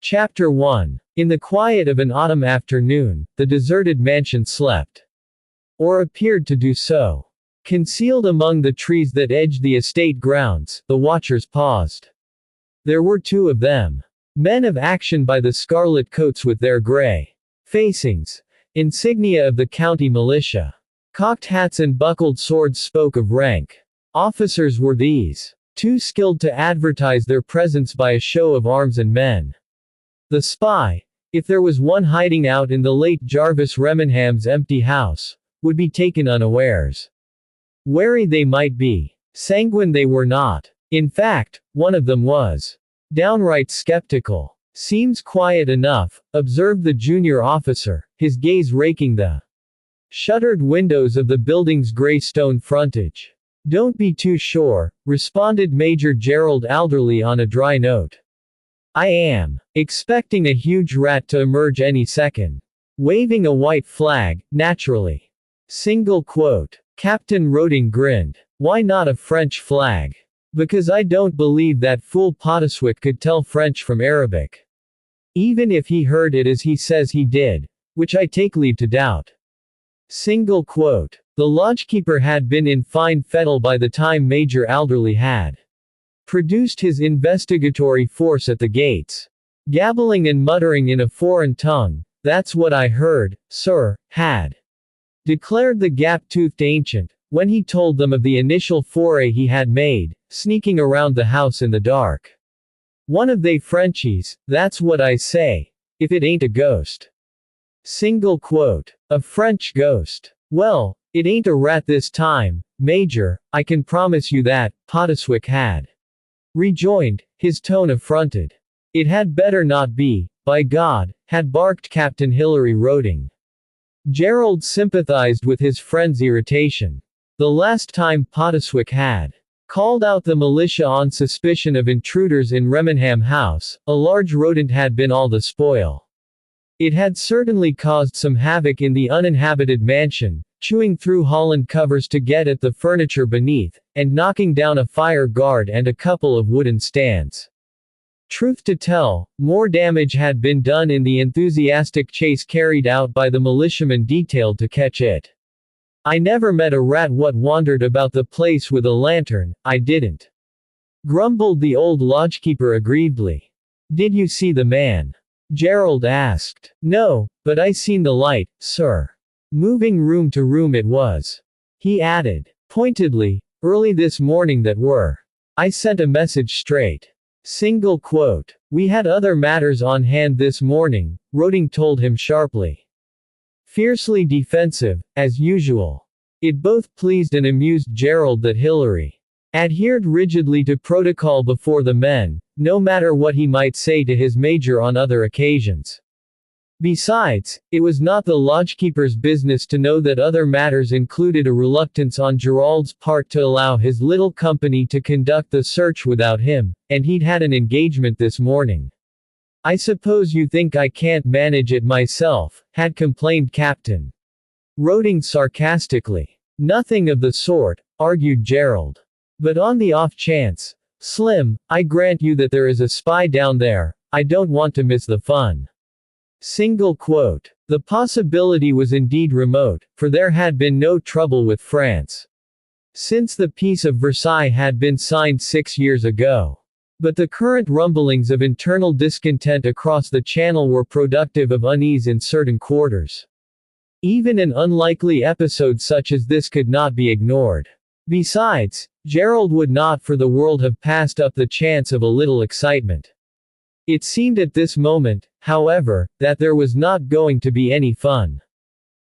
Chapter 1. In the quiet of an autumn afternoon, the deserted mansion slept. Or appeared to do so. Concealed among the trees that edged the estate grounds, the watchers paused. There were two of them. Men of action by the scarlet coats with their gray facings. Insignia of the county militia. Cocked hats and buckled swords spoke of rank. Officers were these. Too skilled to advertise their presence by a show of arms and men. The spy, if there was one hiding out in the late Jarvis Remenham's empty house, would be taken unawares. Wary they might be. Sanguine they were not. In fact, one of them was downright skeptical. Seems quiet enough, observed the junior officer, his gaze raking the shuttered windows of the building's gray stone frontage. Don't be too sure, responded Major Gerald Alderley on a dry note. I am expecting a huge rat to emerge any second. Waving a white flag, naturally. Single quote. Captain Roding grinned. Why not a French flag? Because I don't believe that fool Poteswick could tell French from Arabic. Even if he heard it as he says he did, which I take leave to doubt. Single quote. The lodgekeeper had been in fine fettle by the time Major Alderley had produced his investigatory force at the gates. Gabbling and muttering in a foreign tongue, "That's what I heard, sir," had declared the gap-toothed ancient, when he told them of the initial foray he had made, sneaking around the house in the dark. One of they Frenchies, that's what I say, if it ain't a ghost. Single quote. A French ghost. Well, it ain't a rat this time, Major, I can promise you that, Poteswick had rejoined, his tone affronted. It had better not be, by God, had barked Captain Hilary Roding. Gerald sympathized with his friend's irritation. The last time Poteswick had called out the militia on suspicion of intruders in Remenham House, a large rodent had been all the spoil. It had certainly caused some havoc in the uninhabited mansion, chewing through Holland covers to get at the furniture beneath, and knocking down a fire guard and a couple of wooden stands. Truth to tell, more damage had been done in the enthusiastic chase carried out by the militiamen detailed to catch it. I never met a rat what wandered about the place with a lantern, I didn't. Grumbled the old lodgekeeper aggrievedly. Did you see the man? Gerald asked. No, but I seen the light, sir. Moving room to room it was. He added, pointedly, early this morning that were. I sent a message straight. Single quote. We had other matters on hand this morning, Roding told him sharply. Fiercely defensive, as usual. It both pleased and amused Gerald that Hilary adhered rigidly to protocol before the men, no matter what he might say to his major on other occasions. Besides, it was not the lodgekeeper's business to know that other matters included a reluctance on Gerald's part to allow his little company to conduct the search without him, and he'd had an engagement this morning. I suppose you think I can't manage it myself, had complained Captain Roding sarcastically. Nothing of the sort, argued Gerald. But on the off chance, Slim, I grant you that there is a spy down there, I don't want to miss the fun. Single quote. The possibility was indeed remote, for there had been no trouble with France since the Peace of Versailles had been signed 6 years ago. But the current rumblings of internal discontent across the Channel were productive of unease in certain quarters. Even an unlikely episode such as this could not be ignored. Besides, Gerald would not for the world have passed up the chance of a little excitement. It seemed at this moment, however, that there was not going to be any fun.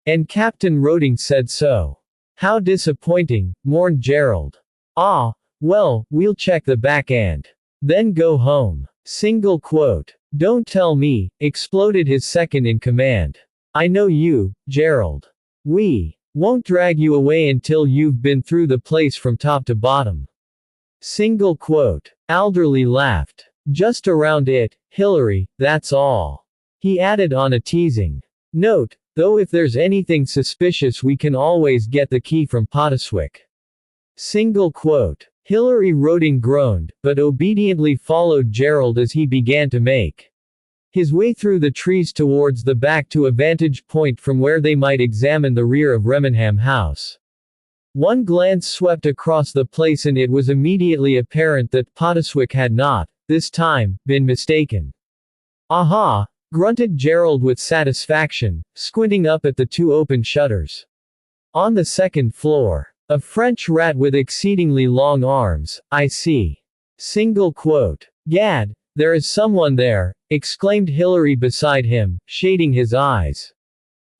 And Captain Roding said so. How disappointing, mourned Gerald. Ah, well, we'll check the back end. Then go home. Single quote. Don't tell me, exploded his second in command. I know you, Gerald. We won't drag you away until you've been through the place from top to bottom. Single quote. Alderley laughed. Just around it, Hilary, that's all. He added on a teasing note, though if there's anything suspicious we can always get the key from Poteswick. Single quote. Hilary Roding groaned, but obediently followed Gerald as he began to make his way through the trees towards the back to a vantage point from where they might examine the rear of Remenham House. One glance swept across the place and it was immediately apparent that Pottiswick had not, this time, been mistaken. "Aha!" grunted Gerald with satisfaction, squinting up at the two open shutters. "On the second floor. A French rat with exceedingly long arms, I see. Single quote. Gad, there is someone there," exclaimed Hilary beside him, shading his eyes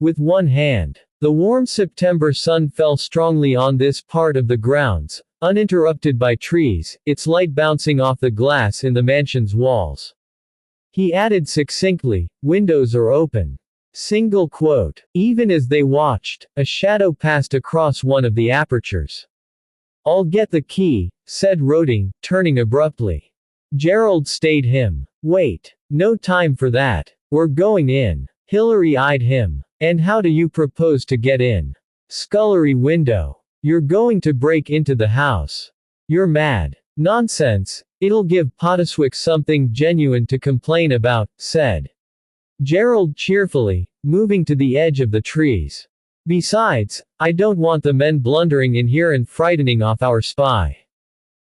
with one hand. The warm September sun fell strongly on this part of the grounds, uninterrupted by trees, its light bouncing off the glass in the mansion's walls. He added succinctly, "Windows are open." Single quote. Even as they watched, a shadow passed across one of the apertures. "I'll get the key," said Roding, turning abruptly. Gerald stayed him. "Wait. No time for that. We're going in." Hilary eyed him. "And how do you propose to get in?" "Scullery window. You're going to break into the house. You're mad." "Nonsense. It'll give Pottiswick something genuine to complain about," said Gerald cheerfully, moving to the edge of the trees. "Besides, I don't want the men blundering in here and frightening off our spy."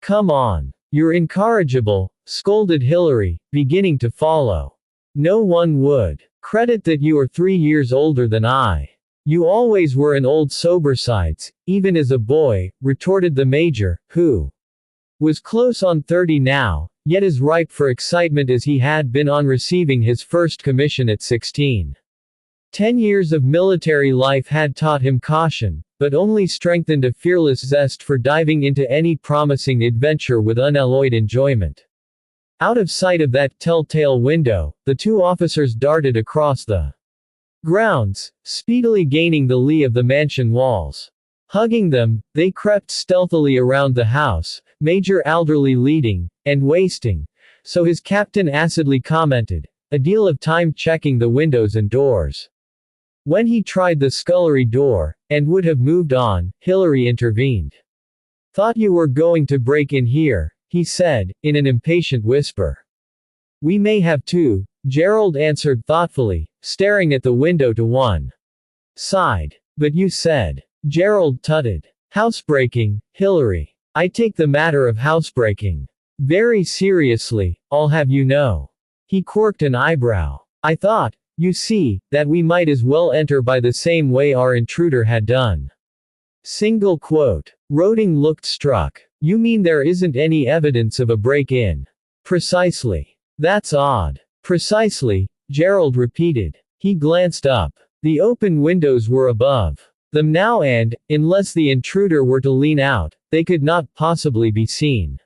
"Come on. You're incorrigible," scolded Hilary, beginning to follow. "No one would credit that you are 3 years older than I. You always were an old sobersides, even as a boy," retorted the Major, who was close on 30 now, yet as ripe for excitement as he had been on receiving his first commission at 16. 10 years of military life had taught him caution, but only strengthened a fearless zest for diving into any promising adventure with unalloyed enjoyment. Out of sight of that telltale window, the two officers darted across the grounds, speedily gaining the lee of the mansion walls. Hugging them, they crept stealthily around the house, Major Alderley leading, and wasting, so his captain acidly commented, a deal of time checking the windows and doors. When he tried the scullery door, and would have moved on, Hilary intervened. "Thought you were going to break in here," he said, in an impatient whisper. "We may have to," Gerald answered thoughtfully, staring at the window to one side. "But you said," Gerald tutted. "Housebreaking, Hilary. I take the matter of housebreaking very seriously, I'll have you know." He quirked an eyebrow. "I thought, you see, that we might as well enter by the same way our intruder had done." Single quote. Roding looked struck. "You mean there isn't any evidence of a break-in?" "Precisely. That's odd." "Precisely," Gerald repeated. He glanced up. The open windows were above them now and, unless the intruder were to lean out, they could not possibly be seen.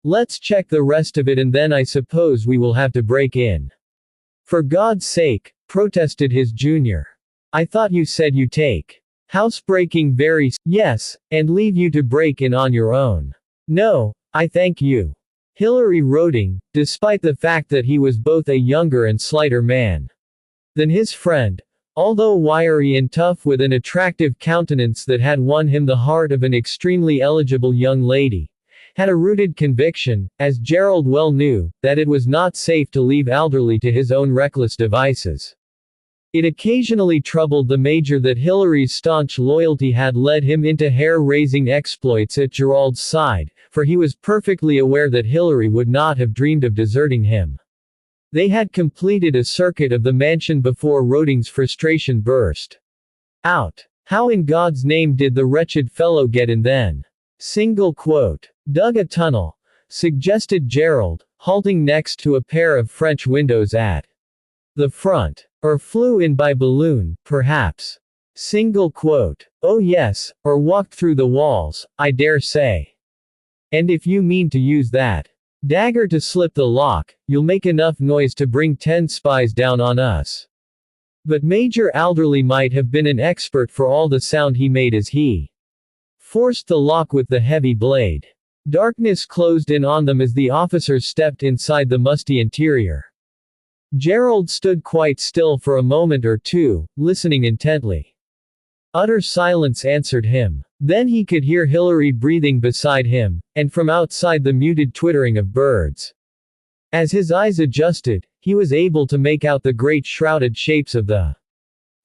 "Let's check the rest of it and then I suppose we will have to break in." "For God's sake," protested his junior. "I thought you said you take housebreaking very yes, and leave you to break in on your own." "No, I thank you." Hilary Roding, despite the fact that he was both a younger and slighter man than his friend, although wiry and tough with an attractive countenance that had won him the heart of an extremely eligible young lady, had a rooted conviction, as Gerald well knew, that it was not safe to leave Alderley to his own reckless devices. It occasionally troubled the Major that Hilary's staunch loyalty had led him into hair-raising exploits at Gerald's side, for he was perfectly aware that Hilary would not have dreamed of deserting him. They had completed a circuit of the mansion before Roding's frustration burst out. "How in God's name did the wretched fellow get in then?" Single quote. "Dug a tunnel," suggested Gerald, halting next to a pair of French windows at the front. "Or flew in by balloon, perhaps." Single quote. "Oh yes, or walked through the walls, I dare say. And if you mean to use that dagger to slip the lock, you'll make enough noise to bring 10 spies down on us." But Major Alderley might have been an expert for all the sound he made as he forced the lock with the heavy blade. Darkness closed in on them as the officers stepped inside the musty interior. Gerald stood quite still for a moment or two, listening intently. Utter silence answered him. Then he could hear Hilary breathing beside him, and from outside the muted twittering of birds. As his eyes adjusted, he was able to make out the great shrouded shapes of the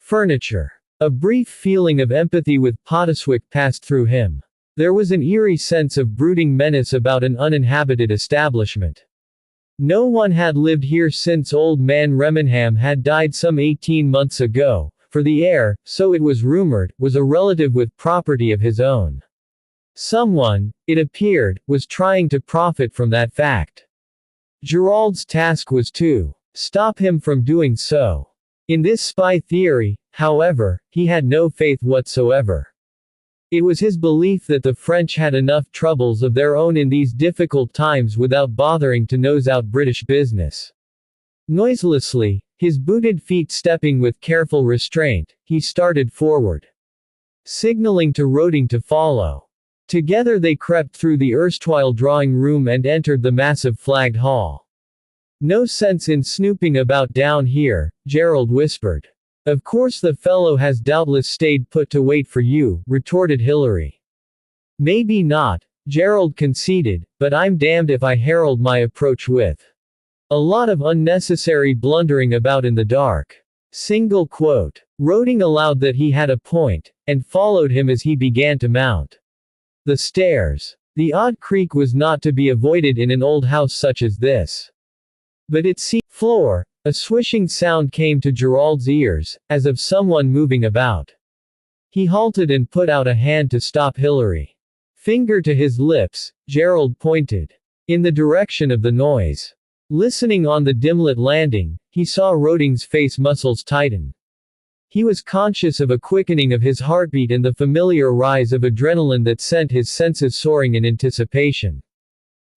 furniture. A brief feeling of empathy with Poteswick passed through him. There was an eerie sense of brooding menace about an uninhabited establishment. No one had lived here since old man Remenham had died some 18 months ago, for the heir, so it was rumored, was a relative with property of his own. Someone, it appeared, was trying to profit from that fact. Gerald's task was to stop him from doing so. In this spy theory, however, he had no faith whatsoever. It was his belief that the French had enough troubles of their own in these difficult times without bothering to nose out British business. Noiselessly, his booted feet stepping with careful restraint, he started forward, signaling to Roding to follow. Together they crept through the erstwhile drawing room and entered the massive flagged hall. "No sense in snooping about down here," Gerald whispered. "Of course the fellow has doubtless stayed put to wait for you," retorted Hilary. "Maybe not," Gerald conceded, "but I'm damned if I herald my approach with a lot of unnecessary blundering about in the dark." Single quote. Roding allowed that he had a point, and followed him as he began to mount the stairs. The odd creak was not to be avoided in an old house such as this. But it seemed floor. A swishing sound came to Gerald's ears, as of someone moving about. He halted and put out a hand to stop Hilary. Finger to his lips, Gerald pointed in the direction of the noise. Listening on the dimlit landing, he saw Roding's face muscles tighten. He was conscious of a quickening of his heartbeat and the familiar rise of adrenaline that sent his senses soaring in anticipation.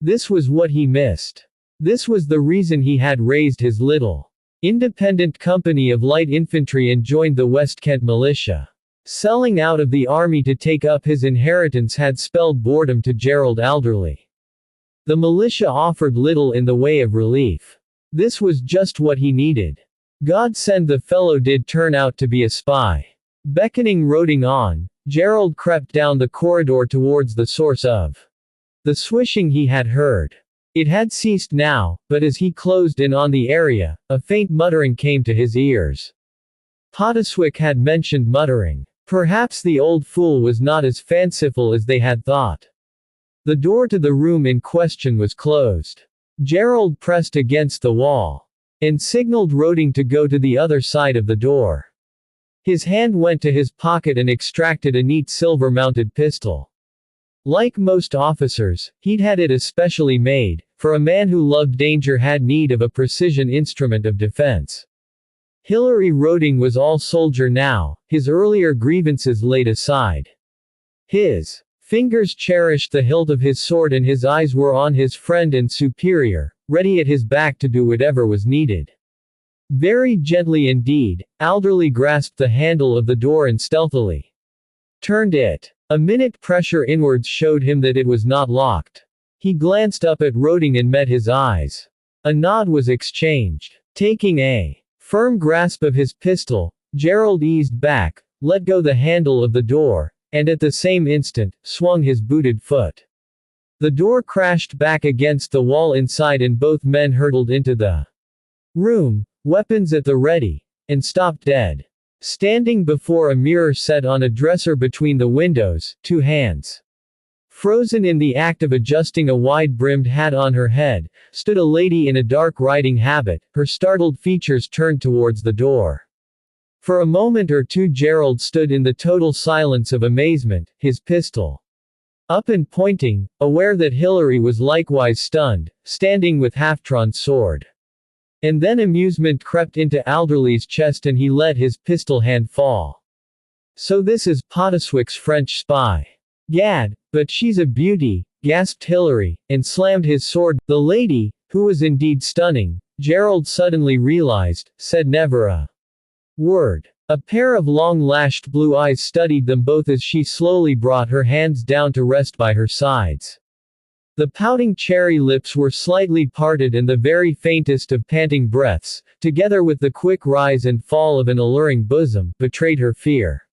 This was what he missed. This was the reason he had raised his little independent company of light infantry and joined the West Kent militia. Selling out of the army to take up his inheritance had spelled boredom to Gerald Alderley. The militia offered little in the way of relief. This was just what he needed. God send the fellow did turn out to be a spy. Beckoning Roding on, Gerald crept down the corridor towards the source of the swishing he had heard. It had ceased now, but as he closed in on the area, a faint muttering came to his ears. Poteswick had mentioned muttering. Perhaps the old fool was not as fanciful as they had thought. The door to the room in question was closed. Gerald pressed against the wall and signaled Roding to go to the other side of the door. His hand went to his pocket and extracted a neat silver-mounted pistol. Like most officers, he'd had it especially made, for a man who loved danger had need of a precision instrument of defense. Hilary Roding was all soldier now, his earlier grievances laid aside. His fingers cherished the hilt of his sword and his eyes were on his friend and superior, ready at his back to do whatever was needed. Very gently indeed, Alderley grasped the handle of the door and stealthily turned it. A minute pressure inwards showed him that it was not locked. He glanced up at Roding and met his eyes. A nod was exchanged. Taking a firm grasp of his pistol, Gerald eased back, let go the handle of the door, and at the same instant, swung his booted foot. The door crashed back against the wall inside and both men hurtled into the room, weapons at the ready, and stopped dead. Standing before a mirror set on a dresser between the windows, two hands frozen in the act of adjusting a wide-brimmed hat on her head, stood a lady in a dark riding habit, her startled features turned towards the door. For a moment or two Gerald stood in the total silence of amazement, his pistol up and pointing, aware that Hilary was likewise stunned, standing with half-drawn sword. And then amusement crept into Alderley's chest and he let his pistol hand fall. So this is Poteswick's French spy. Gad, but she's a beauty, gasped Hilary, and slammed his sword. The lady, who was indeed stunning, Gerald suddenly realized, said never a word. A pair of long-lashed blue eyes studied them both as she slowly brought her hands down to rest by her sides. The pouting cherry lips were slightly parted and the very faintest of panting breaths, together with the quick rise and fall of an alluring bosom, betrayed her fear.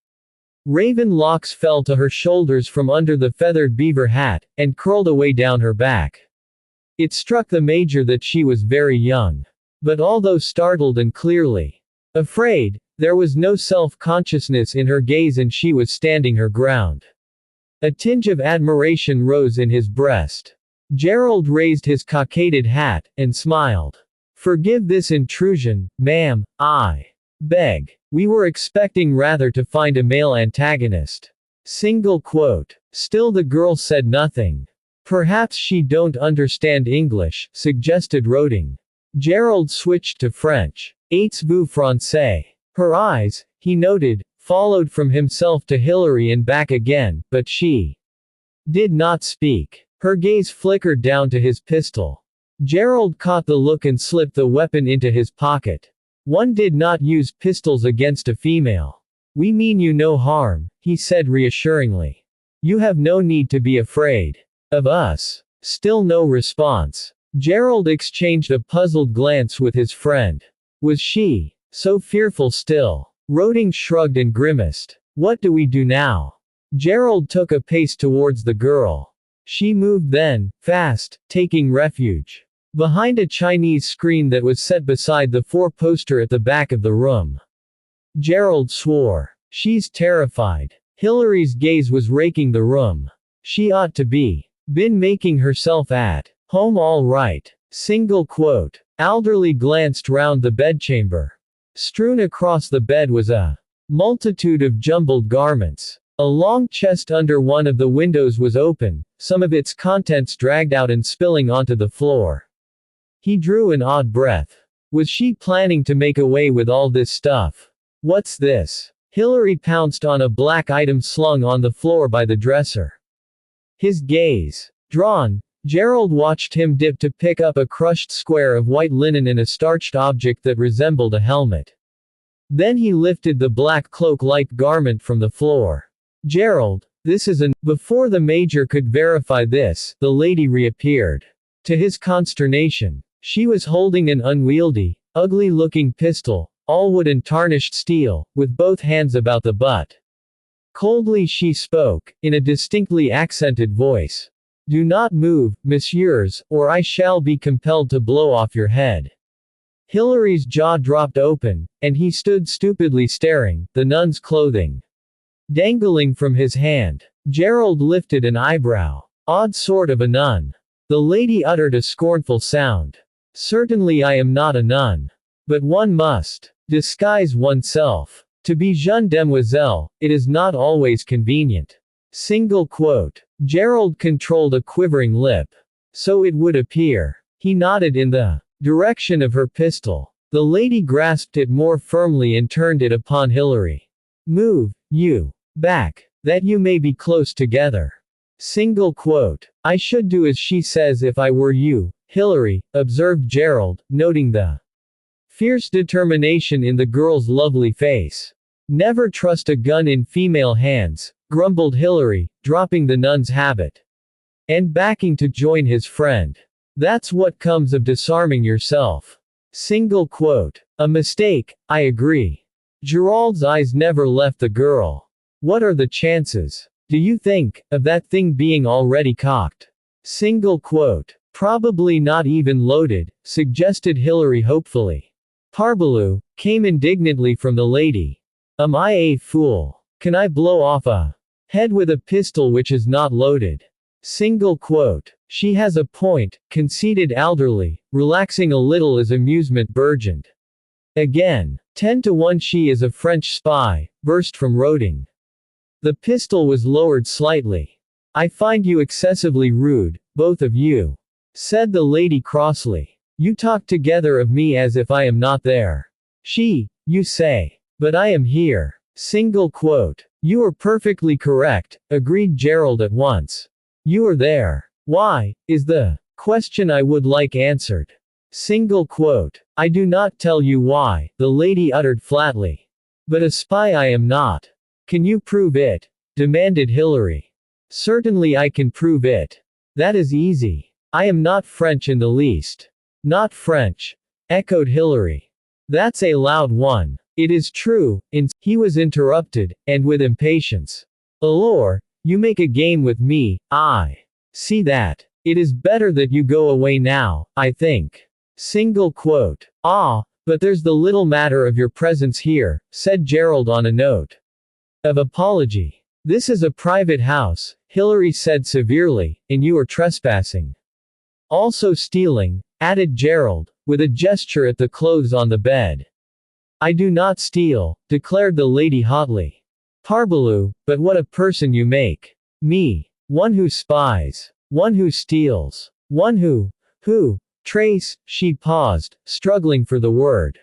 Raven locks fell to her shoulders from under the feathered beaver hat, and curled away down her back. It struck the major that she was very young. But although startled and clearly afraid, there was no self-consciousness in her gaze and she was standing her ground. A tinge of admiration rose in his breast. Gerald raised his cockaded hat, and smiled. "Forgive this intrusion, ma'am, I beg. We were expecting rather to find a male antagonist." Single quote. Still the girl said nothing. "Perhaps she don't understand English," suggested Roding. Gerald switched to French. "Êtes-vous français?" Her eyes, he noted, followed from himself to Hilary and back again, but she did not speak. Her gaze flickered down to his pistol. Gerald caught the look and slipped the weapon into his pocket. One did not use pistols against a female. "We mean you no harm," he said reassuringly. "You have no need to be afraid of us." Still no response. Gerald exchanged a puzzled glance with his friend. Was she so fearful still? Roding shrugged and grimaced. "What do we do now?" Gerald took a pace towards the girl. She moved then, fast, taking refuge behind a Chinese screen that was set beside the four-poster at the back of the room. Gerald swore. "She's terrified." Hilary's gaze was raking the room. "She ought to been making herself at home all right." Single quote. Alderley glanced round the bedchamber. Strewn across the bed was a multitude of jumbled garments. A long chest under one of the windows was open, some of its contents dragged out and spilling onto the floor. He drew an odd breath. Was she planning to make away with all this stuff? "What's this?" Hilary pounced on a black item slung on the floor by the dresser. His gaze drawn, Gerald watched him dip to pick up a crushed square of white linen and a starched object that resembled a helmet. Then he lifted the black cloak-like garment from the floor. "Gerald, this is an—" Before the major could verify this, the lady reappeared. To his consternation, she was holding an unwieldy, ugly-looking pistol, all wood and tarnished steel, with both hands about the butt. Coldly she spoke, in a distinctly accented voice. "Do not move, messieurs, or I shall be compelled to blow off your head." Hilary's jaw dropped open, and he stood stupidly staring, the nun's clothing dangling from his hand. Gerald lifted an eyebrow. "Odd sort of a nun." The lady uttered a scornful sound. "Certainly I am not a nun. But one must disguise oneself. To be jeune demoiselle, it is not always convenient." Single quote. Gerald controlled a quivering lip. "So it would appear." He nodded in the direction of her pistol. The lady grasped it more firmly and turned it upon Hilary. "Move, you, back, that you may be close together." Single quote. "I should do as she says if I were you, Hilary," observed Gerald, noting the fierce determination in the girl's lovely face. "Never trust a gun in female hands," grumbled Hilary, dropping the nun's habit and backing to join his friend. "That's what comes of disarming yourself." Single quote. "A mistake, I agree." Gerald's eyes never left the girl. "What are the chances, do you think, of that thing being already cocked?" Single quote. "Probably not even loaded," suggested Hilary hopefully. "Parbleu," came indignantly from the lady. "Am I a fool? Can I blow off a head with a pistol which is not loaded?" Single quote. "She has a point," conceded Alderley, relaxing a little as amusement burgeoned. Again. 10-1 she is a French spy, burst from Roding. The pistol was lowered slightly. "I find you excessively rude, both of you," said the lady crossly. "You talk together of me as if I am not there. She, you say. But I am here." Single quote. "You are perfectly correct," agreed Gerald at once. "You are there. Why, is the question I would like answered." Single quote. "I do not tell you why," the lady uttered flatly. "But a spy I am not." "Can you prove it?" demanded Hilary. "Certainly I can prove it. That is easy. I am not French in the least." "Not French?" echoed Hilary. "That's a loud one. It is true." He was interrupted, and with impatience. "Alors, you make a game with me, I see that. It is better that you go away now, I think." Single quote. Ah, but there's the little matter of your presence here, said Gerald on a note of apology. This is a private house, Hillary said severely, and you are trespassing. Also stealing, added Gerald, with a gesture at the clothes on the bed. I do not steal, declared the lady hotly. Parbleu, but what a person you make. Me. One who spies. One who steals. One who. Trace, she paused, struggling for the word.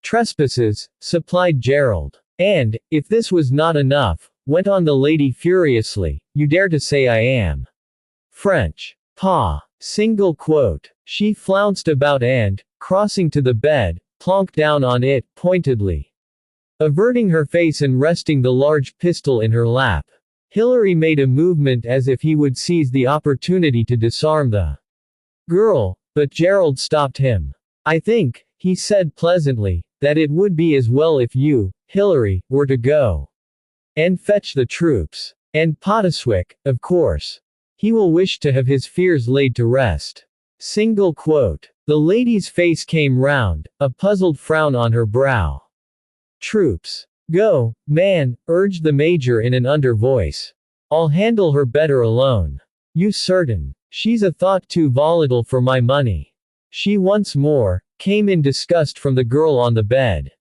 Trespasses, supplied Gerald. And, if this was not enough, went on the lady furiously, you dare to say I am French. Pa. Single quote. She flounced about and, crossing to the bed, plonked down on it, pointedly. Averting her face and resting the large pistol in her lap. Hillary made a movement as if he would seize the opportunity to disarm the girl, but Gerald stopped him. I think, he said pleasantly, that it would be as well if you, Hillary, were to go and fetch the troops. And Poteswick, of course. He will wish to have his fears laid to rest. Single quote. The lady's face came round, a puzzled frown on her brow. Troops. Go, man, urged the major in an under voice. I'll handle her better alone. You certain? She's a thought too volatile for my money. She once more came in disgust from the girl on the bed.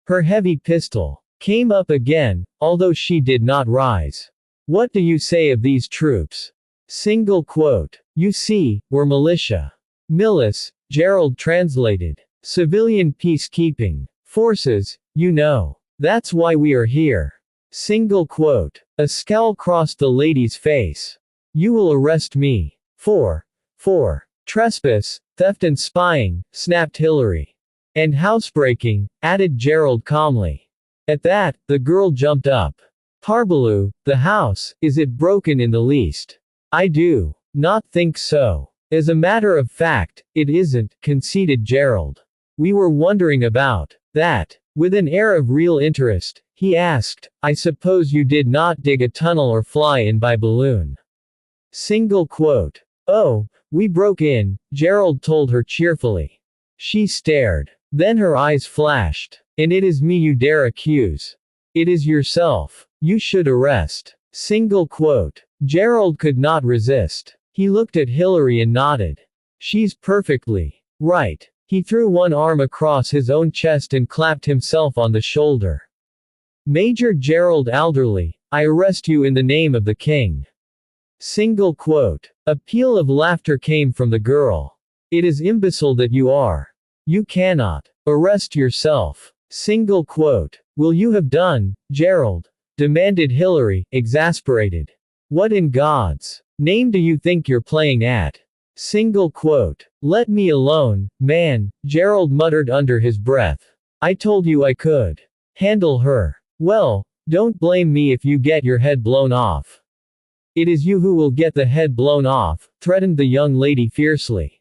Her heavy pistol came up again, although she did not rise. What do you say of these troops? Single quote. You see, we're militia. Milice, Gerald translated. Civilian peacekeeping forces, you know. That's why we are here. Single quote. A scowl crossed the lady's face. You will arrest me. For trespass, theft and spying, snapped Hillary. And housebreaking, added Gerald calmly. At that, the girl jumped up. Parbleu, the house, is it broken in the least? I do not think so. As a matter of fact, it isn't, conceded Gerald. We were wondering about that. With an air of real interest, he asked, I suppose you did not dig a tunnel or fly in by balloon. Single quote. Oh, we broke in, Gerald told her cheerfully. She stared. Then her eyes flashed. And it is me you dare accuse. It is yourself. You should arrest. Single quote. Gerald could not resist. He looked at Hillary and nodded. She's perfectly right. He threw one arm across his own chest and clapped himself on the shoulder. Major Gerald Alderley, I arrest you in the name of the king. Single quote. A peal of laughter came from the girl. It is imbecile that you are. You cannot arrest yourself. Single quote. Will you have done, Gerald? Demanded Hillary, exasperated. What in God's name do you think you're playing at? Single quote. Let me alone, man, Gerald muttered under his breath. I told you I could handle her. Well, don't blame me if you get your head blown off. It is you who will get the head blown off, threatened the young lady fiercely.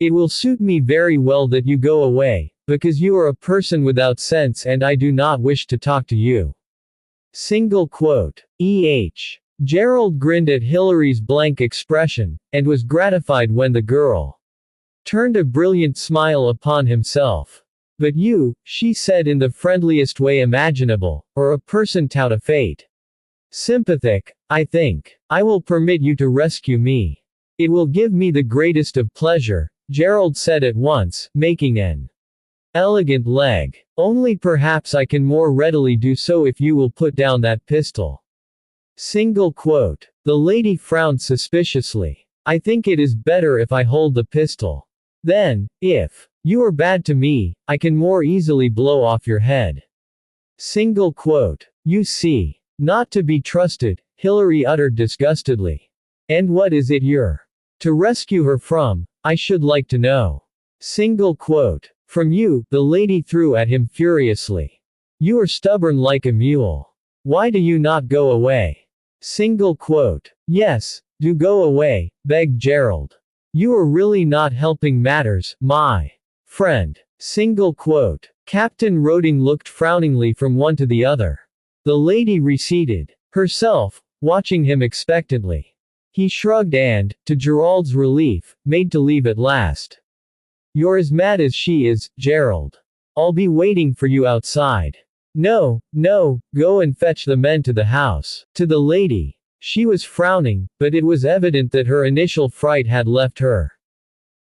It will suit me very well that you go away, because you are a person without sense and I do not wish to talk to you. Single quote. Gerald grinned at Hillary's blank expression, and was gratified when the girl turned a brilliant smile upon himself. But you, she said in the friendliest way imaginable, are a person tout à fait sympathetic, I think. I will permit you to rescue me. It will give me the greatest of pleasure, Gerald said at once, making an elegant leg. Only perhaps I can more readily do so if you will put down that pistol. Single quote. The lady frowned suspiciously. I think it is better if I hold the pistol. Then, if you are bad to me, I can more easily blow off your head. Single quote. You see. Not to be trusted, Hillary uttered disgustedly. And what is it you're to rescue her from, I should like to know. Single quote. From you, the lady threw at him furiously. You are stubborn like a mule. Why do you not go away? Single quote. Yes, do go away, begged Gerald. You are really not helping matters, my friend. Single quote. Captain Roding looked frowningly from one to the other. The lady receded, herself, watching him expectantly. He shrugged and, to Gerald's relief, made to leave at last. You're as mad as she is, Gerald. I'll be waiting for you outside. No, no, go and fetch the men to the house. To the lady. She was frowning, but it was evident that her initial fright had left her.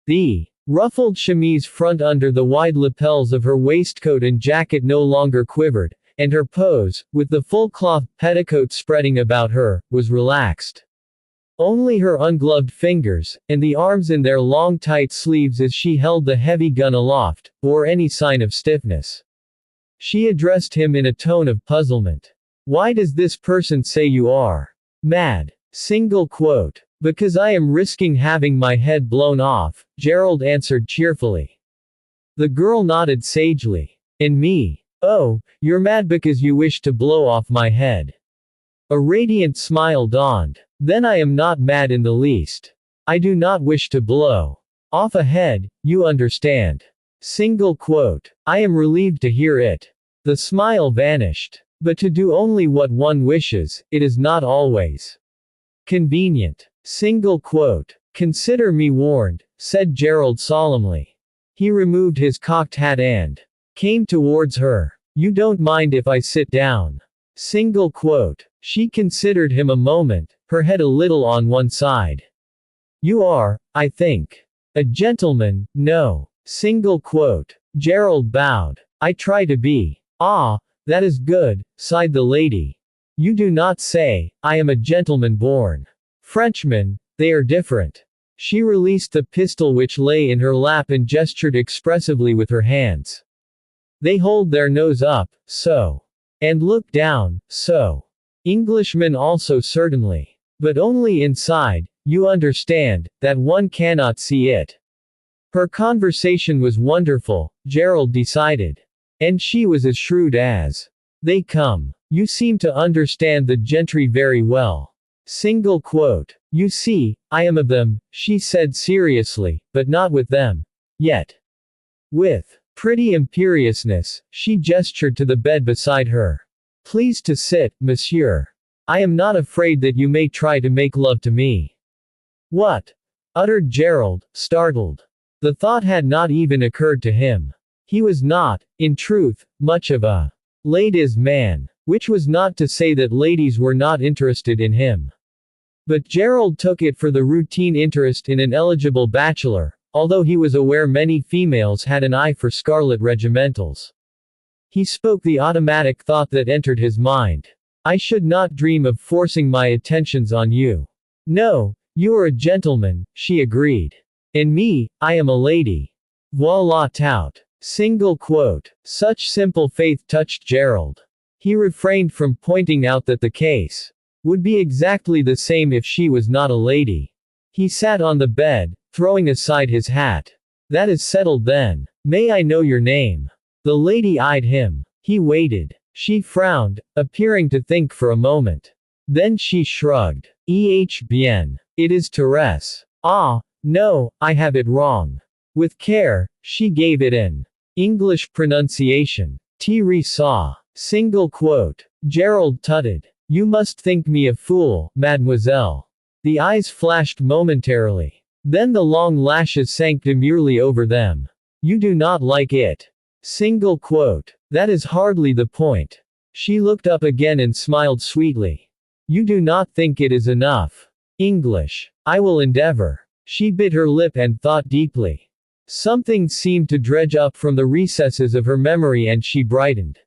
The ruffled chemise front under the wide lapels of her waistcoat and jacket no longer quivered, and her pose, with the full cloth petticoat spreading about her, was relaxed. Only her ungloved fingers, and the arms in their long tight sleeves as she held the heavy gun aloft, bore any sign of stiffness. She addressed him in a tone of puzzlement. Why does this person say you are mad? Single quote. Because I am risking having my head blown off, Gerald answered cheerfully. The girl nodded sagely. And me. Oh, you're mad because you wish to blow off my head. A radiant smile dawned. Then I am not mad in the least. I do not wish to blow off a head, you understand. Single quote. I am relieved to hear it. The smile vanished. But to do only what one wishes, it is not always convenient. Single quote. Consider me warned, said Gerald solemnly. He removed his cocked hat and came towards her. You don't mind if I sit down? Single quote. She considered him a moment, her head a little on one side. You are, I think, a gentleman, no. Single quote. Gerald bowed. I try to be. Ah, that is good, sighed the lady. You do not say, I am a gentleman born Frenchman, they are different. She released the pistol which lay in her lap and gestured expressively with her hands. They hold their nose up, so. And look down, so. Englishmen also certainly. But only inside, you understand, that one cannot see it. Her conversation was wonderful, Gerald decided. And she was as shrewd as they come. You seem to understand the gentry very well. Single quote. You see, I am of them, she said seriously, but not with them. Yet. With pretty imperiousness, she gestured to the bed beside her. Please to sit, monsieur. I am not afraid that you may try to make love to me. What? Uttered Gerald, startled. The thought had not even occurred to him. He was not, in truth, much of a ladies' man. Which was not to say that ladies were not interested in him. But Gerald took it for the routine interest in an eligible bachelor, although he was aware many females had an eye for scarlet regimentals. He spoke the automatic thought that entered his mind. I should not dream of forcing my attentions on you. No, you are a gentleman, she agreed. And me, I am a lady. Voila tout. Single quote. Such simple faith touched Gerald. He refrained from pointing out that the case would be exactly the same if she was not a lady. He sat on the bed, throwing aside his hat. That is settled then. May I know your name? The lady eyed him. He waited. She frowned, appearing to think for a moment. Then she shrugged. Bien. It is Therese. Ah, no, I have it wrong. With care, she gave it an English pronunciation. Theresa. Single quote. Gerald tutted. You must think me a fool, mademoiselle. The eyes flashed momentarily. Then the long lashes sank demurely over them. You do not like it. Single quote. That is hardly the point. She looked up again and smiled sweetly. You do not think it is enough. English. I will endeavor. She bit her lip and thought deeply. Something seemed to dredge up from the recesses of her memory and she brightened.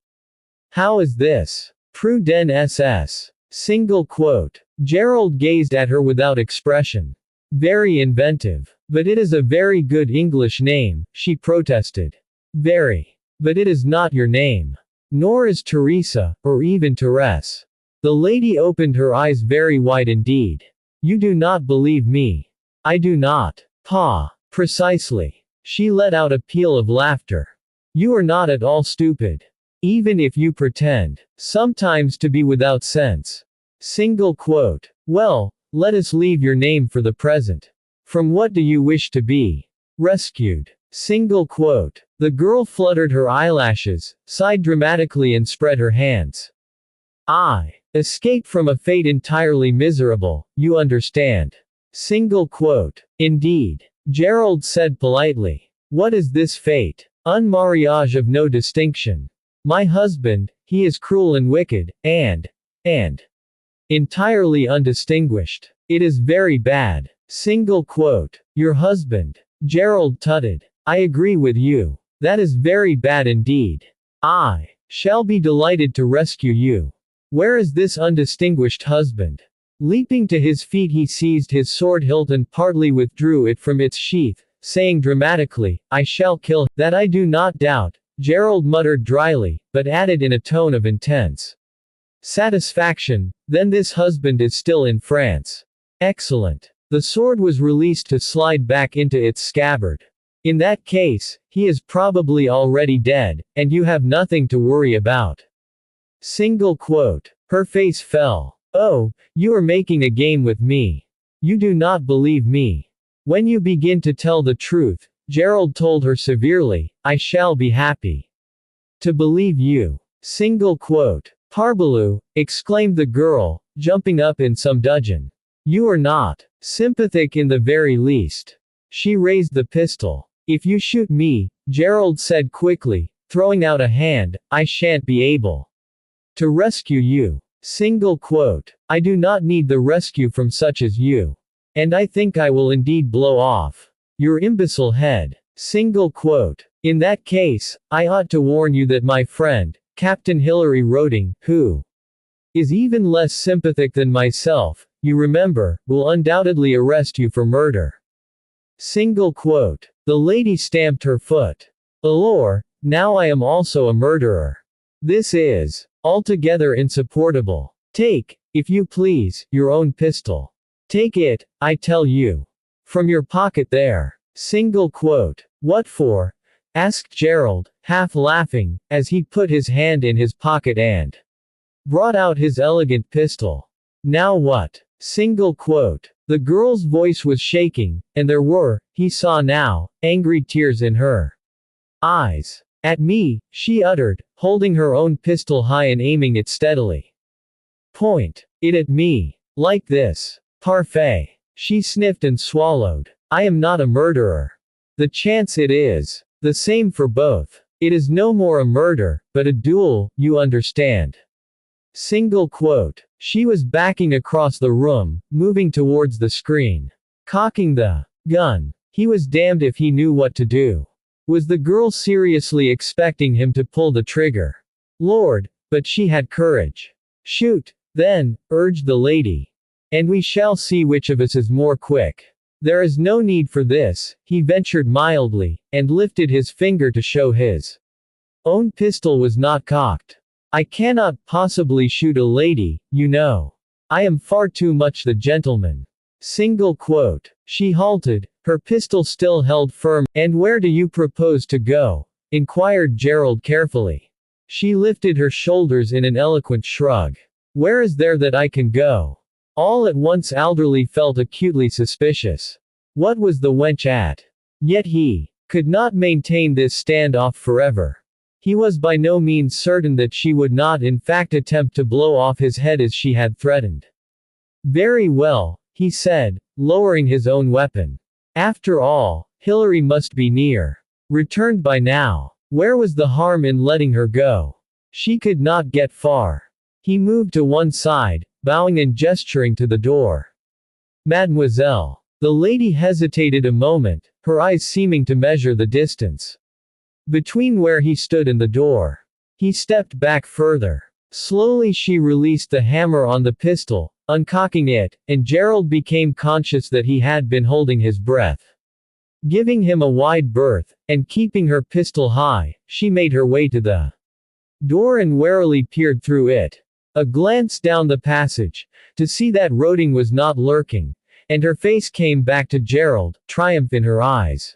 How is this? Prud'en SS. Single quote. Gerald gazed at her without expression. Very inventive. But it is a very good English name, she protested. Very. But it is not your name. Nor is Teresa, or even Therese. The lady opened her eyes very wide indeed. You do not believe me. I do not. Pa. Precisely. She let out a peal of laughter. You are not at all stupid. Even if you pretend, sometimes to be without sense. Single quote. Well, let us leave your name for the present. From what do you wish to be rescued? Single quote. The girl fluttered her eyelashes, sighed dramatically and spread her hands. I escape from a fate entirely miserable, you understand. Single quote. Indeed. Gerald said politely. What is this fate? Un mariage of no distinction. My husband, he is cruel and wicked, and entirely undistinguished. It is very bad. Single quote. Your husband. Gerald tutted. I agree with you. That is very bad indeed. I shall be delighted to rescue you. Where is this undistinguished husband? Leaping to his feet, he seized his sword hilt and partly withdrew it from its sheath, saying dramatically, I shall kill, that I do not doubt, Gerald muttered dryly, but added in a tone of intense satisfaction, then this husband is still in France. Excellent. The sword was released to slide back into its scabbard. In that case, he is probably already dead, and you have nothing to worry about. Single quote. Her face fell. Oh, you are making a game with me. You do not believe me. When you begin to tell the truth, Gerald told her severely, I shall be happy to believe you. Single quote. Parbleu, exclaimed the girl, jumping up in some dudgeon. You are not sympathetic in the very least. She raised the pistol. If you shoot me, Gerald said quickly, throwing out a hand, I shan't be able to rescue you. Single quote. I do not need the rescue from such as you. And I think I will indeed blow off your imbecile head. Single quote. In that case, I ought to warn you that my friend, Captain Hilary Roding, who is even less sympathetic than myself, you remember, will undoubtedly arrest you for murder. Single quote. The lady stamped her foot. Allure, now I am also a murderer. This is altogether insupportable. Take, if you please, your own pistol. Take it, I tell you. From your pocket there. Single quote. What for? Asked Gerald, half laughing, as he put his hand in his pocket and brought out his elegant pistol. Now what? Single quote. The girl's voice was shaking, and there were, he saw now, angry tears in her eyes. At me, she uttered, holding her own pistol high and aiming it steadily. Point it at me. Like this. Parfait. She sniffed and swallowed. I am not a murderer. The chance it is the same for both. It is no more a murder, but a duel, you understand. Single quote. She was backing across the room, moving towards the screen. Cocking the gun. He was damned if he knew what to do. Was the girl seriously expecting him to pull the trigger? Lord, but she had courage. Shoot, then, urged the lady. And we shall see which of us is more quick. There is no need for this, he ventured mildly, and lifted his finger to show his own pistol was not cocked. I cannot possibly shoot a lady, you know. I am far too much the gentleman. Single quote. She halted, her pistol still held firm. And where do you propose to go? Inquired Gerald carefully. She lifted her shoulders in an eloquent shrug. Where is there that I can go? All at once Alderley felt acutely suspicious. What was the wench at? Yet he could not maintain this stand-off forever. He was by no means certain that she would not in fact attempt to blow off his head as she had threatened. Very well, he said, lowering his own weapon. After all, Hilary must be near. Returned by now. Where was the harm in letting her go? She could not get far. He moved to one side, bowing and gesturing to the door. Mademoiselle. The lady hesitated a moment, her eyes seeming to measure the distance between where he stood and the door. He stepped back further. Slowly she released the hammer on the pistol, uncocking it, and Gerald became conscious that he had been holding his breath. Giving him a wide berth, and keeping her pistol high, she made her way to the door and warily peered through it. A glance down the passage, to see that Roding was not lurking, and her face came back to Gerald, triumph in her eyes.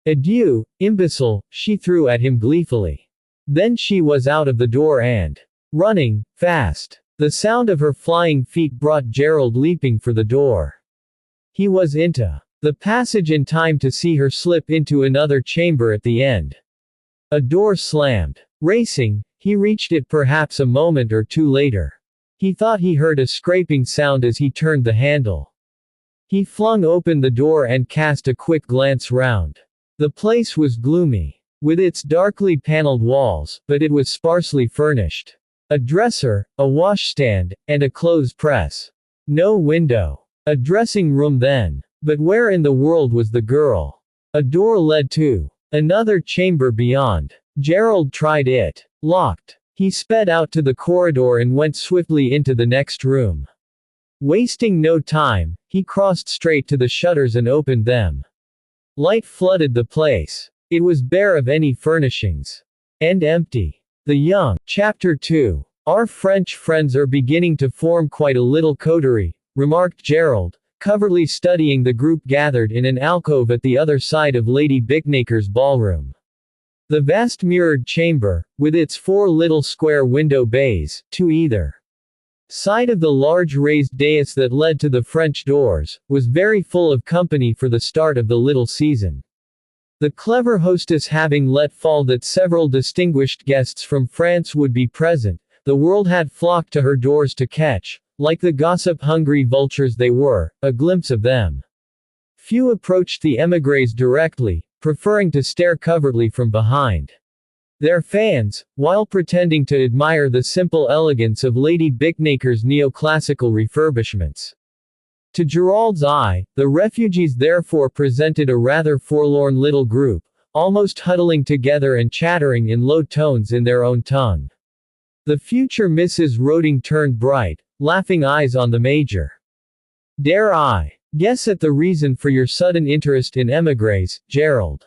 Adieu, imbecile, she threw at him gleefully. Then she was out of the door and running fast. The sound of her flying feet brought Gerald leaping for the door. He was into the passage in time to see her slip into another chamber at the end. A door slammed. Racing, he reached it perhaps a moment or two later. He thought he heard a scraping sound as he turned the handle. He flung open the door and cast a quick glance round. The place was gloomy, with its darkly paneled walls, but it was sparsely furnished. A dresser, a washstand, and a clothes press. No window. A dressing room then. But where in the world was the girl? A door led to another chamber beyond. Gerald tried it. Locked. He sped out to the corridor and went swiftly into the next room. Wasting no time, he crossed straight to the shutters and opened them. Light flooded the place. It was bare of any furnishings. And empty. The young. Chapter 2. Our French friends are beginning to form quite a little coterie, remarked Gerald, covertly studying the group gathered in an alcove at the other side of Lady Bicknaker's ballroom. The vast mirrored chamber, with its 4 little square window bays, to either side of the large raised dais that led to the French doors, was very full of company for the start of the little season. The clever hostess having let fall that several distinguished guests from France would be present, the world had flocked to her doors to catch, like the gossip-hungry vultures they were, a glimpse of them. Few approached the émigrés directly, preferring to stare covertly from behind their fans, while pretending to admire the simple elegance of Lady Bicknaker's neoclassical refurbishments. To Gerald's eye, the refugees therefore presented a rather forlorn little group, almost huddling together and chattering in low tones in their own tongue. The future Mrs. Roding turned bright, laughing eyes on the Major. "Dare I guess at the reason for your sudden interest in émigrés, Gerald?"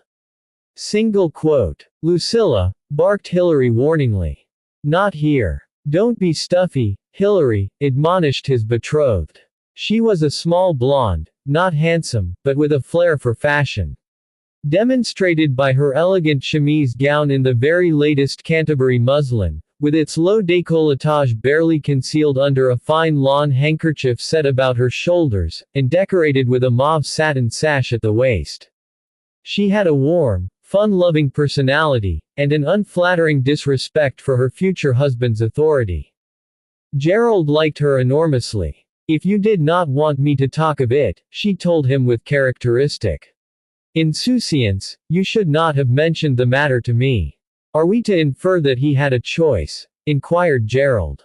Single quote. "Lucilla," barked Hilary warningly. "Not here. Don't be stuffy, Hilary," admonished his betrothed. She was a small blonde, not handsome, but with a flair for fashion. Demonstrated by her elegant chemise gown in the very latest Canterbury muslin, with its low décolletage barely concealed under a fine lawn handkerchief set about her shoulders, and decorated with a mauve satin sash at the waist. She had a warm, fun-loving personality, and an unflattering disrespect for her future husband's authority. Gerald liked her enormously. "If you did not want me to talk of it," she told him with characteristic insouciance, "you should not have mentioned the matter to me." "Are we to infer that he had a choice?" inquired Gerald.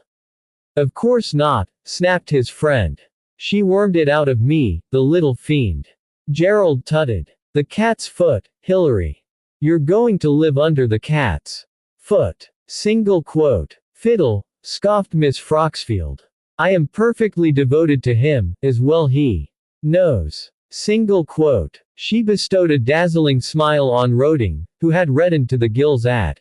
"Of course not," snapped his friend. "She wormed it out of me, the little fiend." Gerald tutted. "The cat's foot, Hilary. You're going to live under the cat's foot." Single quote. "Fiddle," scoffed Miss Froxfield. "I am perfectly devoted to him, as well he knows." Single quote. She bestowed a dazzling smile on Roding, who had reddened to the gills at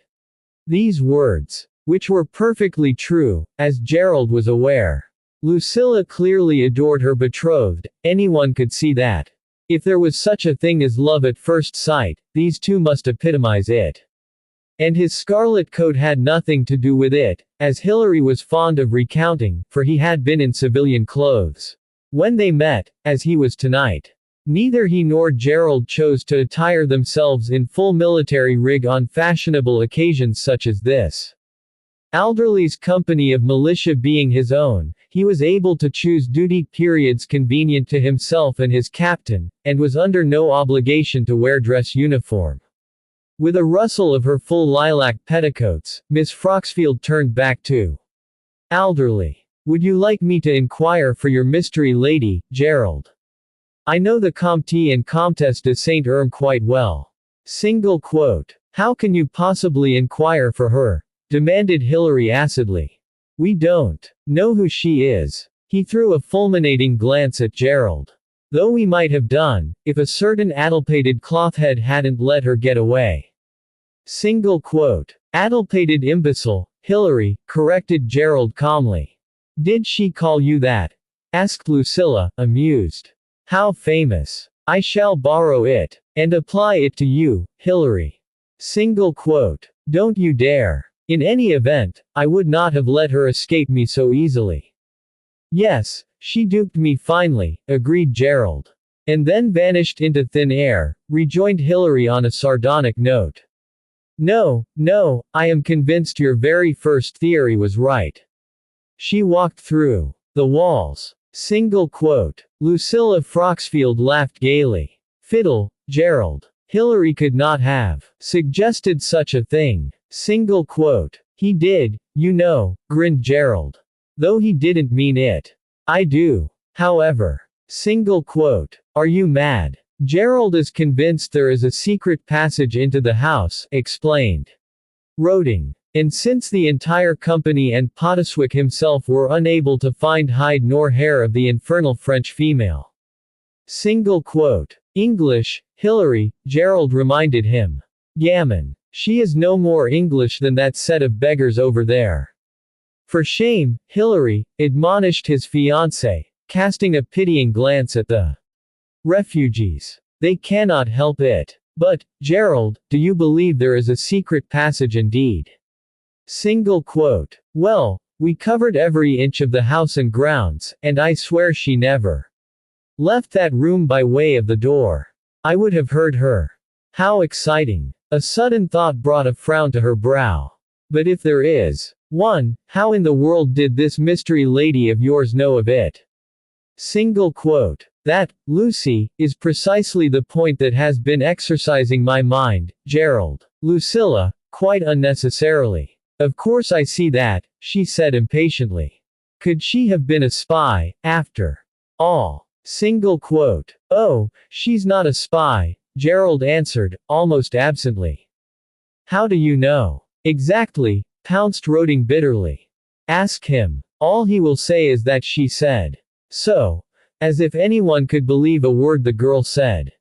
these words. Which were perfectly true, as Gerald was aware. Lucilla clearly adored her betrothed, anyone could see that. If there was such a thing as love at first sight, these two must epitomize it. And his scarlet coat had nothing to do with it, as Hilary was fond of recounting, for he had been in civilian clothes when they met, as he was tonight. Neither he nor Gerald chose to attire themselves in full military rig on fashionable occasions such as this. Alderley's company of militia being his own, he was able to choose duty periods convenient to himself and his captain, and was under no obligation to wear dress uniform. With a rustle of her full lilac petticoats, Miss Froxfield turned back to Alderley. "Would you like me to inquire for your mystery lady, Gerald? I know the Comte and Comtesse de Saint-Erme quite well." Single quote. "How can you possibly inquire for her?" demanded Hilary acidly. "We don't know who she is." He threw a fulminating glance at Gerald. "Though we might have done, if a certain addlepated clothhead hadn't let her get away." Single quote. "Addlepated imbecile, Hilary," corrected Gerald calmly. "Did she call you that?" asked Lucilla, amused. "How famous. I shall borrow it. And apply it to you, Hilary." Single quote. "Don't you dare. In any event, I would not have let her escape me so easily." "Yes, she duped me finely," agreed Gerald. "And then vanished into thin air," rejoined Hilary on a sardonic note. No, I am convinced your very first theory was right. She walked through the walls." Single quote. Lucilla Froxfield laughed gaily. "Fiddle, Gerald." Hillary could not have suggested such a thing. Single quote. He did, you know, grinned Gerald. Though he didn't mean it. I do. However. Single quote. Are you mad? Gerald is convinced there is a secret passage into the house, explained Roding. And since the entire company and Poteswick himself were unable to find hide nor hair of the infernal French female. Single quote. English, Hillary, Gerald reminded him. Gammon. She is no more English than that set of beggars over there. For shame, Hillary, admonished his fiancée, casting a pitying glance at the refugees. They cannot help it. But, Gerald, do you believe there is a secret passage indeed? Single quote. Well, we covered every inch of the house and grounds, and I swear she never left that room by way of the door. I would have heard her. How exciting. A sudden thought brought a frown to her brow. But if there is one, how in the world did this mystery lady of yours know of it? Single quote. That, Lucy, is precisely the point that has been exercising my mind, Gerald. Lucilla, quite unnecessarily. Of course I see that, she said impatiently. Could she have been a spy, after all? Single quote. Oh, she's not a spy, Gerald answered, almost absently. How do you know? Exactly, pounced Roding bitterly. Ask him. All he will say is that she said so. As if anyone could believe a word the girl said.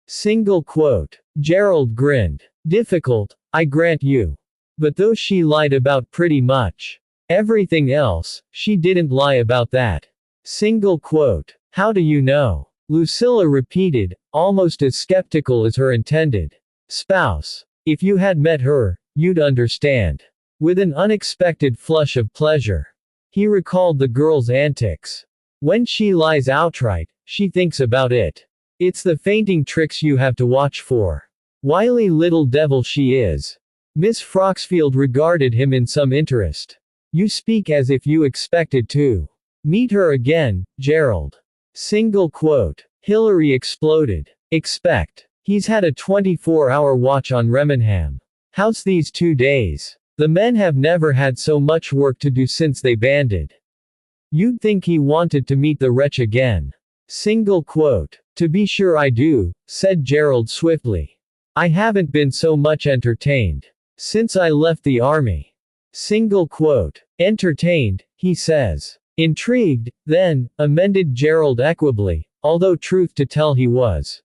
Single quote. Gerald grinned. Difficult, I grant you. But though she lied about pretty much everything else, she didn't lie about that. Single quote. How do you know? Lucilla repeated, almost as skeptical as her intended spouse. If you had met her, you'd understand. With an unexpected flush of pleasure. He recalled the girl's antics. When she lies outright, she thinks about it. It's the fainting tricks you have to watch for. Wily little devil she is. Miss Froxfield regarded him in some interest. You speak as if you expected to meet her again, Gerald. Single quote. Hillary exploded. Expect. He's had a 24-hour watch on Remenham House these 2 days. The men have never had so much work to do since they banded. You'd think he wanted to meet the wretch again. Single quote. To be sure I do, said Gerald swiftly. I haven't been so much entertained since I left the army. Single quote. Entertained, he says. Intrigued, then, amended Gerald equably, although truth to tell he was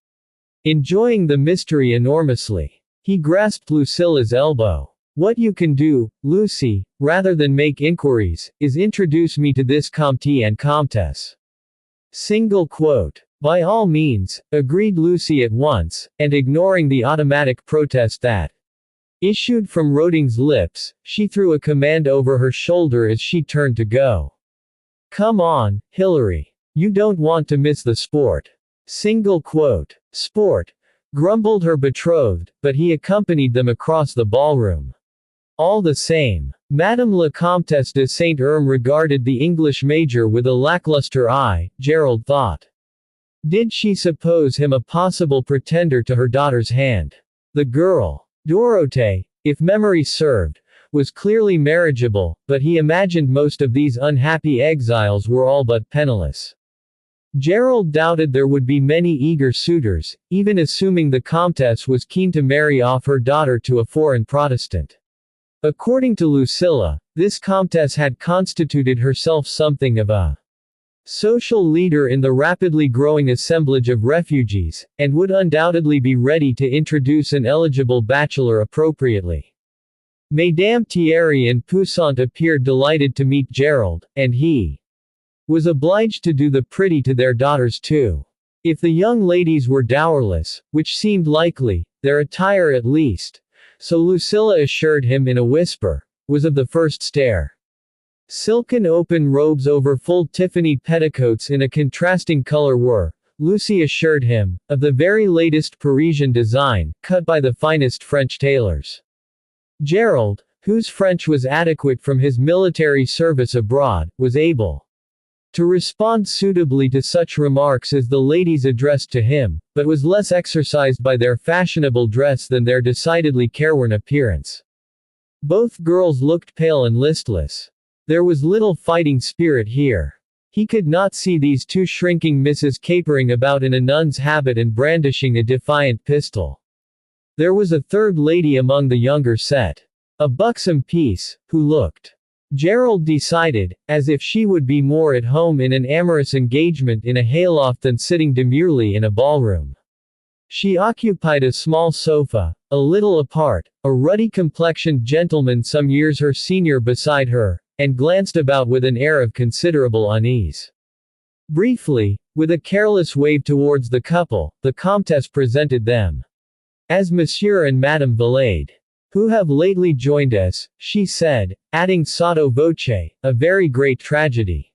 enjoying the mystery enormously. He grasped Lucilla's elbow. What you can do, Lucy, rather than make inquiries, is introduce me to this Comte and Comtesse. Single quote. By all means, agreed Lucy at once, and ignoring the automatic protest that issued from Roding's lips, she threw a command over her shoulder as she turned to go. Come on, Hillary. You don't want to miss the sport. Single quote. Sport, grumbled her betrothed, but he accompanied them across the ballroom. All the same, Madame la Comtesse de Saint-Erme regarded the English major with a lackluster eye, Gerald thought. Did she suppose him a possible pretender to her daughter's hand? The girl, Dorothée, if memory served, was clearly marriageable, but he imagined most of these unhappy exiles were all but penniless. Gerald doubted there would be many eager suitors, even assuming the Comtesse was keen to marry off her daughter to a foreign Protestant. According to Lucilla, this Comtesse had constituted herself something of a social leader in the rapidly growing assemblage of refugees, and would undoubtedly be ready to introduce an eligible bachelor appropriately. Mesdames Thierry and Poussin appeared delighted to meet Gerald, and he was obliged to do the pretty to their daughters too. If the young ladies were dowerless, which seemed likely, their attire at least, so Lucilla assured him in a whisper, was of the first stare. Silken open robes over full Tiffany petticoats in a contrasting color were, Lucy assured him, of the very latest Parisian design, cut by the finest French tailors. Gerald, whose French was adequate from his military service abroad, was able to respond suitably to such remarks as the ladies addressed to him, but was less exercised by their fashionable dress than their decidedly careworn appearance. Both girls looked pale and listless. There was little fighting spirit here. He could not see these two shrinking misses capering about in a nun's habit and brandishing a defiant pistol. There was a third lady among the younger set. A buxom piece, who looked, Gerald decided, as if she would be more at home in an amorous engagement in a hayloft than sitting demurely in a ballroom. She occupied a small sofa, a little apart, a ruddy-complexioned gentleman some years her senior beside her, and glanced about with an air of considerable unease. Briefly, with a careless wave towards the couple, the Comtesse presented them as Monsieur and Madame Valade, who have lately joined us, she said, adding sotto voce, a very great tragedy.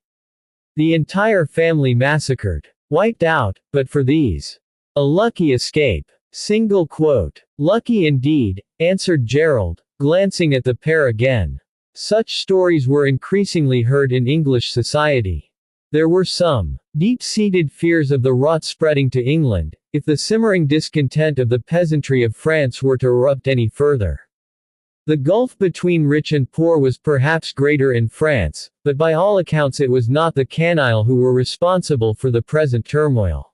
The entire family massacred. Wiped out, but for these. A lucky escape. Single quote. Lucky indeed, answered Gerald, glancing at the pair again. Such stories were increasingly heard in English society. There were some deep-seated fears of the rot spreading to England, if the simmering discontent of the peasantry of France were to erupt any further. The gulf between rich and poor was perhaps greater in France, but by all accounts it was not the canaille who were responsible for the present turmoil.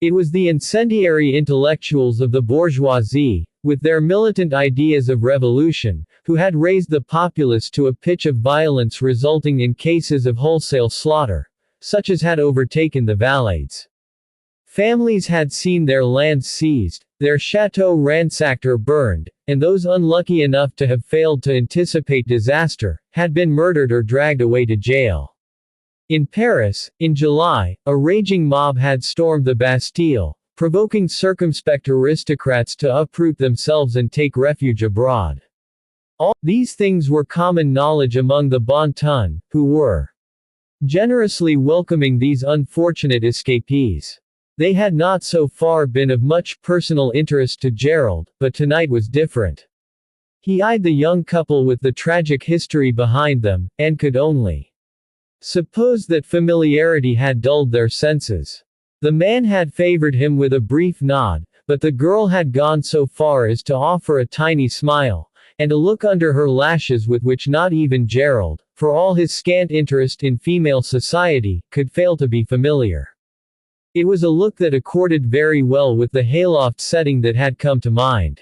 It was the incendiary intellectuals of the bourgeoisie, with their militant ideas of revolution, who had raised the populace to a pitch of violence resulting in cases of wholesale slaughter, such as had overtaken the Valades. Families had seen their lands seized, their chateaux ransacked or burned, and those unlucky enough to have failed to anticipate disaster, had been murdered or dragged away to jail. In Paris, in July, a raging mob had stormed the Bastille, provoking circumspect aristocrats to uproot themselves and take refuge abroad. All these things were common knowledge among the bon ton, who were generously welcoming these unfortunate escapees. They had not so far been of much personal interest to Gerald, but tonight was different. He eyed the young couple with the tragic history behind them, and could only suppose that familiarity had dulled their senses. The man had favored him with a brief nod, but the girl had gone so far as to offer a tiny smile, and a look under her lashes with which not even Gerald, for all his scant interest in female society, could fail to be familiar. It was a look that accorded very well with the hayloft setting that had come to mind.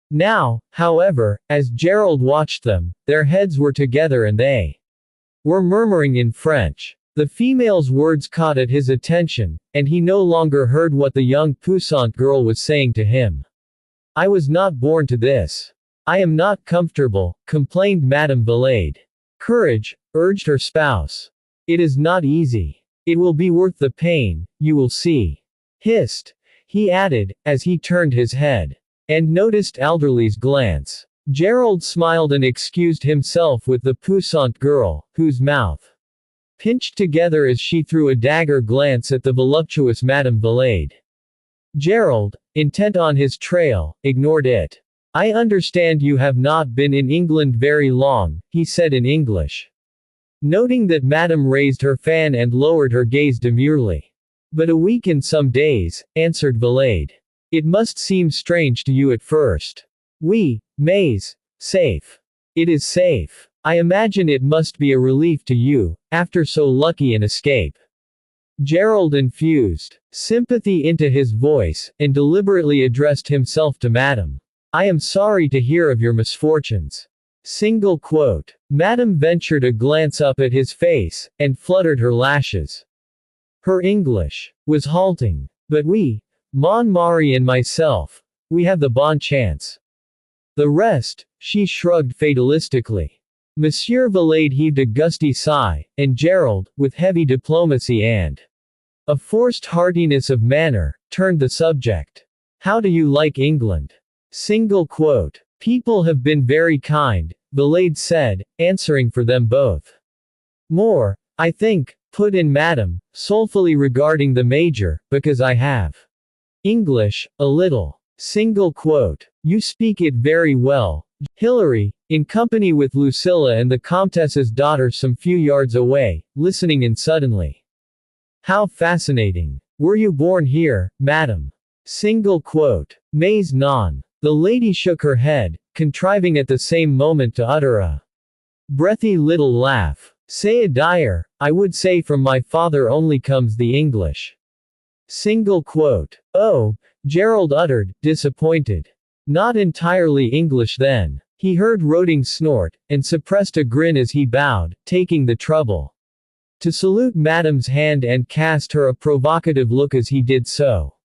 Now, however, as Gerald watched them, their heads were together and they were murmuring in French. The female's words caught at his attention, and he no longer heard what the young puissant girl was saying to him. I was not born to this. I am not comfortable, complained Madame Valade. Courage, urged her spouse. It is not easy. It will be worth the pain, you will see. Hist, he added, as he turned his head and noticed Alderley's glance. Gerald smiled and excused himself with the puissant girl, whose mouth pinched together as she threw a dagger glance at the voluptuous Madame Valade. Gerald, intent on his trail, ignored it. I understand you have not been in England very long, he said in English. Noting that Madame raised her fan and lowered her gaze demurely. But a week and some days, answered Valade. It must seem strange to you at first. Oui, mais, safe. It is safe. I imagine it must be a relief to you, after so lucky an escape. Gerald infused sympathy into his voice, and deliberately addressed himself to Madame. I am sorry to hear of your misfortunes. Single quote. Madame ventured a glance up at his face, and fluttered her lashes. Her English was halting. But we, Mon Mari and myself, we have the bon chance. The rest, she shrugged fatalistically. Monsieur Valade heaved a gusty sigh, and Gerald, with heavy diplomacy and a forced heartiness of manner, turned the subject. How do you like England? Single quote. People have been very kind, Valade said, answering for them both. More, I think, put in Madame, soulfully regarding the Major, because I have English, a little. Single quote. You speak it very well, Hilary, in company with Lucilla and the Comtesse's daughter some few yards away, listening in suddenly. How fascinating. Were you born here, madam? Single quote. Mais non. The lady shook her head, contriving at the same moment to utter a breathy little laugh. C'est a dire, I would say from my father only comes the English. Single quote. Oh, Gerald uttered, disappointed. Not entirely English then. He heard Roding snort, and suppressed a grin as he bowed, taking the trouble to salute Madame's hand and cast her a provocative look as he did so.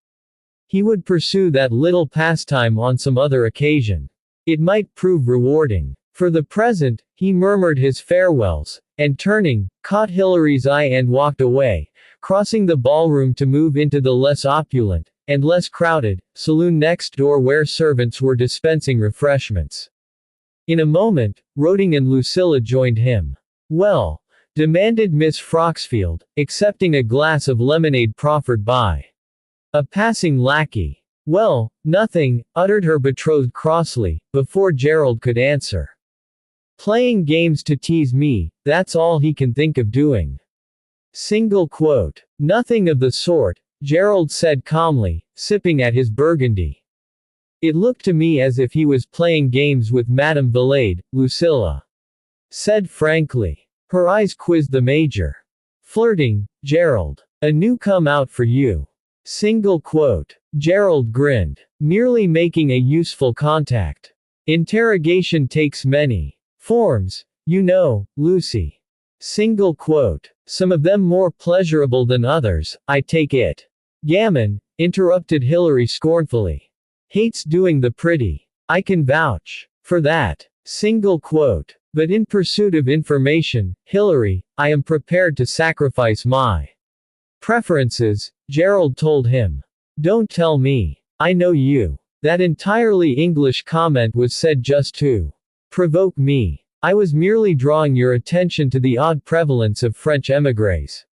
He would pursue that little pastime on some other occasion. It might prove rewarding. For the present, he murmured his farewells, and turning, caught Hilary's eye and walked away, crossing the ballroom to move into the less opulent, and less crowded, saloon next door where servants were dispensing refreshments. In a moment, Roding and Lucilla joined him. Well? Demanded Miss Froxfield, accepting a glass of lemonade proffered by a passing lackey. Well, nothing, uttered her betrothed crossly, before Gerald could answer. Playing games to tease me, that's all he can think of doing. Single quote. Nothing of the sort, Gerald said calmly, sipping at his burgundy. It looked to me as if he was playing games with Madame Valade, Lucilla said frankly. Her eyes quizzed the major. Flirting, Gerald. A new come out for you. Single quote. Gerald grinned. Merely making a useful contact. Interrogation takes many forms, you know, Lucy. Single quote. Some of them more pleasurable than others, I take it. Gammon, interrupted Hilary scornfully. Hates doing the pretty. I can vouch for that. Single quote. But in pursuit of information, Hilary, I am prepared to sacrifice my preferences, Gerald told him. Don't tell me. I know you. That entirely English comment was said just to provoke me. I was merely drawing your attention to the odd prevalence of French émigrés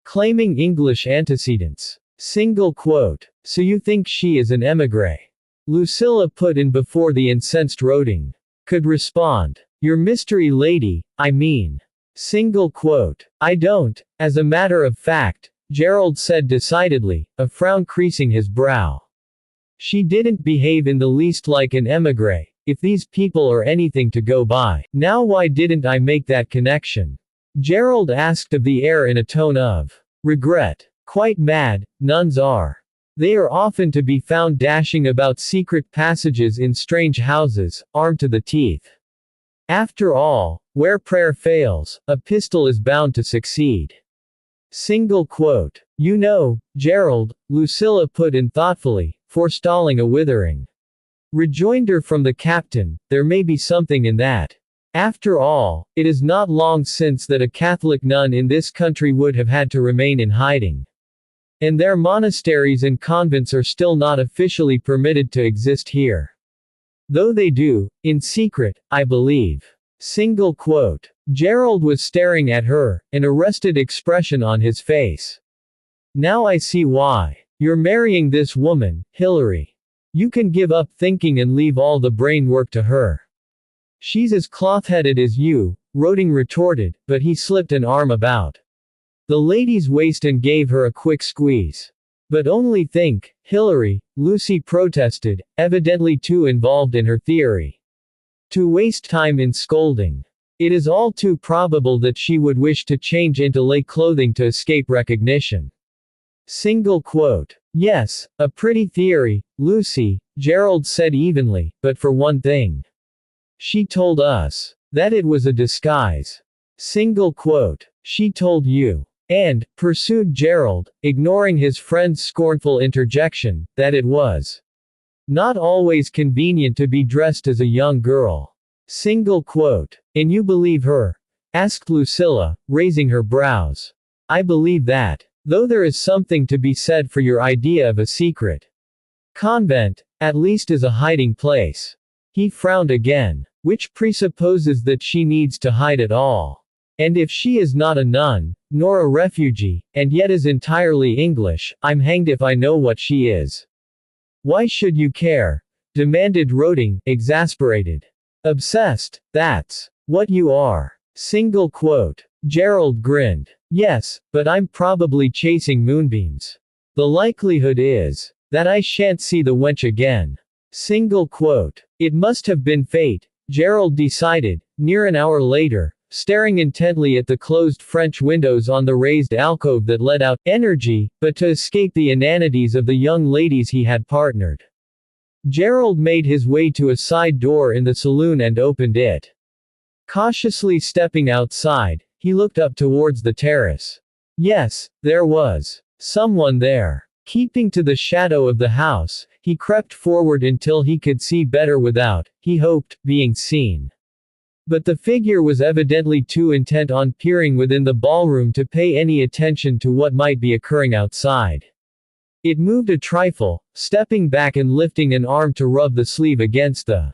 claiming English antecedents. Single quote. So you think she is an émigré? Lucilla put in before the incensed Roding could respond. Your mystery lady, I mean. Single quote. I don't, as a matter of fact, Gerald said decidedly, a frown creasing his brow. She didn't behave in the least like an émigré, if these people are anything to go by. Now why didn't I make that connection? Gerald asked of the heir in a tone of regret. Quite mad, nuns are. They are often to be found dashing about secret passages in strange houses, armed to the teeth. After all, where prayer fails, a pistol is bound to succeed. Single quote. You know, Gerald, Lucilla put in thoughtfully, forestalling a withering rejoinder from the captain, there may be something in that. After all, it is not long since that a Catholic nun in this country would have had to remain in hiding. And their monasteries and convents are still not officially permitted to exist here. Though they do, in secret, I believe. Single quote. Gerald was staring at her, an arrested expression on his face. Now I see why. You're marrying this woman, Hilary. You can give up thinking and leave all the brain work to her. She's as cloth-headed as you, Roding retorted, but he slipped an arm about the lady's waist and gave her a quick squeeze. But only think, Hilary, Lucy protested, evidently too involved in her theory to waste time in scolding. It is all too probable that she would wish to change into lay clothing to escape recognition. Single quote. Yes, a pretty theory, Lucy, Gerald said evenly, but for one thing. She told us that it was a disguise. Single quote. She told you. And, pursued Gerald, ignoring his friend's scornful interjection, that it was not always convenient to be dressed as a young girl. Single quote. And you believe her? Asked Lucilla, raising her brows. I believe that. Though there is something to be said for your idea of a secret convent, at least as a hiding place. He frowned again. Which presupposes that she needs to hide at all. And if she is not a nun, nor a refugee, and yet is entirely English, I'm hanged if I know what she is. Why should you care? Demanded Roding, exasperated. Obsessed, that's what you are. Single quote. Gerald grinned. Yes, but I'm probably chasing moonbeams. The likelihood is that I shan't see the wench again. Single quote. It must have been fate, Gerald decided, near an hour later, staring intently at the closed French windows on the raised alcove that let out energy, but to escape the inanities of the young ladies he had partnered. Gerald made his way to a side door in the saloon and opened it. Cautiously stepping outside, he looked up towards the terrace. Yes, there was someone there. Keeping to the shadow of the house, he crept forward until he could see better without, he hoped, being seen. But the figure was evidently too intent on peering within the ballroom to pay any attention to what might be occurring outside. It moved a trifle, stepping back and lifting an arm to rub the sleeve against the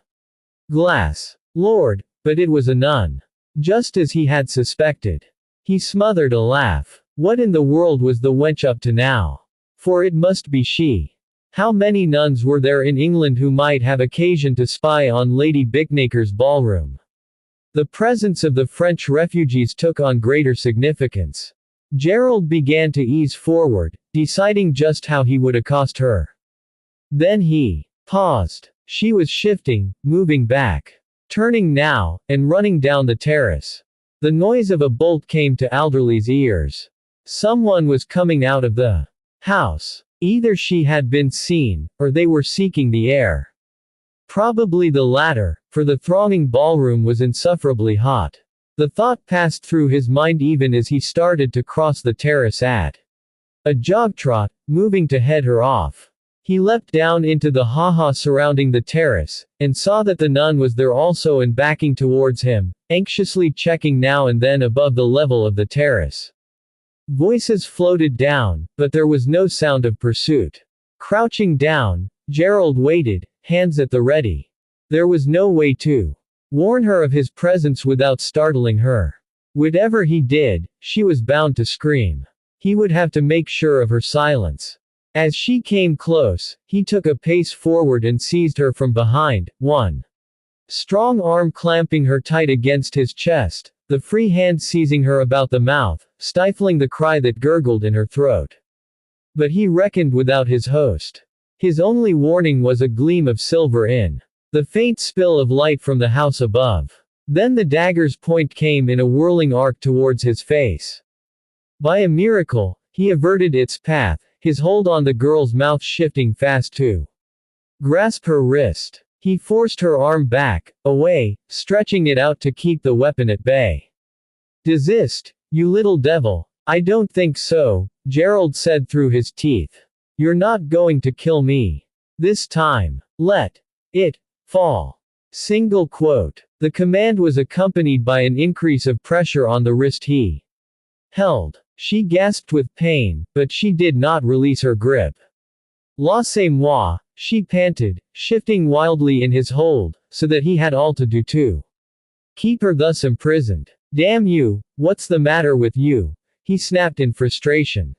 glass. Lord, but it was a nun. Just as he had suspected. He smothered a laugh. What in the world was the wench up to now? For it must be she. How many nuns were there in England who might have occasion to spy on Lady Bicknaker's ballroom? The presence of the French refugees took on greater significance. Gerald began to ease forward, deciding just how he would accost her. Then he paused. She was shifting, moving back, turning now, and running down the terrace. The noise of a bolt came to Alderley's ears. Someone was coming out of the house. Either she had been seen, or they were seeking the air. Probably the latter, for the thronging ballroom was insufferably hot. The thought passed through his mind even as he started to cross the terrace at a jog trot, moving to head her off. He leapt down into the ha-ha surrounding the terrace, and saw that the nun was there also and backing towards him, anxiously checking now and then above the level of the terrace. Voices floated down, but there was no sound of pursuit. Crouching down, Gerald waited, hands at the ready. There was no way to warn her of his presence without startling her. Whatever he did, she was bound to scream. He would have to make sure of her silence. As she came close, he took a pace forward and seized her from behind, one strong arm clamping her tight against his chest, the free hand seizing her about the mouth, stifling the cry that gurgled in her throat. But he reckoned without his host. His only warning was a gleam of silver in the faint spill of light from the house above. Then the dagger's point came in a whirling arc towards his face. By a miracle, he averted its path, his hold on the girl's mouth shifting fast to grasp her wrist. He forced her arm back, away, stretching it out to keep the weapon at bay. Desist, you little devil. I don't think so, Gerald said through his teeth. You're not going to kill me. This time. Let it fall. Single quote. The command was accompanied by an increase of pressure on the wrist he held. She gasped with pain, but she did not release her grip. Laissez-moi, she panted, shifting wildly in his hold, so that he had all to do to keep her thus imprisoned. Damn you, what's the matter with you? He snapped in frustration.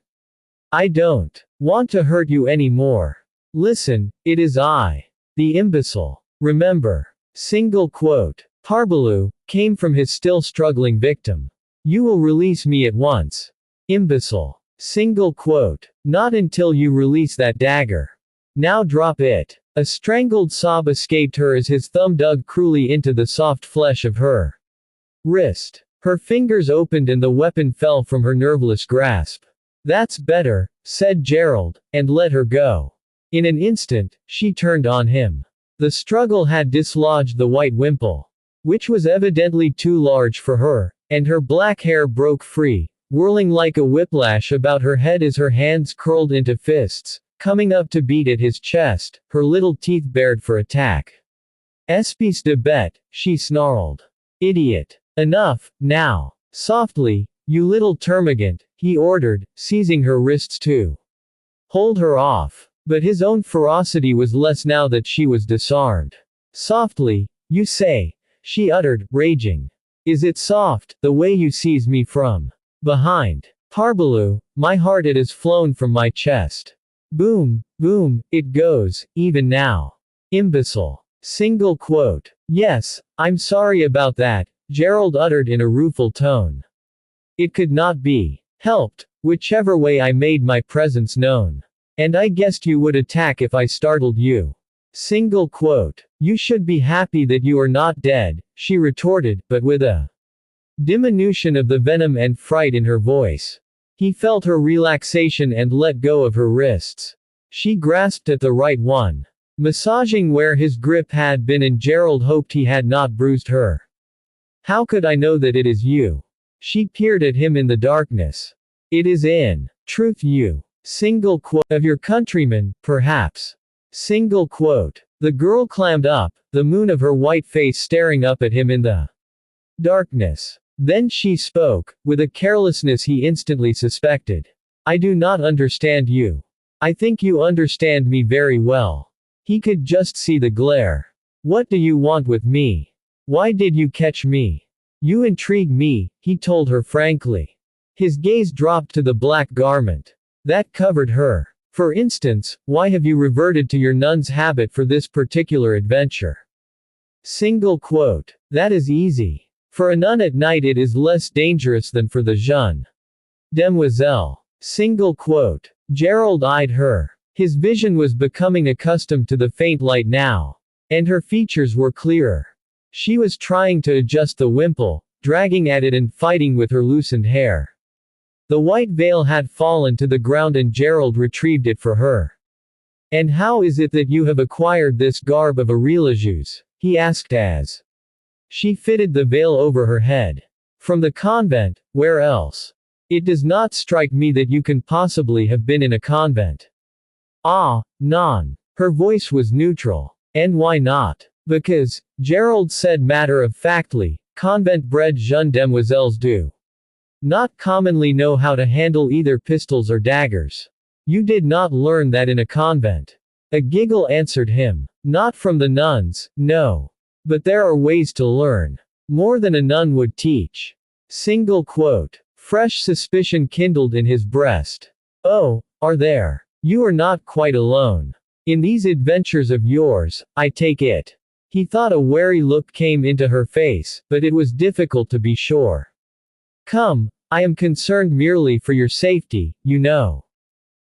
I don't want to hurt you anymore. Listen, it is I. The imbecile. Remember. Single quote. Parbleu, came from his still struggling victim. You will release me at once. Imbecile. Single quote. Not until you release that dagger. Now drop it. A strangled sob escaped her as his thumb dug cruelly into the soft flesh of her wrist. Her fingers opened and the weapon fell from her nerveless grasp. That's better, said Gerald, and let her go. In an instant, she turned on him. The struggle had dislodged the white wimple, which was evidently too large for her, and her black hair broke free, whirling like a whiplash about her head as her hands curled into fists, coming up to beat at his chest, her little teeth bared for attack. Espèce de bête, she snarled. Idiot. Enough, now. Softly, you little termagant, he ordered, seizing her wrists to hold her off. But his own ferocity was less now that she was disarmed. Softly, you say, she uttered, raging. Is it soft, the way you seize me from behind? Parbleu, my heart it has flown from my chest. Boom, boom, it goes, even now. Imbecile. Single quote. Yes, I'm sorry about that, Gerald uttered in a rueful tone. It could not be helped, whichever way I made my presence known. And I guessed you would attack if I startled you. Single quote. You should be happy that you are not dead, she retorted, but with a diminution of the venom and fright in her voice. He felt her relaxation and let go of her wrists. She grasped at the right one, massaging where his grip had been, and Gerald hoped he had not bruised her. How could I know that it is you? She peered at him in the darkness. It is in truth you. Single quote. Of your countrymen, perhaps. Single quote. The girl clammed up, the moon of her white face staring up at him in the darkness. Then she spoke, with a carelessness he instantly suspected. I do not understand you. I think you understand me very well. He could just see the glare. What do you want with me? Why did you catch me? You intrigue me, he told her frankly. His gaze dropped to the black garment that covered her. For instance, why have you reverted to your nun's habit for this particular adventure? Single quote. That is easy. For a nun at night it is less dangerous than for the jeune demoiselle. Single quote. Gerald eyed her. His vision was becoming accustomed to the faint light now. And her features were clearer. She was trying to adjust the wimple, dragging at it and fighting with her loosened hair. The white veil had fallen to the ground and Gerald retrieved it for her. And how is it that you have acquired this garb of a religieuse? He asked as she fitted the veil over her head. From the convent, where else? It does not strike me that you can possibly have been in a convent. Ah, non. Her voice was neutral. And why not? Because, Gerald said matter-of-factly, convent-bred jeune demoiselles do not commonly know how to handle either pistols or daggers. You did not learn that in a convent. A giggle answered him. Not from the nuns, no. But there are ways to learn. More than a nun would teach. Single quote. Fresh suspicion kindled in his breast. Oh, are there? You are not quite alone. In these adventures of yours, I take it. He thought a wary look came into her face, but it was difficult to be sure. Come, I am concerned merely for your safety, you know.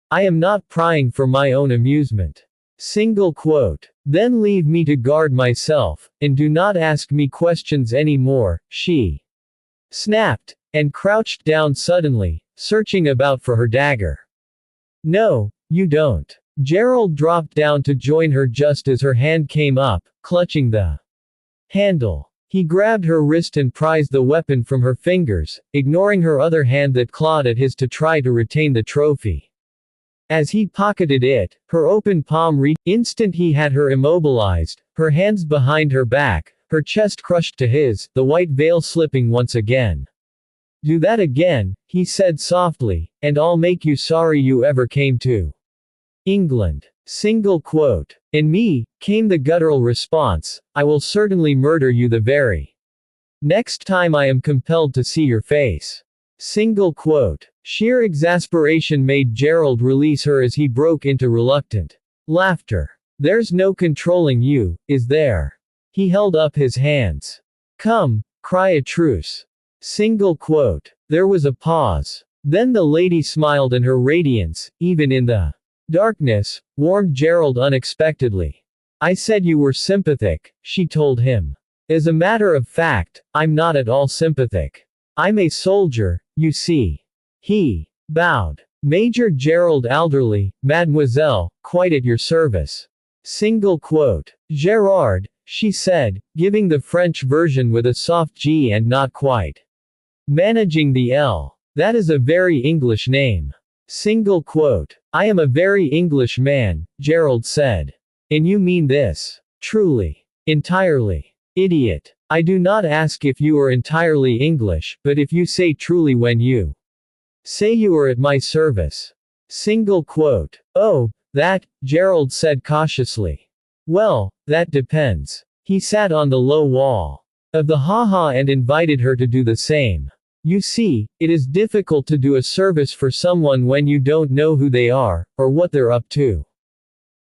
I am not prying for my own amusement. Single quote. Then leave me to guard myself, and do not ask me questions any more, she snapped, and crouched down suddenly, searching about for her dagger. No, you don't. Gerald dropped down to join her just as her hand came up, clutching the handle. He grabbed her wrist and prized the weapon from her fingers, ignoring her other hand that clawed at his to try to retain the trophy. As he pocketed it, her open palm reached. Instant he had her immobilized, her hands behind her back, her chest crushed to his, the white veil slipping once again. Do that again, he said softly, and I'll make you sorry you ever came to England. Single quote. In me, came the guttural response, I will certainly murder you the very next time I am compelled to see your face. Single quote. Sheer exasperation made Gerald release her as he broke into reluctant laughter. There's no controlling you, is there? He held up his hands. Come, cry a truce. Single quote. There was a pause. Then the lady smiled and her radiance, even in the darkness, warmed Gerald unexpectedly. I said you were sympathetic, she told him. As a matter of fact, I'm not at all sympathetic. I'm a soldier, you see. He bowed. Major Gerald Alderley, Mademoiselle, quite at your service. Single quote. Gerard, she said, giving the French version with a soft G and not quite managing the L. That is a very English name. Single quote. I am a very English man, Gerald said. And you mean this? Truly. Entirely. Idiot. I do not ask if you are entirely English, but if you say truly when you say you are at my service. Single quote. Oh, that, Gerald said cautiously. Well, that depends. He sat on the low wall of the ha-ha and invited her to do the same. You see, it is difficult to do a service for someone when you don't know who they are, or what they're up to.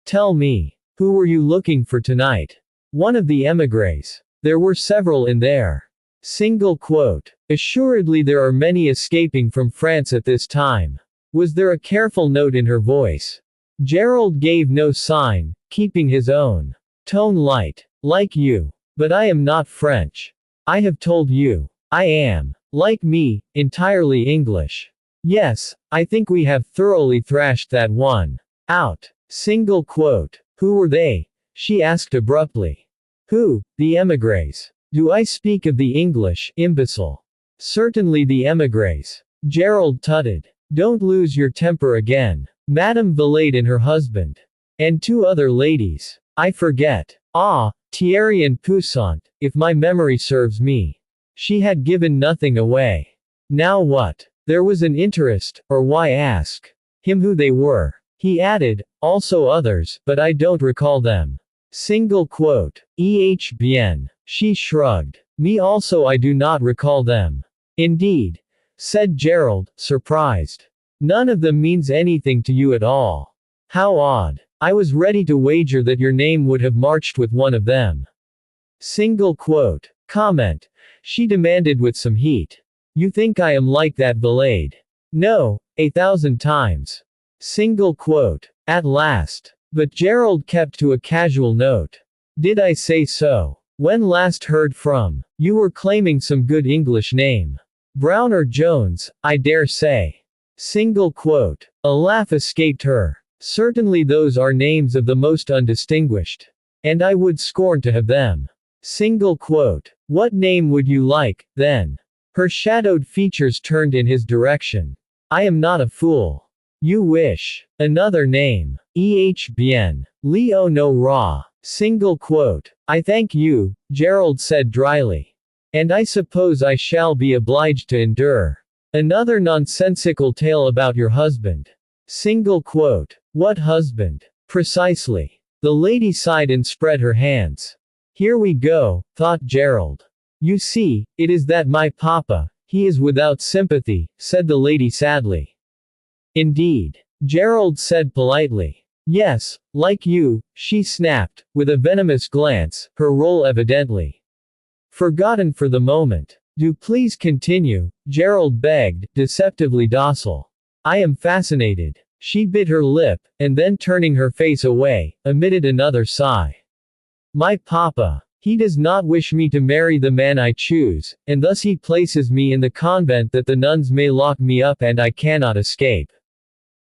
Tell me, who were you looking for tonight? One of the émigrés. There were several in there. Single quote. Assuredly there are many escaping from France at this time. Was there a careful note in her voice? Gerald gave no sign, keeping his own tone light. Like you. But I am not French. I have told you. I am, like me, entirely English. Yes, I think we have thoroughly thrashed that one out. Single quote. Who were they? She asked abruptly. Who? The émigrés. Do I speak of the English, imbecile? Certainly the émigrés. Gerald tutted. Don't lose your temper again. Madame Valade and her husband. And two other ladies. I forget. Ah, Thierry and Poussin, if my memory serves me. She had given nothing away. Now what? There was an interest, or why ask him who they were? He added, also others, but I don't recall them. Single quote. Bien. She shrugged. Me also I do not recall them. Indeed. Said Gerald, surprised. None of them means anything to you at all. How odd. I was ready to wager that your name would have marched with one of them. Single quote. Comment. She demanded with some heat. You think I am like that Valade? No, 1,000 times. Single quote. At last. But Gerald kept to a casual note. Did I say so? When last heard from, you were claiming some good English name. Brown or Jones, I dare say. Single quote. A laugh escaped her. Certainly those are names of the most undistinguished. And I would scorn to have them. Single quote. What name would you like, then? Her shadowed features turned in his direction. I am not a fool. You wish. Another name. Bien. Leo no Ra. Single quote. I thank you, Gerald said dryly. And I suppose I shall be obliged to endure another nonsensical tale about your husband. Single quote. What husband? Precisely. The lady sighed and spread her hands. Here we go, thought Gerald. You see, it is that my papa, he is without sympathy, said the lady sadly. Indeed. Gerald said politely. Yes, like you, she snapped, with a venomous glance, her role evidently forgotten for the moment. Do please continue, Gerald begged, deceptively docile. I am fascinated. She bit her lip, and then turning her face away, emitted another sigh. My papa. He does not wish me to marry the man I choose, and thus he places me in the convent that the nuns may lock me up and I cannot escape.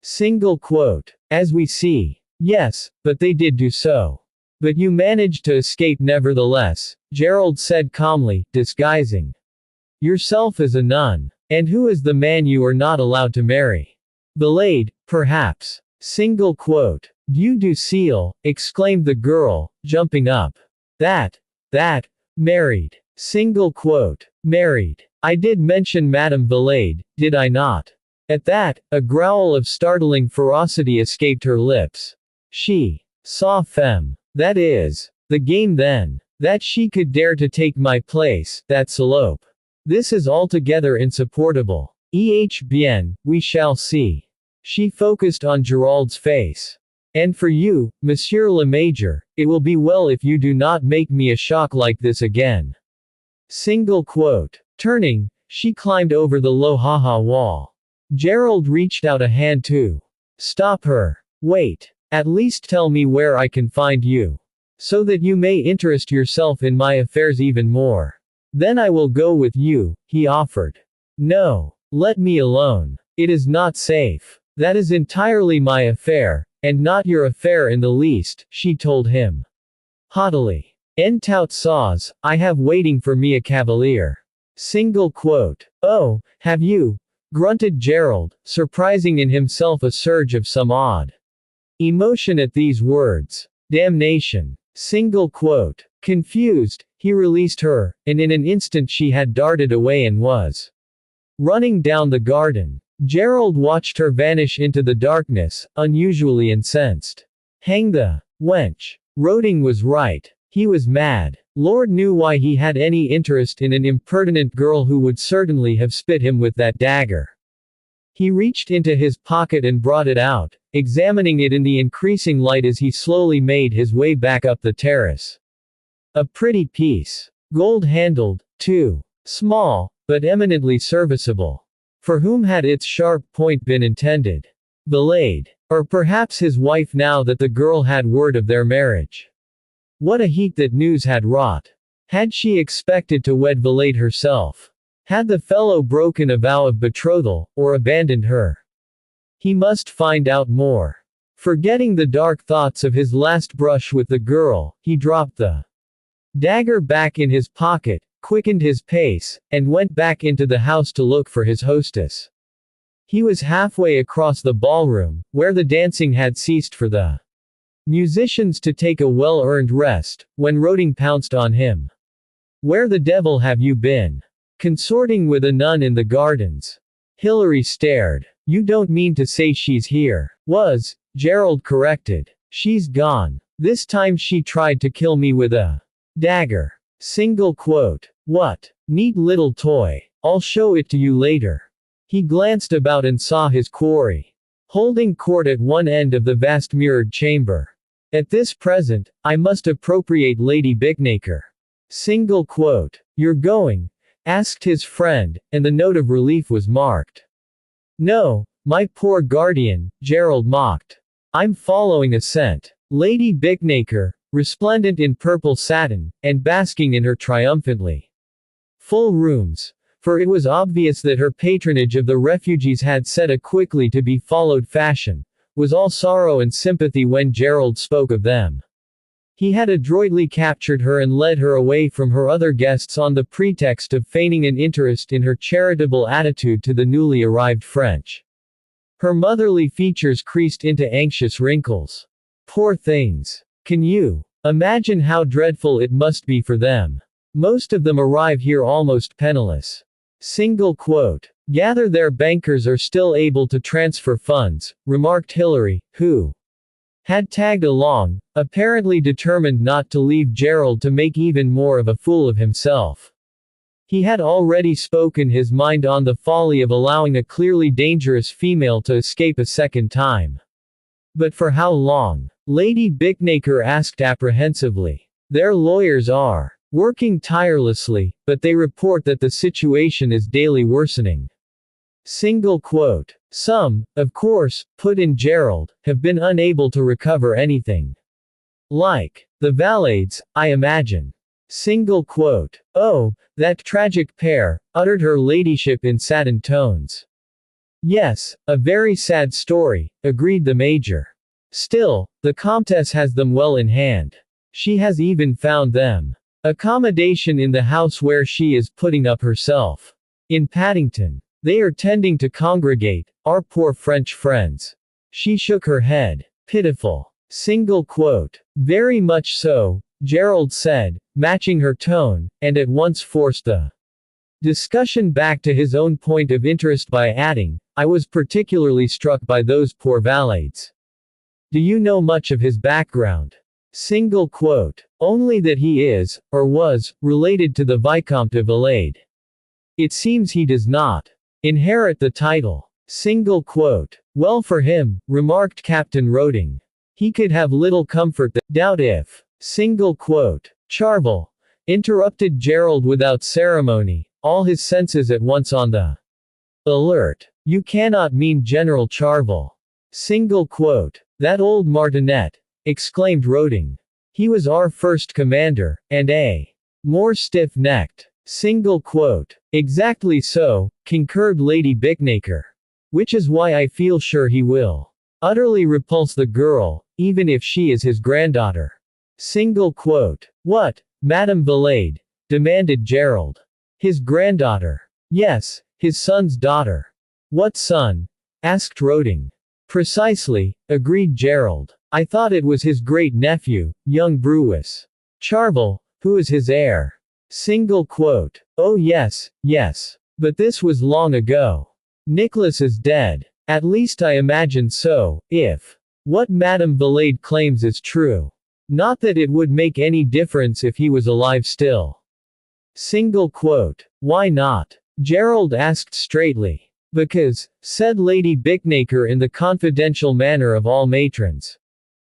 Single quote. As we see. Yes, but they did do so. But you managed to escape nevertheless, Gerald said calmly, disguising yourself as a nun. And who is the man you are not allowed to marry? Valade, perhaps. Single quote. Dieu du ciel, exclaimed the girl, jumping up. That, married. Single quote. Married. I did mention Madame Valade, did I not? At that, a growl of startling ferocity escaped her lips. She saw femme. That is, the game then. That she could dare to take my place, that salope. This is altogether insupportable. Bien, we shall see. She focused on Gerald's face. And for you, Monsieur le Major, it will be well if you do not make me a shock like this again. Single quote. Turning, she climbed over the low haha wall. Gerald reached out a hand to stop her. Wait. At least tell me where I can find you. So that you may interest yourself in my affairs even more. Then I will go with you, he offered. No. Let me alone. It is not safe. That is entirely my affair, and not your affair in the least, she told him. Haughtily. En tout cas, I have waiting for me a cavalier. Single quote. Oh, have you? Grunted Gerald, surprising in himself a surge of some odd emotion at these words. Damnation. Single quote. Confused, he released her, and in an instant she had darted away and was running down the garden. Gerald watched her vanish into the darkness, unusually incensed. Hang the wench. Roding was right. He was mad. Lord knew why he had any interest in an impertinent girl who would certainly have spit him with that dagger. He reached into his pocket and brought it out, examining it in the increasing light as he slowly made his way back up the terrace. A pretty piece. Gold-handled, too. Small, but eminently serviceable. For whom had its sharp point been intended? Valade. Or perhaps his wife now that the girl had word of their marriage. What a heat that news had wrought. Had she expected to wed Valade herself? Had the fellow broken a vow of betrothal, or abandoned her? He must find out more. Forgetting the dark thoughts of his last brush with the girl, he dropped the dagger back in his pocket, quickened his pace, and went back into the house to look for his hostess. He was halfway across the ballroom, where the dancing had ceased for the musicians to take a well-earned rest, when Roding pounced on him. "Where the devil have you been? Consorting with a nun in the gardens?" Hilary stared. "You don't mean to say she's here?" "Was," Gerald corrected. "She's gone. This time she tried to kill me with a dagger." Single quote. "What? Neat little toy. I'll show it to you later." He glanced about and saw his quarry holding court at one end of the vast mirrored chamber. "At this present, I must appropriate Lady Bicknaker." Single quote. "You're going?" asked his friend, and the note of relief was marked. "No, my poor guardian," Gerald mocked. "I'm following a scent." Lady Bicknaker, resplendent in purple satin, and basking in her triumphantly full rooms. For it was obvious that her patronage of the refugees had set a quickly to be followed fashion, was all sorrow and sympathy when Gerald spoke of them. He had adroitly captured her and led her away from her other guests on the pretext of feigning an interest in her charitable attitude to the newly arrived French. Her motherly features creased into anxious wrinkles. Poor things. Can you imagine how dreadful it must be for them? Most of them arrive here almost penniless. Single quote. "Gather their bankers are still able to transfer funds," remarked Hilary, who had tagged along, apparently determined not to leave Gerald to make even more of a fool of himself. He had already spoken his mind on the folly of allowing a clearly dangerous female to escape a second time. But for how long? Lady Bicknaker asked apprehensively. "Their lawyers are working tirelessly, but they report that the situation is daily worsening." Single quote. "Some, of course," put in Gerald, "have been unable to recover anything. Like the Valades, I imagine." Single quote. "Oh, that tragic pair," uttered her ladyship in saddened tones. "Yes, a very sad story," agreed the major. "Still, the Comtesse has them well in hand. She has even found them accommodation in the house where she is putting up herself. In Paddington. They are tending to congregate, our poor French friends." She shook her head. "Pitiful." Single quote. "Very much so," Gerald said, matching her tone, and at once forced the discussion back to his own point of interest by adding, "I was particularly struck by those poor Valades. Do you know much of his background?" Single quote. "Only that he is, or was, related to the Vicomte de Valade. It seems he does not inherit the title." Single quote. "Well for him," remarked Captain Roding. "He could have little comfort that, doubt if." Single quote. "Charvel," interrupted Gerald without ceremony, all his senses at once on the alert. "You cannot mean General Charvel." Single quote. "That old martinet," exclaimed Roding. "He was our first commander, and a more stiff-necked." Single quote. "Exactly so," concurred Lady Bicknaker. "Which is why I feel sure he will utterly repulse the girl, even if she is his granddaughter." Single quote. "What, Madame Valade?" demanded Gerald. "His granddaughter. Yes, his son's daughter." "What son?" asked Roding. "Precisely," agreed Gerald. "I thought it was his great-nephew, young Brewis Charvel, who is his heir." Single quote. "Oh yes, yes. But this was long ago. Nicholas is dead. At least I imagine so, if what Madame Valade claims is true. Not that it would make any difference if he was alive still." Single quote. "Why not?" Gerald asked straightly. "Because," said Lady Bicknaker in the confidential manner of all matrons,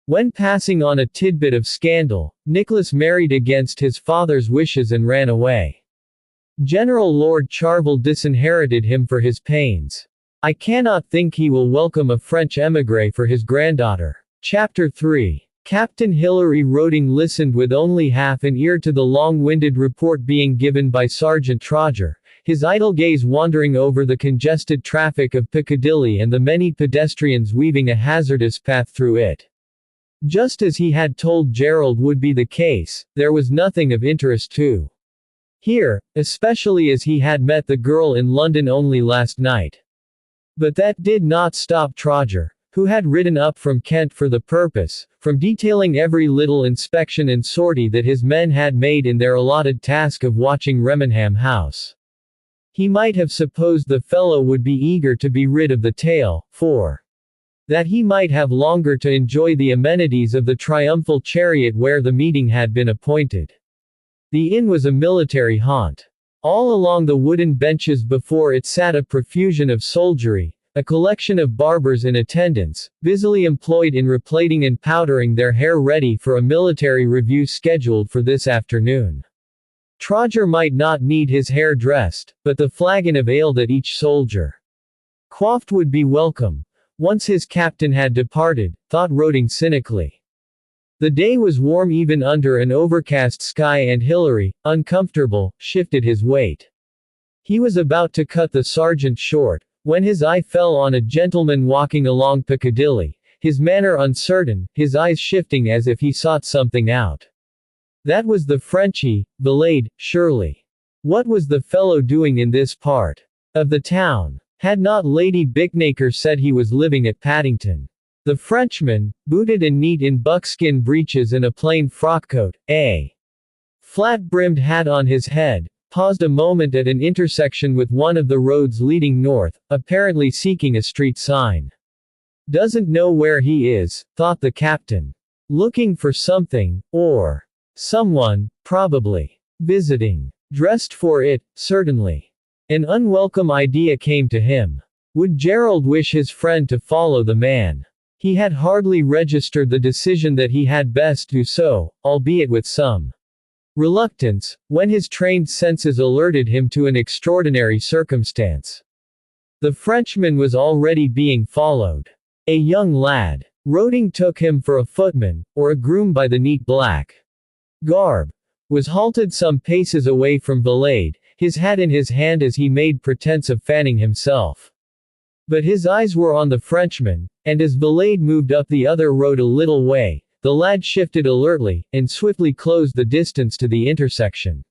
When passing on a tidbit of scandal, Nicholas married against his father's wishes and ran away. General Lord Charvel disinherited him for his pains. I cannot think he will welcome a French émigré for his granddaughter. Chapter 3. Captain Hilary Roding listened with only half an ear to the long-winded report being given by Sergeant Troger, his idle gaze wandering over the congested traffic of Piccadilly and the many pedestrians weaving a hazardous path through it. Just as he had told Gerald would be the case, there was nothing of interest to hear, especially as he had met the girl in London only last night. But that did not stop Troger, who had ridden up from Kent for the purpose, from detailing every little inspection and sortie that his men had made in their allotted task of watching Remenham House. He might have supposed the fellow would be eager to be rid of the tale, for that he might have longer to enjoy the amenities of the triumphal chariot where the meeting had been appointed. The inn was a military haunt. All along the wooden benches before it sat a profusion of soldiery, a collection of barbers in attendance, busily employed in replaiting and powdering their hair ready for a military review scheduled for this afternoon. Troger might not need his hair dressed, but the flagon of ale that each soldier quaffed would be welcome, once his captain had departed, thought Roding cynically. The day was warm even under an overcast sky and Hilary, uncomfortable, shifted his weight. He was about to cut the sergeant short, when his eye fell on a gentleman walking along Piccadilly, his manner uncertain, his eyes shifting as if he sought something out. That was the Frenchie, Valade, surely. What was the fellow doing in this part of the town? Had not Lady Bicknaker said he was living at Paddington? The Frenchman, booted and neat in buckskin breeches and a plain frockcoat, a flat-brimmed hat on his head, paused a moment at an intersection with one of the roads leading north, apparently seeking a street sign. Doesn't know where he is, thought the captain. Looking for something, or someone, probably. Visiting. Dressed for it, certainly. An unwelcome idea came to him. Would Gerald wish his friend to follow the man? He had hardly registered the decision that he had best do so, albeit with some reluctance, when his trained senses alerted him to an extraordinary circumstance. The Frenchman was already being followed. A young lad. Roding took him for a footman, or a groom by the neat black garb. Was halted some paces away from Valade, his hat in his hand as he made pretense of fanning himself. But his eyes were on the Frenchman, and as Valade moved up the other road a little way, the lad shifted alertly, and swiftly closed the distance to the intersection.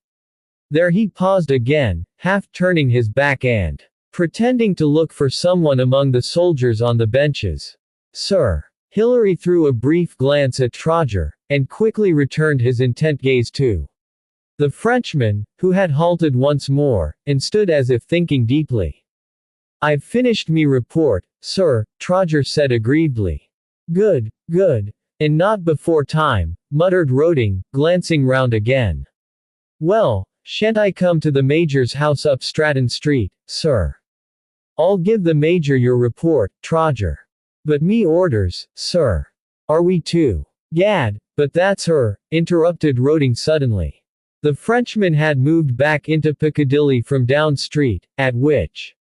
There he paused again, half turning his back and pretending to look for someone among the soldiers on the benches. Sir. Hilary threw a brief glance at Troger, and quickly returned his intent gaze to the Frenchman, who had halted once more, and stood as if thinking deeply. I've finished me report, sir, Troger said aggrievedly. Good, good. And not before time, muttered Roding, glancing round again. Well, shan't I come to the Major's house up Stratton Street, sir? I'll give the Major your report, Troger. But me orders, sir. Are we too? Gad, but that's her, interrupted Roding suddenly. The Frenchman had moved back into Piccadilly from Down Street, at which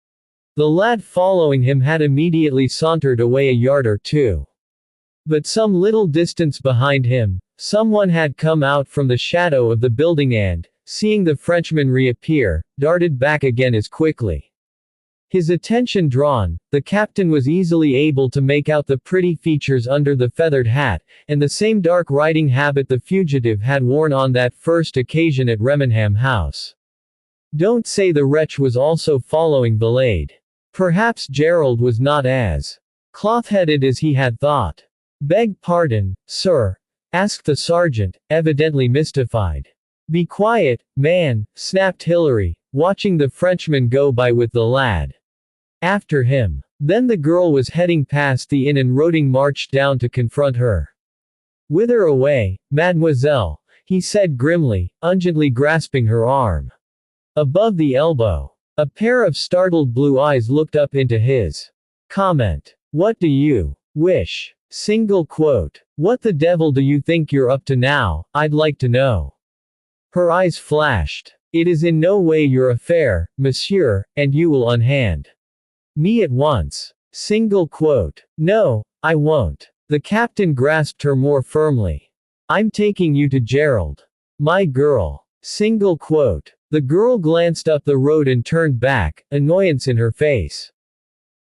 the lad following him had immediately sauntered away a yard or two. But some little distance behind him, someone had come out from the shadow of the building and, seeing the Frenchman reappear, darted back again as quickly. His attention drawn, the captain was easily able to make out the pretty features under the feathered hat, and the same dark riding habit the fugitive had worn on that first occasion at Remenham House. Don't say the wretch was also following Valade. Perhaps Gerald was not as cloth-headed as he had thought. Beg pardon, sir? Asked the sergeant, evidently mystified. Be quiet, man, snapped Hilary, watching the Frenchman go by with the lad after him. Then the girl was heading past the inn and Roding marched down to confront her. Whither away, mademoiselle? He said grimly, ungently grasping her arm. Above the elbow. A pair of startled blue eyes looked up into his. Comment. What do you wish? Single quote. What the devil do you think you're up to now, I'd like to know. Her eyes flashed. It is in no way your affair, monsieur, and you will unhand me at once. Single quote. No, I won't. The captain grasped her more firmly. I'm taking you to Gerald. My girl. Single quote. The girl glanced up the road and turned back, annoyance in her face.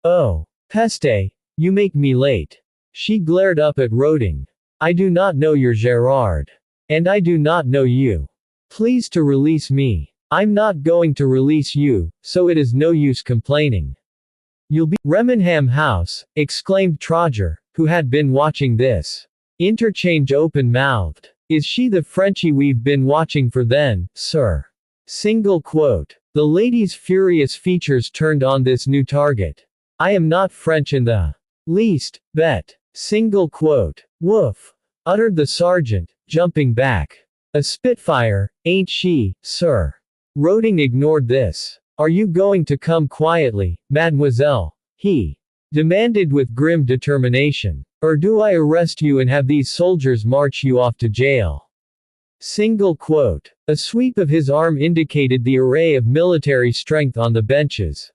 Oh, peste, you make me late. She glared up at Roding. I do not know your Gerard. And I do not know you. Please to release me. I'm not going to release you, so it is no use complaining. You'll be Remenham House, exclaimed Trodger, who had been watching this interchange open-mouthed. Is she the Frenchie we've been watching for then, sir? Single quote. The lady's furious features turned on this new target. I am not French in the least, bet. Single quote. Woof, uttered the sergeant, jumping back. A Spitfire, ain't she, sir? Roding ignored this. Are you going to come quietly, mademoiselle? He demanded with grim determination. Or do I arrest you and have these soldiers march you off to jail? Single quote. A sweep of his arm indicated the array of military strength on the benches,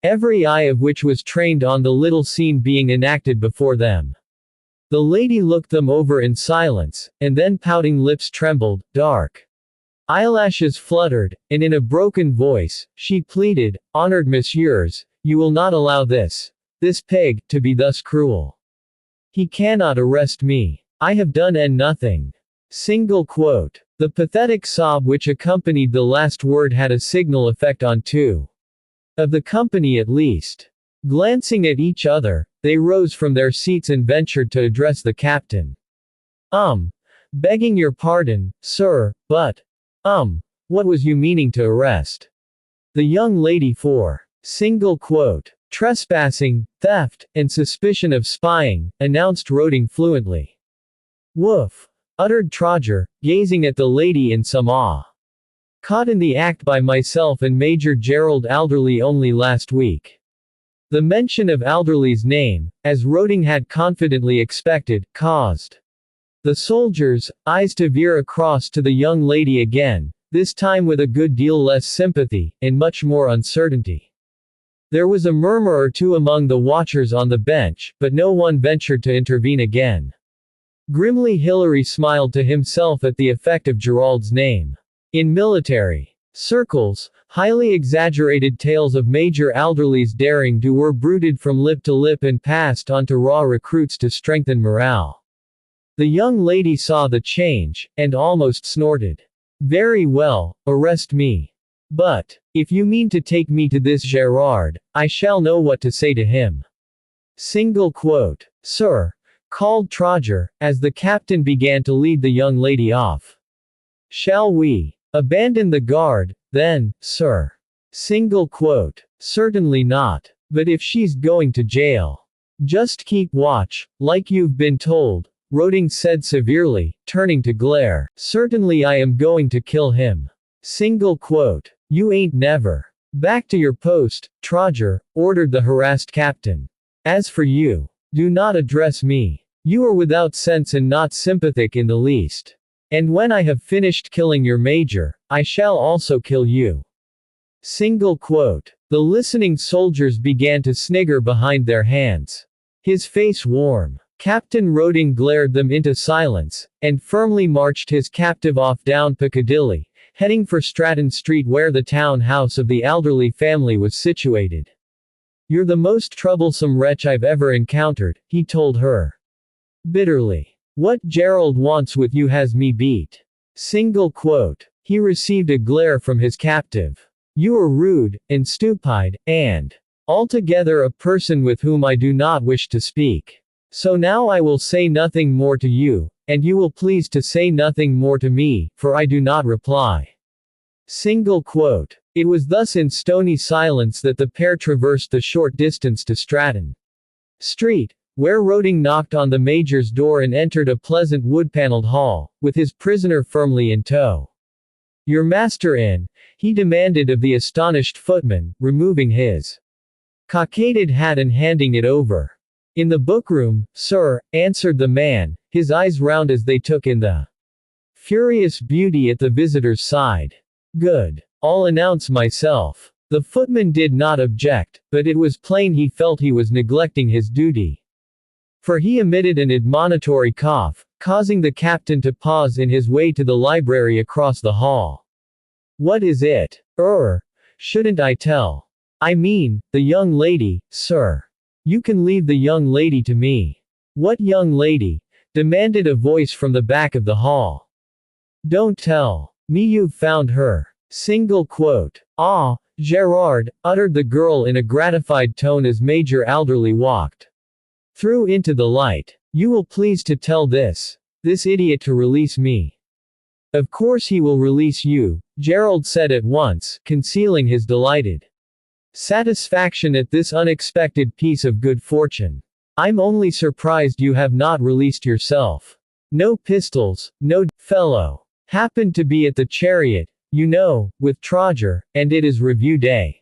every eye of which was trained on the little scene being enacted before them. The lady looked them over in silence, and then pouting lips trembled, dark eyelashes fluttered, and in a broken voice, she pleaded, Honored messieurs, you will not allow this pig, to be thus cruel. He cannot arrest me. I have done nothing. Single quote. The pathetic sob which accompanied the last word had a signal effect on two of the company at least. Glancing at each other, they rose from their seats and ventured to address the captain. Begging your pardon, sir, but, what was you meaning to arrest? The young lady for single quote. Trespassing, theft, and suspicion of spying, announced Roding fluently. Woof, uttered Trodger, gazing at the lady in some awe. Caught in the act by myself and Major Gerald Alderley only last week. The mention of Alderley's name, as Roding had confidently expected, caused the soldiers' eyes to veer across to the young lady again, this time with a good deal less sympathy, and much more uncertainty. There was a murmur or two among the watchers on the bench, but no one ventured to intervene again. Grimly Hilary smiled to himself at the effect of Gerald's name. In military circles, highly exaggerated tales of Major Alderley's daring do were bruited from lip to lip and passed on to raw recruits to strengthen morale. The young lady saw the change, and almost snorted. Very well, arrest me. But, if you mean to take me to this Gerard, I shall know what to say to him. Single quote. Sir, called Trodger, as the captain began to lead the young lady off. Shall we abandon the guard, then, sir? Single quote. Certainly not. But if she's going to jail, just keep watch, like you've been told, Roding said severely, turning to glare. Certainly I am going to kill him. Single quote. You ain't never. Back to your post, Trodger, ordered the harassed captain. As for you, do not address me. You are without sense and not sympathetic in the least. And when I have finished killing your major, I shall also kill you. Single quote. The listening soldiers began to snigger behind their hands. His face warm. Captain Roding glared them into silence, and firmly marched his captive off down Piccadilly, heading for Stratton Street where the town house of the Alderley family was situated. You're the most troublesome wretch I've ever encountered, he told her bitterly. What Gerald wants with you has me beat. Single quote. He received a glare from his captive. You are rude, and stupid, and altogether a person with whom I do not wish to speak. So now I will say nothing more to you, and you will please to say nothing more to me, for I do not reply. Single quote. It was thus in stony silence that the pair traversed the short distance to Stratton Street, where Roding knocked on the major's door and entered a pleasant wood-paneled hall, with his prisoner firmly in tow. Your master in? He demanded of the astonished footman, removing his cockaded hat and handing it over. In the bookroom, sir, answered the man, his eyes round as they took in the furious beauty at the visitor's side. Good. I'll announce myself. The footman did not object, but it was plain he felt he was neglecting his duty. For he emitted an admonitory cough, causing the captain to pause in his way to the library across the hall. What is it? Shouldn't I tell? I mean, the young lady, sir. You can leave the young lady to me. What young lady? Demanded a voice from the back of the hall. Don't tell me you've found her. Ah, Gerard, uttered the girl in a gratified tone as Major Alderley walked through into the light. You will please to tell this idiot to release me. Of course he will release you, Gerald said at once, concealing his delighted satisfaction at this unexpected piece of good fortune. I'm only surprised you have not released yourself. No pistols, no fellow. Happened to be at the chariot, you know, with Troger, and it is review day.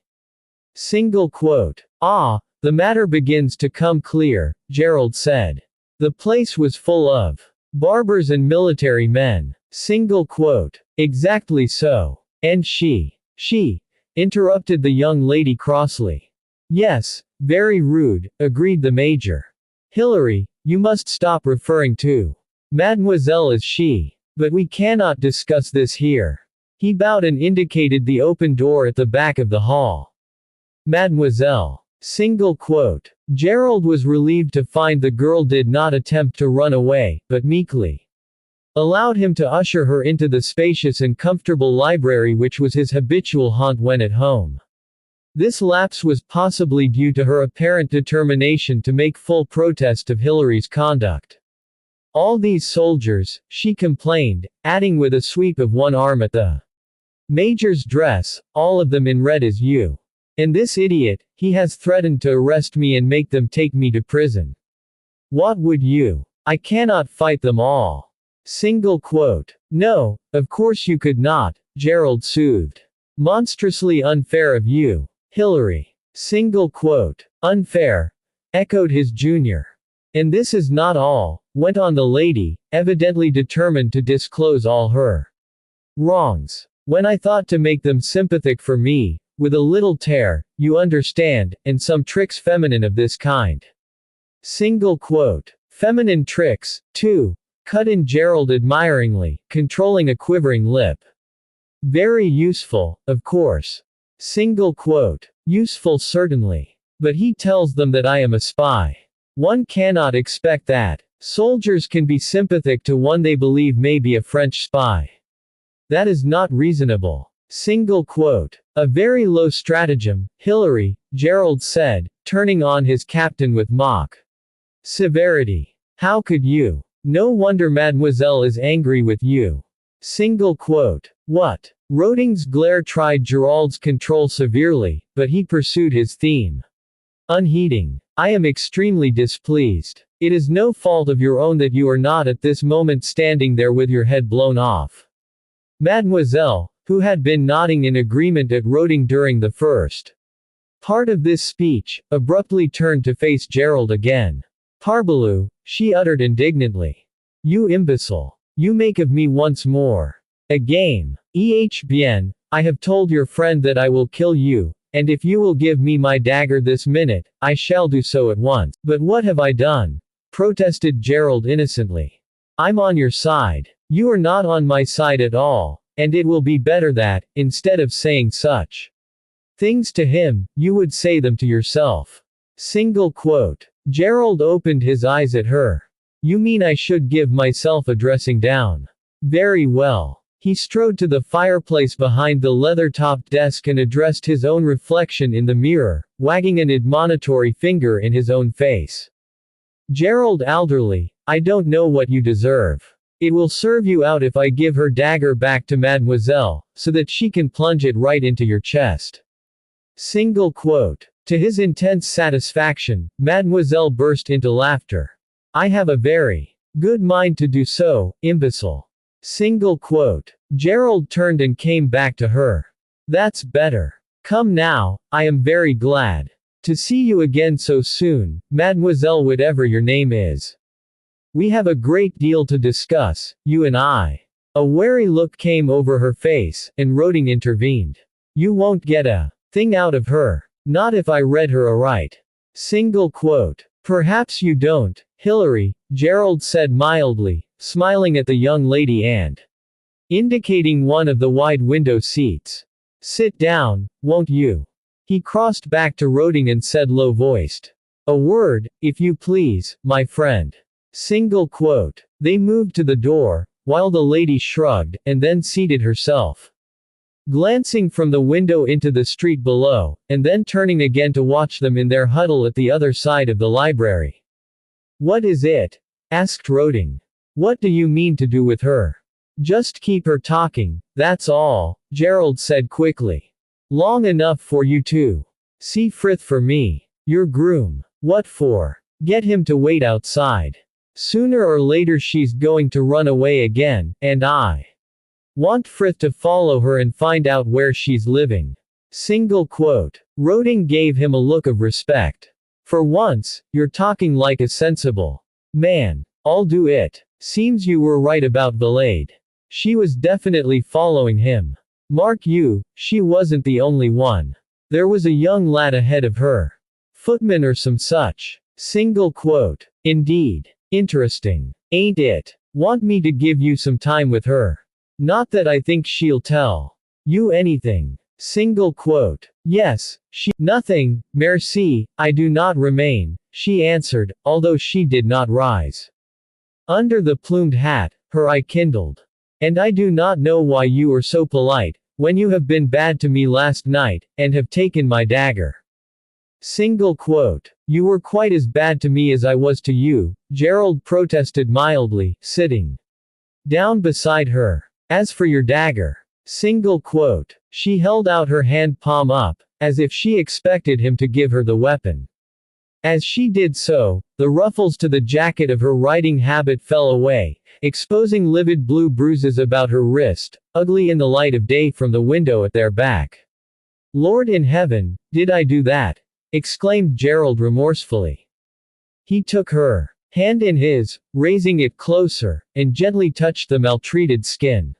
Ah, the matter begins to come clear, Gerald said. The place was full of barbers and military men. Exactly so. And she, interrupted the young lady crossly. Yes, very rude, agreed the major. Hilary, you must stop referring to Mademoiselle as she. But we cannot discuss this here. He bowed and indicated the open door at the back of the hall. Mademoiselle. Gerald was relieved to find the girl did not attempt to run away, but meekly allowed him to usher her into the spacious and comfortable library which was his habitual haunt when at home. This lapse was possibly due to her apparent determination to make full protest of Hilary's conduct. All these soldiers, she complained, adding with a sweep of one arm at the major's dress, all of them in red as you. And this idiot, he has threatened to arrest me and make them take me to prison. What would you? I cannot fight them all. No, of course you could not, Gerald soothed. Monstrously unfair of you, Hilary. Unfair, echoed his junior. And this is not all, went on the lady, evidently determined to disclose all her wrongs. When I thought to make them sympathetic for me, with a little tear, you understand, and some tricks feminine of this kind. Feminine tricks, too, cut in Gerald admiringly, controlling a quivering lip. Very useful, of course. Useful certainly. But he tells them that I am a spy. One cannot expect that. Soldiers can be sympathetic to one they believe may be a French spy. That is not reasonable. A very low stratagem, Hilary, Gerald said, turning on his captain with mock severity. How could you? No wonder Mademoiselle is angry with you. What? Roding's glare tried Gerald's control severely, but he pursued his theme. Unheeding. I am extremely displeased. It is no fault of your own that you are not at this moment standing there with your head blown off. Mademoiselle, who had been nodding in agreement at Roding during the first part of this speech, abruptly turned to face Gerald again. Parbleu, she uttered indignantly. You imbecile. You make of me once more a game. Bien, I have told your friend that I will kill you, and if you will give me my dagger this minute, I shall do so at once. But what have I done? Protested Gerald innocently. I'm on your side. You are not on my side at all, and it will be better that, instead of saying such things to him, you would say them to yourself. Gerald opened his eyes at her. You mean I should give myself a dressing down? Very well. He strode to the fireplace behind the leather-topped desk and addressed his own reflection in the mirror, wagging an admonitory finger in his own face. Gerald Alderley, I don't know what you deserve. It will serve you out if I give her dagger back to Mademoiselle, so that she can plunge it right into your chest. To his intense satisfaction, Mademoiselle burst into laughter. I have a very good mind to do so, imbecile. Gerald turned and came back to her. That's better. Come now, I am very glad. To see you again so soon, Mademoiselle, whatever your name is. We have a great deal to discuss, you and I. A wary look came over her face, and Roding intervened. You won't get a thing out of her. Not if I read her aright. Single quote. Perhaps you don't, Hilary, Gerald said mildly, smiling at the young lady and indicating one of the wide window seats. Sit down, won't you? He crossed back to Roding and said low-voiced. A word, if you please, my friend. Single quote. They moved to the door, while the lady shrugged, and then seated herself. Glancing from the window into the street below, and then turning again to watch them in their huddle at the other side of the library. What is it? Asked Roding. What do you mean to do with her? Just keep her talking, that's all, Gerald said quickly. Long enough for you to see Frith for me. Your groom. What for? Get him to wait outside. Sooner or later she's going to run away again, and I want Frith to follow her and find out where she's living. Single quote. Roding gave him a look of respect. For once, you're talking like a sensible man. I'll do it. Seems you were right about Valade. She was definitely following him. Mark you, she wasn't the only one. There was a young lad ahead of her. Footman or some such. Single quote. Indeed. Interesting. Ain't it? Want me to give you some time with her? Not that I think she'll tell you anything. Single quote. Yes, she. Nothing, merci, I do not remain, she answered, although she did not rise. Under the plumed hat, her eye kindled. And I do not know why you are so polite, when you have been bad to me last night, and have taken my dagger. Single quote. You were quite as bad to me as I was to you, Gerald protested mildly, sitting down beside her. As for your dagger. Single quote. She held out her hand, palm up, as if she expected him to give her the weapon. As she did so, the ruffles to the jacket of her riding habit fell away, exposing livid blue bruises about her wrist, ugly in the light of day from the window at their back. Lord in heaven, did I do that? Exclaimed Gerald remorsefully. He took her hand in his, raising it closer, and gently touched the maltreated skin.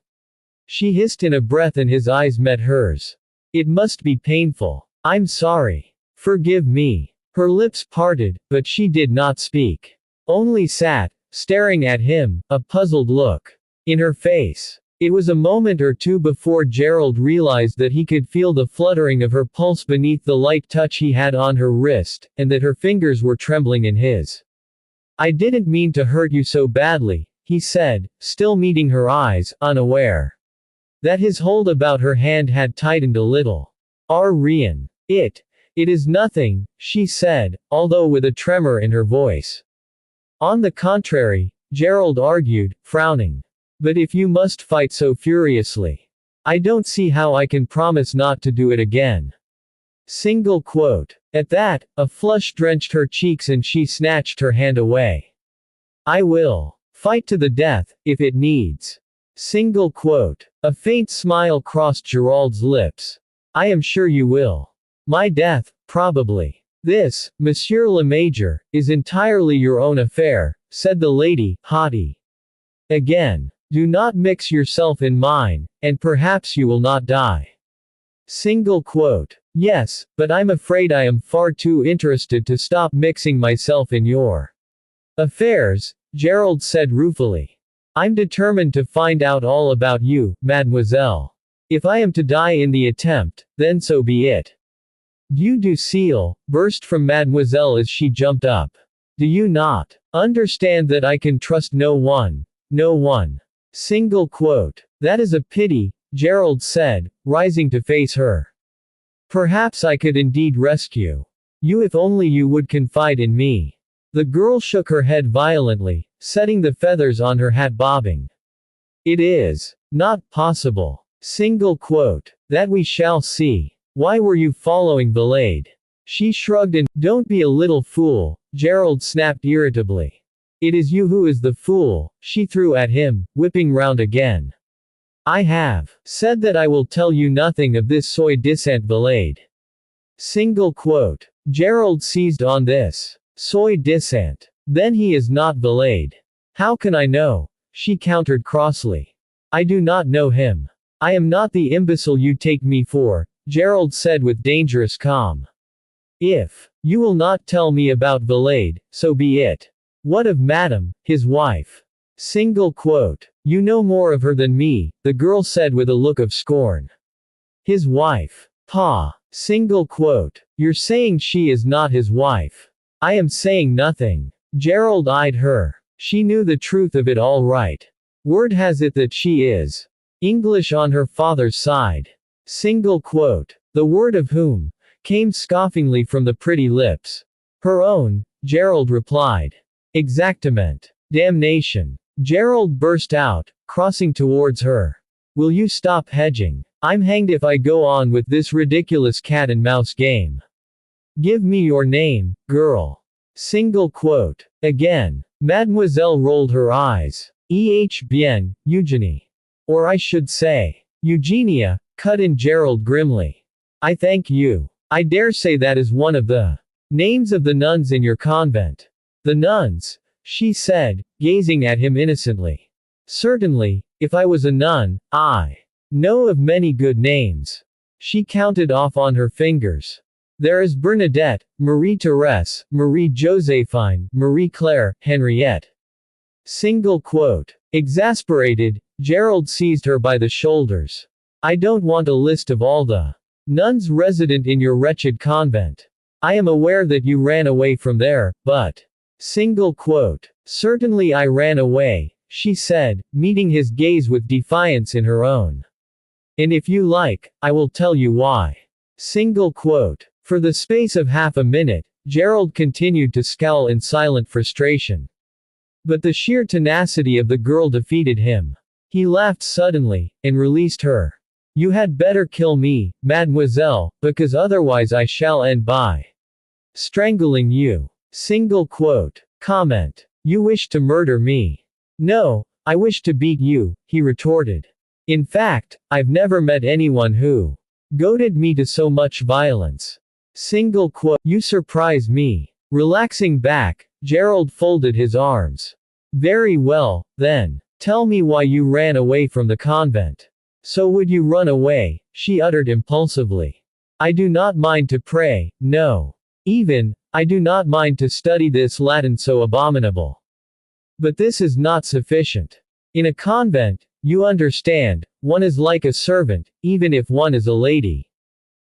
She hissed in a breath and his eyes met hers. It must be painful. I'm sorry. Forgive me. Her lips parted, but she did not speak. Only sat, staring at him, a puzzled look in her face. It was a moment or two before Gerald realized that he could feel the fluttering of her pulse beneath the light touch he had on her wrist, and that her fingers were trembling in his. I didn't mean to hurt you so badly, he said, still meeting her eyes, unaware that his hold about her hand had tightened a little. Rian. It is nothing, she said, although with a tremor in her voice. On the contrary, Gerald argued, frowning. But if you must fight so furiously, I don't see how I can promise not to do it again. Single quote. At that, a flush drenched her cheeks and she snatched her hand away. I will fight to the death, if it needs. Single quote. A faint smile crossed Gerald's lips. I am sure you will. My death, probably. This, Monsieur le Major, is entirely your own affair, said the lady, haughty. Again. Do not mix yourself in mine, and perhaps you will not die. Single quote. Yes, but I'm afraid I am far too interested to stop mixing myself in your affairs, Gerald said ruefully. I'm determined to find out all about you, mademoiselle. If I am to die in the attempt, then so be it. Dieu du ciel, burst from mademoiselle as she jumped up. Do you not understand that I can trust no one? No one. Single quote. That is a pity, Gerald said, rising to face her. Perhaps I could indeed rescue you if only you would confide in me. The girl shook her head violently, setting the feathers on her hat bobbing. It is not possible. Single quote. That we shall see. Why were you following Valade? She shrugged and, don't be a little fool, Gerald snapped irritably. It is you who is the fool, she threw at him, whipping round again. I have said that I will tell you nothing of this soi disant Valade. Single quote. Gerald seized on this. Soy disant. Then he is not Valade. How can I know? She countered crossly. I do not know him. I am not the imbecile you take me for, Gerald said with dangerous calm. If you will not tell me about Valade, so be it. What of Madame, his wife? Single quote. You know more of her than me, the girl said with a look of scorn. His wife. Pa. Single quote. You're saying she is not his wife. I am saying nothing. Gerald eyed her. She knew the truth of it all right. Word has it that she is English on her father's side. Single quote. The word of whom? Came scoffingly from the pretty lips. Her own, Gerald replied. Exactament. Damnation. Gerald burst out, crossing towards her. Will you stop hedging? I'm hanged if I go on with this ridiculous cat and mouse game. Give me your name, girl. Single quote. Again. Mademoiselle rolled her eyes. Bien, Eugenie. Or I should say, Eugenia, cut in Gerald grimly. I thank you. I dare say that is one of the names of the nuns in your convent. The nuns, she said, gazing at him innocently. Certainly, if I was a nun, I know of many good names. She counted off on her fingers. There is Bernadette, Marie-Thérèse, Marie-Joséphine, Marie-Claire, Henriette. Single quote. Exasperated, Gerald seized her by the shoulders. I don't want a list of all the nuns resident in your wretched convent. I am aware that you ran away from there, but. Single quote. Certainly I ran away, she said, meeting his gaze with defiance in her own. And if you like, I will tell you why. Single quote. For the space of half a minute, Gerald continued to scowl in silent frustration. But the sheer tenacity of the girl defeated him. He laughed suddenly, and released her. You had better kill me, mademoiselle, because otherwise I shall end by strangling you. Single quote. Comment. You wish to murder me. No, I wish to beat you, he retorted. In fact, I've never met anyone who goaded me to so much violence. Single quote. You surprise me. Relaxing back, Gerald folded his arms. Very well, then. Tell me why you ran away from the convent. So would you run away? She uttered impulsively. I do not mind to pray, no. Even, I do not mind to study this Latin so abominable. But this is not sufficient. In a convent, you understand, one is like a servant, even if one is a lady.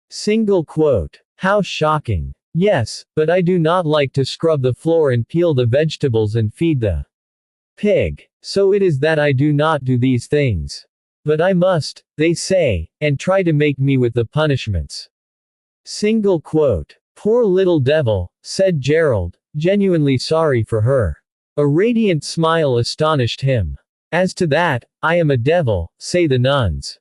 Single quote. How shocking. Yes, but I do not like to scrub the floor and peel the vegetables and feed the pig. So it is that I do not do these things. But I must, they say, and try to make me with the punishments. Single quote. Poor little devil, said Gerald, genuinely sorry for her. A radiant smile astonished him. As to that, I am a devil, say the nuns.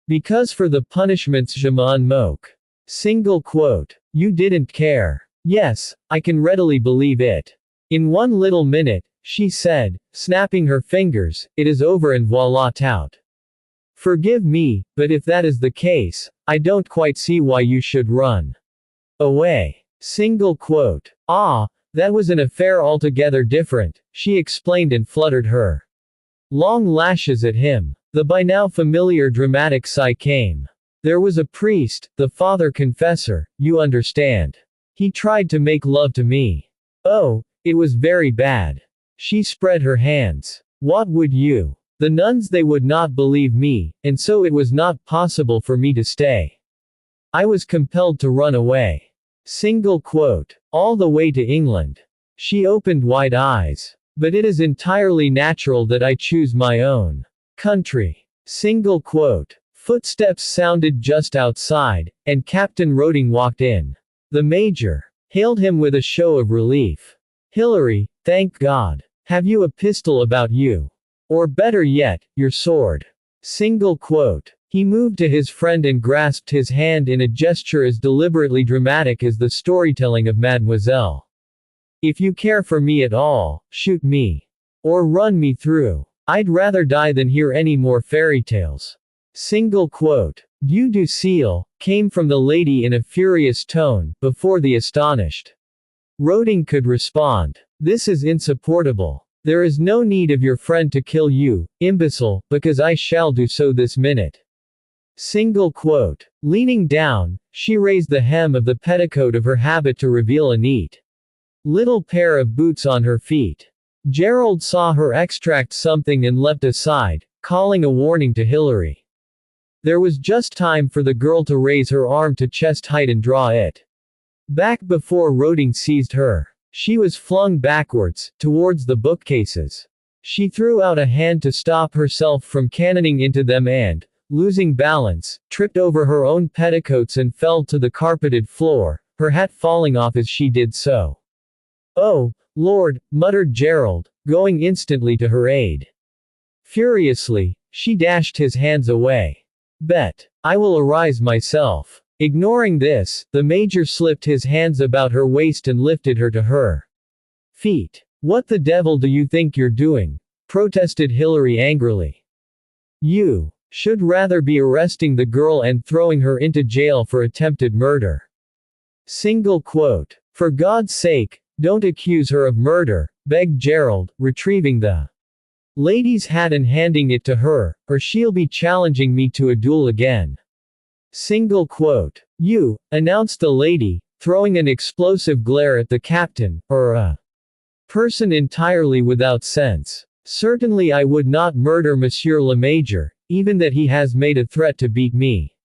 Because for the punishments je m'en moque. Single quote. You didn't care. Yes, I can readily believe it. In one little minute, she said, snapping her fingers, it is over and voila tout. Forgive me, but if that is the case, I don't quite see why you should run away. Single quote. Ah, that was an affair altogether different, she explained and fluttered her long lashes at him. The by now familiar dramatic sigh came. There was a priest, the father confessor, you understand. He tried to make love to me. Oh, it was very bad. She spread her hands. What would you? The nuns they would not believe me, and so it was not possible for me to stay. I was compelled to run away. Single quote. All the way to England. She opened wide eyes. But it is entirely natural that I choose my own country. Single quote. Footsteps sounded just outside, and Captain Roding walked in. The Major hailed him with a show of relief. Hilary, thank God. Have you a pistol about you? Or better yet, your sword? Single quote. He moved to his friend and grasped his hand in a gesture as deliberately dramatic as the storytelling of Mademoiselle. If you care for me at all, shoot me. Or run me through. I'd rather die than hear any more fairy tales. Single quote. Dieu du ciel, came from the lady in a furious tone, before the astonished Roding could respond. This is insupportable. There is no need of your friend to kill you, imbecile, because I shall do so this minute. Single quote. Leaning down, she raised the hem of the petticoat of her habit to reveal a neat little pair of boots on her feet. Gerald saw her extract something and leapt aside, calling a warning to Hilary. There was just time for the girl to raise her arm to chest height and draw it back before Roding seized her. She was flung backwards, towards the bookcases. She threw out a hand to stop herself from cannoning into them and, losing balance, tripped over her own petticoats and fell to the carpeted floor, her hat falling off as she did so. "Oh, Lord," muttered Gerald, going instantly to her aid. Furiously, she dashed his hands away. "Bet. I will arise myself." Ignoring this, the major slipped his hands about her waist and lifted her to her feet. "What the devil do you think you're doing?" protested Hilary angrily. "You should rather be arresting the girl and throwing her into jail for attempted murder." Single quote. "For God's sake, don't accuse her of murder," begged Gerald, retrieving the lady's hat and handing it to her, "or she'll be challenging me to a duel again." Single quote. "You," announced the lady, throwing an explosive glare at the captain, "or a person entirely without sense. Certainly I would not murder Monsieur le Major, even that he has made a threat to beat me."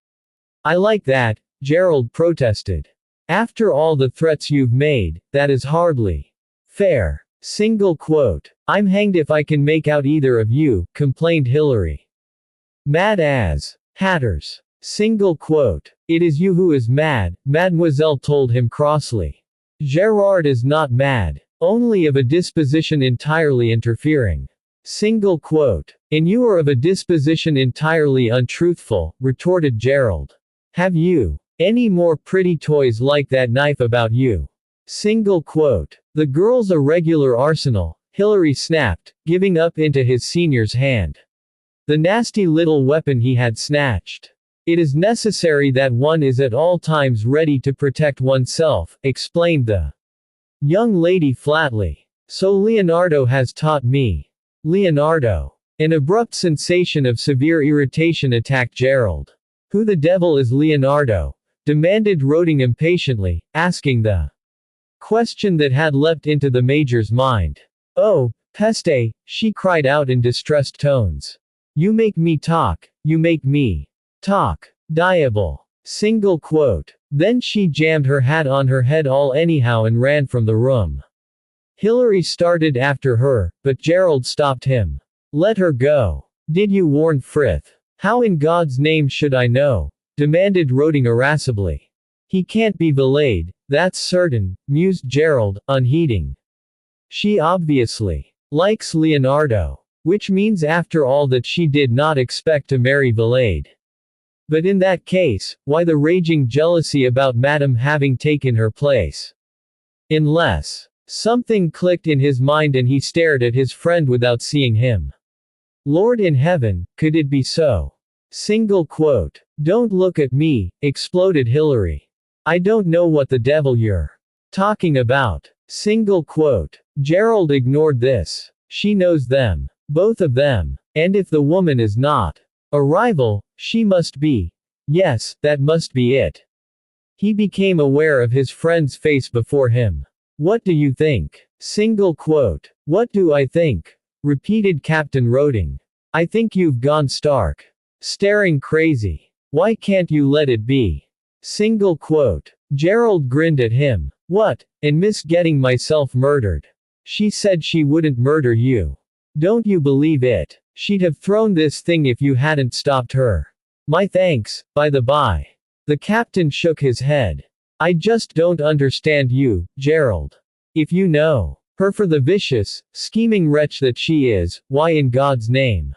"I like that," Gerald protested. "After all the threats you've made, that is hardly fair." Single quote. "I'm hanged if I can make out either of you," complained Hilary. "Mad as hatters." Single quote. "It is you who is mad," Mademoiselle told him crossly. "Gerard is not mad. Only of a disposition entirely interfering." Single quote. "And you are of a disposition entirely untruthful," retorted Gerald. "Have you any more pretty toys like that knife about you?" Single quote. "The girl's a regular arsenal," Hilary snapped, giving up into his senior's hand the nasty little weapon he had snatched. "It is necessary that one is at all times ready to protect oneself," explained the young lady flatly. "So Leonardo has taught me." Leonardo. An abrupt sensation of severe irritation attacked Gerald. "Who the devil is Leonardo?" demanded Roding impatiently, asking the question that had leapt into the major's mind. "Oh, peste," she cried out in distressed tones. "You make me talk, you make me talk. Diable." Single quote. Then she jammed her hat on her head all anyhow and ran from the room. Hilary started after her, but Gerald stopped him. "Let her go. Did you warn Frith?" "How in God's name should I know?" demanded Roding irascibly. "He can't be valeted, that's certain," mused Gerald, unheeding. "She obviously likes Leonardo. Which means after all that she did not expect to marry Valade. But in that case, why the raging jealousy about Madame having taken her place? Unless something clicked in his mind and he stared at his friend without seeing him. Lord in heaven, could it be so? Single quote. "Don't look at me," exploded Hilary. "I don't know what the devil you're talking about." Single quote. Gerald ignored this. "She knows them. Both of them. And if the woman is not a rival, she must be. Yes, that must be it." He became aware of his friend's face before him. "What do you think?" Single quote. "What do I think?" repeated Captain Roding. "I think you've gone stark. Staring crazy. Why can't you let it be?" Single quote. Gerald grinned at him. "What, and miss getting myself murdered? She said she wouldn't murder you. Don't you believe it? She'd have thrown this thing if you hadn't stopped her. My thanks, by the by." The captain shook his head. "I just don't understand you, Gerald. If you know her for the vicious, scheming wretch that she is, why in God's name?"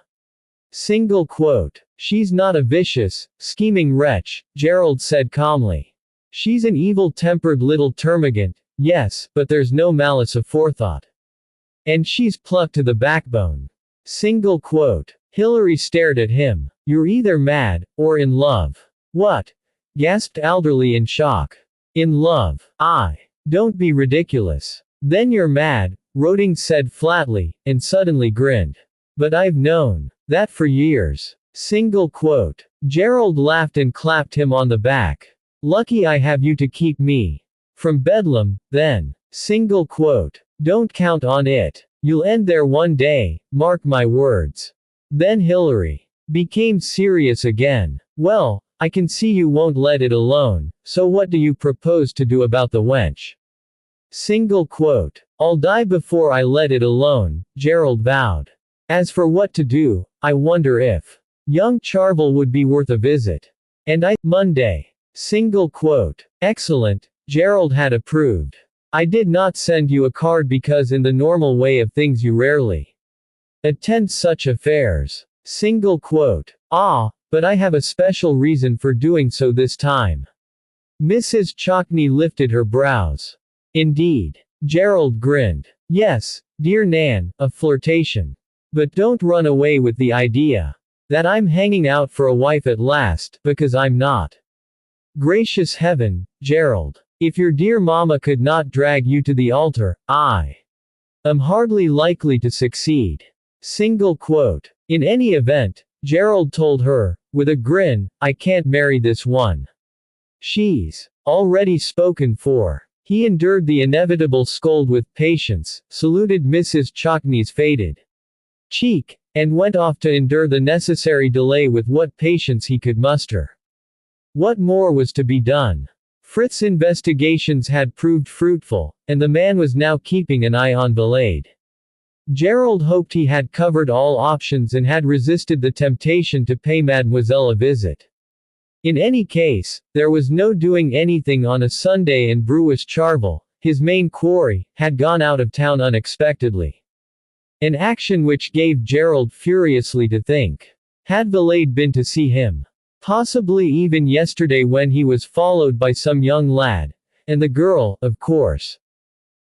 Single quote. "She's not a vicious, scheming wretch," Gerald said calmly. "She's an evil-tempered little termagant, yes, but there's no malice aforethought. And she's plucked to the backbone." Single quote. Hilary stared at him. "You're either mad, or in love." "What? gasped Alderley in shock. In love. Don't be ridiculous. Then you're mad, Roding said flatly, and suddenly grinned. But I've known that for years. Single quote. Gerald laughed and clapped him on the back. Lucky I have you to keep me from Bedlam, then. Single quote. Don't count on it. You'll end there one day, mark my words. Then Hilary became serious again. Well, I can see you won't let it alone, so what do you propose to do about the wench? Single quote. I'll die before I let it alone, Gerald vowed. As for what to do, I wonder if young Charvel would be worth a visit. And Monday. Single quote. Excellent, Gerald had approved. I did not send you a card because in the normal way of things you rarely attend such affairs. Single quote. But I have a special reason for doing so this time. Mrs. Chalkney lifted her brows. Indeed. Gerald grinned. Yes, dear Nan, a flirtation. But don't run away with the idea that I'm hanging out for a wife at last, because I'm not. Gracious heaven, Gerald. If your dear mama could not drag you to the altar, I am hardly likely to succeed. Single quote. In any event, Gerald told her, with a grin, I can't marry this one. She's already spoken for. He endured the inevitable scold with patience, saluted Mrs. Chalkney's faded cheek, and went off to endure the necessary delay with what patience he could muster. What more was to be done? Frith's investigations had proved fruitful, and the man was now keeping an eye on Valade. Gerald hoped he had covered all options and had resisted the temptation to pay Mademoiselle a visit. In any case, there was no doing anything on a Sunday and Brewis Charvel, his main quarry, had gone out of town unexpectedly. An action which gave Gerald furiously to think. Had Valade been to see him? Possibly even yesterday when he was followed by some young lad. And the girl, of course.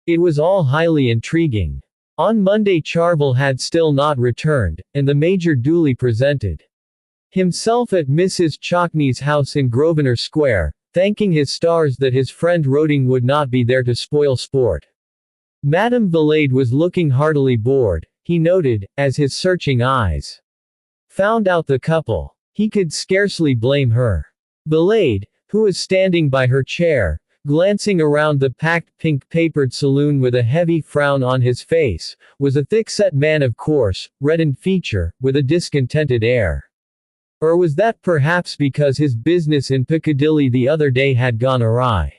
It was all highly intriguing. On Monday Charvel had still not returned, and the Major duly presented himself at Mrs. Chalkney's house in Grosvenor Square, thanking his stars that his friend Roding would not be there to spoil sport. Madame Valade was looking heartily bored, he noted, as his searching eyes found out the couple. He could scarcely blame her. Valade, who was standing by her chair, glancing around the packed pink-papered saloon with a heavy frown on his face, was a thick-set man of coarse, reddened feature, with a discontented air. Or was that perhaps because his business in Piccadilly the other day had gone awry?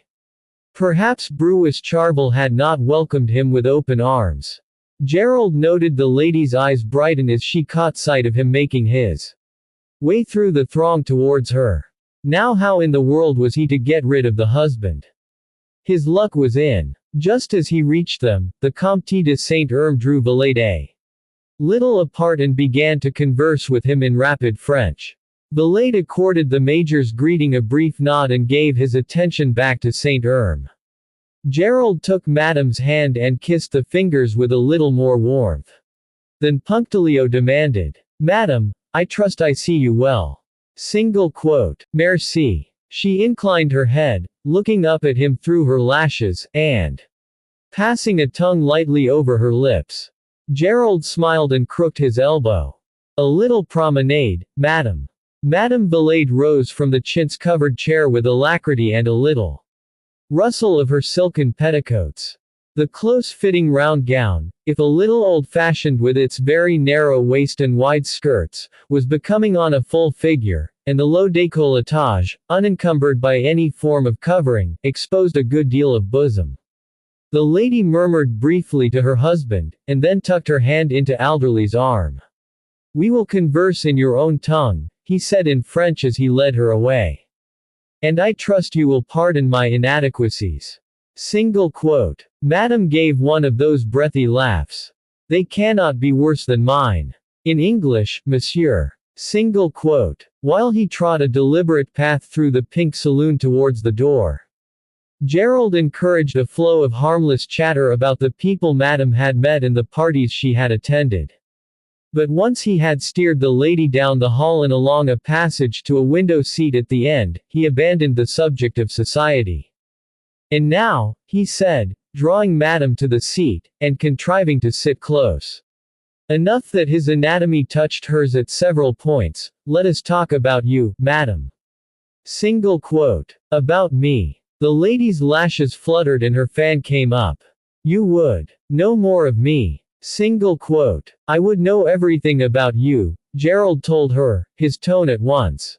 Perhaps Brewis Charvel had not welcomed him with open arms. Gerald noted the lady's eyes brighten as she caught sight of him making his way through the throng towards her. Now how in the world was he to get rid of the husband? His luck was in. Just as he reached them, the Comte de Saint-Erme drew Valade a little apart and began to converse with him in rapid French. Valade accorded the Major's greeting a brief nod and gave his attention back to Saint-Erme. Gerald took Madame's hand and kissed the fingers with a little more warmth. Then Punctilio demanded, Madame, I trust I see you well. Single quote. Merci. She inclined her head, looking up at him through her lashes, and passing a tongue lightly over her lips. Gerald smiled and crooked his elbow. A little promenade, madam. Madame Valade rose from the chintz-covered chair with alacrity and a little rustle of her silken petticoats. The close-fitting round gown, if a little old-fashioned with its very narrow waist and wide skirts, was becoming on a full figure, and the low décolletage, unencumbered by any form of covering, exposed a good deal of bosom. The lady murmured briefly to her husband, and then tucked her hand into Alderley's arm. We will converse in your own tongue, he said in French as he led her away. And I trust you will pardon my inadequacies. Single quote. Madame gave one of those breathy laughs. They cannot be worse than mine. In English, monsieur. Single quote. While he trod a deliberate path through the pink saloon towards the door. Gerald encouraged a flow of harmless chatter about the people Madame had met and the parties she had attended. But once he had steered the lady down the hall and along a passage to a window seat at the end, he abandoned the subject of society. And now, he said, drawing Madame to the seat, and contriving to sit close enough that his anatomy touched hers at several points, let us talk about you, Madame. Single quote. About me. The lady's lashes fluttered and her fan came up. You would know more of me. Single quote. I would know everything about you, Gerald told her, his tone at once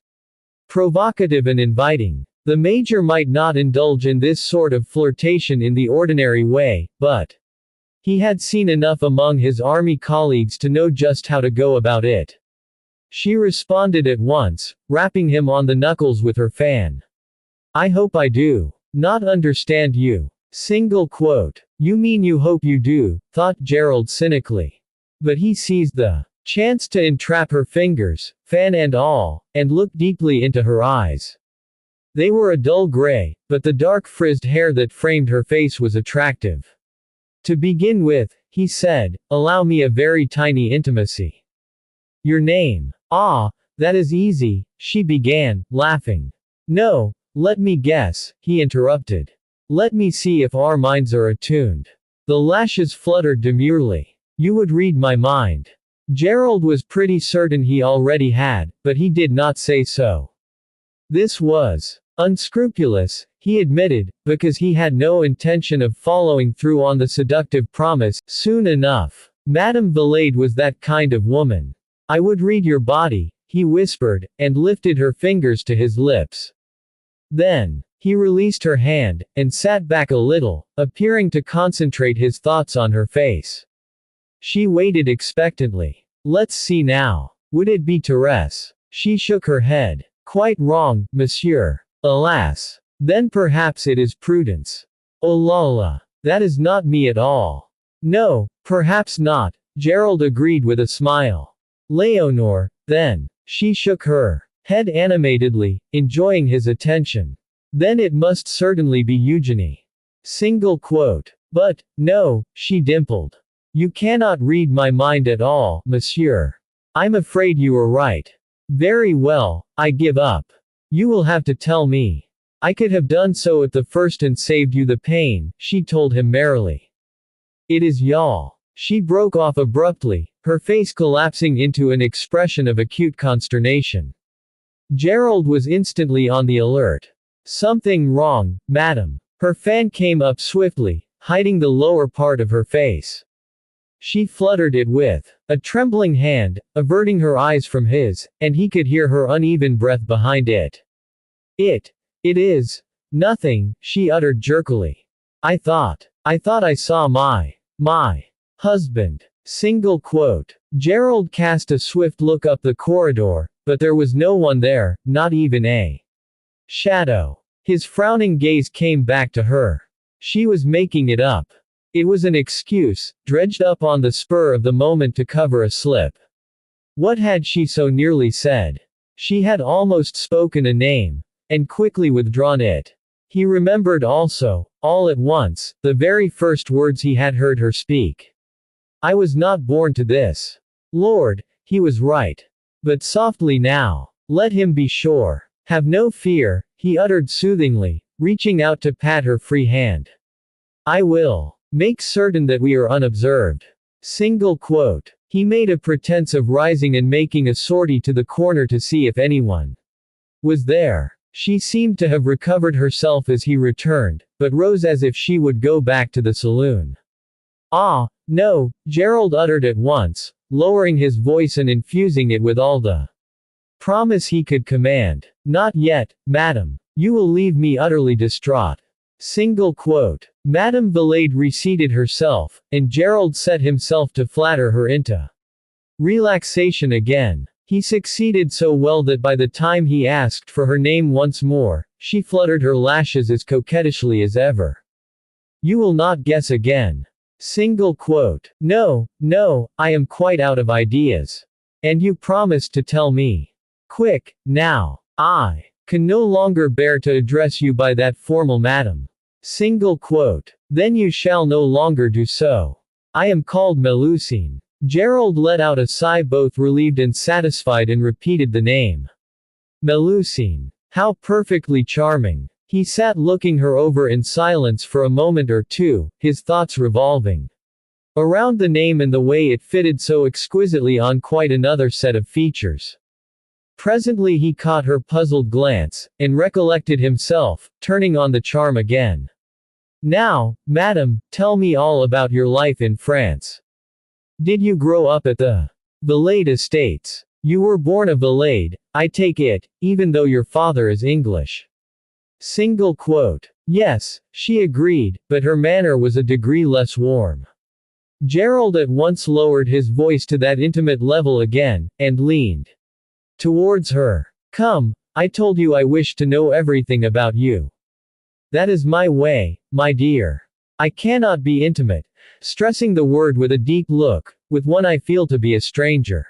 provocative and inviting. The major might not indulge in this sort of flirtation in the ordinary way, but he had seen enough among his army colleagues to know just how to go about it. She responded at once, rapping him on the knuckles with her fan. I hope I do not understand you. Single quote. You mean you hope you do, thought Gerald cynically. But he seized the chance to entrap her fingers, fan and all, and looked deeply into her eyes. They were a dull gray, but the dark frizzed hair that framed her face was attractive. To begin with, he said, allow me a very tiny intimacy. Your name. Ah, that is easy, she began, laughing. No, let me guess, he interrupted. Let me see if our minds are attuned. The lashes fluttered demurely. You would read my mind. Gerald was pretty certain he already had, but he did not say so. This was unscrupulous, he admitted, because he had no intention of following through on the seductive promise. Soon enough, Madame Valade was that kind of woman. I would read your body, he whispered, and lifted her fingers to his lips. Then, he released her hand, and sat back a little, appearing to concentrate his thoughts on her face. She waited expectantly. Let's see now. Would it be Therese? She shook her head. Quite wrong, monsieur. Alas. Then perhaps it is Prudence. Oh la la. That is not me at all. No, perhaps not, Gerald agreed with a smile. Leonore, then. She shook her head animatedly, enjoying his attention. Then it must certainly be Eugenie. Single quote. But, no, she dimpled. You cannot read my mind at all, monsieur. I'm afraid you are right. Very well, I give up. You will have to tell me. I could have done so at the first and saved you the pain, she told him merrily. It is y'all. She broke off abruptly, her face collapsing into an expression of acute consternation. Gerald was instantly on the alert. Something wrong, madam. Her fan came up swiftly, hiding the lower part of her face. She fluttered it with a trembling hand, averting her eyes from his, and he could hear her uneven breath behind it. It is nothing, she uttered jerkily. I thought I saw my husband. Single quote. Gerald cast a swift look up the corridor, but there was no one there, not even a shadow. His frowning gaze came back to her. She was making it up. It was an excuse, dredged up on the spur of the moment to cover a slip. What had she so nearly said? She had almost spoken a name, and quickly withdrawn it. He remembered also, all at once, the very first words he had heard her speak. I was not born to this. Lord, he was right. But softly now. Let him be sure. Have no fear, he uttered soothingly, reaching out to pat her free hand. I will make certain that we are unobserved. Single quote. He made a pretense of rising and making a sortie to the corner to see if anyone was there. She seemed to have recovered herself as he returned, but rose as if she would go back to the saloon. Ah, no, Gerald uttered at once, lowering his voice and infusing it with all the promise he could command. Not yet, madam. You will leave me utterly distraught. Single quote. Madame Valade reseated herself, and Gerald set himself to flatter her into relaxation again. He succeeded so well that by the time he asked for her name once more, she fluttered her lashes as coquettishly as ever. You will not guess again. Single quote. No, I am quite out of ideas. And you promised to tell me. Quick, now. I can no longer bear to address you by that formal madam. Single quote. Then you shall no longer do so. I am called Melusine. Gerald let out a sigh, both relieved and satisfied, and repeated the name. Melusine. How perfectly charming. He sat looking her over in silence for a moment or two, his thoughts revolving around the name and the way it fitted so exquisitely on quite another set of features. Presently he caught her puzzled glance, and recollected himself, turning on the charm again. Now, madam, tell me all about your life in France. Did you grow up at the Valade estates? You were born a Valade, I take it, even though your father is English. Single quote. Yes, she agreed, but her manner was a degree less warm. Gerald at once lowered his voice to that intimate level again, and leaned towards her. Come, I told you I wished to know everything about you. That is my way, my dear. I cannot be intimate, stressing the word with a deep look, with one I feel to be a stranger.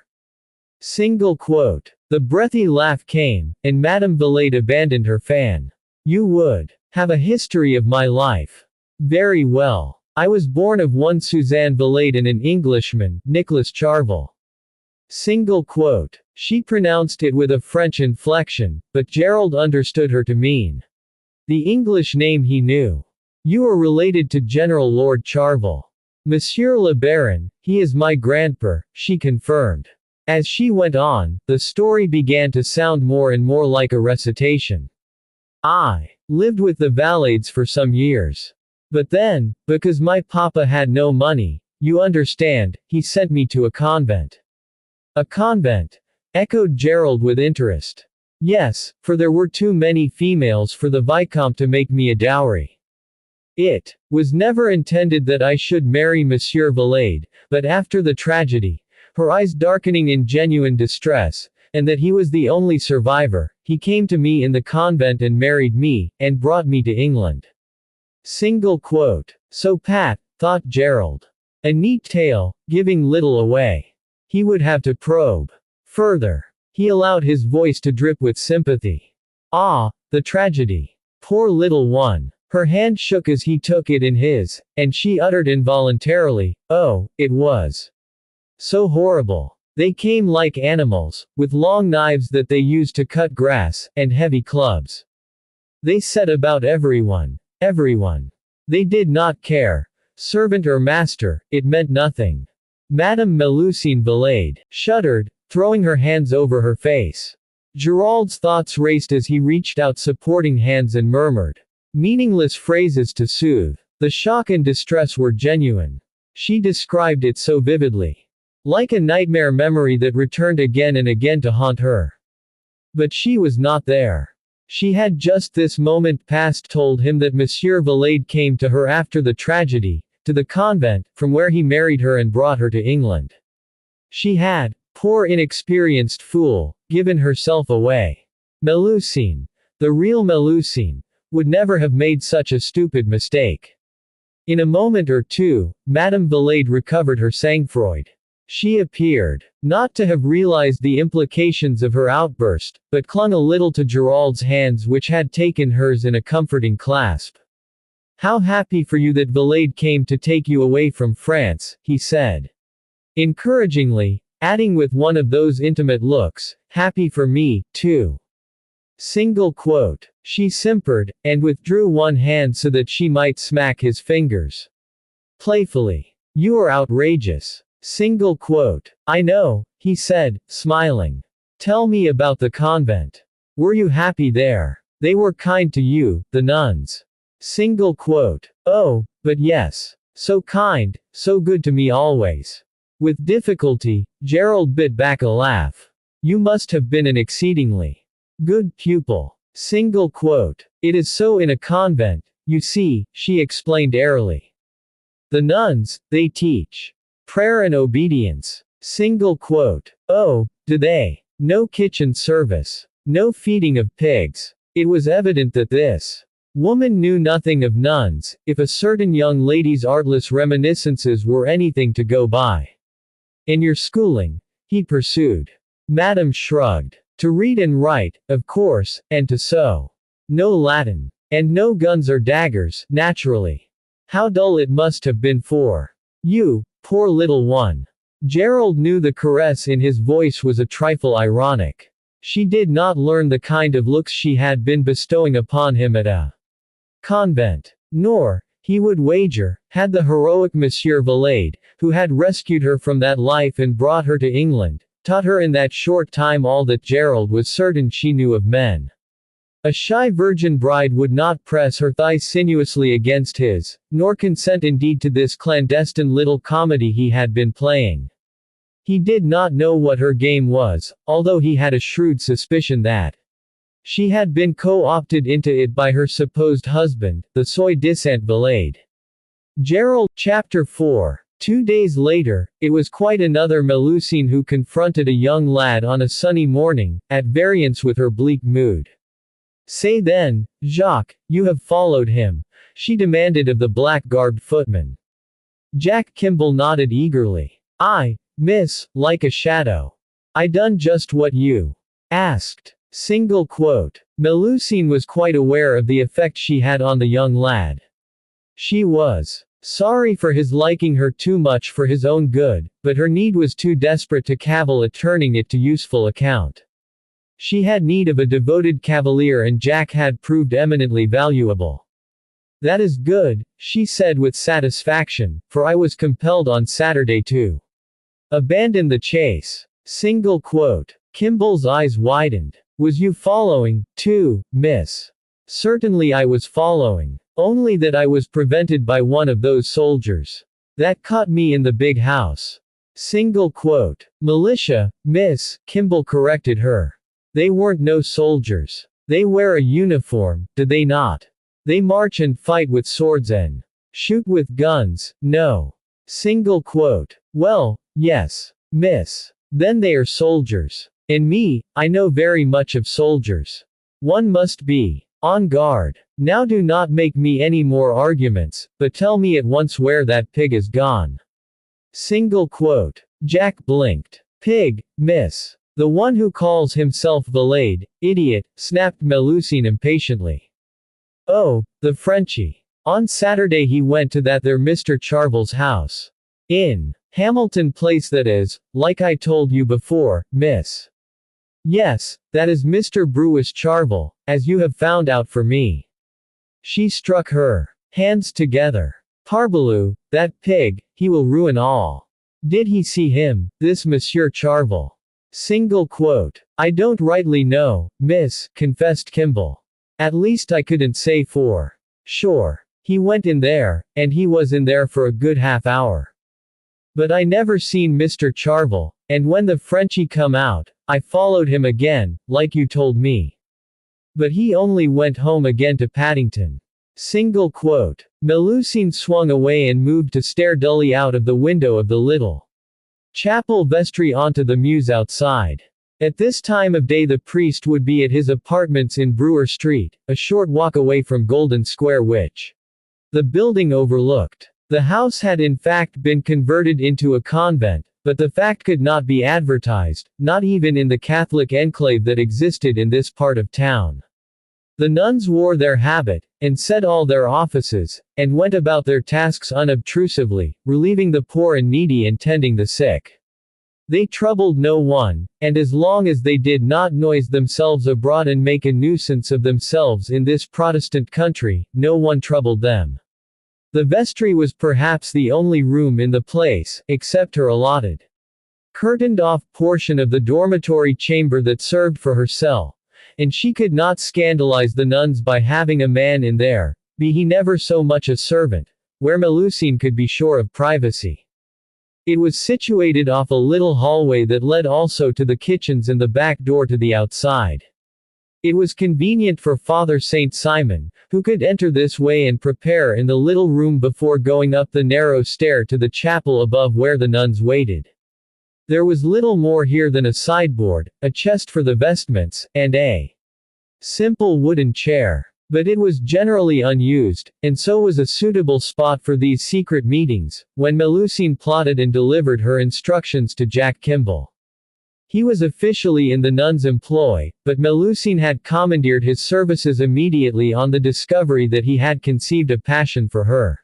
Single quote. The breathy laugh came, and Madame Valade abandoned her fan. You would have a history of my life. Very well. I was born of one Suzanne Valade and an Englishman, Nicholas Charvel. Single quote. She pronounced it with a French inflection, but Gerald understood her to mean the English name he knew. You are related to General Lord Charvel. Monsieur le Baron, he is my grandpère, she confirmed. As she went on, the story began to sound more and more like a recitation. I lived with the Valades for some years. But then, because my papa had no money, you understand, he sent me to a convent. A convent? Echoed Gerald with interest. Yes, for there were too many females for the Vicomte to make me a dowry. It was never intended that I should marry Monsieur Valade, but after the tragedy, her eyes darkening in genuine distress, and that he was the only survivor, he came to me in the convent and married me, and brought me to England. Single quote. So pat, thought Gerald. A neat tale, giving little away. He would have to probe further. He allowed his voice to drip with sympathy. Ah, the tragedy. Poor little one. Her hand shook as he took it in his, and she uttered involuntarily, oh, it was so horrible. They came like animals, with long knives that they used to cut grass, and heavy clubs. They set about everyone. Everyone. They did not care. Servant or master, it meant nothing. Madame Melusine Valade shuddered, throwing her hands over her face. Gerald's thoughts raced as he reached out supporting hands and murmured meaningless phrases to soothe. The shock and distress were genuine. She described it so vividly. Like a nightmare memory that returned again and again to haunt her. But she was not there. She had just this moment past told him that Monsieur Valade came to her after the tragedy, to the convent, from where he married her and brought her to England. She had, poor inexperienced fool, given herself away. Melusine, the real Melusine, would never have made such a stupid mistake. In a moment or two, Madame Valade recovered her sang-froid. She appeared not to have realized the implications of her outburst, but clung a little to Gerald's hands, which had taken hers in a comforting clasp. How happy for you that Valade came to take you away from France, he said. Encouragingly, adding with one of those intimate looks, happy for me, too. Single quote. She simpered, and withdrew one hand so that she might smack his fingers. Playfully. You are outrageous. Single quote. I know, he said, smiling. Tell me about the convent. Were you happy there? They were kind to you, the nuns. Single quote. Oh, but yes. So kind, so good to me always. With difficulty, Gerald bit back a laugh. You must have been an exceedingly good pupil. Single quote. It is so in a convent, you see, she explained airily. The nuns, they teach prayer and obedience. Single quote. Oh, do they? No kitchen service. No feeding of pigs. It was evident that this woman knew nothing of nuns, if a certain young lady's artless reminiscences were anything to go by. In your schooling? He pursued. Madame shrugged. To read and write, of course, and to sew. No Latin. And no guns or daggers, naturally. How dull it must have been for you, poor little one. Gerald knew the caress in his voice was a trifle ironic. She did not learn the kind of looks she had been bestowing upon him at a convent. Nor, he would wager, had the heroic Monsieur Valade, who had rescued her from that life and brought her to England, taught her in that short time all that Gerald was certain she knew of men. A shy virgin bride would not press her thighs sinuously against his, nor consent indeed to this clandestine little comedy he had been playing. He did not know what her game was, although he had a shrewd suspicion that she had been co-opted into it by her supposed husband, the soi-disant Valade. Gerald, Chapter 4. 2 days later, it was quite another Melusine who confronted a young lad on a sunny morning, at variance with her bleak mood. Say then, Jacques, you have followed him, she demanded of the black-garbed footman. Jack Kimball nodded eagerly. I, miss, like a shadow. I done just what you asked. Single quote. Melusine was quite aware of the effect she had on the young lad. She was sorry for his liking her too much for his own good, but her need was too desperate to cavil at turning it to useful account. She had need of a devoted cavalier and Jack had proved eminently valuable. That is good, she said with satisfaction, for I was compelled on Saturday to abandon the chase. Single quote. Kimball's eyes widened. Was you following, too, miss? Certainly I was following. Only that I was prevented by one of those soldiers that caught me in the big house. Single quote. Militia, miss, Kimball corrected her. They weren't no soldiers. They wear a uniform, do they not? They march and fight with swords and shoot with guns, no. Single quote. Well, yes, miss. Then they are soldiers. And me, I know very much of soldiers. One must be on guard. Now do not make me any more arguments, but tell me at once where that pig is gone. Single quote. Jack blinked. Pig, miss. The one who calls himself Valade, idiot, snapped Melusine impatiently. Oh, the Frenchie. On Saturday he went to that there Mr. Charvel's house. In Hamilton Place, that is, like I told you before, miss. Yes, that is Mr. Brewis Charvel, as you have found out for me. She struck her hands together. Parbleu, that pig, he will ruin all. Did he see him, this Monsieur Charvel? Single quote. I don't rightly know, miss, confessed Kimball. At least I couldn't say for sure. He went in there, and he was in there for a good half hour. But I never seen Mr. Charvel, and when the Frenchie come out, I followed him again, like you told me. But he only went home again to Paddington. Single quote. Melusine swung away and moved to stare dully out of the window of the little chapel vestry onto the mews outside. At this time of day the priest would be at his apartments in Brewer Street, a short walk away from Golden Square, which the building overlooked. The house had in fact been converted into a convent, but the fact could not be advertised, not even in the Catholic enclave that existed in this part of town. The nuns wore their habit, and said all their offices, and went about their tasks unobtrusively, relieving the poor and needy and tending the sick. They troubled no one, and as long as they did not noise themselves abroad and make a nuisance of themselves in this Protestant country, no one troubled them. The vestry was perhaps the only room in the place, except her allotted, curtained-off portion of the dormitory chamber that served for her cell, and she could not scandalize the nuns by having a man in there, be he never so much a servant, where Melusine could be sure of privacy. It was situated off a little hallway that led also to the kitchens and the back door to the outside. It was convenient for Father Saint Simon, who could enter this way and prepare in the little room before going up the narrow stair to the chapel above where the nuns waited. There was little more here than a sideboard, a chest for the vestments, and a simple wooden chair. But it was generally unused, and so was a suitable spot for these secret meetings, when Melusine plotted and delivered her instructions to Jack Kimball. He was officially in the nun's employ, but Melusine had commandeered his services immediately on the discovery that he had conceived a passion for her.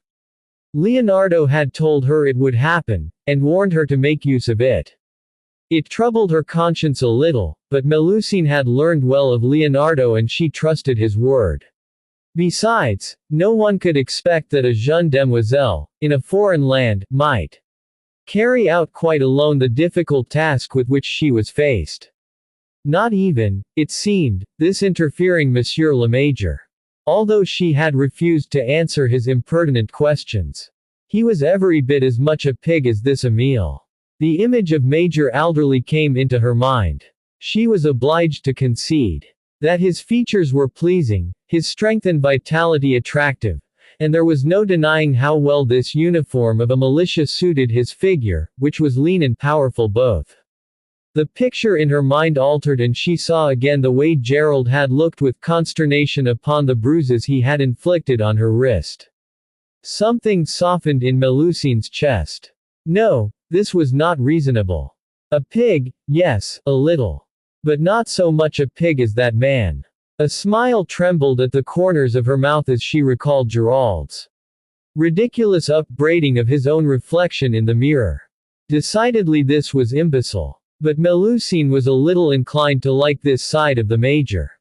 Leonardo had told her it would happen, and warned her to make use of it. It troubled her conscience a little, but Melusine had learned well of Leonardo and she trusted his word. Besides, no one could expect that a jeune demoiselle, in a foreign land, might carry out quite alone the difficult task with which she was faced. Not even, it seemed, this interfering Monsieur le Major. Although she had refused to answer his impertinent questions. He was every bit as much a pig as this Emile. The image of Major Alderley came into her mind. She was obliged to concede that his features were pleasing, his strength and vitality attractive, and there was no denying how well this uniform of a militia suited his figure, which was lean and powerful both. The picture in her mind altered and she saw again the way Gerald had looked with consternation upon the bruises he had inflicted on her wrist. Something softened in Melusine's chest. No, this was not reasonable. A pig, yes, a little. But not so much a pig as that man. A smile trembled at the corners of her mouth as she recalled Gerald's ridiculous upbraiding of his own reflection in the mirror. Decidedly this was imbecile. But Melusine was a little inclined to like this side of the Major.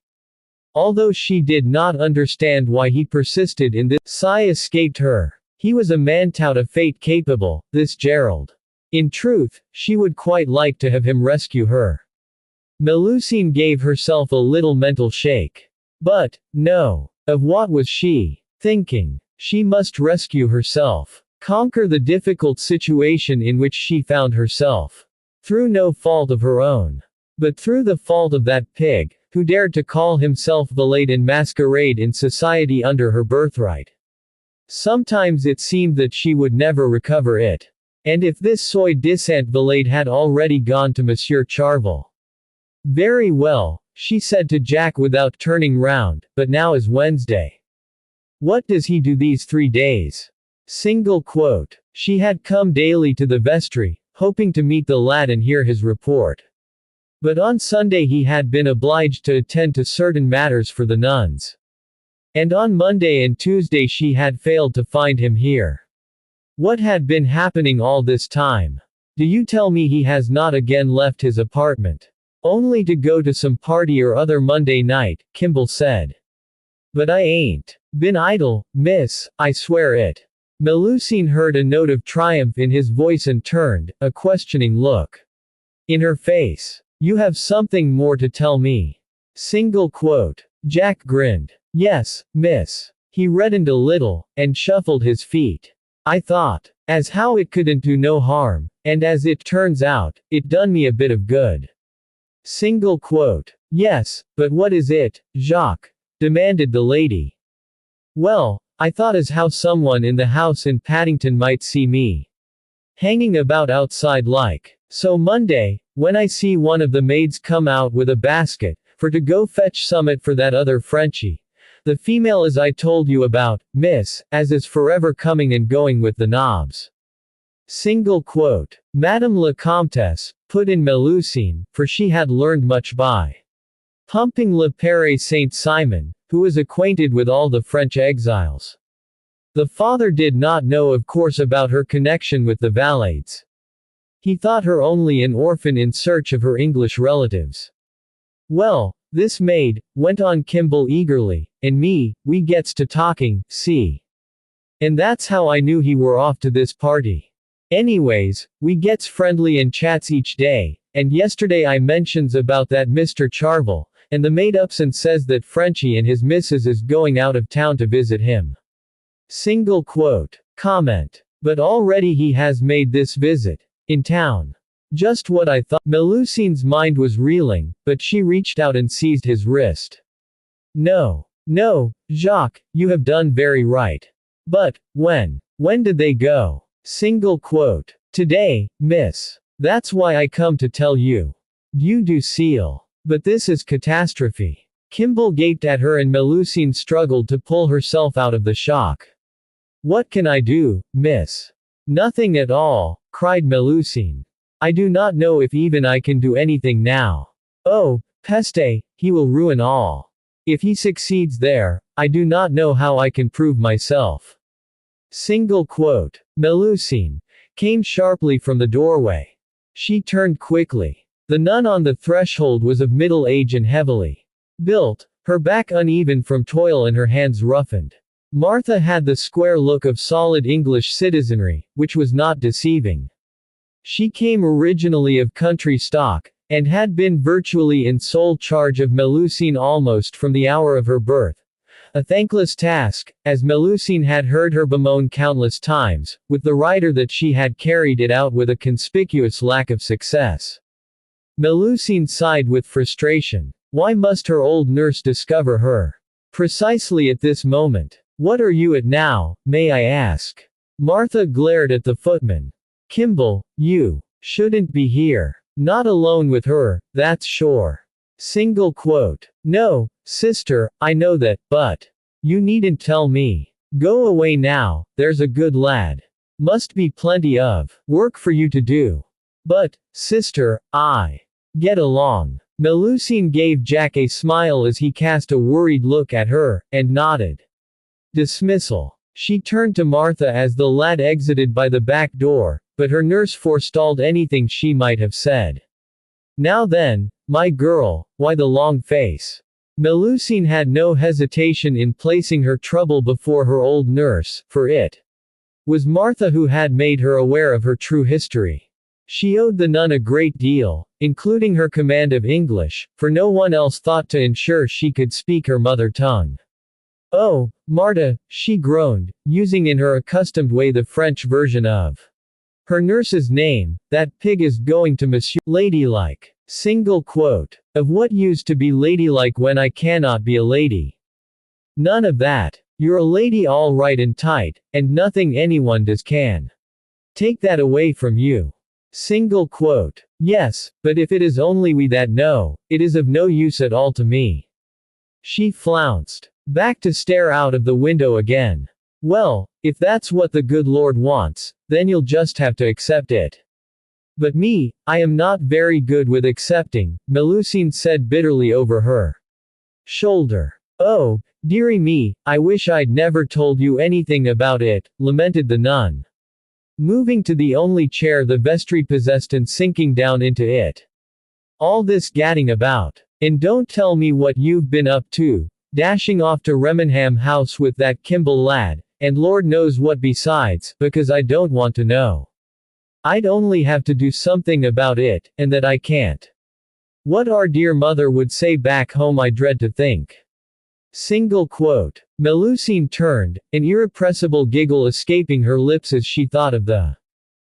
Although she did not understand why he persisted in this, sigh escaped her. He was a man tout of fate capable, this Gerald. In truth, she would quite like to have him rescue her. Melusine gave herself a little mental shake. But, no. Of what was she thinking? She must rescue herself. Conquer the difficult situation in which she found herself. Through no fault of her own. But through the fault of that pig, who dared to call himself valet and masquerade in society under her birthright. Sometimes it seemed that she would never recover it. And if this soi-disant valet had already gone to Monsieur Charvel. Very well, she said to Jack without turning round, but now is Wednesday. What does he do these 3 days? Single quote. She had come daily to the vestry, hoping to meet the lad and hear his report. But on Sunday he had been obliged to attend to certain matters for the nuns. And on Monday and Tuesday she had failed to find him here. What had been happening all this time? Do you tell me he has not again left his apartment? Only to go to some party or other Monday night, Kimball said. But I ain't been idle, miss, I swear it. Melusine heard a note of triumph in his voice and turned, a questioning look in her face. You have something more to tell me. Single quote. Jack grinned. Yes, miss. He reddened a little, and shuffled his feet. I thought, as how it couldn't do no harm, and as it turns out, it done me a bit of good. Single quote. Yes, but what is it, Jacques? Demanded the lady. Well, I thought as how someone in the house in Paddington might see me hanging about outside like. So Monday, when I see one of the maids come out with a basket, for to go fetch summit for that other Frenchie. The female as I told you about, miss, as is forever coming and going with the knobs. Single quote. Madame la Comtesse, put in Melusine, for she had learned much by pumping Le Père Saint-Simon, who was acquainted with all the French exiles. The father did not know of course about her connection with the Valades. He thought her only an orphan in search of her English relatives. Well, this maid, went on Kimball eagerly, and me, we gets to talking, see. And that's how I knew he were off to this party. Anyways, we gets friendly and chats each day, and yesterday I mentions about that Mr. Charvel, and the maid ups and says that Frenchie and his missus is going out of town to visit him. Single quote. Comment. But already he has made this visit. In town. Just what I thought. Melusine's mind was reeling, but she reached out and seized his wrist. No. No, Jacques, you have done very right. But, when? When did they go? Single quote. Today, miss. That's why I come to tell you. You do seal. But this is catastrophe. Kimball gaped at her and Melusine struggled to pull herself out of the shock. What can I do, miss? Nothing at all, cried Melusine. I do not know if even I can do anything now. Oh, peste, he will ruin all. If he succeeds there, I do not know how I can prove myself. Single quote. Melusine came sharply from the doorway. She turned quickly. The nun on the threshold was of middle age and heavily built, her back uneven from toil and her hands roughened. Martha had the square look of solid English citizenry, which was not deceiving. She came originally of country stock, and had been virtually in sole charge of Melusine almost from the hour of her birth. A thankless task, as Melusine had heard her bemoan countless times, with the writer that she had carried it out with a conspicuous lack of success. Melusine sighed with frustration. Why must her old nurse discover her? Precisely at this moment. What are you at now, may I ask? Martha glared at the footman. Kimball, you shouldn't be here. Not alone with her, that's sure. Single quote. No, sister, I know that, but you needn't tell me. Go away now, there's a good lad. Must be plenty of work for you to do. But, sister, I get along. Melusine gave Jack a smile as he cast a worried look at her, and nodded. Dismissal. She turned to Martha as the lad exited by the back door, but her nurse forestalled anything she might have said. Now then, my girl, why the long face? Melusine had no hesitation in placing her trouble before her old nurse, for it was Martha who had made her aware of her true history. She owed the nun a great deal, including her command of English, for no one else thought to ensure she could speak her mother tongue. Oh, Marta, she groaned, using in her accustomed way the French version of her nurse's name. That pig is going to Monsieur Ladylike. Single quote. Of what use to be ladylike when I cannot be a lady? None of that. You're a lady all right and tight, and nothing anyone does can take that away from you. Single quote. Yes, but if it is only we that know, it is of no use at all to me. She flounced back to stare out of the window again. Well, if that's what the good Lord wants, then you'll just have to accept it. But me, I am not very good with accepting, Melusine said bitterly over her shoulder. Oh, dearie me, I wish I'd never told you anything about it, lamented the nun, moving to the only chair the vestry possessed and sinking down into it. All this gadding about. And don't tell me what you've been up to, dashing off to Remenham House with that Kimball lad, and Lord knows what besides, because I don't want to know. I'd only have to do something about it, and that I can't. What our dear mother would say back home I dread to think. Single quote. Melusine turned, an irrepressible giggle escaping her lips as she thought of the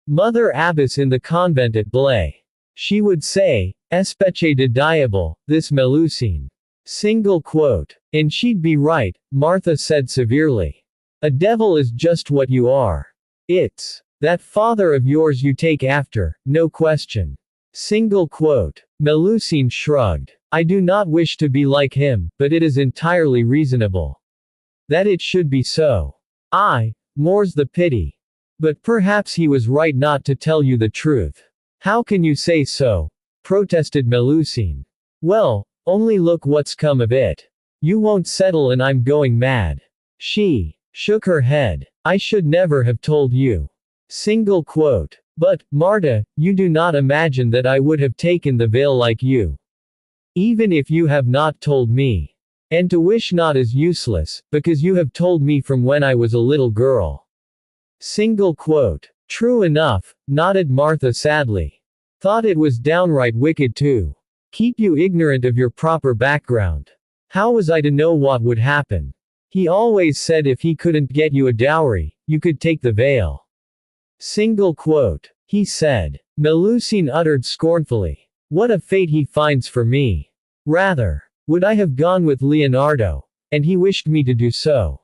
mother abbess in the convent at Blaye. She would say, Espèce de diable, this Melusine. Single quote. And she'd be right, Martha said severely. A devil is just what you are. It's that father of yours you take after, no question. Single quote. Melusine shrugged. I do not wish to be like him, but it is entirely reasonable that it should be so. More's the pity. But perhaps he was right not to tell you the truth. How can you say so? Protested Melusine. Well, only look what's come of it. You won't settle and I'm going mad. She shook her head. I should never have told you. Single quote. But, Marta, you do not imagine that I would have taken the veil like you. Even if you have not told me. And to wish not is useless, because you have told me from when I was a little girl. Single quote. True enough, nodded Martha sadly. Thought it was downright wicked too. Keep you ignorant of your proper background. How was I to know what would happen? He always said if he couldn't get you a dowry, you could take the veil. Single quote. He said. Melusine uttered scornfully. What a fate he finds for me. Rather. Would I have gone with Leonardo? And he wished me to do so.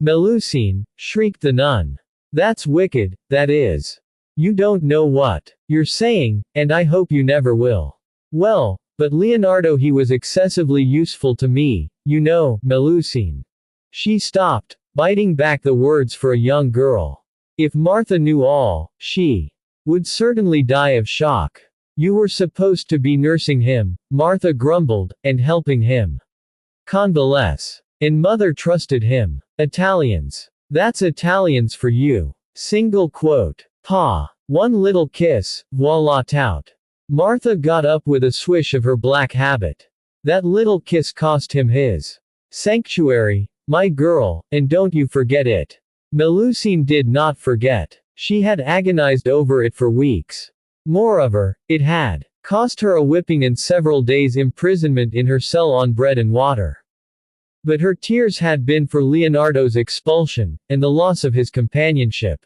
Melusine, shrieked the nun. That's wicked, that is. You don't know what you're saying, and I hope you never will. Well, but Leonardo he was excessively useful to me, you know, Melusine. She stopped, biting back the words for a young girl. If Martha knew all, she would certainly die of shock. You were supposed to be nursing him, Martha grumbled, and helping him convalesce. And mother trusted him. Italians. That's Italians for you. Single quote. Pa. One little kiss, voila tout. Martha got up with a swish of her black habit. That little kiss cost him his sanctuary, my girl, and don't you forget it. Melusine did not forget. She had agonized over it for weeks. Moreover, it had cost her a whipping and several days' imprisonment in her cell on bread and water. But her tears had been for Leonardo's expulsion, and the loss of his companionship.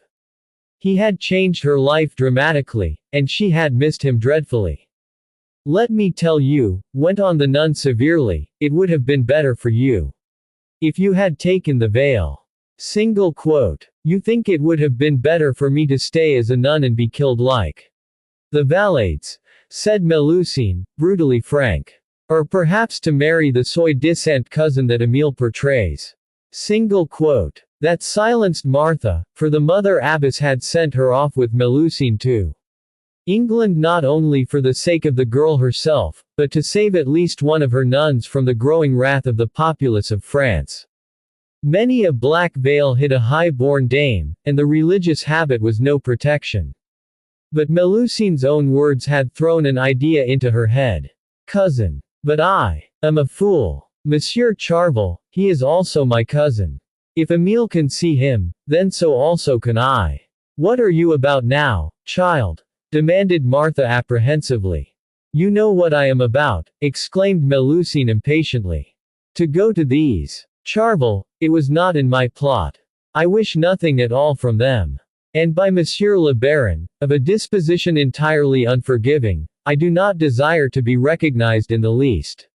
He had changed her life dramatically, and she had missed him dreadfully. Let me tell you, went on the nun severely, it would have been better for you if you had taken the veil. Single quote. You think it would have been better for me to stay as a nun and be killed like the Valades, said Melusine, brutally frank. Or perhaps to marry the soi-disant cousin that Emile portrays. Single quote. That silenced Martha, for the mother abbess had sent her off with Melusine to England not only for the sake of the girl herself, but to save at least one of her nuns from the growing wrath of the populace of France. Many a black veil hid a high-born dame, and the religious habit was no protection. But Melusine's own words had thrown an idea into her head. Cousin. But I am a fool. Monsieur Charvel, he is also my cousin. If Emile can see him, then so also can I. What are you about now, child? Demanded Martha apprehensively. You know what I am about, exclaimed Melusine impatiently. To go to these Charvel, it was not in my plot. I wish nothing at all from them. And by Monsieur le Baron, of a disposition entirely unforgiving, I do not desire to be recognized in the least.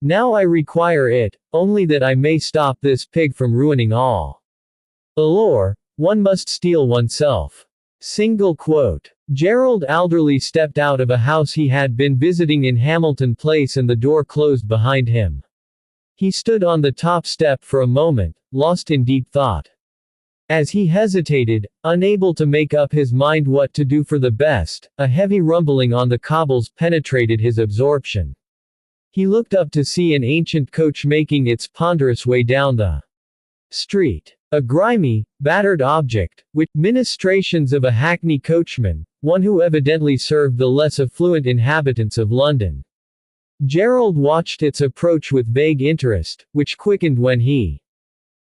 Now I require it, only that I may stop this pig from ruining all. Allure, one must steel oneself. Single quote. Gerald Alderley stepped out of a house he had been visiting in Hamilton Place and the door closed behind him. He stood on the top step for a moment, lost in deep thought. As he hesitated, unable to make up his mind what to do for the best, a heavy rumbling on the cobbles penetrated his absorption. He looked up to see an ancient coach making its ponderous way down the street. A grimy, battered object, with ministrations of a hackney coachman, one who evidently served the less affluent inhabitants of London. Gerald watched its approach with vague interest, which quickened when he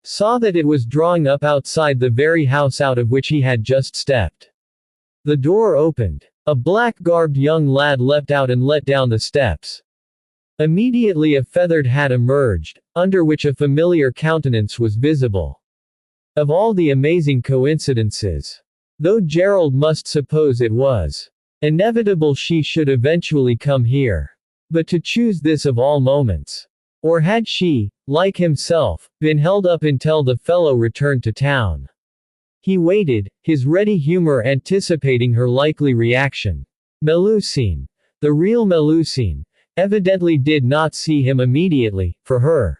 saw that it was drawing up outside the very house out of which he had just stepped. The door opened. A black-garbed young lad leapt out and let down the steps. Immediately a feathered hat emerged, under which a familiar countenance was visible. Of all the amazing coincidences, though Gerald must suppose it was inevitable she should eventually come here. But to choose this of all moments. Or had she, like himself, been held up until the fellow returned to town? He waited, his ready humor anticipating her likely reaction. Melusine, the real Melusine, evidently did not see him immediately, for her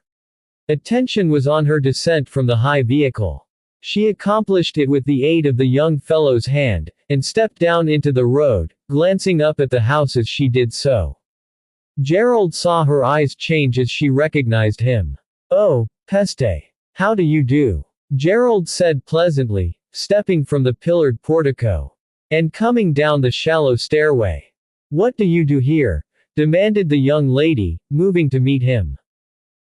attention was on her descent from the high vehicle. She accomplished it with the aid of the young fellow's hand, and stepped down into the road, glancing up at the house as she did so. Gerald saw her eyes change as she recognized him. Oh, peste. How do you do? Gerald said pleasantly, stepping from the pillared portico and coming down the shallow stairway. What do you do here? Demanded the young lady, moving to meet him.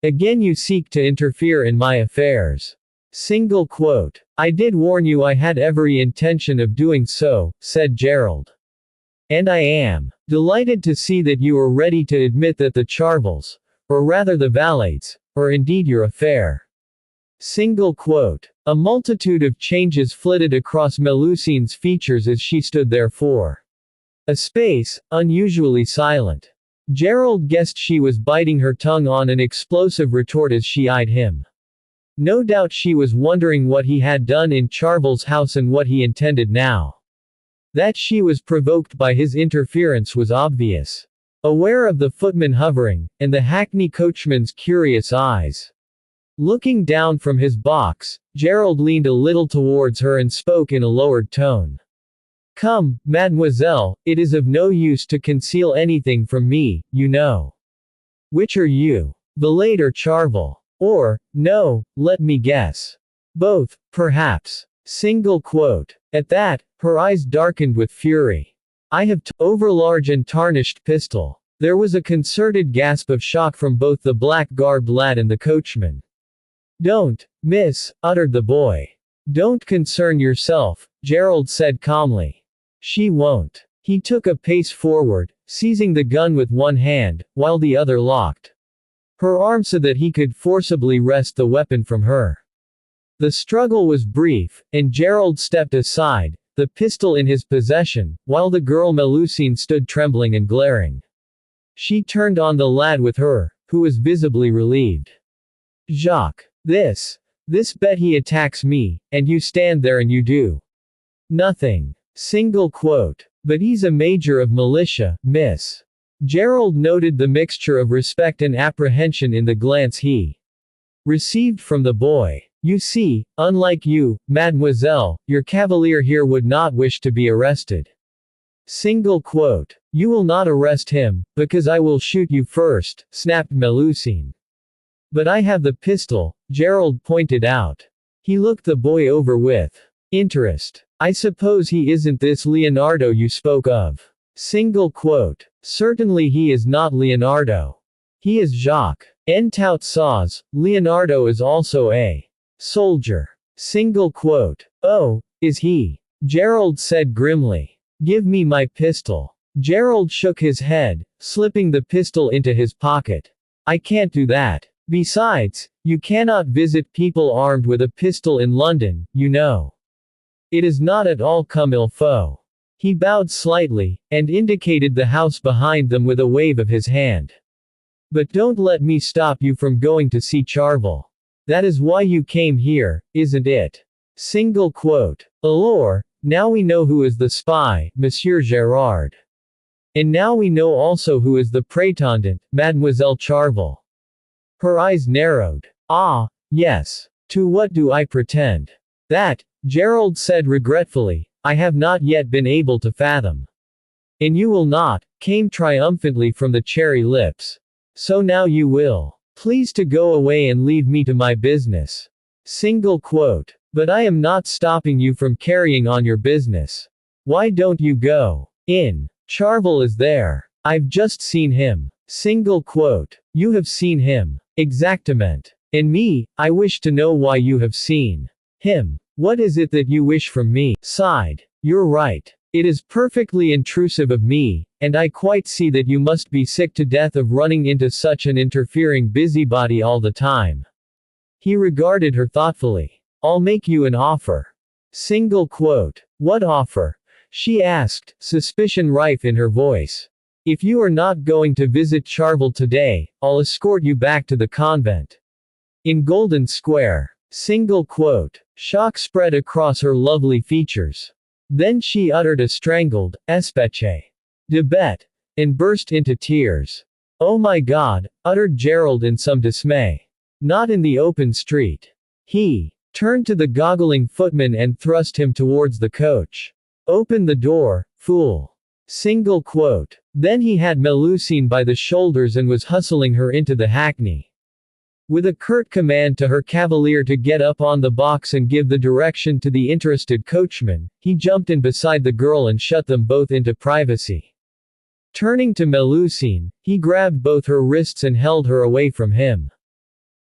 Again you seek to interfere in my affairs. Single quote. I did warn you I had every intention of doing so, said Gerald. And I am delighted to see that you are ready to admit that the Charvels, or rather the Valades, are indeed your affair. Single quote. A multitude of changes flitted across Melusine's features as she stood there for a space, unusually silent. Gerald guessed she was biting her tongue on an explosive retort as she eyed him. No doubt she was wondering what he had done in Charvel's house and what he intended now. That she was provoked by his interference was obvious. Aware of the footman hovering, and the hackney coachman's curious eyes. Looking down from his box, Gerald leaned a little towards her and spoke in a lowered tone. Come, mademoiselle, it is of no use to conceal anything from me, you know. Which are you? Valade or Charvel? Or, no, let me guess. Both, perhaps. Single quote. At that, her eyes darkened with fury. I have overlarge and tarnished pistol. There was a concerted gasp of shock from both the black-garbed lad and the coachman. Don't, miss, uttered the boy. Don't concern yourself, Gerald said calmly. She won't. He took a pace forward, seizing the gun with one hand, while the other locked her arm so that he could forcibly wrest the weapon from her. The struggle was brief, and Gerald stepped aside, the pistol in his possession, while the girl Melusine stood trembling and glaring. She turned on the lad with her, who was visibly relieved. Jacques. This bet he attacks me, and you stand there and you do nothing. Single quote. But he's a major of militia, miss. Gerald noted the mixture of respect and apprehension in the glance he received from the boy. You see, unlike you, mademoiselle, your cavalier here would not wish to be arrested. Single quote. You will not arrest him, because I will shoot you first, snapped Melusine. But I have the pistol, Gerald pointed out. He looked the boy over with interest. I suppose he isn't this Leonardo you spoke of. Single quote. Certainly he is not Leonardo. He is Jacques. En tout cas, Leonardo is also a soldier. Single quote. Oh, is he? Gerald said grimly. Give me my pistol. Gerald shook his head, slipping the pistol into his pocket. I can't do that. Besides, you cannot visit people armed with a pistol in London, you know. It is not at all comme il faut. He bowed slightly, and indicated the house behind them with a wave of his hand. But don't let me stop you from going to see Charvel. That is why you came here, isn't it? Single quote. Alors, now we know who is the spy, Monsieur Gérard. And now we know also who is the prétendant, Mademoiselle Charvel. Her eyes narrowed. Ah, yes. To what do I pretend? That, Gerald said regretfully, I have not yet been able to fathom. And you will not, came triumphantly from the cherry lips. So now you will. Please to go away and leave me to my business. Single quote. But I am not stopping you from carrying on your business. Why don't you go in? Charvel is there. I've just seen him. Single quote. You have seen him. Exactement. And me, I wish to know why you have seen him. What is it that you wish from me? Sighed. You're right. It is perfectly intrusive of me, and I quite see that you must be sick to death of running into such an interfering busybody all the time. He regarded her thoughtfully. I'll make you an offer. Single quote. What offer? She asked, suspicion rife in her voice. If you are not going to visit Charvel today, I'll escort you back to the convent. In Golden Square. Single quote. Shock spread across her lovely features. Then she uttered a strangled, espèce de bête, and burst into tears. Oh my God, uttered Gerald in some dismay. Not in the open street. He turned to the goggling footman and thrust him towards the coach. Open the door, fool. Single quote. Then he had Melusine by the shoulders and was hustling her into the hackney. With a curt command to her cavalier to get up on the box and give the direction to the interested coachman, he jumped in beside the girl and shut them both into privacy. Turning to Melusine, he grabbed both her wrists and held her away from him.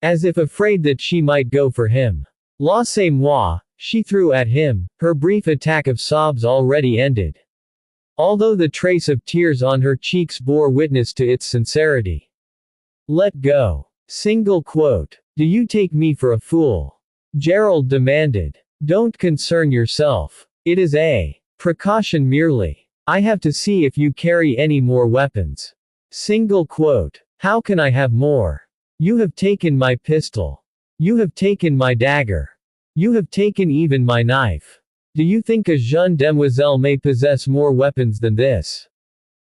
As if afraid that she might go for him. Laissez-moi, she threw at him, her brief attack of sobs already ended. Although the trace of tears on her cheeks bore witness to its sincerity. Let go. Single quote. Do you take me for a fool? Gerald demanded. Don't concern yourself. It is a precaution merely. I have to see if you carry any more weapons. Single quote. How can I have more? You have taken my pistol. You have taken my dagger. You have taken even my knife. Do you think a jeune demoiselle may possess more weapons than this?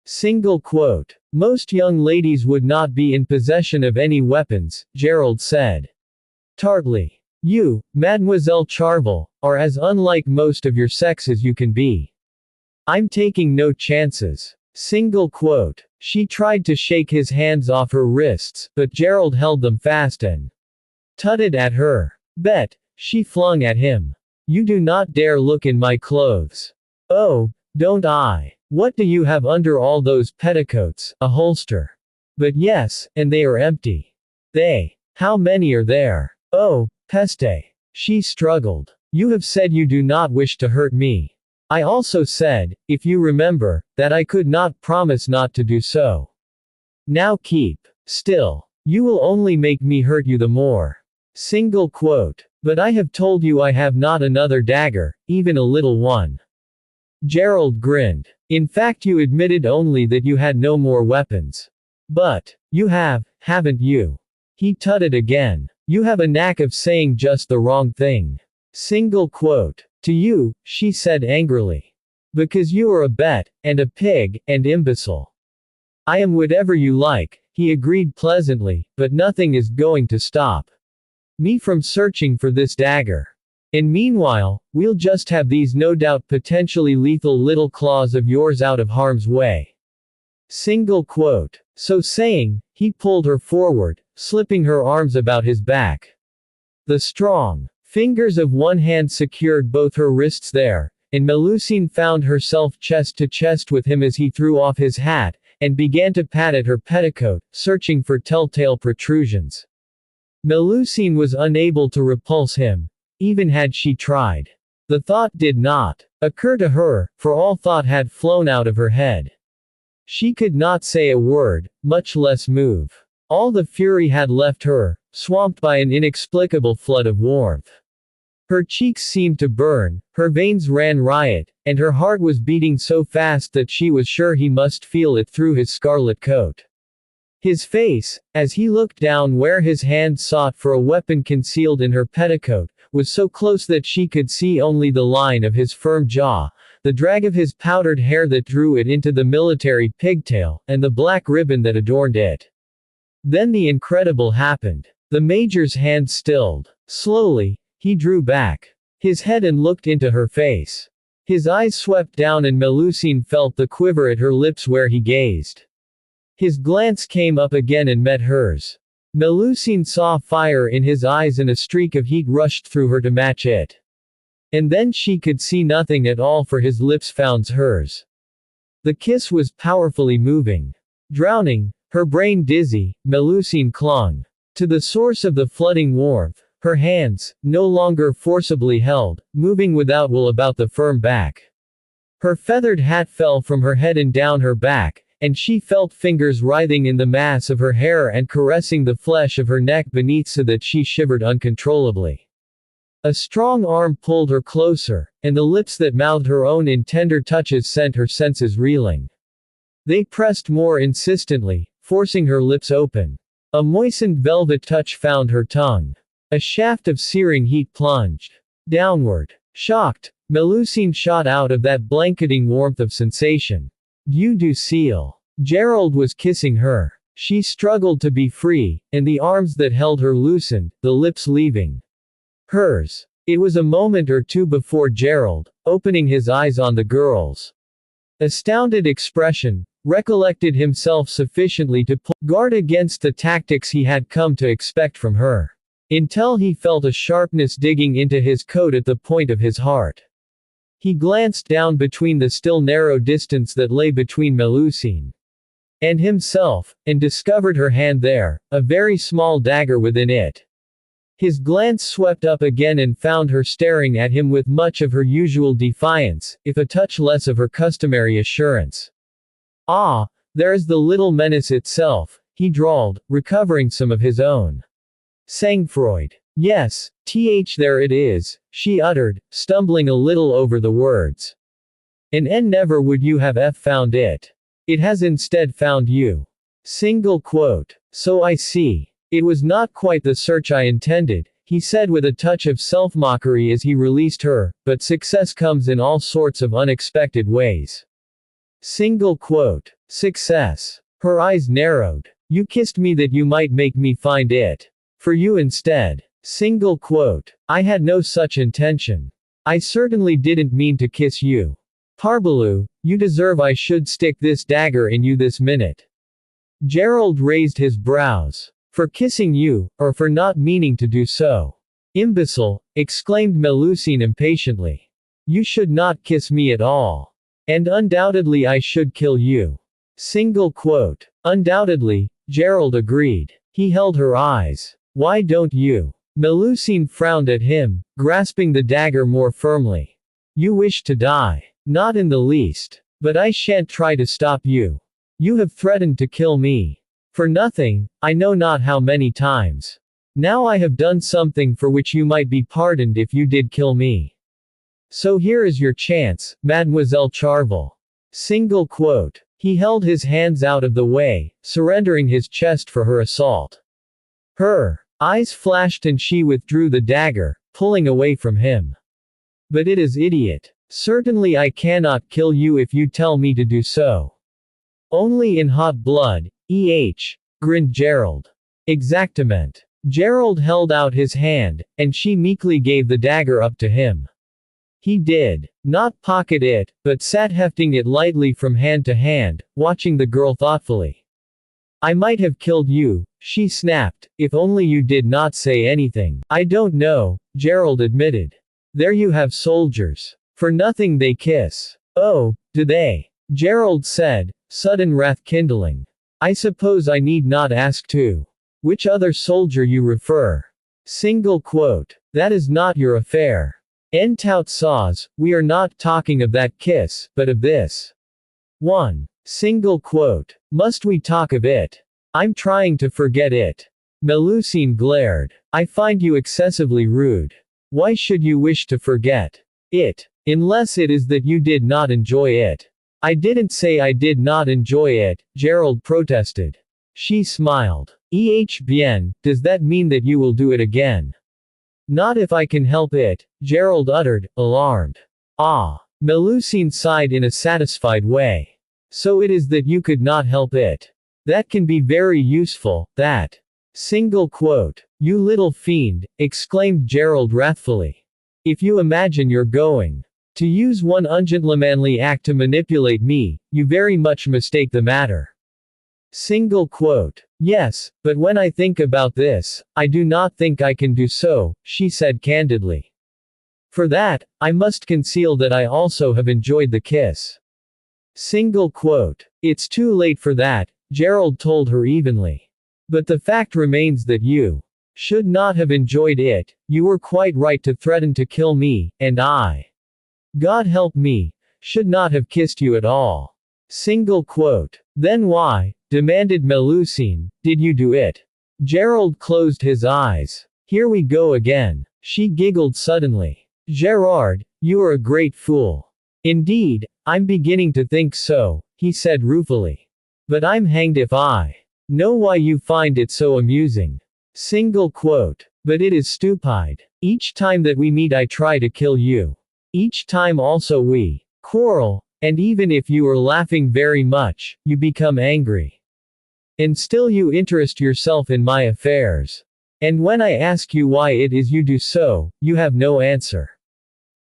Single quote. Most young ladies would not be in possession of any weapons, Gerald said tartly. You, Mademoiselle Charvel, are as unlike most of your sex as you can be. I'm taking no chances. Single quote. She tried to shake his hands off her wrists, but Gerald held them fast and tutted at her. Bet, she flung at him. You do not dare look in my clothes. Oh, don't I? What do you have under all those petticoats? A holster. But yes, and they are empty. How many are there? Oh, peste. She struggled. You have said you do not wish to hurt me. I also said, if you remember, that I could not promise not to do so. Now keep still. You will only make me hurt you the more. Single quote. But I have told you I have not another dagger, even a little one. Gerald grinned. In fact, you admitted only that you had no more weapons. But, you have, haven't you? He tutted again. You have a knack of saying just the wrong thing. Single quote. To you, she said angrily. Because you are a bet, and a pig, and imbecile. I am whatever you like, he agreed pleasantly, but nothing is going to stop me from searching for this dagger. And meanwhile, we'll just have these no doubt potentially lethal little claws of yours out of harm's way. Single quote. So saying, he pulled her forward, slipping her arms about his back. The strong fingers of one hand secured both her wrists there, and Melusine found herself chest to chest with him as he threw off his hat, and began to pat at her petticoat, searching for telltale protrusions. Melusine was unable to repulse him, even had she tried. The thought did not occur to her, for all thought had flown out of her head. She could not say a word, much less move. All the fury had left her, swamped by an inexplicable flood of warmth. Her cheeks seemed to burn, her veins ran riot, and her heart was beating so fast that she was sure he must feel it through his scarlet coat. His face, as he looked down where his hand sought for a weapon concealed in her petticoat, was so close that she could see only the line of his firm jaw, the drag of his powdered hair that drew it into the military pigtail, and the black ribbon that adorned it. Then the incredible happened. The major's hand stilled. Slowly, he drew back his head and looked into her face. His eyes swept down and Melusine felt the quiver at her lips where he gazed. His glance came up again and met hers. Melusine saw fire in his eyes and a streak of heat rushed through her to match it. And then she could see nothing at all for his lips found hers. The kiss was powerfully moving. Drowning, her brain dizzy, Melusine clung to the source of the flooding warmth, her hands, no longer forcibly held, moving without will about the firm back. Her feathered hat fell from her head and down her back, and she felt fingers writhing in the mass of her hair and caressing the flesh of her neck beneath so that she shivered uncontrollably. A strong arm pulled her closer, and the lips that mouthed her own in tender touches sent her senses reeling. They pressed more insistently, forcing her lips open. A moistened velvet touch found her tongue. A shaft of searing heat plunged downward. Shocked, Melusine shot out of that blanketing warmth of sensation. Dieu du ciel. Gerald was kissing her. She struggled to be free, and the arms that held her loosened, the lips leaving hers. It was a moment or two before Gerald, opening his eyes on the girl's astounded expression, recollected himself sufficiently to guard against the tactics he had come to expect from her. Until he felt a sharpness digging into his coat at the point of his heart. He glanced down between the still narrow distance that lay between Melusine and himself, and discovered her hand there, a very small dagger within it. His glance swept up again and found her staring at him with much of her usual defiance, if a touch less of her customary assurance. Ah, there is the little menace itself, he drawled, recovering some of his own sang-froid. Yes, there it is, she uttered, stumbling a little over the words. And never would you have found it. It has instead found you. Single quote. So I see. It was not quite the search I intended, he said with a touch of self-mockery as he released her, but success comes in all sorts of unexpected ways. Single quote. Success. Her eyes narrowed. You kissed me that you might make me find it. For you instead. Single quote. I had no such intention. I certainly didn't mean to kiss you. Parbleu, you deserve I should stick this dagger in you this minute. Gerald raised his brows. For kissing you, or for not meaning to do so? Imbecile, exclaimed Melusine impatiently. You should not kiss me at all. And undoubtedly I should kill you. Single quote. Undoubtedly, Gerald agreed. He held her eyes. Why don't you? Melusine frowned at him, grasping the dagger more firmly. You wish to die. Not in the least. But I shan't try to stop you. You have threatened to kill me. For nothing, I know not how many times. Now I have done something for which you might be pardoned if you did kill me. So here is your chance, Mademoiselle Charvel. Single quote. He held his hands out of the way, surrendering his chest for her assault. Her eyes flashed and she withdrew the dagger, pulling away from him. But it is idiot. Certainly I cannot kill you if you tell me to do so. Only in hot blood, grinned Gerald. Exactament. Gerald held out his hand, and she meekly gave the dagger up to him. He did not pocket it, but sat hefting it lightly from hand to hand, watching the girl thoughtfully. I might have killed you, she snapped, if only you did not say anything. I don't know, Gerald admitted. There you have soldiers. For nothing they kiss. Oh, do they? Gerald said, sudden wrath kindling. I suppose I need not ask too. Which other soldier you refer? Single quote. That is not your affair. En tout saws, we are not talking of that kiss, but of this. 1. Single quote. Must we talk of it? I'm trying to forget it. Melusine glared. I find you excessively rude. Why should you wish to forget it? Unless it is that you did not enjoy it. I didn't say I did not enjoy it, Gerald protested. She smiled. Bien, does that mean that you will do it again? Not if I can help it, Gerald uttered, alarmed. Ah. Melusine sighed in a satisfied way. So it is that you could not help it. That can be very useful, that. Single quote. You little fiend, exclaimed Gerald wrathfully. If you imagine you're going to use one ungentlemanly act to manipulate me, you very much mistake the matter. Single quote. Yes, but when I think about this, I do not think I can do so, she said candidly. For that, I must conceal that I also have enjoyed the kiss. Single quote. It's too late for that, Gerald told her evenly. But the fact remains that you should not have enjoyed it, you were quite right to threaten to kill me, and I, God help me, should not have kissed you at all. Single quote. Then why, demanded Melusine, did you do it? Gerald closed his eyes. Here we go again. She giggled suddenly. Gerard, you are a great fool. Indeed, I'm beginning to think so, he said ruefully. But I'm hanged if I know why you find it so amusing. Single quote. But it is stupid. Each time that we meet I try to kill you. Each time also we quarrel, and even if you are laughing very much, you become angry. And still you interest yourself in my affairs. And when I ask you why it is you do so, you have no answer.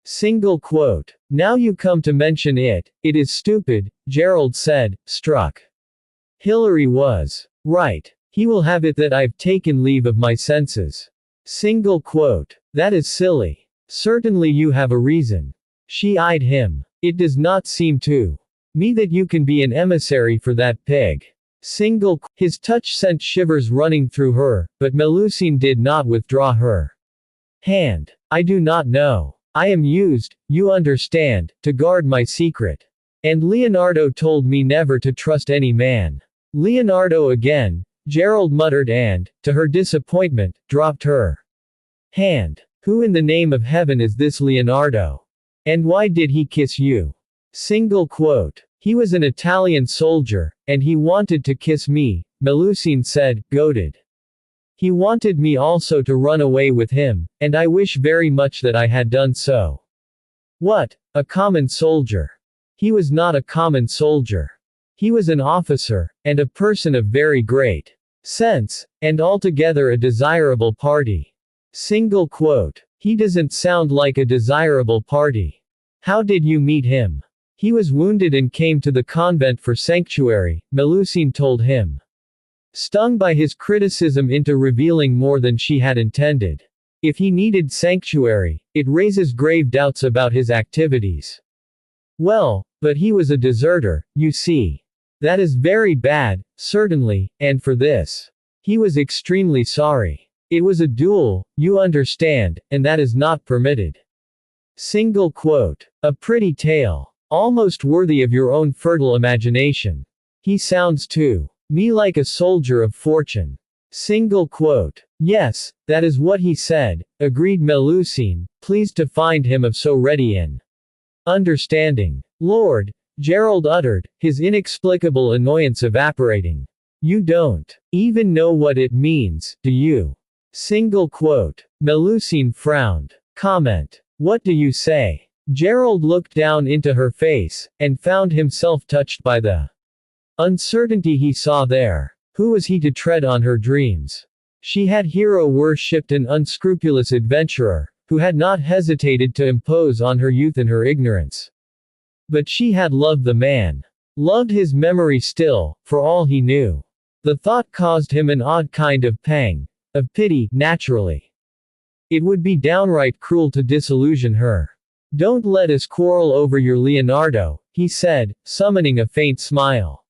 Single quote. Now you come to mention it, it is stupid, Gerald said, struck. Hilary was right. He will have it that I've taken leave of my senses. Single quote. That is silly. Certainly you have a reason. She eyed him. It does not seem to me that you can be an emissary for that pig. His touch sent shivers running through her, but Melusine did not withdraw her hand. I do not know. I am used, you understand, to guard my secret. And Leonardo told me never to trust any man. Leonardo again, Gerald muttered and, to her disappointment, dropped her hand. Who in the name of heaven is this Leonardo? And why did he kiss you? Single quote. He was an Italian soldier, and he wanted to kiss me, Melusine said, goaded. He wanted me also to run away with him, and I wish very much that I had done so. What? A common soldier. He was not a common soldier. He was an officer, and a person of very great sense, and altogether a desirable party. Single quote. He doesn't sound like a desirable party. How did you meet him? He was wounded and came to the convent for sanctuary, Melusine told him. Stung by his criticism into revealing more than she had intended. If he needed sanctuary, it raises grave doubts about his activities. Well, but he was a deserter, you see. That is very bad, certainly, and for this. He was extremely sorry. It was a duel, you understand, and that is not permitted. Single quote. A pretty tale. Almost worthy of your own fertile imagination. He sounds to me like a soldier of fortune. Single quote. Yes, that is what he said, agreed Melusine, pleased to find him of so ready an understanding. Lord, Gerald uttered, his inexplicable annoyance evaporating. You don't even know what it means, do you? Single quote. Melusine frowned. Comment. What do you say? Gerald looked down into her face, and found himself touched by the uncertainty he saw there. Who was he to tread on her dreams? She had hero-worshipped an unscrupulous adventurer, who had not hesitated to impose on her youth and her ignorance. But she had loved the man. Loved his memory still, for all he knew. The thought caused him an odd kind of pang. Of pity, naturally. It would be downright cruel to disillusion her. Don't let us quarrel over your Leonardo, he said, summoning a faint smile.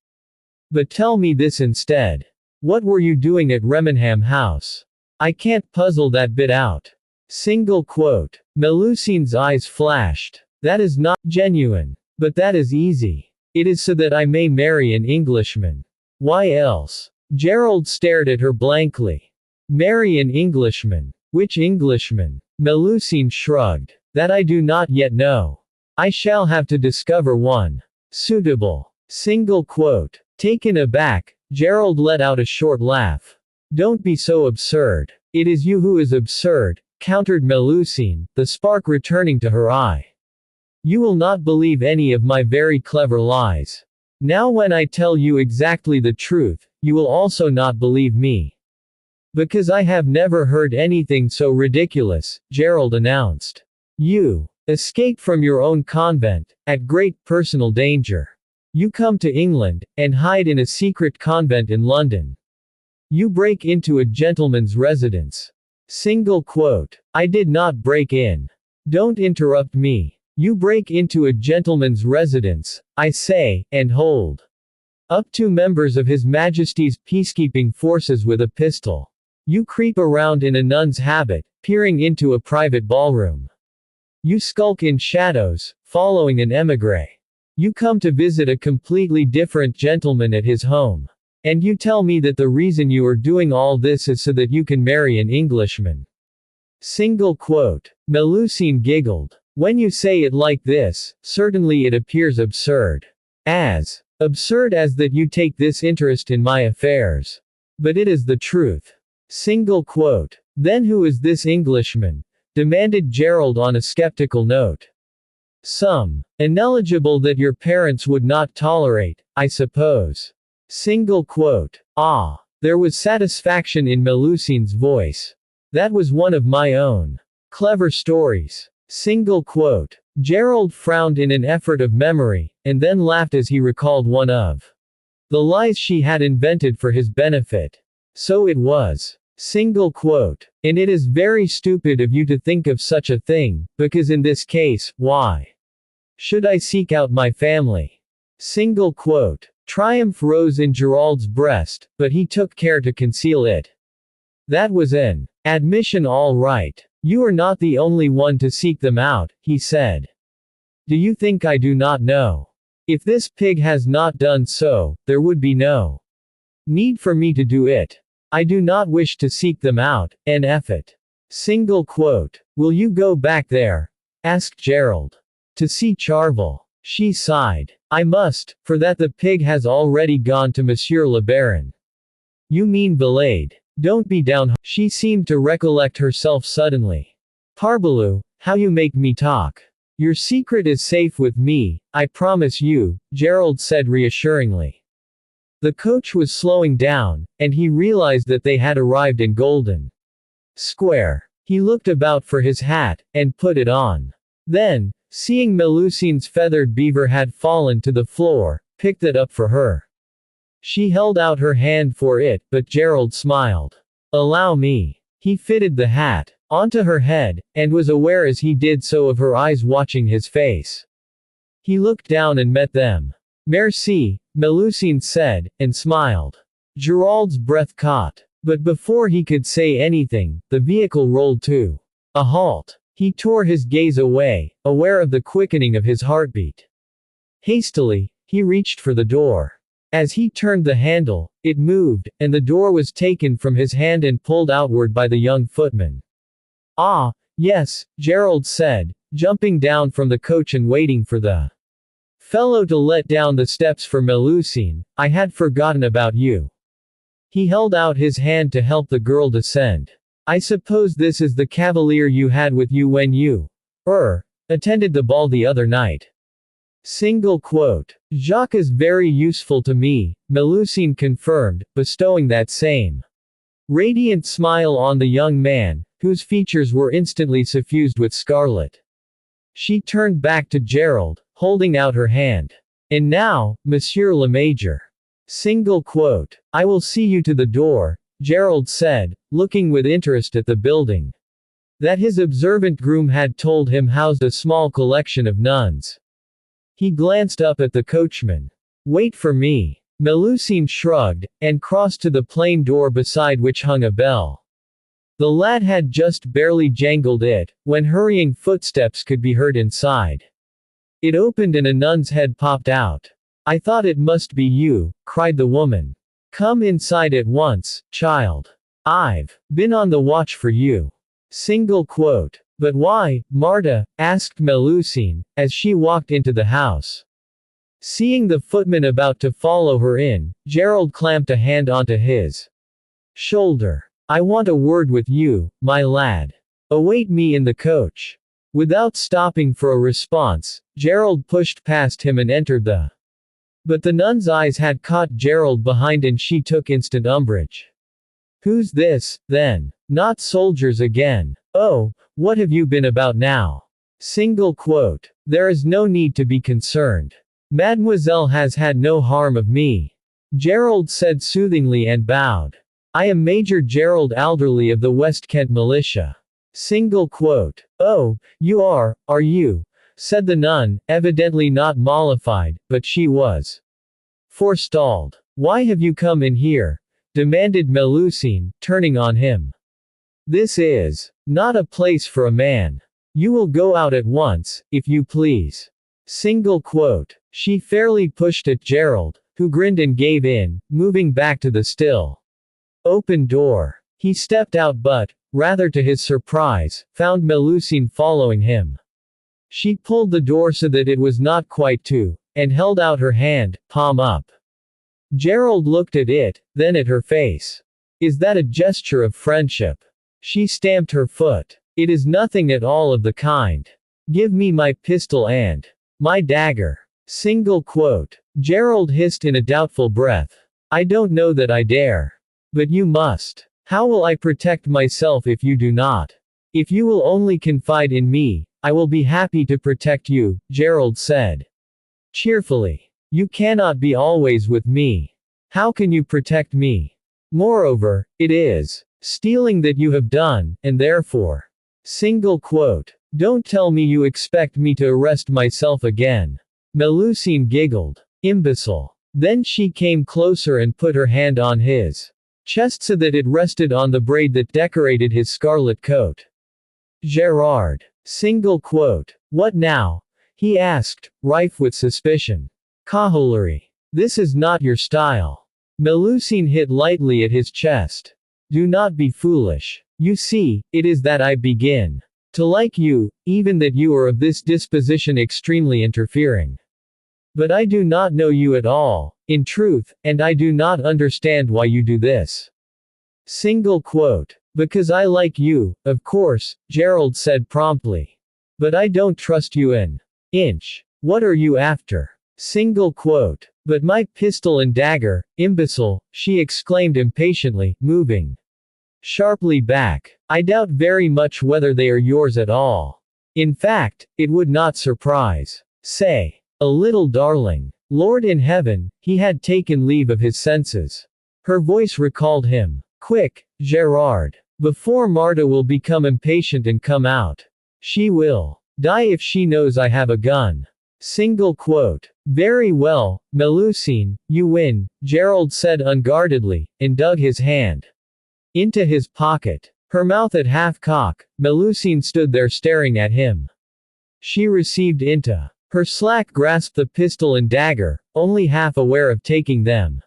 But tell me this instead. What were you doing at Remenham House? I can't puzzle that bit out. Single quote. Melusine's eyes flashed. That is not genuine. But that is easy. It is so that I may marry an Englishman. Why else? Gerald stared at her blankly. Marry an Englishman. Which Englishman? Melusine shrugged. That I do not yet know. I shall have to discover one. Suitable. Single quote. Taken aback, Gerald let out a short laugh. Don't be so absurd. It is you who is absurd, countered Melusine, the spark returning to her eye. You will not believe any of my very clever lies. Now when I tell you exactly the truth, you will also not believe me. Because I have never heard anything so ridiculous, Gerald announced. You escape from your own convent, at great personal danger. You come to England, and hide in a secret convent in London. You break into a gentleman's residence. Single quote. I did not break in. Don't interrupt me. You break into a gentleman's residence, I say, and hold up 2 members of His Majesty's peacekeeping forces with a pistol. You creep around in a nun's habit, peering into a private ballroom. You skulk in shadows, following an émigré. You come to visit a completely different gentleman at his home. And you tell me that the reason you are doing all this is so that you can marry an Englishman. Single quote. Melusine giggled. When you say it like this, certainly it appears absurd. As absurd as that you take this interest in my affairs. But it is the truth. Single quote. Then who is this Englishman? Demanded Gerald on a skeptical note. Some ineligible that your parents would not tolerate, I suppose. Single quote. Ah. There was satisfaction in Melusine's voice. That was one of my own clever stories. Single quote. Gerald frowned in an effort of memory, and then laughed as he recalled one of the lies she had invented for his benefit. So it was. Single quote. And it is very stupid of you to think of such a thing, because in this case, why should I seek out my family? Single quote. Triumph rose in Gerald's breast, but he took care to conceal it. That was an admission all right. You are not the only one to seek them out, he said. Do you think I do not know? If this pig has not done so, there would be no need for me to do it. I do not wish to seek them out, it. Single quote. Will you go back there? Asked Gerald. To see Charvel. She sighed. I must, for that the pig has already gone to Monsieur le Baron. You mean Belade. Don't be down. She seemed to recollect herself suddenly. Parbleu, how you make me talk. Your secret is safe with me, I promise you, Gerald said reassuringly. The coach was slowing down, and he realized that they had arrived in Golden Square. He looked about for his hat, and put it on. Then, seeing Melusine's feathered beaver had fallen to the floor, picked it up for her. She held out her hand for it, but Gerald smiled. Allow me. He fitted the hat onto her head, and was aware as he did so of her eyes watching his face. He looked down and met them. Merci, Melusine said, and smiled. Gerald's breath caught. But before he could say anything, the vehicle rolled to a halt. He tore his gaze away, aware of the quickening of his heartbeat. Hastily, he reached for the door. As he turned the handle, it moved, and the door was taken from his hand and pulled outward by the young footman. Ah, yes, Gerald said, jumping down from the coach and waiting for the fellow to let down the steps for Melusine. I had forgotten about you. He held out his hand to help the girl descend. I suppose this is the cavalier you had with you when you attended the ball the other night. Single quote. Jacques is very useful to me, Melusine confirmed, bestowing that same radiant smile on the young man, whose features were instantly suffused with scarlet. She turned back to Gerald, holding out her hand. And now, Monsieur le Major. Single quote. I will see you to the door, Gerald said, looking with interest at the building that his observant groom had told him housed a small collection of nuns. He glanced up at the coachman. Wait for me. Melusine shrugged, and crossed to the plain door beside which hung a bell. The lad had just barely jangled it, when hurrying footsteps could be heard inside. It opened and a nun's head popped out. I thought it must be you, cried the woman. Come inside at once, child. I've been on the watch for you. Single quote. But why, Marta? Asked Melusine, as she walked into the house. Seeing the footman about to follow her in, Gerald clamped a hand onto his shoulder. I want a word with you, my lad. Await me in the coach. Without stopping for a response, Gerald pushed past him and entered the. But the nun's eyes had caught Gerald behind and she took instant umbrage. Who's this, then? Not soldiers again. Oh, what have you been about now? Single quote. There is no need to be concerned. Mademoiselle has had no harm of me. Gerald said soothingly and bowed. I am Major Gerald Alderley of the West Kent Militia. Single quote. Oh, you are you? Said the nun, evidently not mollified, but she was forestalled. Why have you come in here? Demanded Melusine, turning on him. This is not a place for a man. You will go out at once, if you please. Single quote. She fairly pushed at Gerald, who grinned and gave in, moving back to the still open door. He stepped out but, rather to his surprise, found Melusine following him. She pulled the door so that it was not quite to, and held out her hand, palm up. Gerald looked at it, then at her face. Is that a gesture of friendship? She stamped her foot. It is nothing at all of the kind. Give me my pistol and my dagger. Single quote. Gerald hissed in a doubtful breath. I don't know that I dare. But you must. How will I protect myself if you do not? If you will only confide in me, I will be happy to protect you, Gerald said cheerfully. You cannot be always with me. How can you protect me? Moreover, it is stealing that you have done, and therefore. Single quote. Don't tell me you expect me to arrest myself again. Melusine giggled. Imbecile. Then she came closer and put her hand on his chest so that it rested on the braid that decorated his scarlet coat. Gerard. Single quote. What now? He asked, rife with suspicion. Cajolerie. This is not your style. Melusine hit lightly at his chest. Do not be foolish. You see, it is that I begin to like you, even that you are of this disposition extremely interfering. But I do not know you at all, in truth, and I do not understand why you do this. Single quote. Because I like you, of course, Gerald said promptly. But I don't trust you an inch. What are you after? Single quote. But my pistol and dagger, imbecile, she exclaimed impatiently, moving sharply back. I doubt very much whether they are yours at all. In fact, it would not surprise. Say. A little darling. Lord in heaven, he had taken leave of his senses. Her voice recalled him. Quick, Gerard. Before Marta will become impatient and come out. She will die if she knows I have a gun. Single quote. Very well, Melusine, you win, Gerald said unguardedly, and dug his hand into his pocket. Her mouth at half-cock, Melusine stood there staring at him. She received into her slack grasp the pistol and dagger, only half aware of taking them.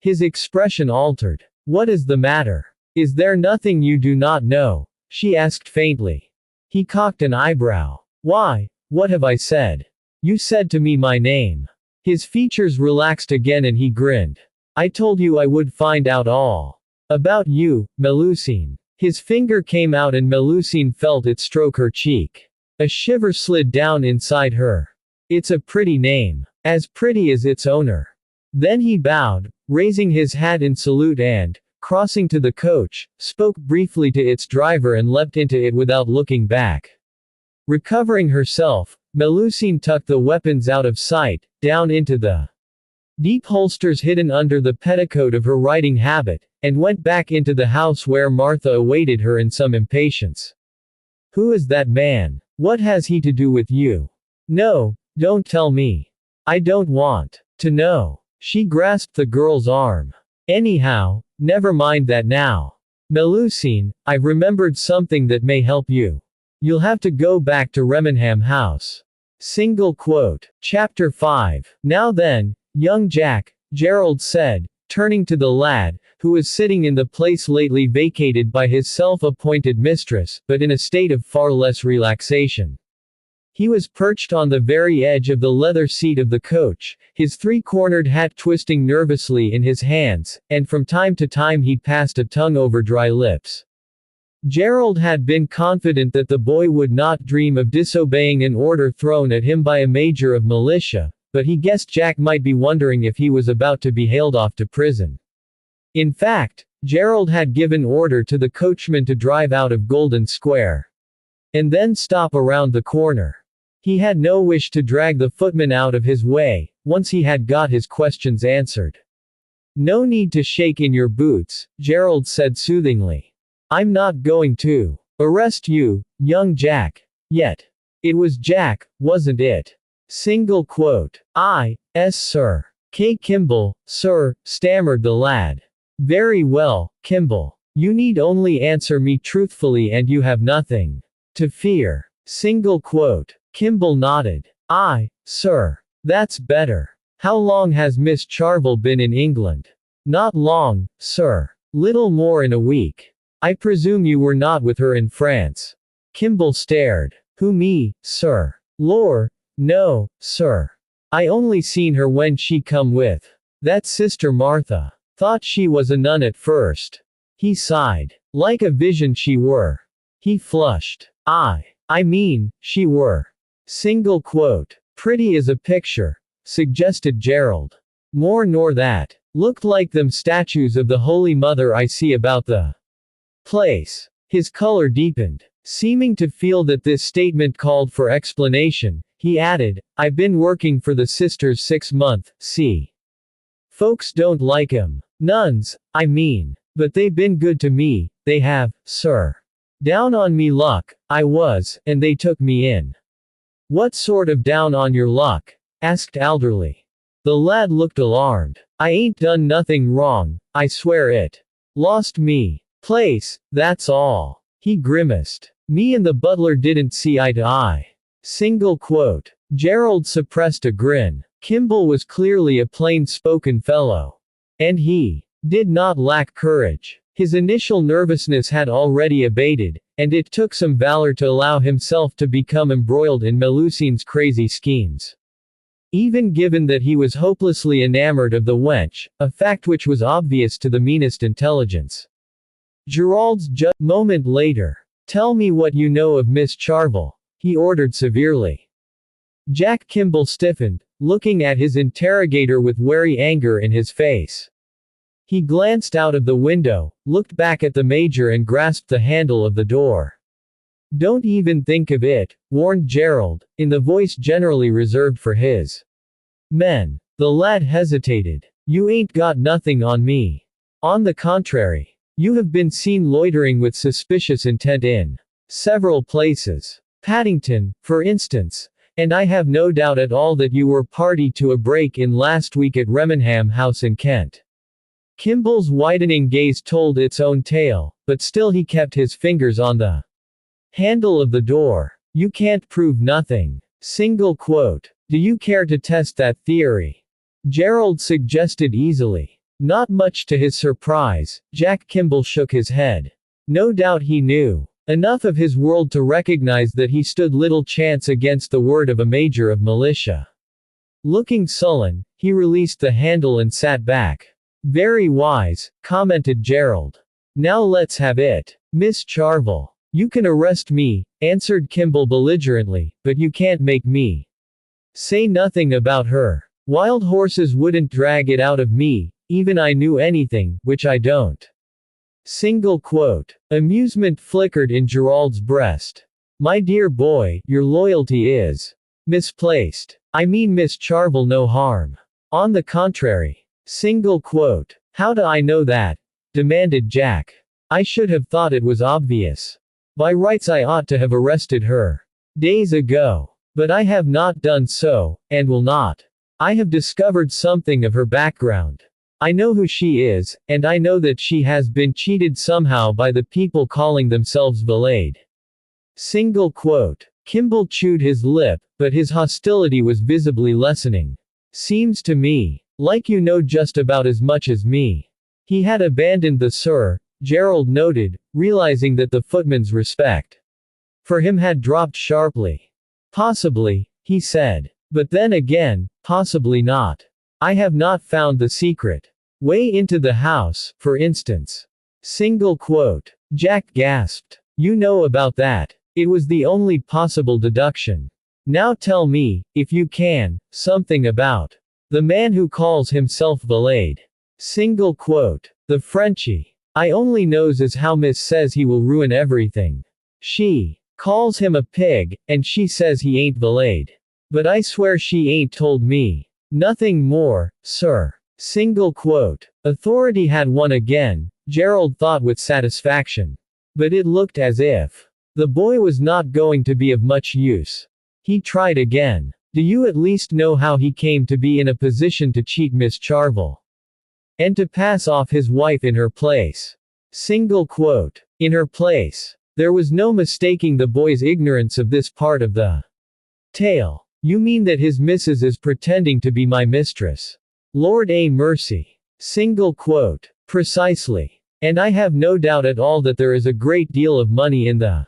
His expression altered. What is the matter? Is there nothing you do not know? She asked faintly. He cocked an eyebrow. Why, what have I said? You said to me my name. His features relaxed again and he grinned. I told you I would find out all about you, Melusine. His finger came out and Melusine felt it stroke her cheek. A shiver slid down inside her. It's a pretty name. As pretty as its owner. Then he bowed, raising his hat in salute and, crossing to the coach, spoke briefly to its driver and leapt into it without looking back. Recovering herself, Melusine tucked the weapons out of sight, down into the deep holsters hidden under the petticoat of her riding habit, and went back into the house where Martha awaited her in some impatience. Who is that man? What has he to do with you? No, don't tell me. I don't want to know. She grasped the girl's arm. Anyhow, never mind that now. Melusine, I've remembered something that may help you. You'll have to go back to Remenham House. Single quote. Chapter 5. Now then, young Jack, Gerald said, turning to the lad, who was sitting in the place lately vacated by his self-appointed mistress, but in a state of far less relaxation. He was perched on the very edge of the leather seat of the coach, his three-cornered hat twisting nervously in his hands, and from time to time he passed a tongue over dry lips. Gerald had been confident that the boy would not dream of disobeying an order thrown at him by a major of militia, but he guessed Jack might be wondering if he was about to be hailed off to prison. In fact, Gerald had given order to the coachman to drive out of Golden Square and then stop around the corner. He had no wish to drag the footman out of his way, once he had got his questions answered. No need to shake in your boots, Gerald said soothingly. I'm not going to arrest you, young Jack. Yet. It was Jack, wasn't it? Single quote. Yes, sir. K. Kimball, sir, stammered the lad. Very well, Kimball. You need only answer me truthfully and you have nothing to fear. Single quote. Kimball nodded. Sir. That's better. How long has Miss Charvel been in England? Not long, sir. Little more in a week. I presume you were not with her in France. Kimball stared. Who, me, sir? Lor, no, sir. I only seen her when she come with that sister Martha. Thought she was a nun at first. He sighed. Like a vision she were. He flushed. I mean, she were. Single quote. Pretty as a picture, suggested Gerald. More nor that. Looked like them statues of the Holy Mother I see about the place. His color deepened. Seeming to feel that this statement called for explanation, he added, I've been working for the sisters 6 months, see. Folks don't like 'em. Nuns, I mean. But they've been good to me, they have, sir. Down on me luck, I was, and they took me in. What sort of down on your luck? Asked Alderley. The lad looked alarmed. I ain't done nothing wrong, I swear it. Lost me place, that's all. He grimaced. Me and the butler didn't see eye to eye. Single quote. Gerald suppressed a grin. Kimball was clearly a plain-spoken fellow. And he did not lack courage. His initial nervousness had already abated, and it took some valor to allow himself to become embroiled in Melusine's crazy schemes. Even given that he was hopelessly enamored of the wench, a fact which was obvious to the meanest intelligence. Gerald's moment later. Tell me what you know of Miss Charvel, he ordered severely. Jack Kimball stiffened, looking at his interrogator with wary anger in his face. He glanced out of the window, looked back at the major and grasped the handle of the door. Don't even think of it, warned Gerald, in the voice generally reserved for his men. The lad hesitated. You ain't got nothing on me. On the contrary. You have been seen loitering with suspicious intent in several places. Paddington, for instance. And I have no doubt at all that you were party to a break-in last week at Remenham House in Kent. Kimball's widening gaze told its own tale, but still he kept his fingers on the handle of the door. You can't prove nothing. Single quote. Do you care to test that theory? Gerald suggested easily. Not much to his surprise, Jack Kimball shook his head. No doubt he knew enough of his world to recognize that he stood little chance against the word of a major of militia. Looking sullen, he released the handle and sat back. Very wise, commented Gerald. Now let's have it. Miss Charvel. You can arrest me, answered Kimball belligerently, but you can't make me say nothing about her. Wild horses wouldn't drag it out of me, even I knew anything, which I don't. Single quote. Amusement flickered in Gerald's breast. My dear boy, your loyalty is misplaced. I mean Miss Charvel no harm. On the contrary. Single quote. How do I know that? Demanded Jack. I should have thought it was obvious. By rights I ought to have arrested her days ago. But I have not done so, and will not. I have discovered something of her background. I know who she is, and I know that she has been cheated somehow by the people calling themselves Valade. Single quote. Kimball chewed his lip, but his hostility was visibly lessening. Seems to me like you know just about as much as me. He had abandoned the sir, Gerald noted, realizing that the footman's respect for him had dropped sharply. Possibly, he said. But then again, possibly not. I have not found the secret way into the house, for instance. Single quote. Jack gasped. You know about that. It was the only possible deduction. Now tell me, if you can, something about the man who calls himself Valade. Single quote. The Frenchie. I only knows as how Miss says he will ruin everything. She calls him a pig, and she says he ain't Valade. But I swear she ain't told me nothing more, sir. Single quote. Authority had won again, Gerald thought with satisfaction. But it looked as if the boy was not going to be of much use. He tried again. Do you at least know how he came to be in a position to cheat Miss Charvel? And to pass off his wife in her place? Single quote. In her place. There was no mistaking the boy's ignorance of this part of the tale. You mean that his missus is pretending to be my mistress? Lord a mercy. Single quote. Precisely. And I have no doubt at all that there is a great deal of money in the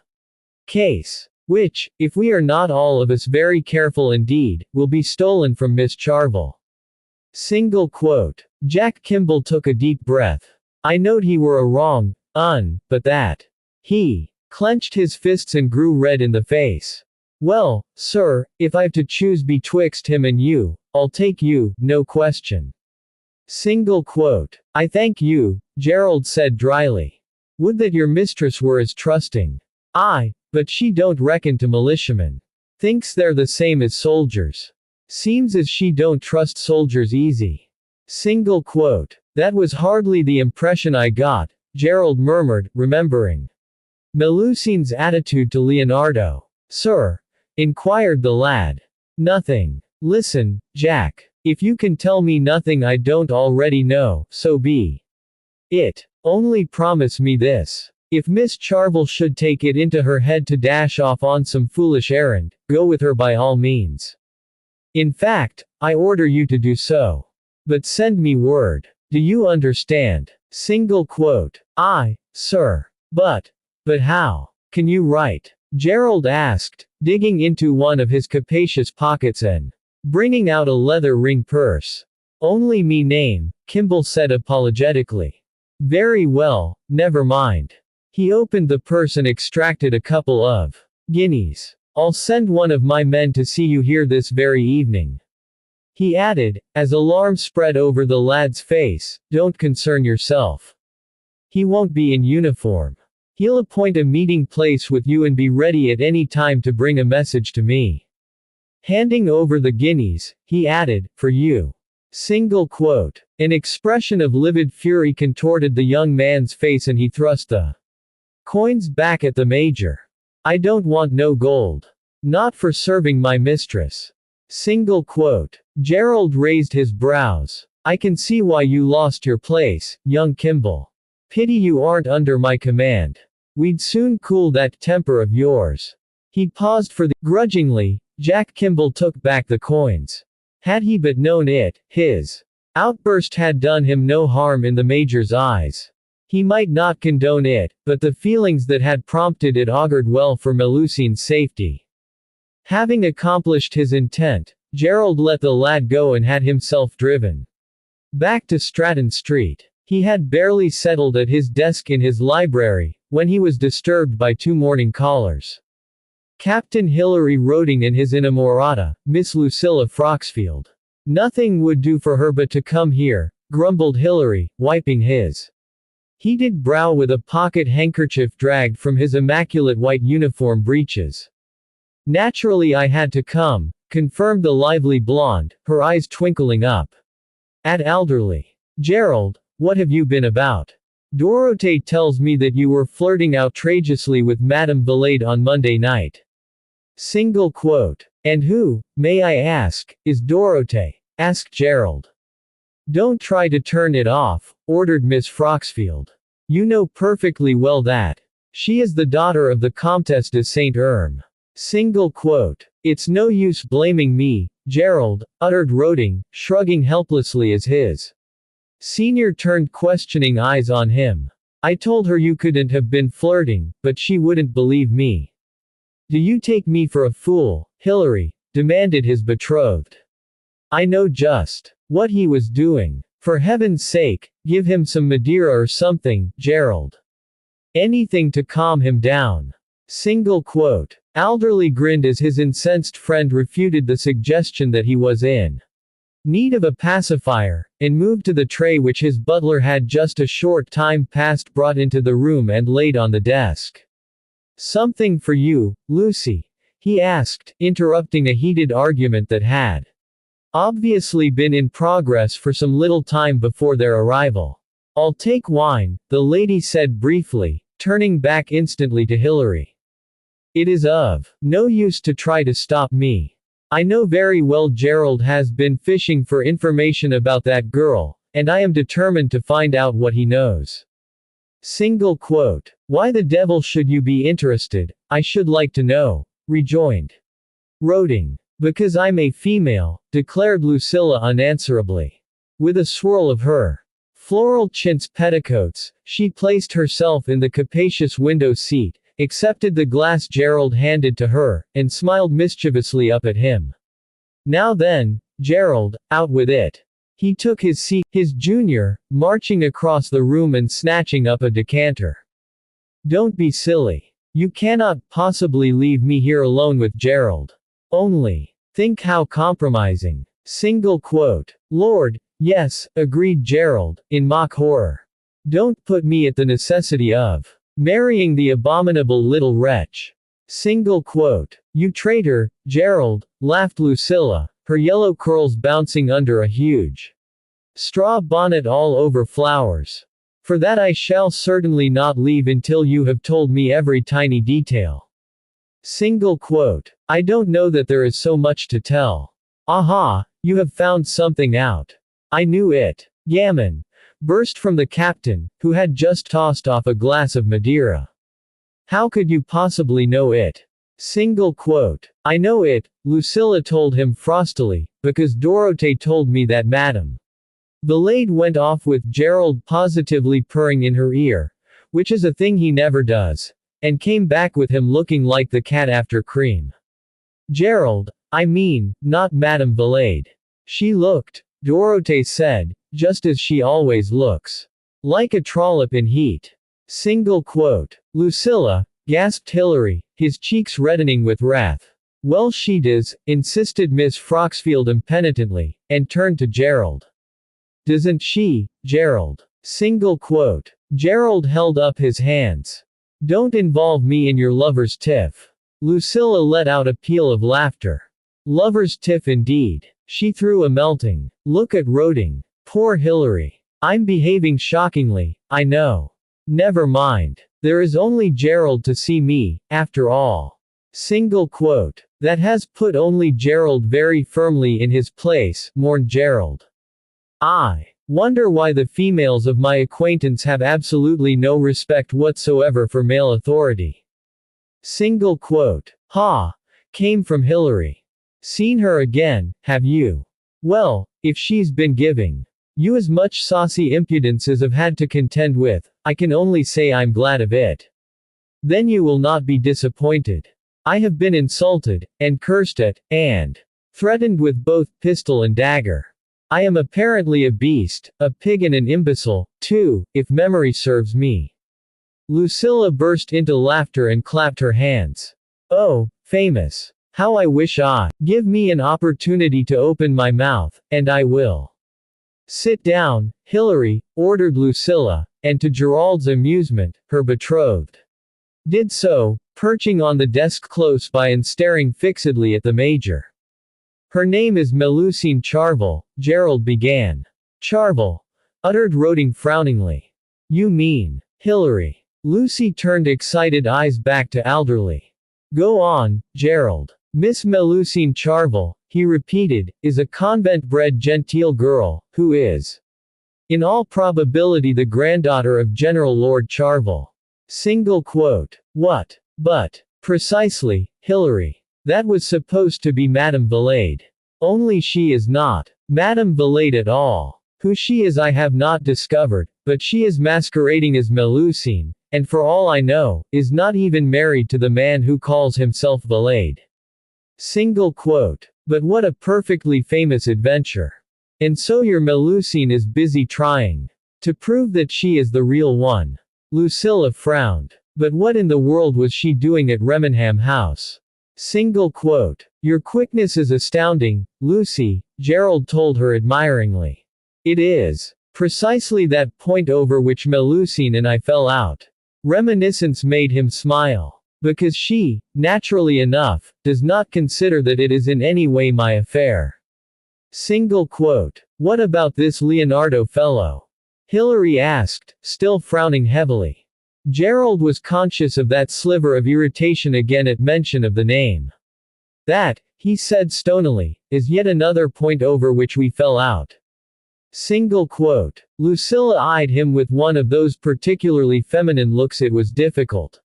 case, which, if we are not all of us very careful indeed, will be stolen from Miss Charvel. Single quote. Jack Kimball took a deep breath. I knowed he were a wrong, but that. He clenched his fists and grew red in the face. Well, sir, if I've to choose betwixt him and you, I'll take you, no question. Single quote. I thank you, Gerald said dryly. Would that your mistress were as trusting. Aye, but she don't reckon to militiamen. Thinks they're the same as soldiers. Seems as she don't trust soldiers easy. Single quote. That was hardly the impression I got, Gerald murmured, remembering Melusine's attitude to Leonardo. Sir? Inquired the lad. Nothing. Listen, Jack. If you can tell me nothing I don't already know, so be it. Only promise me this. If Miss Charvel should take it into her head to dash off on some foolish errand, go with her by all means. In fact, I order you to do so. But send me word. Do you understand? Single quote. Aye, sir. But how can you write? Gerald asked, digging into one of his capacious pockets and bringing out a leather ring purse. Only me name, Kimball said apologetically. Very well, never mind. He opened the purse and extracted a couple of guineas. I'll send one of my men to see you here this very evening. He added, as alarm spread over the lad's face, don't concern yourself. He won't be in uniform. He'll appoint a meeting place with you and be ready at any time to bring a message to me. Handing over the guineas, he added, for you. Single quote. An expression of livid fury contorted the young man's face and he thrust the coins back at the major. I don't want no gold. Not for serving my mistress. Single quote. Gerald raised his brows. I can see why you lost your place, young Kimball. Pity you aren't under my command. We'd soon cool that temper of yours. He paused for the grudgingly, Jack Kimball took back the coins. Had he but known it, his outburst had done him no harm in the major's eyes. He might not condone it, but the feelings that had prompted it augured well for Melusine's safety. Having accomplished his intent, Gerald let the lad go and had himself driven back to Stratton Street. He had barely settled at his desk in his library, when he was disturbed by two morning callers. Captain Hilary Roding and his inamorata, Miss Lucilla Froxfield. Nothing would do for her but to come here, grumbled Hilary, wiping his heated brow with a pocket handkerchief dragged from his immaculate white uniform breeches. Naturally I had to come, confirmed the lively blonde, her eyes twinkling up at Alderley. Gerald, what have you been about? Dorothée tells me that you were flirting outrageously with Madame Valade on Monday night. Single quote. And who, may I ask, is Dorothée? Asked Gerald. Don't try to turn it off, ordered Miss Froxfield. You know perfectly well that. She is the daughter of the Comtesse de Saint-Erme. Single quote. It's no use blaming me, Gerald, uttered Roding, shrugging helplessly as his senior turned questioning eyes on him. I told her you couldn't have been flirting, but she wouldn't believe me. Do you take me for a fool, Hilary? Demanded his betrothed. I know just what he was doing. For heaven's sake, give him some Madeira or something, Gerald. Anything to calm him down. Single quote. Alderley grinned as his incensed friend refuted the suggestion that he was in need of a pacifier, and moved to the tray which his butler had just a short time past brought into the room and laid on the desk. Something for you, Lucy? He asked, interrupting a heated argument that had obviously been in progress for some little time before their arrival. I'll take wine, the lady said briefly, turning back instantly to Hilary. It is of no use to try to stop me. I know very well Gerald has been fishing for information about that girl, and I am determined to find out what he knows. Single quote. Why the devil should you be interested, I should like to know, rejoined Roding. Because I'm a female, declared Lucilla unanswerably. With a swirl of her floral chintz petticoats, she placed herself in the capacious window seat, accepted the glass Gerald handed to her, and smiled mischievously up at him. Now then, Gerald, out with it. He took his seat, his junior, marching across the room and snatching up a decanter. Don't be silly. You cannot possibly leave me here alone with Gerald. Only think how compromising. Single quote. Lord, yes, agreed Gerald, in mock horror. Don't put me at the necessity of marrying the abominable little wretch. Single quote. You traitor, Gerald, laughed Lucilla, her yellow curls bouncing under a huge straw bonnet all over flowers. For that I shall certainly not leave until you have told me every tiny detail. Single quote. I don't know that there is so much to tell. Aha, you have found something out. I knew it. Gammon. Burst from the captain, who had just tossed off a glass of Madeira. How could you possibly know it? Single quote. I know it, Lucilla told him frostily, because Dorothée told me that Madame Valade went off with Gerald positively purring in her ear, which is a thing he never does, and came back with him looking like the cat after cream. Gerald, I mean, not Madame Valade. She looked, Dorothée said, just as she always looks. Like a trollop in heat. Single quote. Lucilla, gasped Hilary, his cheeks reddening with wrath. Well she does, insisted Miss Froxfield impenitently, and turned to Gerald. Doesn't she, Gerald? Single quote. Gerald held up his hands. Don't involve me in your lover's tiff. Lucilla let out a peal of laughter. Lover's tiff indeed. She threw a melting look at Roding. Poor Hillary. I'm behaving shockingly, I know. Never mind. There is only Gerald to see me, after all. Single quote. That has put only Gerald very firmly in his place, mourned Gerald. I wonder why the females of my acquaintance have absolutely no respect whatsoever for male authority. Single quote. Ha! Came from Hillary. Seen her again, have you? Well, if she's been giving you as much saucy impudence as I've had to contend with, I can only say I'm glad of it. Then you will not be disappointed. I have been insulted, and cursed at, and threatened with both pistol and dagger. I am apparently a beast, a pig and an imbecile, too, if memory serves me. Lucilla burst into laughter and clapped her hands. Oh, famous. How I wish I give me an opportunity to open my mouth, and I will. Sit down, Hillary, ordered Lucilla, and to Gerald's amusement, her betrothed did so, perching on the desk close by and staring fixedly at the major. Her name is Melusine Charvel, Gerald began. Charvel, uttered Roding frowningly. You mean, Hillary. Lucy turned excited eyes back to Alderley. Go on, Gerald. Miss Melusine Charvel, he repeated, is a convent-bred genteel girl, who is, in all probability, the granddaughter of General Lord Charvel. Single quote. What? But. Precisely, Hillary. That was supposed to be Madame Valade. Only she is not Madame Valade at all. Who she is I have not discovered, but she is masquerading as Melusine, and for all I know, is not even married to the man who calls himself Valade. Single quote. But what a perfectly famous adventure. And so your Melusine is busy trying to prove that she is the real one. Lucilla frowned. But what in the world was she doing at Remenham House? Single quote. Your quickness is astounding, Lucy, Gerald told her admiringly. It is precisely that point over which Melusine and I fell out. Reminiscence made him smile. Because she, naturally enough, does not consider that it is in any way my affair. Single quote. What about this Leonardo fellow? Hillary asked, still frowning heavily. Gerald was conscious of that sliver of irritation again at mention of the name. That, he said stonily, is yet another point over which we fell out. Single quote. Lucilla eyed him with one of those particularly feminine looks it was difficult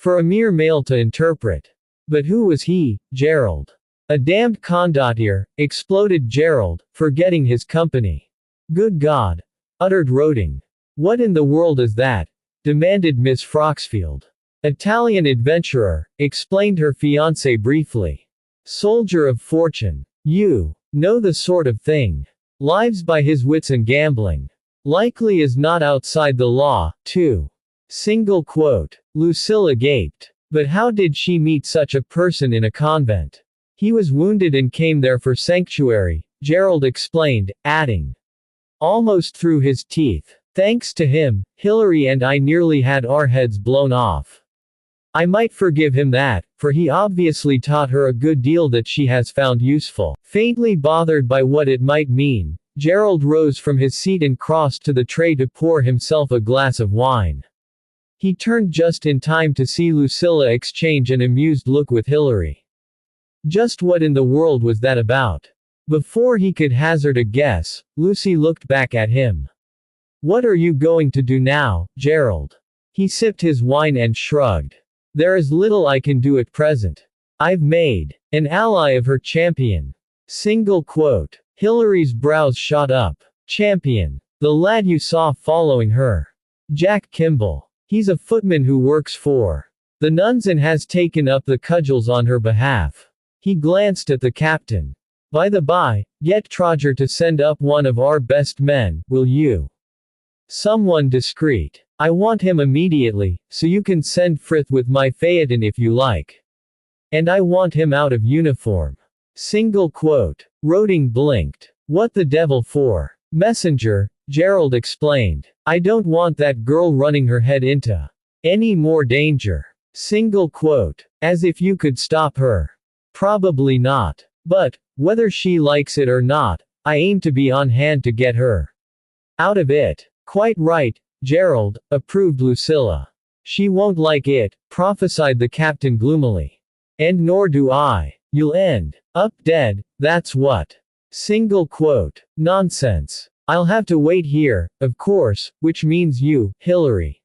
for a mere male to interpret. But who was he, Gerald? A damned condottiere, exploded Gerald, forgetting his company. Good God! Uttered Roding. What in the world is that? Demanded Miss Froxfield. Italian adventurer, explained her fiancé briefly. Soldier of fortune. You know the sort of thing. Lives by his wits and gambling. Likely is not outside the law, too. Single quote. Lucilla gaped. But how did she meet such a person in a convent? He was wounded and came there for sanctuary, Gerald explained, adding. Almost through his teeth. Thanks to him, Hillary and I nearly had our heads blown off. I might forgive him that, for he obviously taught her a good deal that she has found useful. Faintly bothered by what it might mean, Gerald rose from his seat and crossed to the tray to pour himself a glass of wine. He turned just in time to see Lucilla exchange an amused look with Hillary. Just what in the world was that about? Before he could hazard a guess, Lucy looked back at him. What are you going to do now, Gerald? He sipped his wine and shrugged. There is little I can do at present. I've made an ally of her champion. Single quote. Hillary's brows shot up. Champion. The lad you saw following her. Jack Kimball. He's a footman who works for the nuns and has taken up the cudgels on her behalf. He glanced at the captain. By the by, get Troger to send up one of our best men, will you? Someone discreet. I want him immediately, so you can send Frith with my phaeton if you like. And I want him out of uniform. Single quote. Roding blinked. What the devil for? Messenger, Gerald explained. I don't want that girl running her head into any more danger. Single quote. As if you could stop her. Probably not. But, Whether she likes it or not, I aim to be on hand to get her out of it. Quite right, Gerald, approved Lucilla. She won't like it, prophesied the captain gloomily. And nor do I. You'll end up dead, that's what. Single quote. Nonsense. I'll have to wait here, of course, which means you, Hillary,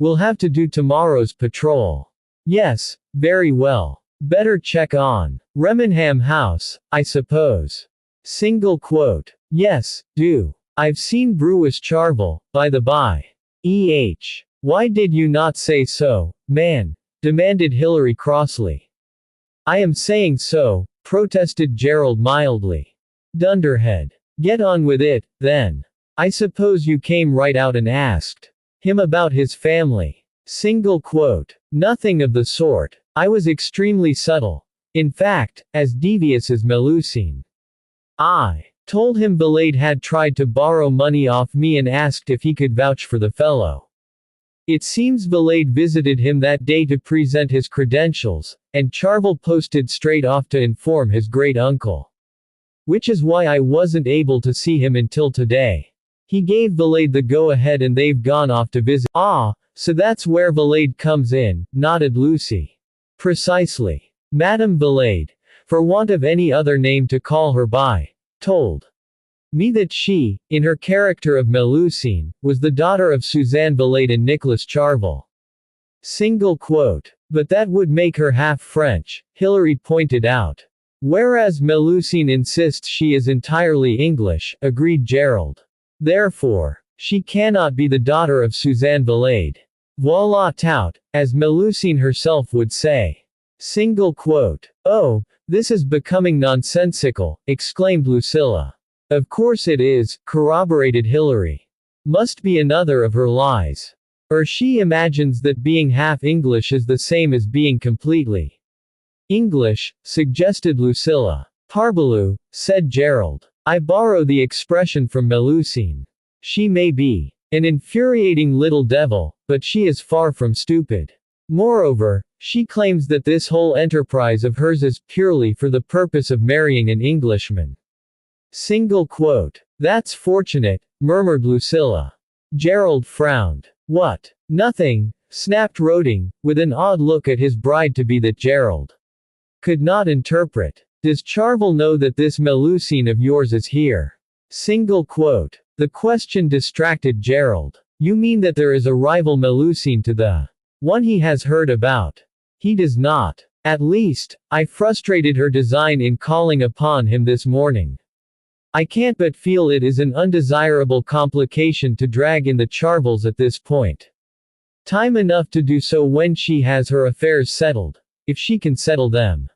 will have to do tomorrow's patrol. Yes, very well. Better check on Remenham House, I suppose. Single quote. Yes, do. I've seen Brewis Charvel, by the by. Why did you not say so, man? Demanded Hillary crossly. I am saying so, protested Gerald mildly. Dunderhead. Get on with it, then. I suppose you came right out and asked him about his family. Single quote. Nothing of the sort. I was extremely subtle. In fact, as devious as Melusine. I told him Belade had tried to borrow money off me and asked if he could vouch for the fellow. It seems Belade visited him that day to present his credentials, and Charvel posted straight off to inform his great-uncle. Which is why I wasn't able to see him until today. He gave Belade the go-ahead and they've gone off to visit. Ah, so that's where Belade comes in, nodded Lucy. Precisely. Madame Belade, for want of any other name to call her by, told me that she, in her character of Melusine, was the daughter of Suzanne Belade and Nicholas Charvel. Single quote. But that would make her half French, Hillary pointed out. Whereas Melusine insists she is entirely English, agreed Gerald. Therefore, she cannot be the daughter of Suzanne Belade. Voilà tout, as Melusine herself would say. Single quote. Oh, this is becoming nonsensical, exclaimed Lucilla. Of course it is, corroborated Hillary. Must be another of her lies. Or she imagines that being half English is the same as being completely English, suggested Lucilla. Parbleu, said Gerald. I borrow the expression from Melusine. She may be an infuriating little devil, but she is far from stupid. Moreover, she claims that this whole enterprise of hers is purely for the purpose of marrying an Englishman. Single quote. That's fortunate, murmured Lucilla. Gerald frowned. What? Nothing, snapped Roding, with an odd look at his bride-to-be that Gerald could not interpret. Does Charvel know that this Melusine of yours is here? Single quote. The question distracted Gerald. You mean that there is a rival Melusine to the one he has heard about? He does not. At least, I frustrated her design in calling upon him this morning. I can't but feel it is an undesirable complication to drag in the Charvels at this point. Time enough to do so when she has her affairs settled, if she can settle them.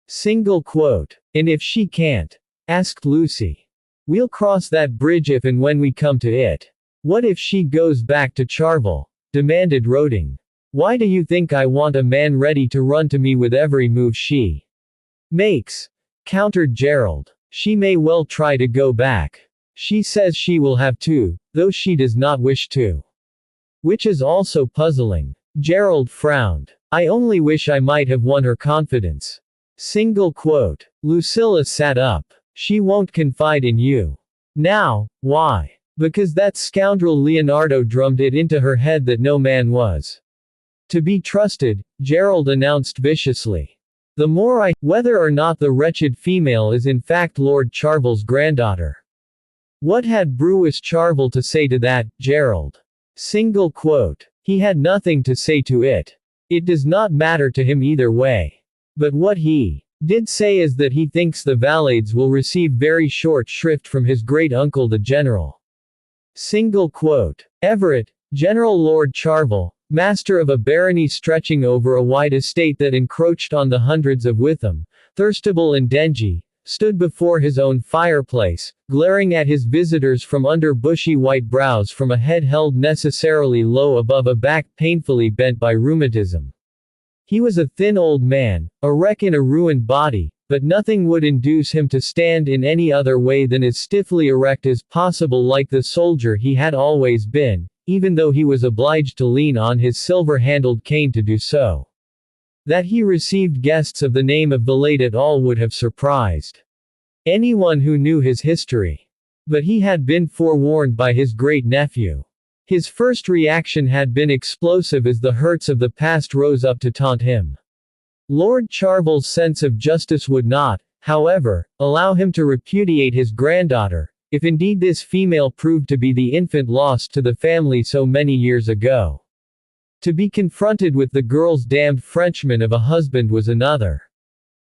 Single quote. And if she can't? Asked Lucy. We'll cross that bridge if and when we come to it. What if she goes back to Charvel? Demanded Roding. Why do you think I want a man ready to run to me with every move she makes? Countered Gerald. She may well try to go back. She says she will have to, though she does not wish to. Which is also puzzling. Gerald frowned. I only wish I might have won her confidence. Single quote. Lucilla sat up. She won't confide in you. Now, why? Because that scoundrel Leonardo drummed it into her head that no man was to be trusted, Gerald announced viciously. The more whether or not the wretched female is in fact Lord Charvel's granddaughter. What had Brewis Charvel to say to that, Gerald? Single quote. He had nothing to say to it. It does not matter to him either way. But what he did say is that he thinks the Valades will receive very short shrift from his great-uncle the General. Single quote. Everett, General Lord Charvel, master of a barony stretching over a wide estate that encroached on the hundreds of Witham, Thirstable and Dengie, stood before his own fireplace, glaring at his visitors from under bushy white brows from a head held necessarily low above a back painfully bent by rheumatism. He was a thin old man, a wreck in a ruined body, but nothing would induce him to stand in any other way than as stiffly erect as possible, like the soldier he had always been, even though he was obliged to lean on his silver-handled cane to do so. That he received guests of the name of Belade at all would have surprised anyone who knew his history. But he had been forewarned by his great-nephew. His first reaction had been explosive as the hurts of the past rose up to taunt him. Lord Charvel's sense of justice would not, however, allow him to repudiate his granddaughter, if indeed this female proved to be the infant lost to the family so many years ago. To be confronted with the girl's damned Frenchman of a husband was another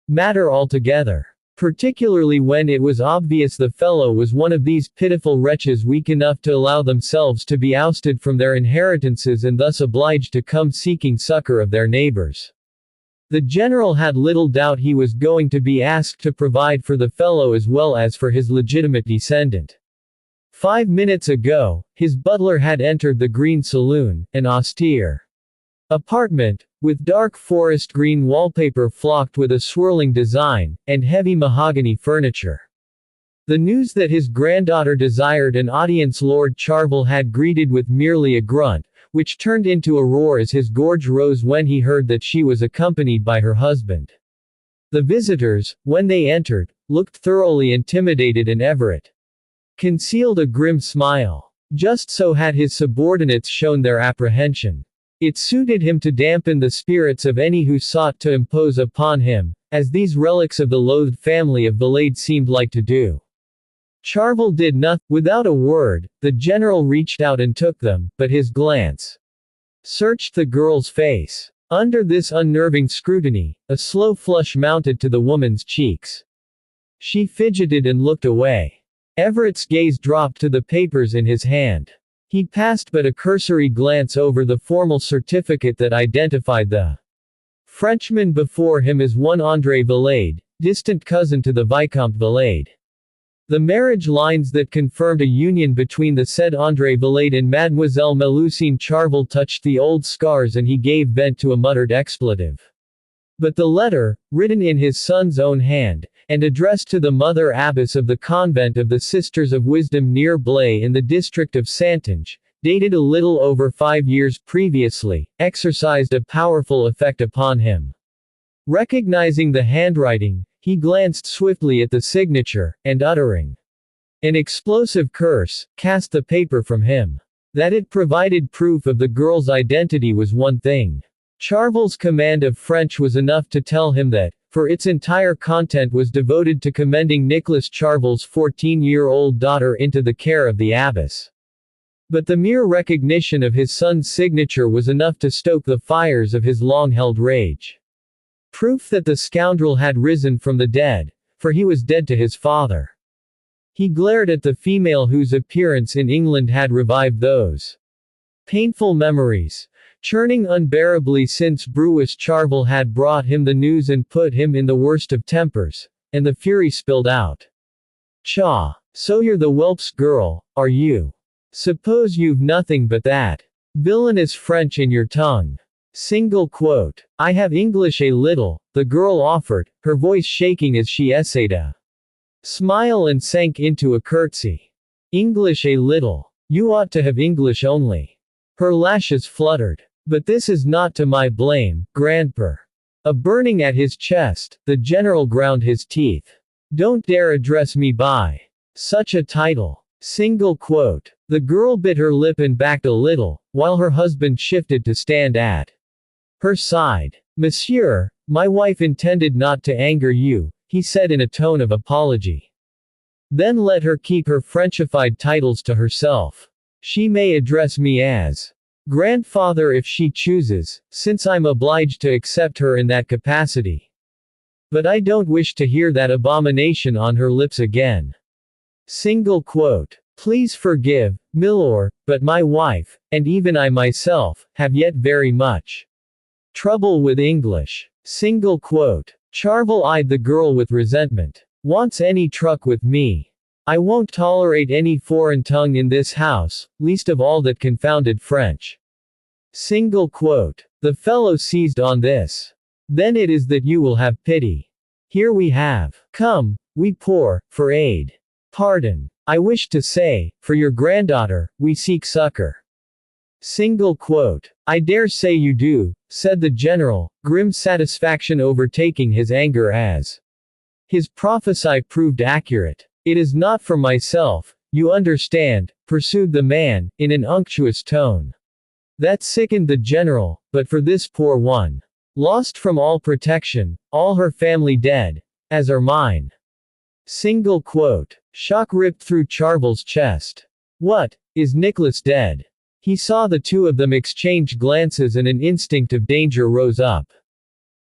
matter altogether. Particularly when it was obvious the fellow was one of these pitiful wretches weak enough to allow themselves to be ousted from their inheritances and thus obliged to come seeking succor of their neighbors. The general had little doubt he was going to be asked to provide for the fellow as well as for his legitimate descendant. 5 minutes ago, his butler had entered the Green Saloon, an austere apartment, with dark forest green wallpaper flocked with a swirling design, and heavy mahogany furniture. The news that his granddaughter desired an audience Lord Charvel had greeted with merely a grunt, which turned into a roar as his gorge rose when he heard that she was accompanied by her husband. The visitors, when they entered, looked thoroughly intimidated and Everett concealed a grim smile. Just so had his subordinates shown their apprehension. It suited him to dampen the spirits of any who sought to impose upon him, as these relics of the loathed family of Valade seemed like to do. Charvel did nothing. Without a word, the general reached out and took them, but his glance searched the girl's face. Under this unnerving scrutiny, a slow flush mounted to the woman's cheeks. She fidgeted and looked away. Everett's gaze dropped to the papers in his hand. He passed but a cursory glance over the formal certificate that identified the Frenchman before him as one André Valade, distant cousin to the Vicomte Valade. The marriage lines that confirmed a union between the said André Valade and Mademoiselle Melusine Charvel touched the old scars and he gave vent to a muttered expletive. But the letter, written in his son's own hand, and addressed to the mother abbess of the convent of the Sisters of Wisdom near Blaye in the district of Santonge, dated a little over 5 years previously, exercised a powerful effect upon him. Recognizing the handwriting, he glanced swiftly at the signature, and uttering an explosive curse, cast the paper from him. That it provided proof of the girl's identity was one thing. Charvel's command of French was enough to tell him that, for its entire content was devoted to commending Nicholas Charvel's 14-year-old daughter into the care of the abbess. But the mere recognition of his son's signature was enough to stoke the fires of his long-held rage. Proof that the scoundrel had risen from the dead, for he was dead to his father. He glared at the female whose appearance in England had revived those painful memories, churning unbearably since Brewis Charvel had brought him the news and put him in the worst of tempers, and the fury spilled out. "Chaw! So you're the whelp's girl, are you? Suppose you've nothing but that villainous French in your tongue." Single quote. "I have English a little," the girl offered, her voice shaking as she essayed a smile and sank into a curtsy. "English a little. You ought to have English only." Her lashes fluttered. "But this is not to my blame, grandpère." A burning at his chest, the general ground his teeth. "Don't dare address me by such a title." Single quote. The girl bit her lip and backed a little, while her husband shifted to stand at her side. "Monsieur, my wife intended not to anger you," he said in a tone of apology. "Then let her keep her Frenchified titles to herself. She may address me as grandfather if she chooses, since I'm obliged to accept her in that capacity. But I don't wish to hear that abomination on her lips again." Single quote. "Please forgive, milord, but my wife, and even I myself, have yet very much trouble with English." Single quote. Charvel eyed the girl with resentment. "Wants any truck with me? I won't tolerate any foreign tongue in this house, least of all that confounded French." Single quote. The fellow seized on this. "Then it is that you will have pity. Here we have come, we poor, for aid. Pardon. I wish to say, for your granddaughter, we seek succor." Single quote. "I dare say you do," said the general, grim satisfaction overtaking his anger as His prophecy proved accurate. It is not for myself, you understand, pursued the man, in an unctuous tone. That sickened the general, but for this poor one. Lost from all protection, all her family dead, as are mine. Single quote. Shock ripped through Charvel's chest. What, is Nicholas dead? He saw the two of them exchange glances and an instinct of danger rose up.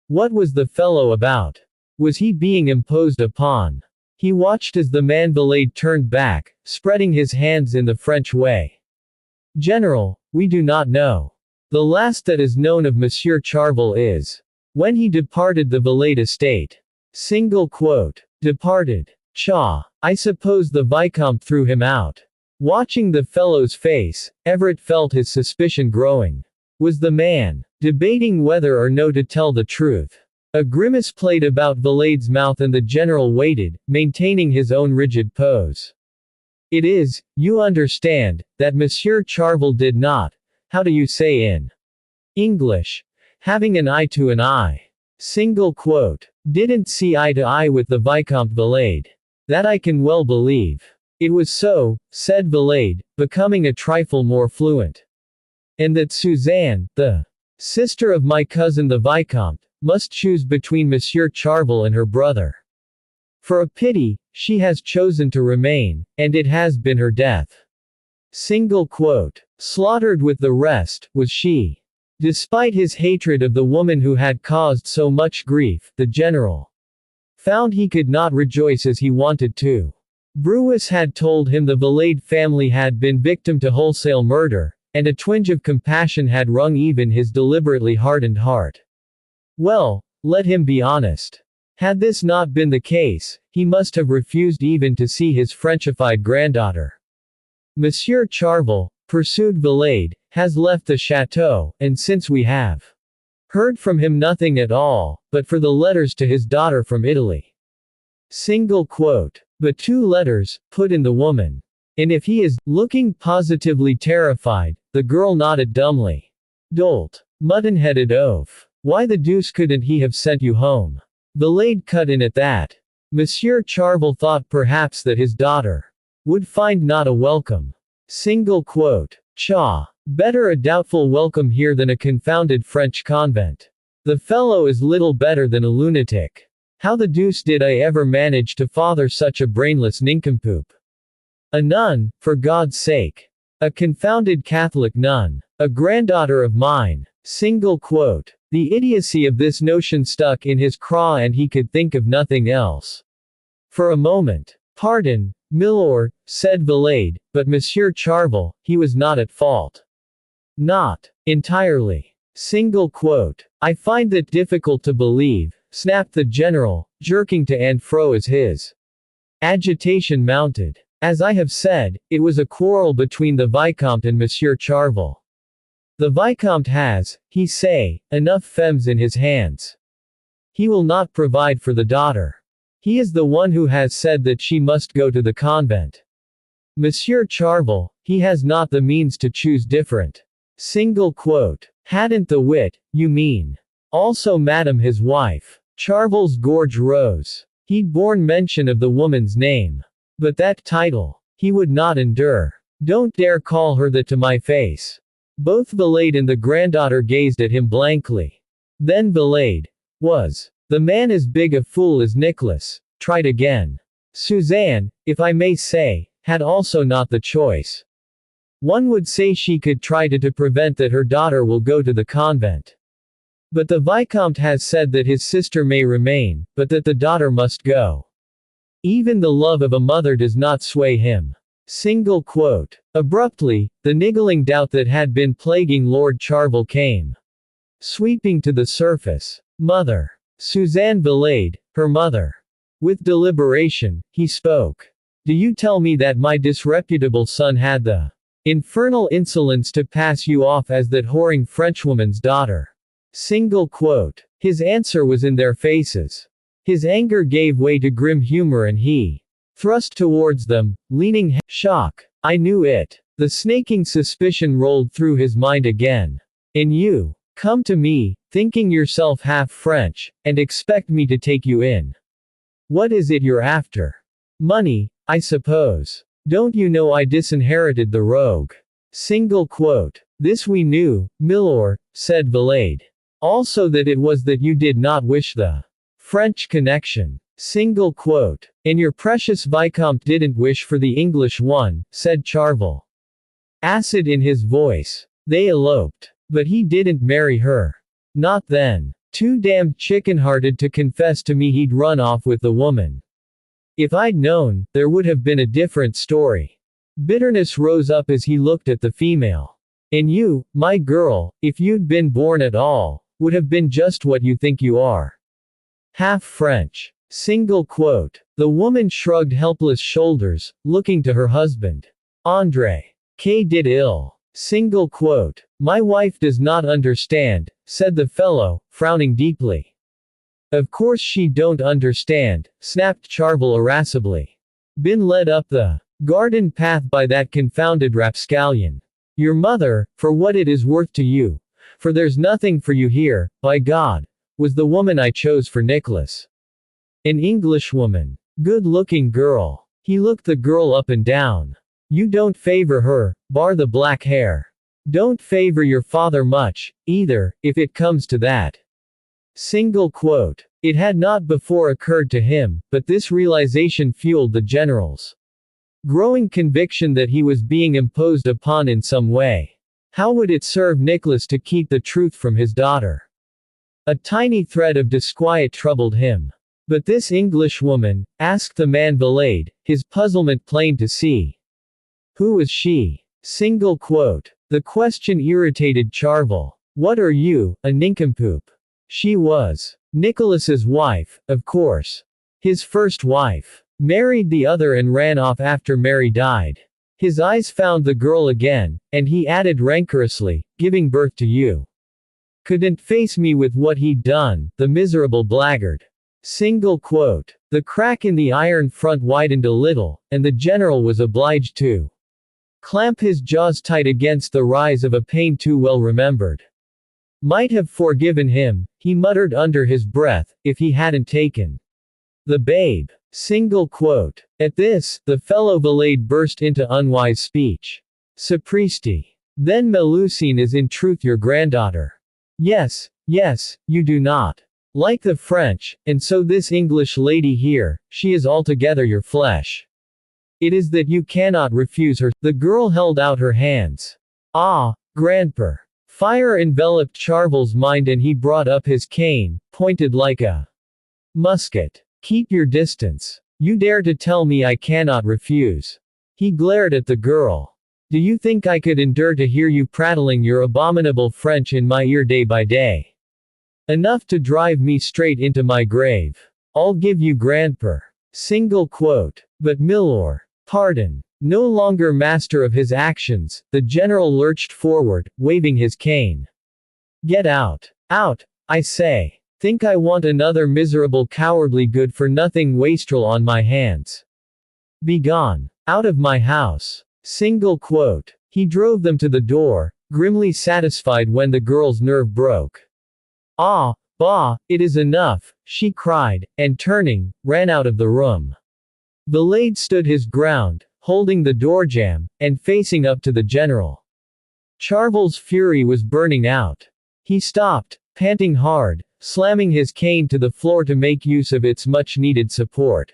What was the fellow about? Was he being imposed upon? He watched as the man Valade turned back, spreading his hands in the French way. General, we do not know. The last that is known of Monsieur Charvel is when he departed the Valade estate. Single quote. Departed. Cha. I suppose the Vicomte threw him out. Watching the fellow's face, Everett felt his suspicion growing. Was the man debating whether or no to tell the truth? A grimace played about Valade's mouth and the general waited, maintaining his own rigid pose. It is, you understand, that Monsieur Charvel did not, how do you say in English, having an eye to an eye. Single quote. Didn't see eye to eye with the Vicomte Valade. That I can well believe. It was so, said Valade, becoming a trifle more fluent. And that Suzanne, the sister of my cousin the Vicomte, must choose between Monsieur Charvel and her brother. For a pity, she has chosen to remain, and it has been her death. Single quote. Slaughtered with the rest, was she. Despite his hatred of the woman who had caused so much grief, the general found he could not rejoice as he wanted to. Brewis had told him the Valade family had been victim to wholesale murder, and a twinge of compassion had wrung even his deliberately hardened heart. Well, let him be honest. Had this not been the case, he must have refused even to see his Frenchified granddaughter. Monsieur Charvel, pursued Valade, has left the chateau, and since we have heard from him nothing at all, but for the letters to his daughter from Italy. Single quote. But 2 letters, put in the woman. And if he is, looking positively terrified, the girl nodded dumbly. Dolt. Mutton-headed oaf. Why the deuce couldn't he have sent you home? Valade cut in at that. Monsieur Charvel thought perhaps that his daughter would find not a welcome. Single quote. Cha. Better a doubtful welcome here than a confounded French convent. The fellow is little better than a lunatic. How the deuce did I ever manage to father such a brainless nincompoop? A nun, for God's sake. A confounded Catholic nun. A granddaughter of mine. Single quote. The idiocy of this notion stuck in his craw and he could think of nothing else. For a moment. Pardon, milord, said Valade, but Monsieur Charvel, he was not at fault. Not entirely. Single quote. I find that difficult to believe, snapped the general, jerking to and fro as his agitation mounted. As I have said, it was a quarrel between the Vicomte and Monsieur Charvel. The Vicomte has, he say, enough femmes in his hands. He will not provide for the daughter. He is the one who has said that she must go to the convent. Monsieur Charvel, he has not the means to choose different. Single quote. Hadn't the wit, you mean. Also Madame his wife. Charvel's gorge rose. He'd borne mention of the woman's name. But that title, he would not endure. Don't dare call her that to my face. Both Valade and the granddaughter gazed at him blankly. Then Valade was the man as big a fool as Nicholas, tried again. Suzanne, if I may say, had also not the choice. One would say she could try to prevent that her daughter will go to the convent. But the Vicomte has said that his sister may remain, but that the daughter must go. Even the love of a mother does not sway him. Single quote. Abruptly, the niggling doubt that had been plaguing Lord Charvel came sweeping to the surface. Mother. Suzanne Valade, her mother. With deliberation, he spoke. Do you tell me that my disreputable son had the infernal insolence to pass you off as that whoring Frenchwoman's daughter? Single quote. His answer was in their faces. His anger gave way to grim humor and he thrust towards them, leaning shock. I knew it. The snaking suspicion rolled through his mind again. And you come to me, thinking yourself half French, and expect me to take you in. What is it you're after? Money, I suppose. Don't you know I disinherited the rogue? Single quote. This we knew, milord, said Valade. Also that it was that you did not wish the French connection. Single quote. And your precious Vicomte didn't wish for the English one, said Charvel. Acid in his voice. They eloped. But he didn't marry her. Not then. Too damned chicken-hearted to confess to me he'd run off with the woman. If I'd known, there would have been a different story. Bitterness rose up as he looked at the female. And you, my girl, if you'd been born at all, would have been just what you think you are. Half French. Single quote. The woman shrugged helpless shoulders, looking to her husband. André. K did ill. Single quote. My wife does not understand, said the fellow, frowning deeply. Of course she don't understand, snapped Charvel irascibly. Been led up the garden path by that confounded rapscallion. Your mother, for what it is worth to you, for there's nothing for you here, by God, was the woman I chose for Nicholas. An Englishwoman. Good-looking girl. He looked the girl up and down. You don't favor her, bar the black hair. Don't favor your father much, either, if it comes to that. Single quote. It had not before occurred to him, but this realization fueled the general's growing conviction that he was being imposed upon in some way. How would it serve Nicholas to keep the truth from his daughter? A tiny thread of disquiet troubled him. But this Englishwoman, asked the man Valade, his puzzlement plain to see. Who was she? Single quote. The question irritated Charvel. What are you, a nincompoop? She was Nicholas's wife, of course. His first wife. Married the other and ran off after Mary died. His eyes found the girl again, and he added rancorously, giving birth to you. Couldn't face me with what he'd done, the miserable blackguard. Single quote. The crack in the iron front widened a little, and the general was obliged to clamp his jaws tight against the rise of a pain too well remembered. Might have forgiven him, he muttered under his breath, if he hadn't taken the babe. Single quote. At this, the fellow Valade burst into unwise speech. Sapristi. Then Melusine is in truth your granddaughter. Yes, yes, you do not like the French, and so this English lady here, she is altogether your flesh. It is that you cannot refuse her. The girl held out her hands. Ah, grandpère. Fire enveloped Charvel's mind and he brought up his cane, pointed like a musket. Keep your distance. You dare to tell me I cannot refuse. He glared at the girl. Do you think I could endure to hear you prattling your abominable French in my ear day by day? Enough to drive me straight into my grave. I'll give you grandpère. Single quote. But milord. Pardon. No longer master of his actions, the general lurched forward, waving his cane. Get out. Out, I say. Think I want another miserable cowardly good-for-nothing wastrel on my hands. Begone. Out of my house. Single quote. He drove them to the door, grimly satisfied when the girl's nerve broke. Ah, bah, it is enough, she cried, and turning, ran out of the room. Valade stood his ground, holding the doorjamb, and facing up to the general. Charvel's fury was burning out. He stopped, panting hard, slamming his cane to the floor to make use of its much-needed support.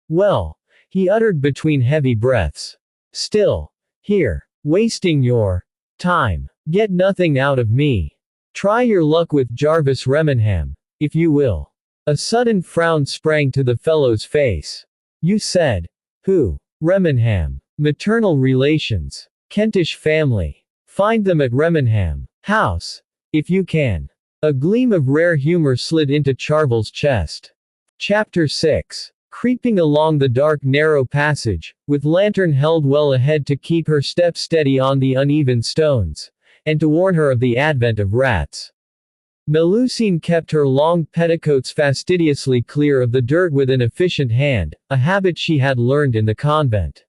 Well, he uttered between heavy breaths. Still here, wasting your time. Get nothing out of me. Try your luck with Jarvis Remenham, if you will. A sudden frown sprang to the fellow's face. You said, who? Remenham. Maternal relations. Kentish family. Find them at Remenham House, if you can. A gleam of rare humor slid into Charvel's chest. Chapter 6. Creeping along the dark narrow passage, with lantern held well ahead to keep her step steady on the uneven stones, and to warn her of the advent of rats. Melusine kept her long petticoats fastidiously clear of the dirt with an efficient hand, a habit she had learned in the convent.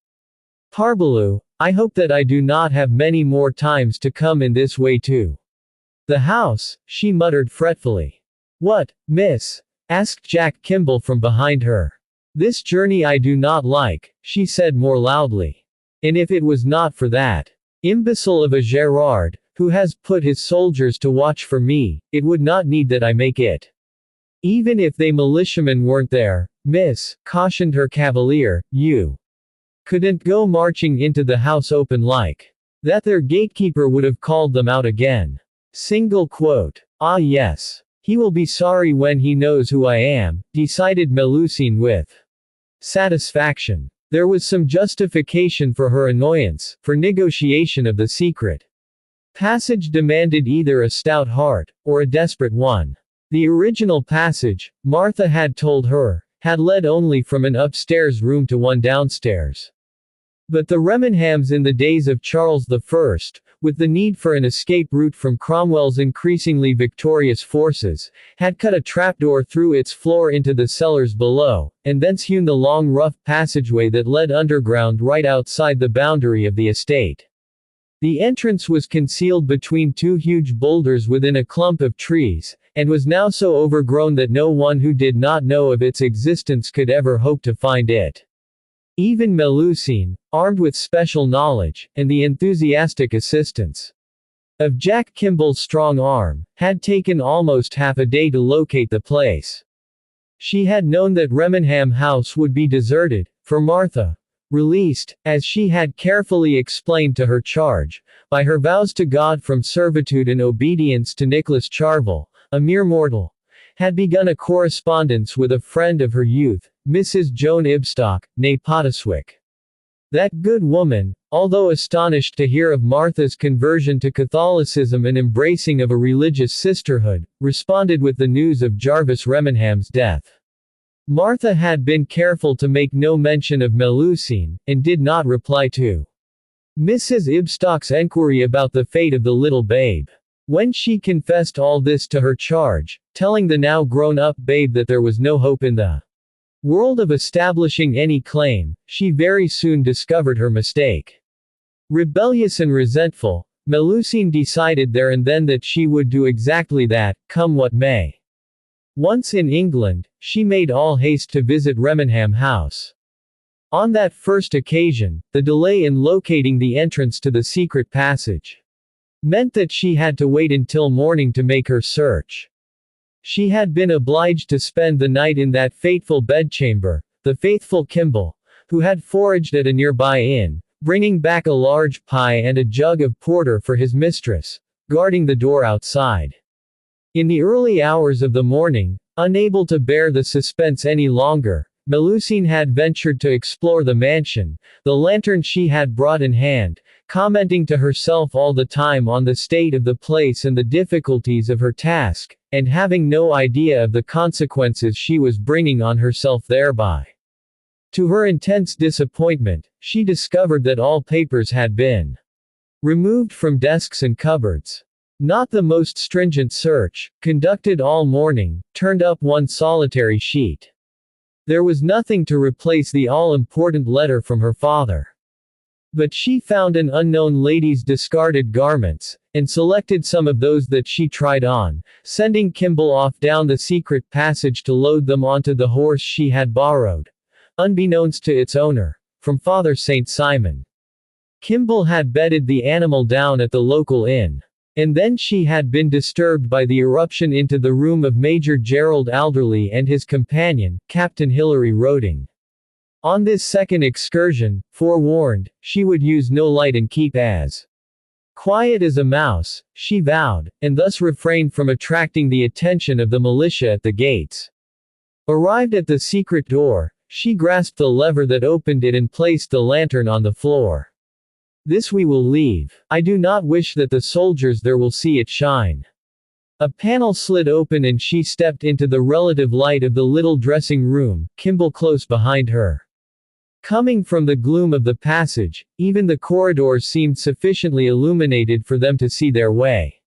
Parbleu, I hope that I do not have many more times to come in this way too. The house, she muttered fretfully. What, miss? asked Jack Kimball from behind her. This journey I do not like, she said more loudly. And if it was not for that imbecile of a Gerard, who has put his soldiers to watch for me, it would not need that I make it. Even if they militiamen weren't there, miss, cautioned her cavalier, you couldn't go marching into the house open like that. Their gatekeeper would have called them out again. Single quote. Ah yes. He will be sorry when he knows who I am, decided Melusine with satisfaction. There was some justification for her annoyance, for negotiation of the secret passage demanded either a stout heart, or a desperate one. The original passage, Martha had told her, had led only from an upstairs room to one downstairs. But the Remenhams in the days of Charles I, with the need for an escape route from Cromwell's increasingly victorious forces, had cut a trapdoor through its floor into the cellars below, and thence hewn the long rough passageway that led underground right outside the boundary of the estate. The entrance was concealed between two huge boulders within a clump of trees, and was now so overgrown that no one who did not know of its existence could ever hope to find it. Even Melusine, armed with special knowledge, and the enthusiastic assistance of Jack Kimball's strong arm, had taken almost half a day to locate the place. She had known that Remenham House would be deserted, for Martha, released, as she had carefully explained to her charge, by her vows to God from servitude and obedience to Nicholas Charvel, a mere mortal, had begun a correspondence with a friend of her youth, Mrs. Joan Ibstock, née Poteswick. That good woman, although astonished to hear of Martha's conversion to Catholicism and embracing of a religious sisterhood, responded with the news of Jarvis Remenham's death. Martha had been careful to make no mention of Melusine, and did not reply to Mrs. Ibstock's enquiry about the fate of the little babe. When she confessed all this to her charge, telling the now grown-up babe that there was no hope in the world of establishing any claim, she very soon discovered her mistake. Rebellious and resentful, Melusine decided there and then that she would do exactly that, come what may. Once in England, she made all haste to visit Remenham House. On that first occasion, the delay in locating the entrance to the secret passage meant that she had to wait until morning to make her search. She had been obliged to spend the night in that fateful bedchamber, the faithful Kimball, who had foraged at a nearby inn, bringing back a large pie and a jug of porter for his mistress, guarding the door outside. In the early hours of the morning, unable to bear the suspense any longer, Melusine had ventured to explore the mansion, the lantern she had brought in hand, commenting to herself all the time on the state of the place and the difficulties of her task, and having no idea of the consequences she was bringing on herself thereby. To her intense disappointment, she discovered that all papers had been removed from desks and cupboards. Not the most stringent search, conducted all morning, turned up one solitary sheet. There was nothing to replace the all-important letter from her father. But she found an unknown lady's discarded garments, and selected some of those that she tried on, sending Kimball off down the secret passage to load them onto the horse she had borrowed, unbeknownst to its owner, from Father St. Simon. Kimball had bedded the animal down at the local inn. And then she had been disturbed by the eruption into the room of Major Gerald Alderley and his companion, Captain Hilary Roding. On this second excursion, forewarned, she would use no light and keep as quiet as a mouse, she vowed, and thus refrained from attracting the attention of the militia at the gates. Arrived at the secret door, she grasped the lever that opened it and placed the lantern on the floor. This we will leave. I do not wish that the soldiers there will see it shine. A panel slid open and she stepped into the relative light of the little dressing room, Kimball close behind her. Coming from the gloom of the passage, even the corridors seemed sufficiently illuminated for them to see their way.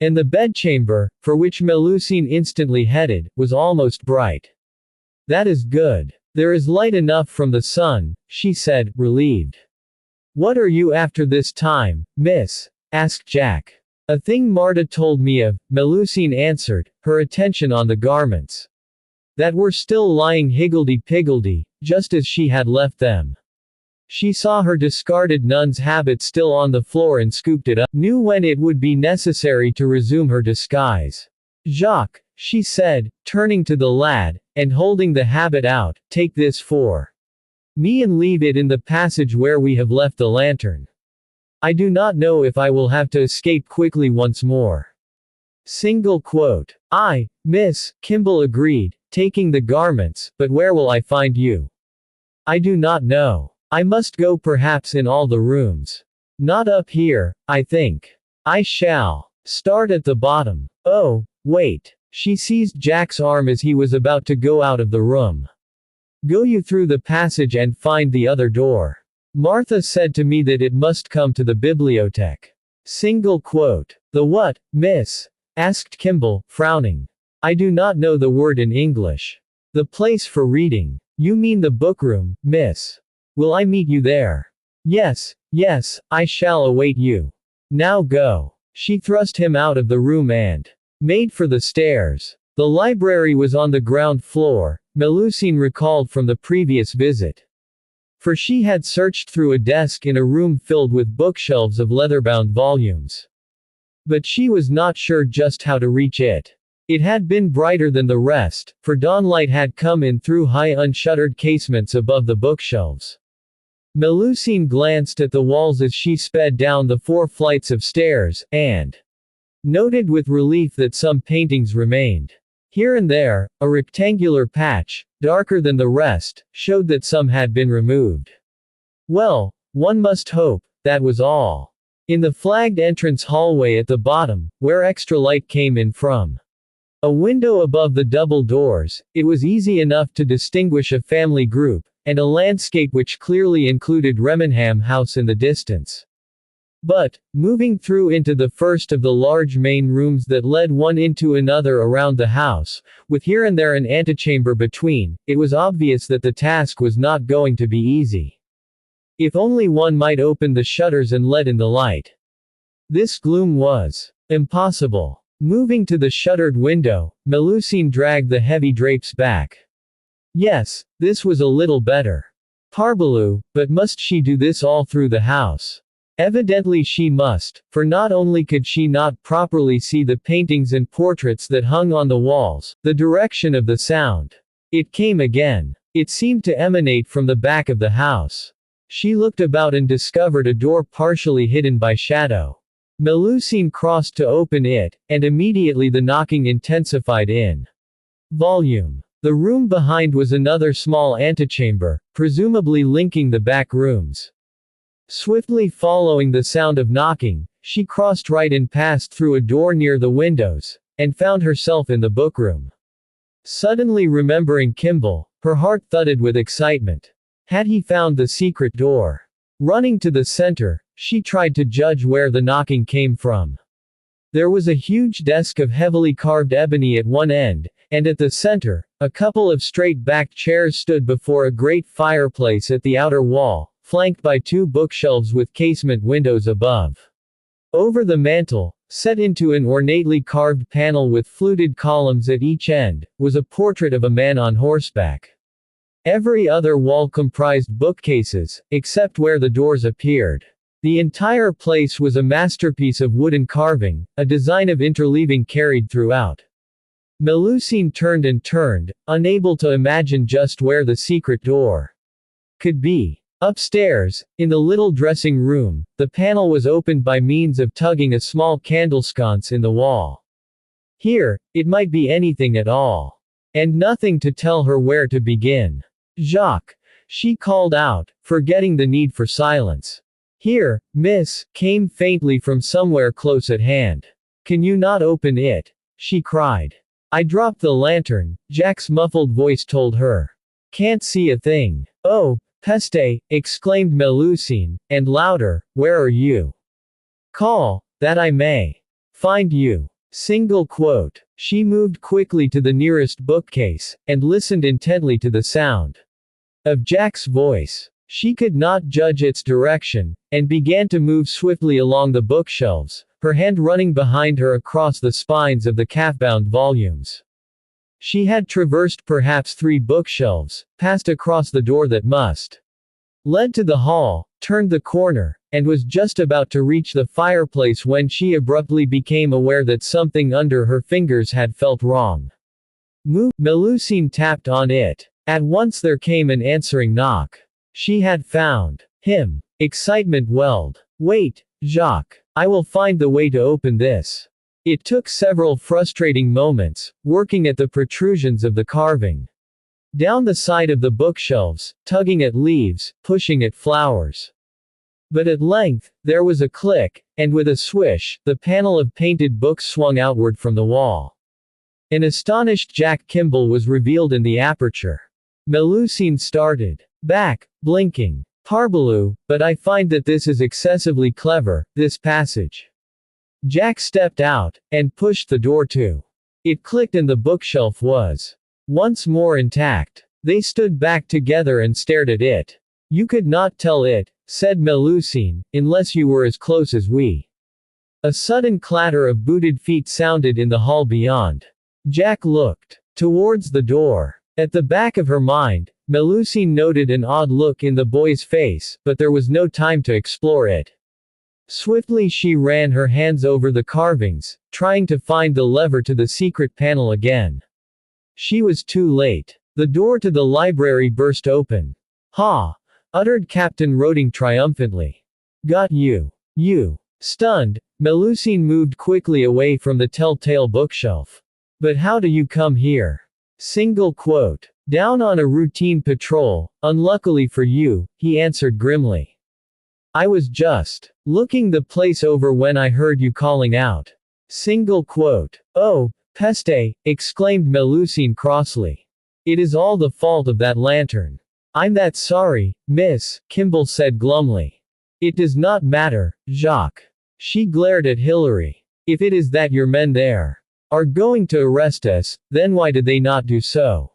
And the bedchamber, for which Melusine instantly headed, was almost bright. That is good. There is light enough from the sun, she said, relieved. What are you after this time, miss? Asked Jack. A thing Marta told me of, Melusine answered, her attention on the garments. that were still lying higgledy-piggledy, just as she had left them. She saw her discarded nun's habit still on the floor and scooped it up, knew when it would be necessary to resume her disguise. Jacques, she said, turning to the lad, and holding the habit out, take this for me and leave it in the passage where we have left the lantern. I do not know if I will have to escape quickly once more. Single quote. I, miss, Kimball agreed, taking the garments, but where will I find you? I do not know. I must go perhaps in all the rooms. Not up here, I think. I shall start at the bottom. Oh, wait. She seized Jack's arm as he was about to go out of the room. Go you through the passage and find the other door. Martha said to me that it must come to the bibliothèque. Single quote. The what, miss? Asked Kimball, frowning. I do not know the word in English. The place for reading. You mean the bookroom, miss. Will I meet you there? Yes, yes, I shall await you. Now go. She thrust him out of the room and made for the stairs. The library was on the ground floor, Melusine recalled from the previous visit. For she had searched through a desk in a room filled with bookshelves of leather-bound volumes. But she was not sure just how to reach it. It had been brighter than the rest, for dawnlight had come in through high unshuttered casements above the bookshelves. Melusine glanced at the walls as she sped down the 4 flights of stairs, and noted with relief that some paintings remained. Here and there, a rectangular patch, darker than the rest, showed that some had been removed. Well, one must hope, that was all. In the flagged entrance hallway at the bottom, where extra light came in from a window above the double doors, it was easy enough to distinguish a family group, and a landscape which clearly included Remenham House in the distance. But, moving through into the first of the large main rooms that led one into another around the house, with here and there an antechamber between, it was obvious that the task was not going to be easy. If only one might open the shutters and let in the light. This gloom was impossible. Moving to the shuttered window, Melusine dragged the heavy drapes back. Yes, this was a little better. Parbleu, but must she do this all through the house? Evidently she must, for not only could she not properly see the paintings and portraits that hung on the walls, the direction of the sound. It came again. It seemed to emanate from the back of the house. She looked about and discovered a door partially hidden by shadow. Melusine crossed to open it, and immediately the knocking intensified in volume. The room behind was another small antechamber, presumably linking the back rooms. Swiftly following the sound of knocking, she crossed right and passed through a door near the windows, and found herself in the bookroom. Suddenly remembering Kimball, her heart thudded with excitement. Had he found the secret door? Running to the center, she tried to judge where the knocking came from. There was a huge desk of heavily carved ebony at one end, and at the center, a couple of straight-backed chairs stood before a great fireplace at the outer wall, flanked by 2 bookshelves with casement windows above. Over the mantel, set into an ornately carved panel with fluted columns at each end, was a portrait of a man on horseback. Every other wall comprised bookcases, except where the doors appeared. The entire place was a masterpiece of wooden carving, a design of interleaving carried throughout. Melusine turned and turned, unable to imagine just where the secret door could be. Upstairs, in the little dressing room, the panel was opened by means of tugging a small candle sconce in the wall. Here, it might be anything at all. And nothing to tell her where to begin. Jacques, she called out, forgetting the need for silence. Here, miss, came faintly from somewhere close at hand. Can you not open it? She cried. I dropped the lantern, Jack's muffled voice told her. Can't see a thing. Oh, peste, exclaimed Melusine, and louder, where are you? Call, that I may find you. Single quote. She moved quickly to the nearest bookcase, and listened intently to the sound of Jack's voice. She could not judge its direction, and began to move swiftly along the bookshelves, her hand running behind her across the spines of the calf-bound volumes. She had traversed perhaps 3 bookshelves, passed across the door that must led to the hall, turned the corner, and was just about to reach the fireplace when she abruptly became aware that something under her fingers had felt wrong. Melusine tapped on it. At once there came an answering knock. She had found him. Excitement welled. Wait, Jacques. I will find the way to open this. It took several frustrating moments, working at the protrusions of the carving. Down the side of the bookshelves, tugging at leaves, pushing at flowers. But at length, there was a click, and with a swish, the panel of painted books swung outward from the wall. An astonished Jack Kimball was revealed in the aperture. Melusine started back, blinking. Parbleu, but I find that this is excessively clever, this passage. Jack stepped out, and pushed the door to. It clicked and the bookshelf was once more intact. They stood back together and stared at it. You could not tell it, said Melusine, unless you were as close as we. A sudden clatter of booted feet sounded in the hall beyond. Jack looked towards the door. At the back of her mind, Melusine noted an odd look in the boy's face, but there was no time to explore it. Swiftly she ran her hands over the carvings, trying to find the lever to the secret panel again. She was too late. The door to the library burst open. Ha! Uttered Captain Roding triumphantly. Got you. You. Stunned, Melusine moved quickly away from the telltale bookshelf. But how do you come here? Single quote. Down on a routine patrol, unluckily for you, he answered grimly. I was just looking the place over when I heard you calling out. Single quote. Oh, peste, exclaimed Melusine crossly. It is all the fault of that lantern. I'm that sorry, miss, Kimball said glumly. It does not matter, Jacques. She glared at Hilary. If it is that your men there are going to arrest us, then why did they not do so?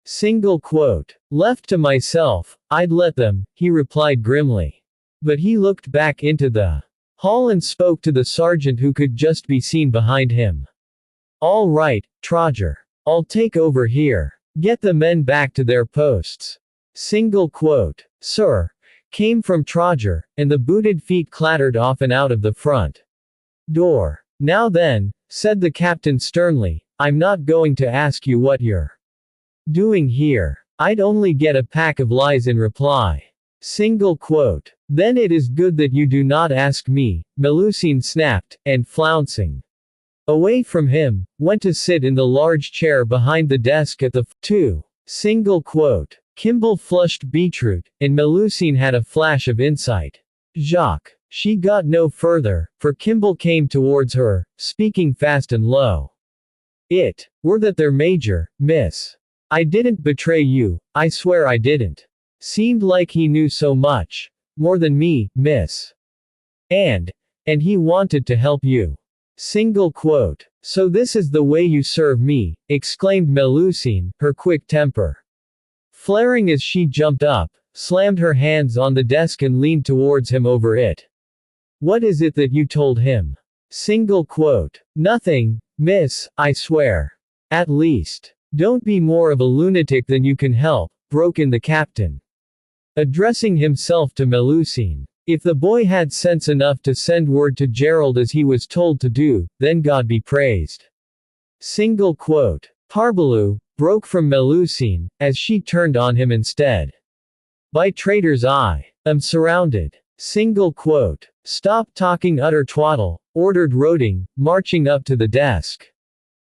Single quote. Left to myself, I'd let them, he replied grimly. But he looked back into the hall and spoke to the sergeant who could just be seen behind him. All right, Troger. I'll take over here. Get the men back to their posts. Single quote. Sir, came from Troger, and the booted feet clattered off and out of the front door. Now then, said the captain sternly, I'm not going to ask you what you're doing here. I'd only get a pack of lies in reply. Single quote. Then it is good that you do not ask me, Melusine snapped, and flouncing away from him, went to sit in the large chair behind the desk at the two. Single quote. Kimball flushed beetroot, and Melusine had a flash of insight. Jacques. She got no further, for Kimball came towards her, speaking fast and low. It were that their major, miss. I didn't betray you, I swear I didn't. Seemed like he knew so much. More than me, miss. And he wanted to help you. Single quote. So this is the way you serve me, exclaimed Melusine, her quick temper flaring as she jumped up, slammed her hands on the desk and leaned towards him over it. What is it that you told him? Single quote. Nothing, miss, I swear. At least. Don't be more of a lunatic than you can help, broke in the captain. Addressing himself to Melusine. If the boy had sense enough to send word to Gerald as he was told to do, then God be praised. Single quote. Parbleu, broke from Melusine, as she turned on him instead. By traitors I am surrounded. Single quote. Stop talking utter twaddle, ordered Roding, marching up to the desk.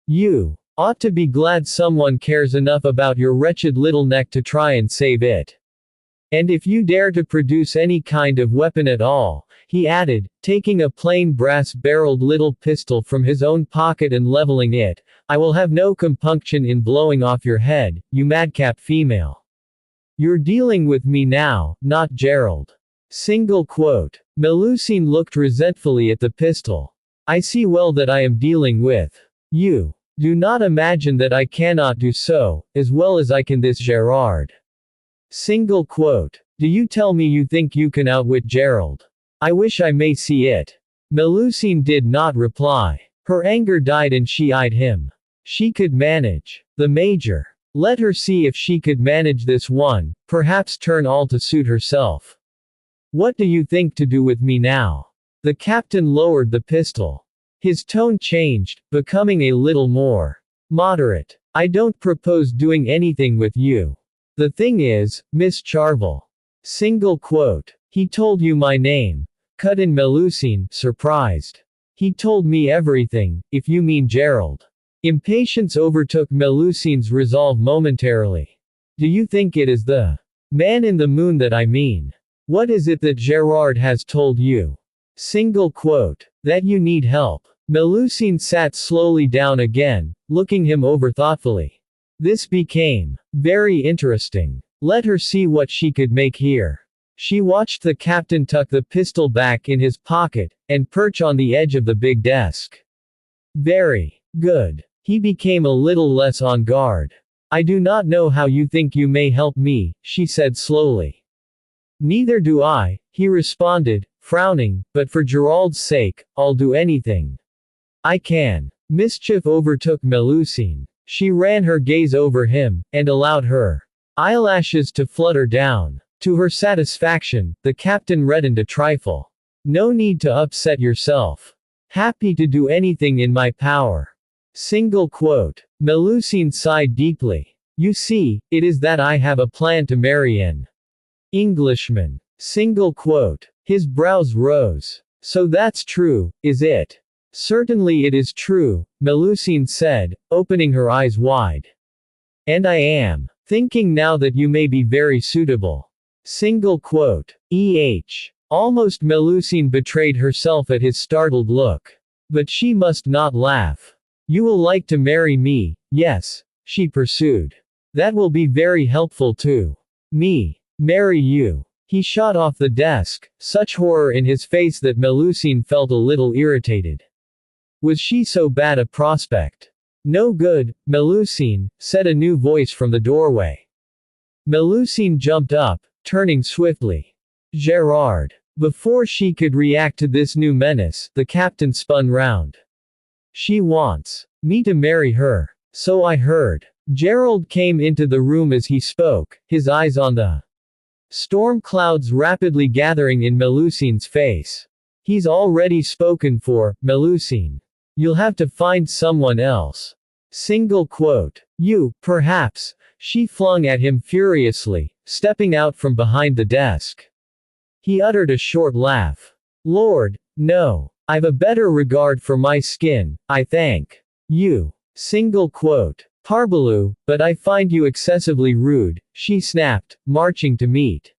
You ought to be glad someone cares enough about your wretched little neck to try and save it. And if you dare to produce any kind of weapon at all, he added, taking a plain brass-barreled little pistol from his own pocket and leveling it, I will have no compunction in blowing off your head, you madcap female. You're dealing with me now, not Gerald. Single quote. Melusine looked resentfully at the pistol. I see well that I am dealing with you. Do not imagine that I cannot do so, as well as I can this Gerard. Single quote. Do you tell me you think you can outwit Gerald? I wish I may see it. Melusine did not reply. Her anger died and she eyed him. She could manage. The major. Let her see if she could manage this one, perhaps turn all to suit herself. What do you think to do with me now? The captain lowered the pistol. His tone changed, becoming a little more moderate. I don't propose doing anything with you. The thing is, Miss Charvel. Single quote. He told you my name. Cut in Melusine, surprised. He told me everything, if you mean Gerald. Impatience overtook Melusine's resolve momentarily. Do you think it is the man in the moon that I mean? What is it that Gerard has told you? Single quote. That you need help. Melusine sat slowly down again, looking him over thoughtfully. This became very interesting. Let her see what she could make here. She watched the captain tuck the pistol back in his pocket, and perch on the edge of the big desk. Very good. He became a little less on guard. I do not know how you think you may help me, she said slowly. Neither do I, he responded, frowning, but for Gerald's sake, I'll do anything I can. Mischief overtook Melusine. She ran her gaze over him, and allowed her eyelashes to flutter down. To her satisfaction, the captain reddened a trifle. No need to upset yourself. Happy to do anything in my power. Single quote. Melusine sighed deeply. You see, it is that I have a plan to marry an Englishman. Single quote. His brows rose. So that's true, is it? Certainly it is true, Melusine said, opening her eyes wide. And I am thinking now that you may be very suitable. Single quote. Almost Melusine betrayed herself at his startled look. But she must not laugh. You will like to marry me, yes, she pursued. That will be very helpful too. Me. Marry you. He shot off the desk, such horror in his face that Melusine felt a little irritated. Was she so bad a prospect? No good, Melusine, said a new voice from the doorway. Melusine jumped up, turning swiftly. Gerard. Before she could react to this new menace, the captain spun round. She wants me to marry her. So I heard. Gerald came into the room as he spoke, his eyes on the storm clouds rapidly gathering in Melusine's face. He's already spoken for, Melusine. You'll have to find someone else. Single quote. You, perhaps, she flung at him furiously, stepping out from behind the desk. He uttered a short laugh. Lord, no. I've a better regard for my skin, I thank you. Single quote. Parbleu, but I find you excessively rude, she snapped, marching to meet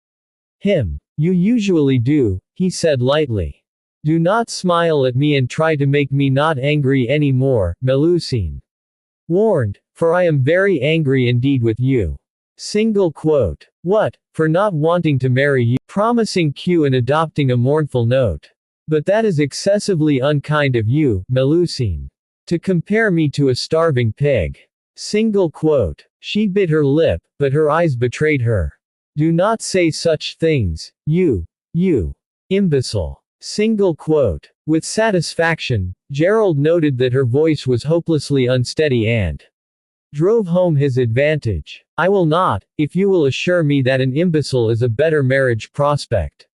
him. You usually do, he said lightly. Do not smile at me and try to make me not angry anymore, Melusine warned, for I am very angry indeed with you. Single quote. What, for not wanting to marry you, promising Q and adopting a mournful note. But that is excessively unkind of you, Melusine. To compare me to a starving pig. Single quote. She bit her lip, but her eyes betrayed her. Do not say such things, you imbecile. Single quote. With satisfaction, Gerald noted that her voice was hopelessly unsteady and drove home his advantage. I will not, if you will assure me that an imbecile is a better marriage prospect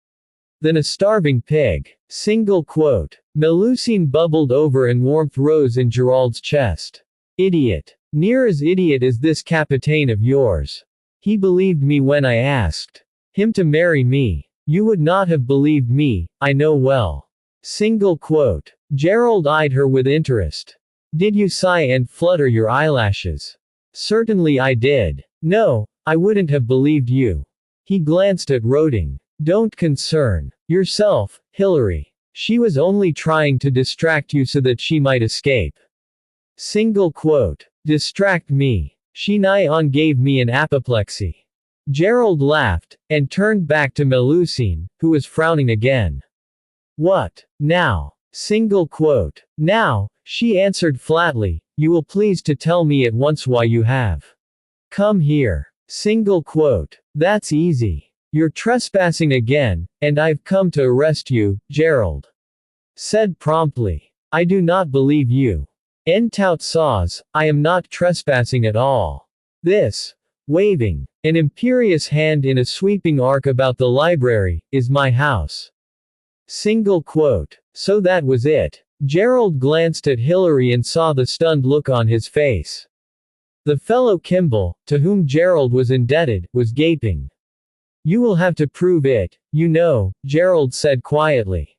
than a starving pig. Single quote. Melusine bubbled over and warmth rose in Gerald's chest. Idiot. Near as idiot as this capitaine of yours. He believed me when I asked him to marry me. You would not have believed me, I know well. Single quote. Gerald eyed her with interest. Did you sigh and flutter your eyelashes? Certainly I did. No, I wouldn't have believed you. He glanced at Roding. Don't concern yourself, Hilary. She was only trying to distract you so that she might escape. Single quote. Distract me. She nigh on gave me an apoplexy. Gerald laughed, and turned back to Melusine, who was frowning again. What, now? Single quote. Now, she answered flatly, you will please to tell me at once why you have come here. Single quote. That's easy. You're trespassing again, and I've come to arrest you, Gerald said promptly. I do not believe you. En tout sens, I am not trespassing at all. This, waving an imperious hand in a sweeping arc about the library, is my house. Single quote. So that was it. Gerald glanced at Hillary and saw the stunned look on his face. The fellow Kimball, to whom Gerald was indebted, was gaping. You will have to prove it, you know, Gerald said quietly.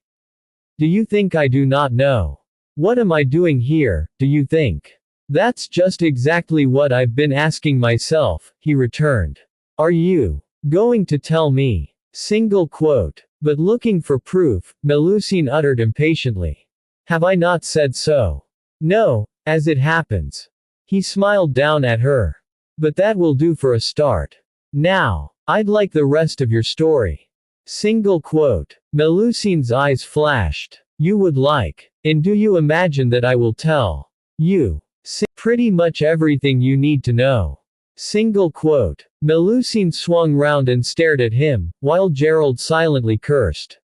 Do you think I do not know? What am I doing here, do you think? That's just exactly what I've been asking myself, he returned. Are you going to tell me? Single quote. But looking for proof, Melusine uttered impatiently. Have I not said so? No, as it happens. He smiled down at her. But that will do for a start. Now, I'd like the rest of your story. Single quote. Melusine's eyes flashed. You would like. And do you imagine that I will tell you pretty much everything you need to know? Single quote. Melusine swung round and stared at him, while Gerald silently cursed.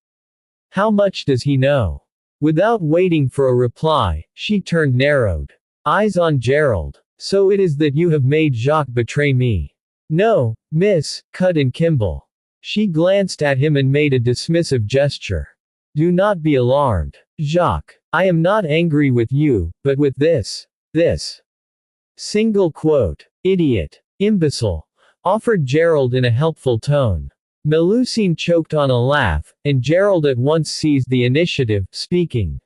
How much does he know? Without waiting for a reply, she turned narrowed eyes on Gerald. So it is that you have made Jacques betray me. No, miss, cut in Kimball. She glanced at him and made a dismissive gesture. Do not be alarmed, Jacques. I am not angry with you, but with this. Single quote. Idiot. Imbecile. Offered Gerald in a helpful tone. Melusine choked on a laugh, and Gerald at once seized the initiative, speaking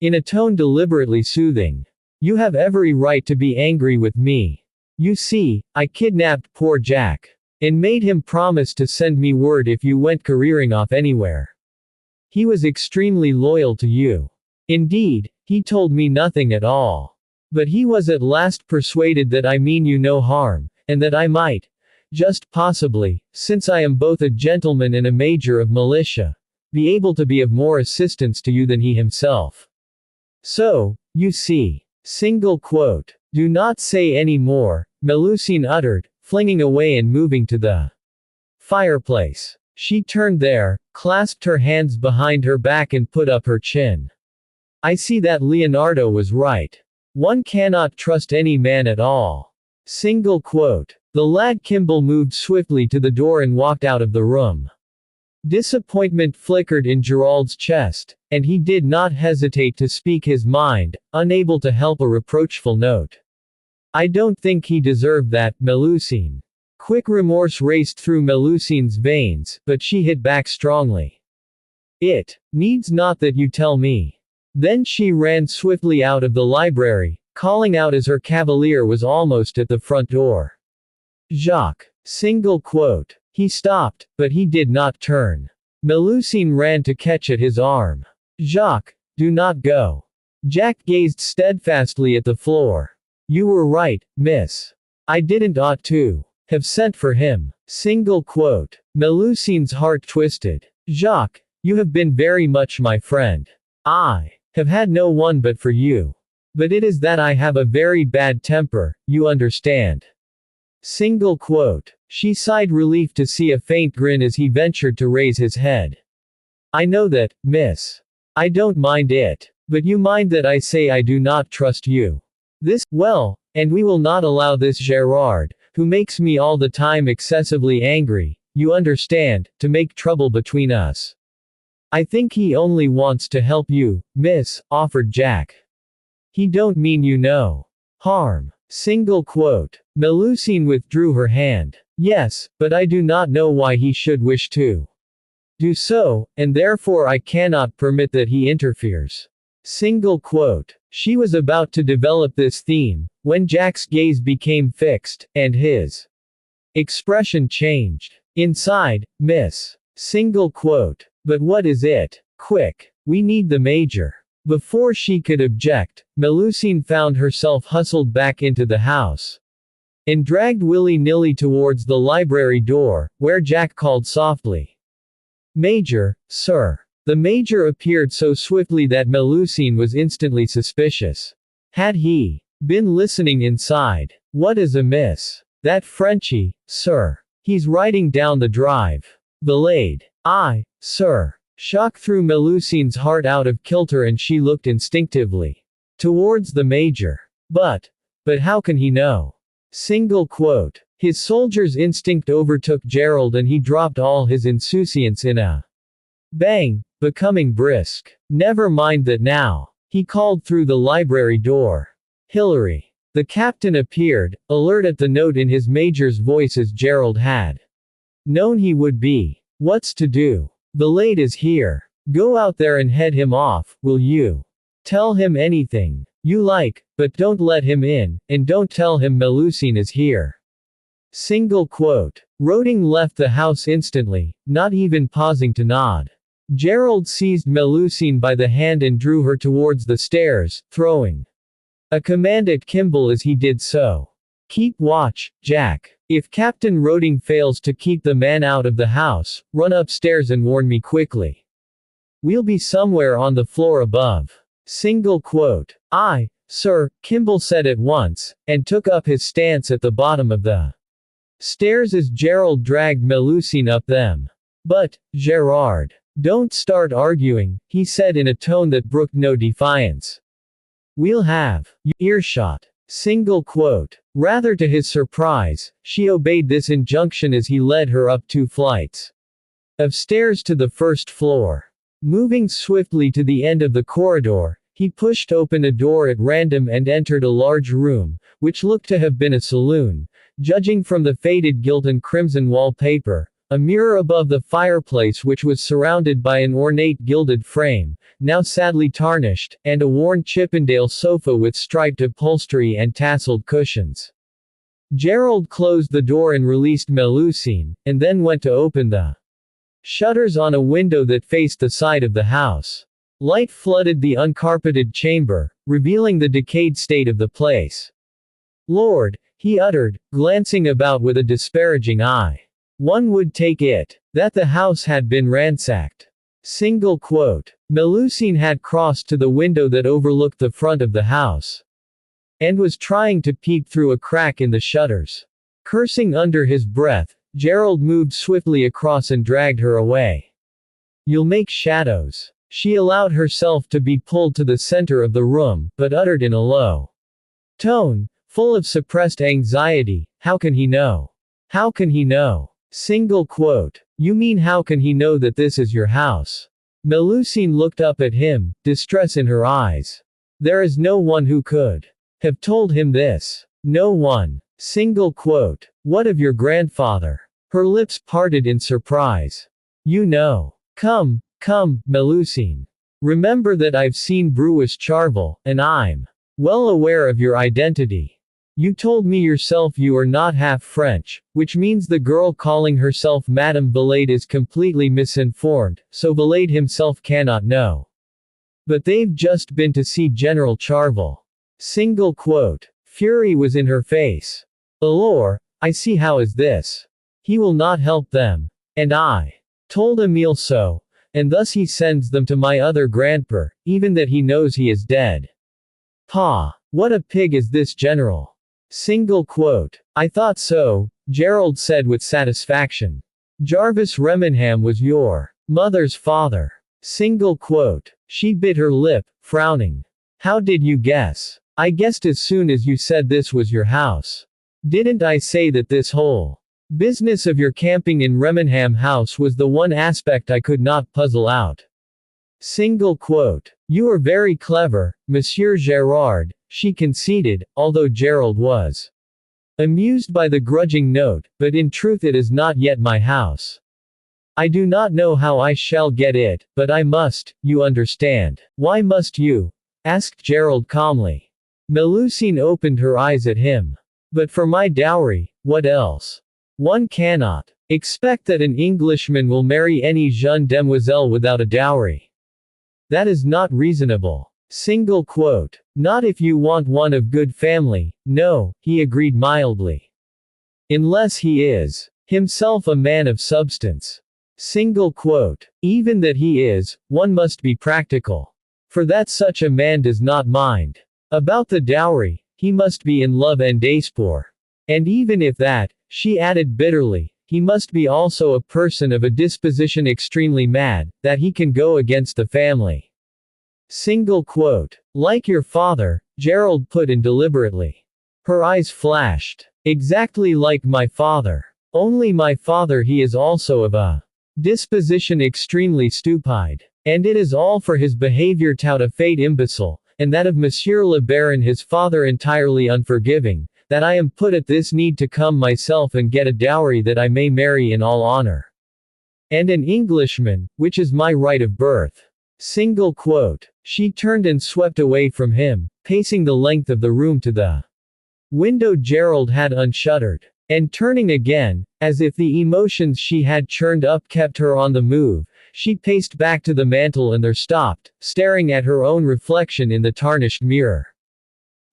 in a tone deliberately soothing. You have every right to be angry with me. You see, I kidnapped poor Jack. And made him promise to send me word if you went careering off anywhere. He was extremely loyal to you. Indeed, he told me nothing at all. But he was at last persuaded that I mean you no harm, and that I might, just possibly, since I am both a gentleman and a major of militia, be able to be of more assistance to you than he himself. So, you see. Single quote. Do not say any more, Melusine uttered, flinging away and moving to the fireplace. She turned there, clasped her hands behind her back and put up her chin. I see that Leonardo was right. One cannot trust any man at all. Single quote. The lad Kimball moved swiftly to the door and walked out of the room. Disappointment flickered in Gerald's chest, and he did not hesitate to speak his mind, unable to help a reproachful note. I don't think he deserved that, Melusine. Quick remorse raced through Melusine's veins, but she hit back strongly. It needs not that you tell me. Then she ran swiftly out of the library, calling out as her cavalier was almost at the front door. Jacques. Single quote. He stopped, but he did not turn. Melusine ran to catch at his arm. Jacques, do not go. Jack gazed steadfastly at the floor. You were right, miss. I didn't ought to have sent for him. Single quote. Melusine's heart twisted. Jacques, you have been very much my friend. I have had no one but for you. But it is that I have a very bad temper, you understand. Single quote. She sighed relief to see a faint grin as he ventured to raise his head. I know that, miss. I don't mind it. But you mind that I say I do not trust you. Well, and we will not allow this Gerard, who makes me all the time excessively angry, you understand, to make trouble between us. I think he only wants to help you, miss, offered Jack. He don't mean you no harm. Single quote. Melusine withdrew her hand. Yes, but I do not know why he should wish to do so, and therefore I cannot permit that he interferes. Single quote. She was about to develop this theme, when Jack's gaze became fixed, and his expression changed. Inside, miss. Single quote. But what is it? Quick. We need the major. Before she could object, Melusine found herself hustled back into the house and dragged willy-nilly towards the library door, where Jack called softly. Major, sir. The major appeared so swiftly that Melusine was instantly suspicious. Had he been listening inside? What is amiss? That Frenchie, sir. He's riding down the drive. Belayed. Aye, sir. Shock threw Melusine's heart out of kilter and she looked instinctively Towards the major. But how can he know? Single quote. His soldier's instinct overtook Gerald and he dropped all his insouciance in a bang, becoming brisk. Never mind that now. He called through the library door. Hillary. The captain appeared, alert at the note in his major's voice as Gerald had known he would be. What's to do? Belade is here. Go out there and head him off, will you? Tell him anything you like, but don't let him in, and don't tell him Melusine is here. Single quote. Roding left the house instantly, not even pausing to nod. Gerald seized Melusine by the hand and drew her towards the stairs, throwing a command at Kimball as he did so. Keep watch, Jack. If Captain Roding fails to keep the man out of the house, run upstairs and warn me quickly. We'll be somewhere on the floor above. Single quote. Aye, sir, Kimball said at once, and took up his stance at the bottom of the stairs as Gerald dragged Melusine up them. But, Gerard. Don't start arguing, he said in a tone that brooked no defiance. We'll have earshot. Single quote. Rather to his surprise, she obeyed this injunction as he led her up 2 flights of stairs to the first floor. Moving swiftly to the end of the corridor, he pushed open a door at random and entered a large room, which looked to have been a saloon, judging from the faded gilt and crimson wallpaper, a mirror above the fireplace which was surrounded by an ornate gilded frame, now sadly tarnished, and a worn Chippendale sofa with striped upholstery and tasseled cushions. Gerald closed the door and released Melusine, and then went to open the shutters on a window that faced the side of the house. Light flooded the uncarpeted chamber, revealing the decayed state of the place. Lord, he uttered, glancing about with a disparaging eye. One would take it that the house had been ransacked. Single quote. Melusine had crossed to the window that overlooked the front of the house and was trying to peep through a crack in the shutters. Cursing under his breath, Gerald moved swiftly across and dragged her away. You'll make shadows. She allowed herself to be pulled to the center of the room, but uttered in a low tone, full of suppressed anxiety, how can he know? How can he know? Single quote. You mean how can he know that this is your house? Melusine looked up at him, distress in her eyes. There is no one who could have told him this. No one. Single quote. What of your grandfather? Her lips parted in surprise. You know. Come, Melusine. Remember that I've seen Brewis Charvel, and I'm well aware of your identity. You told me yourself you are not half French, which means the girl calling herself Madame Belade is completely misinformed, so Belade himself cannot know. But they've just been to see General Charvel. Single quote. Fury was in her face. Allure, I see how is this. He will not help them. And I told Emile so, and thus he sends them to my other grandpère, even that he knows he is dead. Pa! What a pig is this general. Single quote. I thought so, Gerald said with satisfaction. Jarvis Remenham was your mother's father. Single quote. She bit her lip, frowning. How did you guess? I guessed as soon as you said this was your house. Didn't I say that this whole business of your camping in Remenham House was the one aspect I could not puzzle out? Single quote. You are very clever, Monsieur Gerard, she conceded, although Gerald was amused by the grudging note, but in truth it is not yet my house. I do not know how I shall get it, but I must, you understand. Why must you? Asked Gerald calmly. Melusine opened her eyes at him. But for my dowry, what else? One cannot expect that an Englishman will marry any jeune demoiselle without a dowry. That is not reasonable. Single quote. Not if you want one of good family, no, he agreed mildly. Unless he is himself a man of substance. Single quote. Even that he is, one must be practical. For that such a man does not mind about the dowry, he must be in love and despoir. And even if that, she added bitterly, he must be also a person of a disposition extremely mad, that he can go against the family. Single quote. Like your father, Gerald put in deliberately. Her eyes flashed. Exactly like my father. Only my father he is also of a disposition extremely stupid. And it is all for his behavior tout a fate imbecile, and that of Monsieur le Baron his father entirely unforgiving, that I am put at this need to come myself and get a dowry that I may marry in all honor. And an Englishman, which is my right of birth. Single quote. She turned and swept away from him, pacing the length of the room to the window Gerald had unshuttered. And turning again, as if the emotions she had churned up kept her on the move, she paced back to the mantel and there stopped, staring at her own reflection in the tarnished mirror.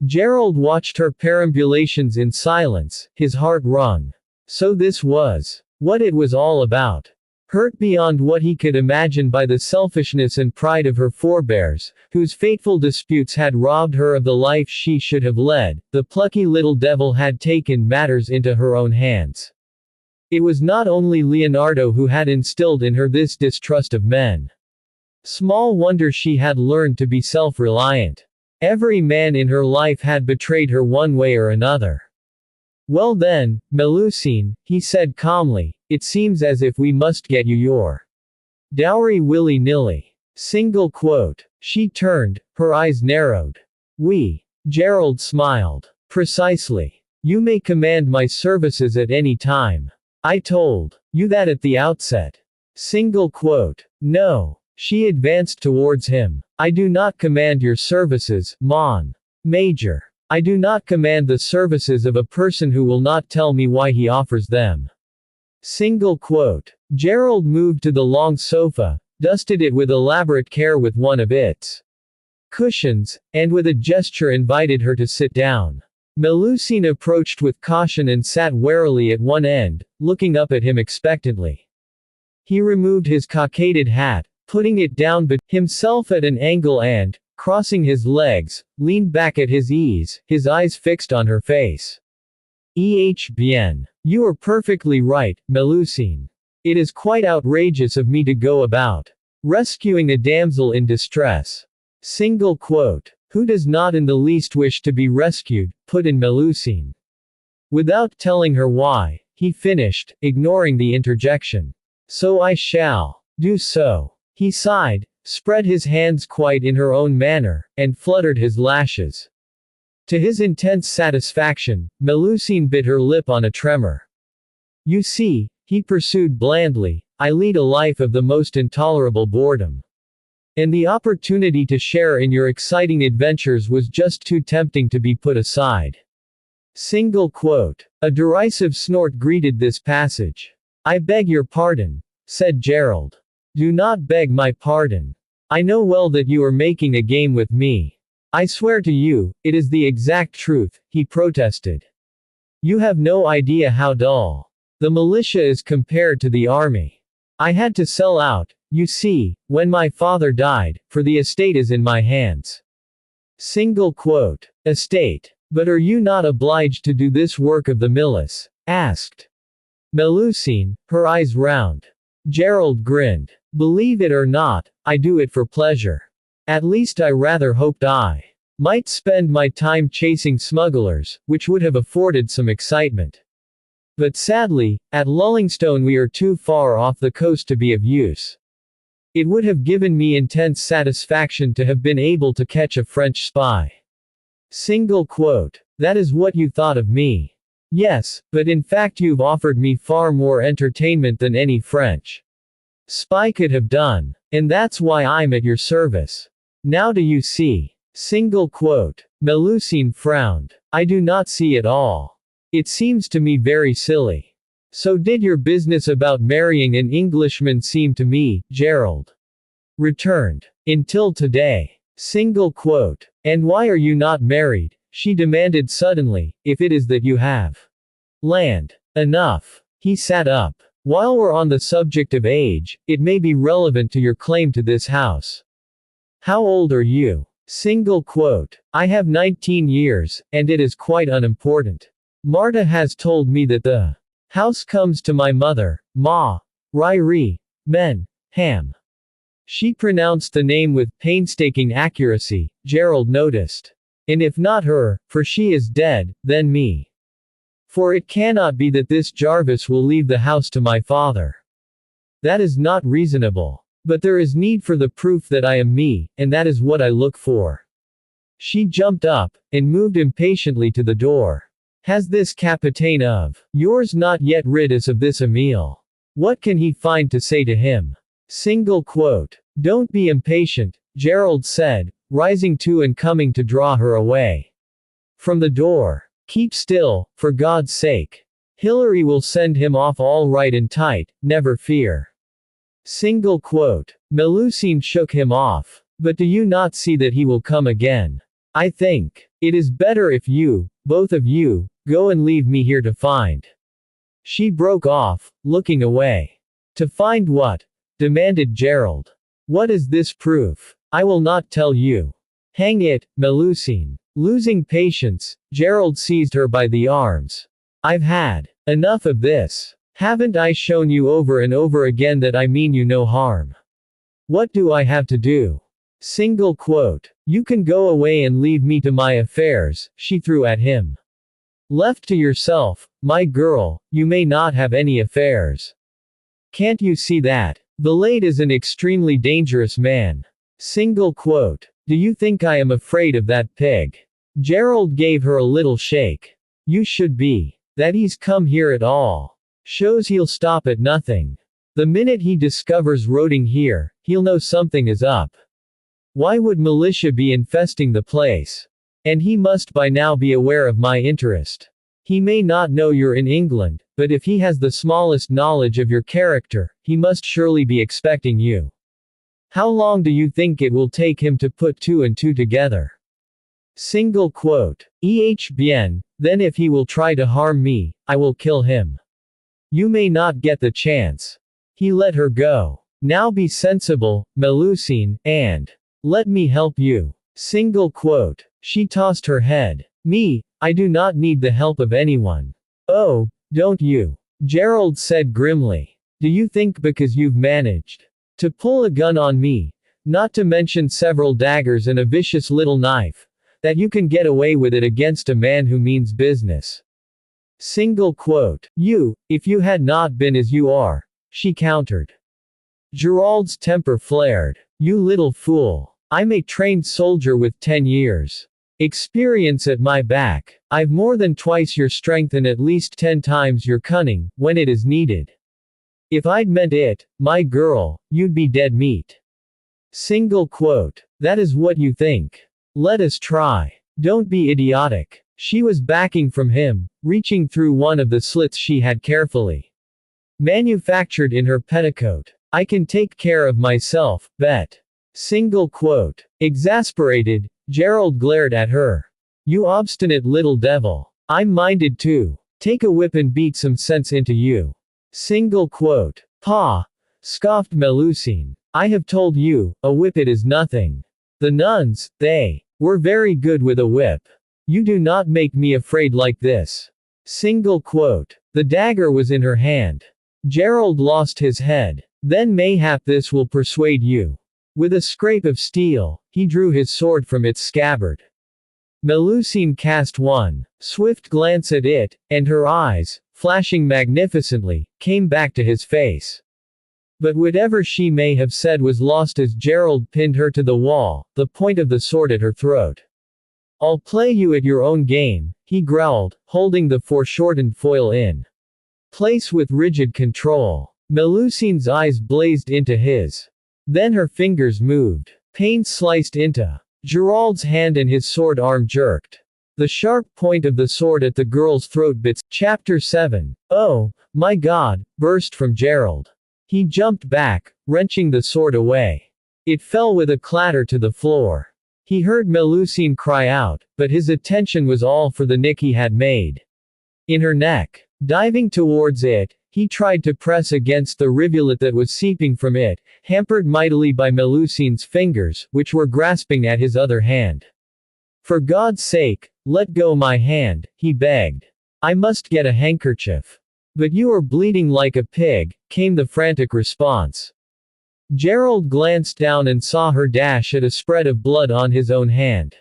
Gerald watched her perambulations in silence, his heart wrung. So this was what it was all about. Hurt beyond what he could imagine by the selfishness and pride of her forebears, whose fateful disputes had robbed her of the life she should have led, the plucky little devil had taken matters into her own hands. It was not only Leonardo who had instilled in her this distrust of men. Small wonder she had learned to be self-reliant. Every man in her life had betrayed her one way or another. Well then, Melusine, he said calmly, it seems as if we must get you your dowry willy-nilly. Single quote. She turned, her eyes narrowed. We. Gerald smiled. Precisely. You may command my services at any time. I told you that at the outset. Single quote. No. She advanced towards him. I do not command your services, Mon. Major. I do not command the services of a person who will not tell me why he offers them. Single quote. Gerald moved to the long sofa, dusted it with elaborate care with one of its cushions, and with a gesture invited her to sit down. Melusine approached with caution and sat warily at one end, looking up at him expectantly. He removed his cockaded hat, putting it down himself at an angle and, crossing his legs, leaned back at his ease, his eyes fixed on her face. Bien. You are perfectly right, Melusine. It is quite outrageous of me to go about rescuing a damsel in distress. Single quote. Who does not in the least wish to be rescued, put in Melusine. Without telling her why, he finished, ignoring the interjection. So I shall do so. He sighed, spread his hands quite in her own manner, and fluttered his lashes. To his intense satisfaction, Melusine bit her lip on a tremor. You see, he pursued blandly, I lead a life of the most intolerable boredom. And the opportunity to share in your exciting adventures was just too tempting to be put aside. Single quote. A derisive snort greeted this passage. I beg your pardon, said Gerald. Do not beg my pardon. I know well that you are making a game with me. I swear to you, it is the exact truth, he protested. You have no idea how dull the militia is compared to the army. I had to sell out, you see, when my father died, for the estate is in my hands. Single quote. Estate. But are you not obliged to do this work of the milice? Asked Melusine, her eyes round. Gerald grinned. Believe it or not, I do it for pleasure. At least I rather hoped I might spend my time chasing smugglers, which would have afforded some excitement. But sadly, at Lullingstone we are too far off the coast to be of use. It would have given me intense satisfaction to have been able to catch a French spy. Single quote. That is what you thought of me. Yes, but in fact you've offered me far more entertainment than any French spy could have done. And that's why I'm at your service. Now do you see? Single quote. Melusine frowned. I do not see at all. It seems to me very silly. So did your business about marrying an Englishman seem to me, Gerald returned. Until today. Single quote. And why are you not married? She demanded suddenly, if it is that you have land enough. He sat up. While we're on the subject of age, it may be relevant to your claim to this house. How old are you? Single quote. I have 19 years, and it is quite unimportant. Marta has told me that the house comes to my mother, Ma. Ryrie. Men. Ham. She pronounced the name with painstaking accuracy, Gerald noticed. And if not her, for she is dead, then me. For it cannot be that this Jarvis will leave the house to my father. That is not reasonable. But there is need for the proof that I am me, and that is what I look for. She jumped up, and moved impatiently to the door. Has this capitaine of yours not yet rid us of this Emile? What can he find to say to him? Single quote. Don't be impatient, Gerald said, rising to and coming to draw her away from the door. Keep still, for God's sake. Hilary will send him off all right and tight, never fear. Single quote. Melusine shook him off. But do you not see that he will come again? I think it is better if you, both of you, go and leave me here to find. She broke off, looking away. To find what? Demanded Gerald. What is this proof? I will not tell you. Hang it, Melusine. Losing patience, Gerald seized her by the arms. I've had enough of this. Haven't I shown you over and over again that I mean you no harm? What do I have to do? Single quote. You can go away and leave me to my affairs, she threw at him. Left to yourself, my girl, you may not have any affairs. Can't you see that? Valade is an extremely dangerous man. Single quote. Do you think I am afraid of that pig? Gerald gave her a little shake. You should be. That he's come here at all shows he'll stop at nothing. The minute he discovers Roding here, he'll know something is up. Why would militia be infesting the place? And he must by now be aware of my interest. He may not know you're in England, but if he has the smallest knowledge of your character, he must surely be expecting you. How long do you think it will take him to put two and two together? Single quote. Bien, then if he will try to harm me, I will kill him. You may not get the chance. He let her go. Now be sensible, Melusine, and let me help you. Single quote. She tossed her head. Me, I do not need the help of anyone. Oh, don't you? Gerald said grimly. Do you think because you've managed to pull a gun on me, not to mention several daggers and a vicious little knife, that you can get away with it against a man who means business? Single quote. You, if you had not been as you are, she countered. Gerald's temper flared. You little fool. I'm a trained soldier with 10 years experience at my back. I've more than twice your strength and at least 10 times your cunning, when it is needed. If I'd meant it, my girl, you'd be dead meat. Single quote. That is what you think. Let us try. Don't be idiotic. She was backing from him, reaching through one of the slits she had carefully manufactured in her petticoat. I can take care of myself, bet. Single quote. Exasperated, Gerald glared at her. You obstinate little devil. I'm minded too. Take a whip and beat some sense into you. Single quote. Pa! Scoffed Melusine. I have told you, a whip it is nothing. The nuns, they were very good with a whip. You do not make me afraid like this. Single quote. The dagger was in her hand. Gerald lost his head. Then mayhap this will persuade you. With a scrape of steel, he drew his sword from its scabbard. Melusine cast one swift glance at it, and her eyes, flashing magnificently, came back to his face. But whatever she may have said was lost as Gerald pinned her to the wall, the point of the sword at her throat. I'll play you at your own game, he growled, holding the foreshortened foil in place with rigid control. Melusine's eyes blazed into his. Then her fingers moved. Pain sliced into Gerald's hand and his sword arm jerked. The sharp point of the sword at the girl's throat bits. Chapter 7. Oh, my God, burst from Gerald. He jumped back, wrenching the sword away. It fell with a clatter to the floor. He heard Melusine cry out, but his attention was all for the nick he had made in her neck. Diving towards it, he tried to press against the rivulet that was seeping from it, hampered mightily by Melusine's fingers, which were grasping at his other hand. For God's sake, let go my hand, he begged. I must get a handkerchief. But you are bleeding like a pig, came the frantic response. Gerald glanced down and saw her dash at a spread of blood on his own hand.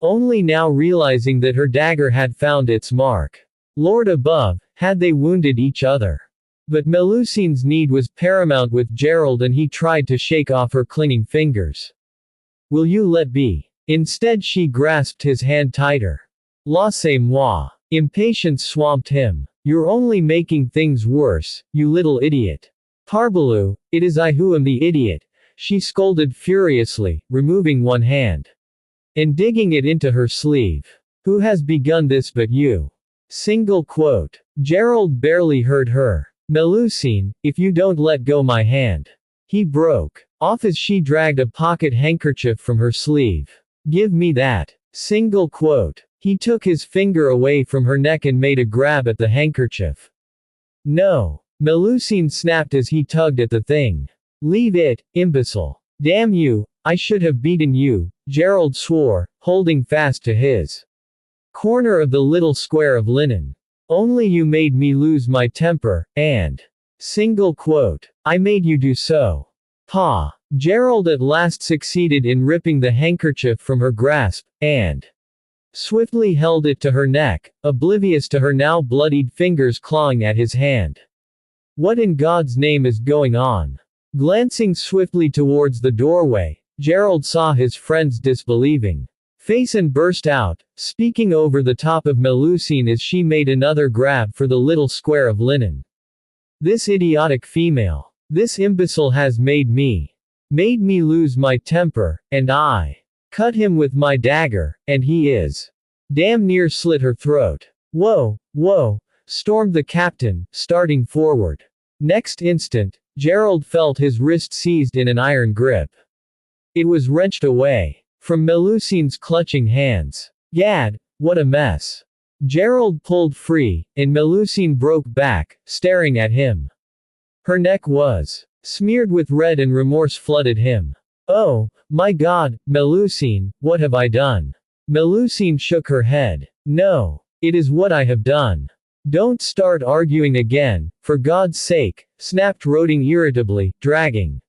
Only now realizing that her dagger had found its mark. Lord above, had they wounded each other? But Melusine's need was paramount with Gerald and he tried to shake off her clinging fingers. Will you let be? Instead she grasped his hand tighter. Laissez-moi. Impatience swamped him. You're only making things worse, you little idiot. Parbleu, it is I who am the idiot, she scolded furiously, removing one hand and digging it into her sleeve. Who has begun this but you? Single quote. Gerald barely heard her. Melusine, if you don't let go my hand. He broke off as she dragged a pocket handkerchief from her sleeve. Give me that. Single quote. He took his finger away from her neck and made a grab at the handkerchief. No. Melusine snapped as he tugged at the thing. Leave it, imbecile. Damn you, I should have beaten you, Gerald swore, holding fast to his corner of the little square of linen. Only you made me lose my temper, and single quote. I made you do so. Pa. Gerald at last succeeded in ripping the handkerchief from her grasp, and swiftly held it to her neck, oblivious to her now bloodied fingers clawing at his hand. What in God's name is going on? Glancing swiftly towards the doorway, Gerald saw his friend's disbelieving face and burst out, speaking over the top of Melusine as she made another grab for the little square of linen. This idiotic female. This imbecile has made me lose my temper, and I cut him with my dagger, and he is damn near slit her throat. Whoa, whoa, stormed the captain, starting forward. Next instant, Gerald felt his wrist seized in an iron grip. It was wrenched away from Melusine's clutching hands. Gad, what a mess. Gerald pulled free, and Melusine broke back, staring at him. Her neck was smeared with red and remorse flooded him. Oh, my God, Melusine, what have I done? Melusine shook her head. No, it is what I have done. Don't start arguing again, for God's sake, snapped Roding irritably, dragging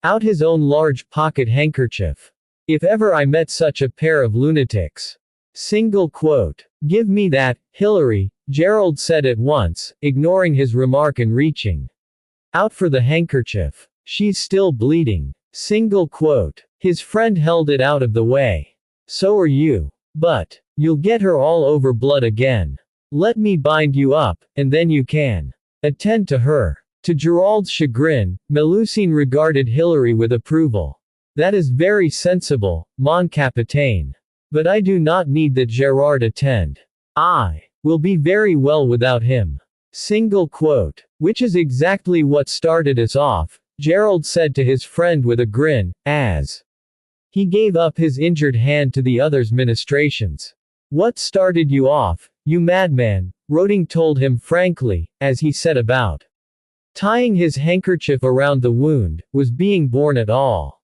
out his own large pocket handkerchief. If ever I met such a pair of lunatics. Single quote. Give me that, Hillary, Gerald said at once, ignoring his remark and reaching out for the handkerchief. She's still bleeding. Single quote. His friend held it out of the way. So are you. But you'll get her all over blood again. Let me bind you up, and then you can attend to her. To Gerald's chagrin, Melusine regarded Hillary with approval. That is very sensible, mon capitaine. But I do not need that Gerard attend. I will be very well without him. Single quote. Which is exactly what started us off, Gerald said to his friend with a grin, as he gave up his injured hand to the other's ministrations. What started you off, you madman? Roding told him frankly, as he set about tying his handkerchief around the wound, was being born at all.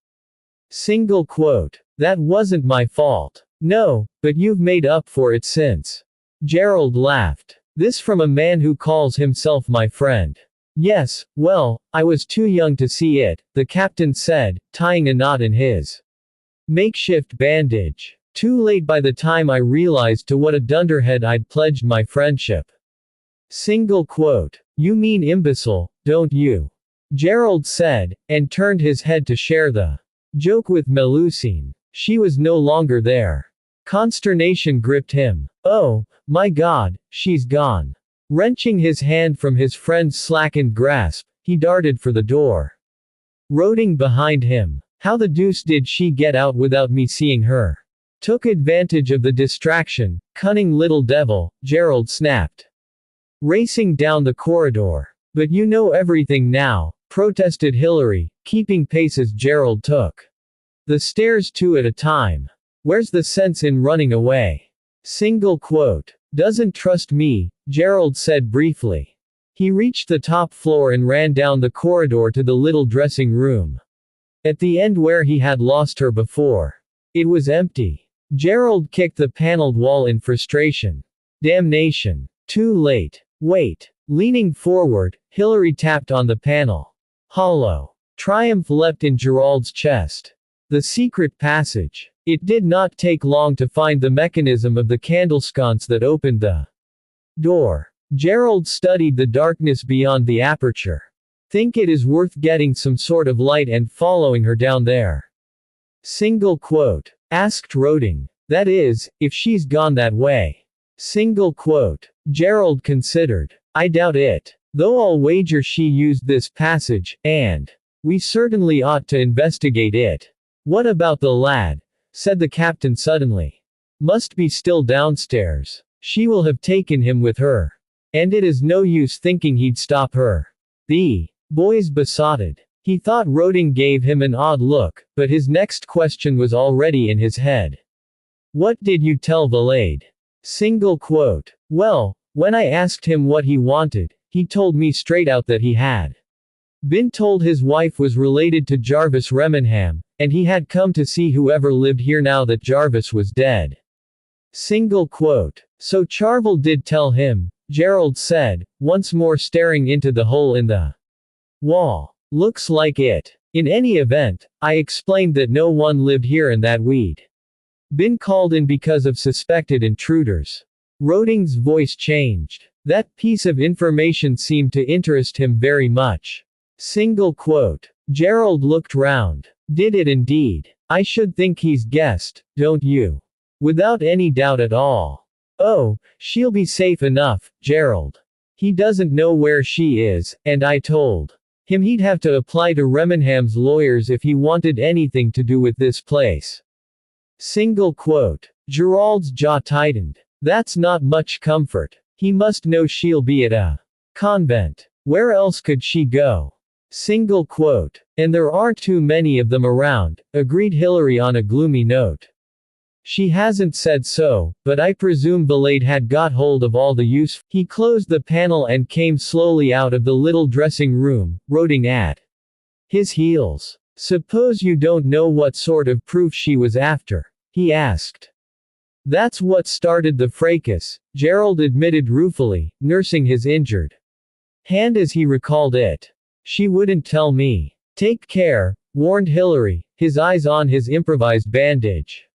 Single quote. That wasn't my fault. No, but you've made up for it since. Gerald laughed. This from a man who calls himself my friend. Yes, well, I was too young to see it, the captain said, tying a knot in his makeshift bandage. Too late by the time I realized to what a dunderhead I'd pledged my friendship. Single quote. You mean imbecile, don't you? Gerald said, and turned his head to share the joke with Melusine. She was no longer there. Consternation gripped him. Oh, my God, she's gone. Wrenching his hand from his friend's slackened grasp, he darted for the door. Roding behind him. How the deuce did she get out without me seeing her? Took advantage of the distraction, cunning little devil, Gerald snapped. Racing down the corridor. But you know everything now, protested Hillary, keeping pace as Gerald took the stairs two at a time. Where's the sense in running away? Single quote. Doesn't trust me, Gerald said briefly. He reached the top floor and ran down the corridor to the little dressing room. At the end where he had lost her before. It was empty. Gerald kicked the paneled wall in frustration. Damnation. Too late. Wait. Leaning forward, Hillary tapped on the panel. Hollow. Triumph leapt in Gerald's chest. The secret passage. It did not take long to find the mechanism of the candle sconce that opened the door. Gerald studied the darkness beyond the aperture. Think it is worth getting some sort of light and following her down there. Single quote. Asked Roding. That is, if she's gone that way. Single quote. Gerald considered. I doubt it. Though I'll wager she used this passage, and we certainly ought to investigate it. What about the lad? Said the captain suddenly. Must be still downstairs. She will have taken him with her. And it is no use thinking he'd stop her. The boys besotted. He thought Roding gave him an odd look, but his next question was already in his head. What did you tell Valade? Single quote. Well, when I asked him what he wanted, he told me straight out that he had been told his wife was related to Jarvis Remenham, and he had come to see whoever lived here now that Jarvis was dead. Single quote. So Charvel did tell him, Gerald said, once more staring into the hole in the wall. Looks like it. In any event, I explained that no one lived here and that we'd been called in because of suspected intruders. Roding's voice changed. That piece of information seemed to interest him very much. Single quote. Gerald looked round. Did it indeed? I should think he's guessed, don't you? Without any doubt at all. Oh, she'll be safe enough, Gerald. He doesn't know where she is, and I told him he'd have to apply to Remenham's lawyers if he wanted anything to do with this place. Single quote. Gerald's jaw tightened. That's not much comfort. He must know she'll be at a convent. Where else could she go? Single quote. And there aren't too many of them around, agreed Hilary on a gloomy note. She hasn't said so, but I presume Valade had got hold of all the use. He closed the panel and came slowly out of the little dressing room, Roding at his heels. Suppose you don't know what sort of proof she was after? He asked. That's what started the fracas, Gerald admitted ruefully, nursing his injured hand as he recalled it. She wouldn't tell me. Take care, warned Hilary, his eyes on his improvised bandage.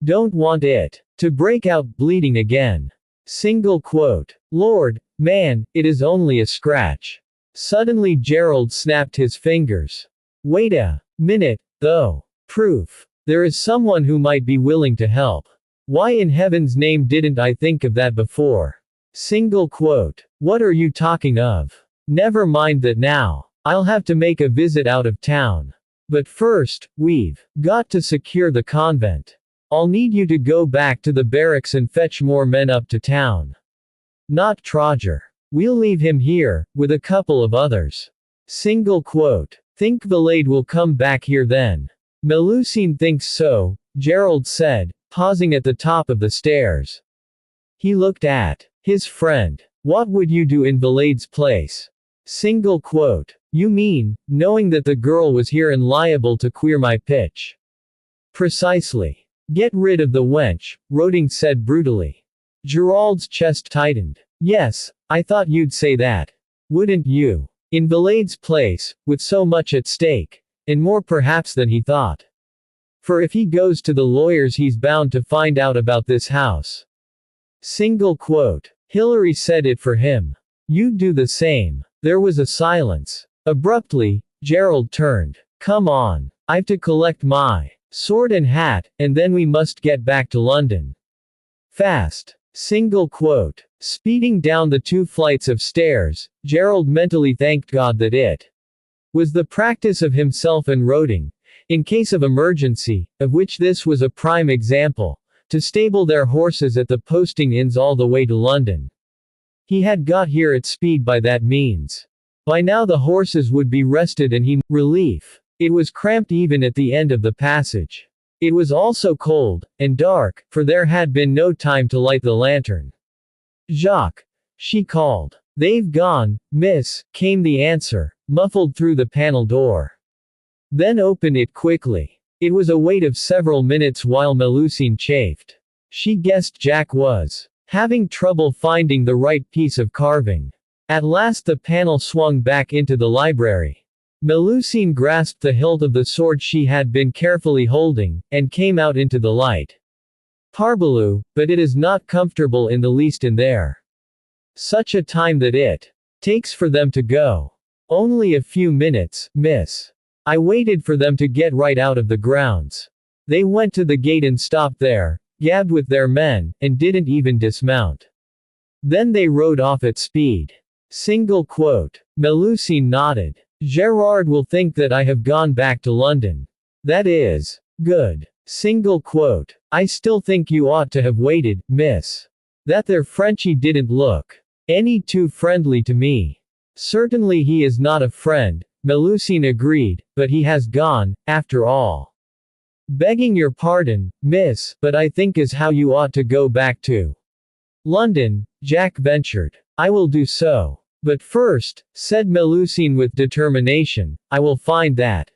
Don't want it to break out bleeding again. Single quote. Lord, man, it is only a scratch. Suddenly Gerald snapped his fingers. Wait a minute, though. Proof. There is someone who might be willing to help. Why in heaven's name didn't I think of that before? Single quote. What are you talking of? Never mind that now. I'll have to make a visit out of town. But first, we've got to secure the convent. I'll need you to go back to the barracks and fetch more men up to town. Not Troger. We'll leave him here, with a couple of others. Single quote. Think Valade will come back here then? Melusine thinks so, Gerald said, pausing at the top of the stairs. He looked at his friend. What would you do in Valade's place? Single quote. You mean, knowing that the girl was here and liable to queer my pitch? Precisely. Get rid of the wench, Roding said brutally. Gerald's chest tightened. Yes, I thought you'd say that. Wouldn't you? In Valade's place, with so much at stake. And more perhaps than he thought. For if he goes to the lawyers he's bound to find out about this house. Single quote. Hilary said it for him. You'd do the same. There was a silence. Abruptly, Gerald turned. Come on. I've to collect my sword and hat, and then we must get back to London. Fast. Single quote. Speeding down the 2 flights of stairs, Gerald mentally thanked God that it was the practice of himself and Roding, in case of emergency, of which this was a prime example, to stable their horses at the posting inns all the way to London. He had got here at speed by that means. By now the horses would be rested and he relief. It was cramped even at the end of the passage. It was also cold, and dark, for there had been no time to light the lantern. Jacques, she called. They've gone, miss, came the answer, muffled through the panel door. Then open it quickly. It was a wait of several minutes while Melusine chafed. She guessed Jack was having trouble finding the right piece of carving. At last the panel swung back into the library. Melusine grasped the hilt of the sword she had been carefully holding, and came out into the light. Parbleu, but it is not comfortable in the least in there. Such a time that it takes for them to go. Only a few minutes, miss. I waited for them to get right out of the grounds. They went to the gate and stopped there, gabbed with their men, and didn't even dismount. Then they rode off at speed. Melusine nodded. Gerard will think that I have gone back to London. That is good. I still think you ought to have waited, miss. That there Frenchie didn't look any too friendly to me. Certainly he is not a friend, Melusine agreed, but he has gone, after all. Begging your pardon, miss, but I think is how you ought to go back to London, Jack ventured. I will do so. But first, said Melusine with determination, I will find that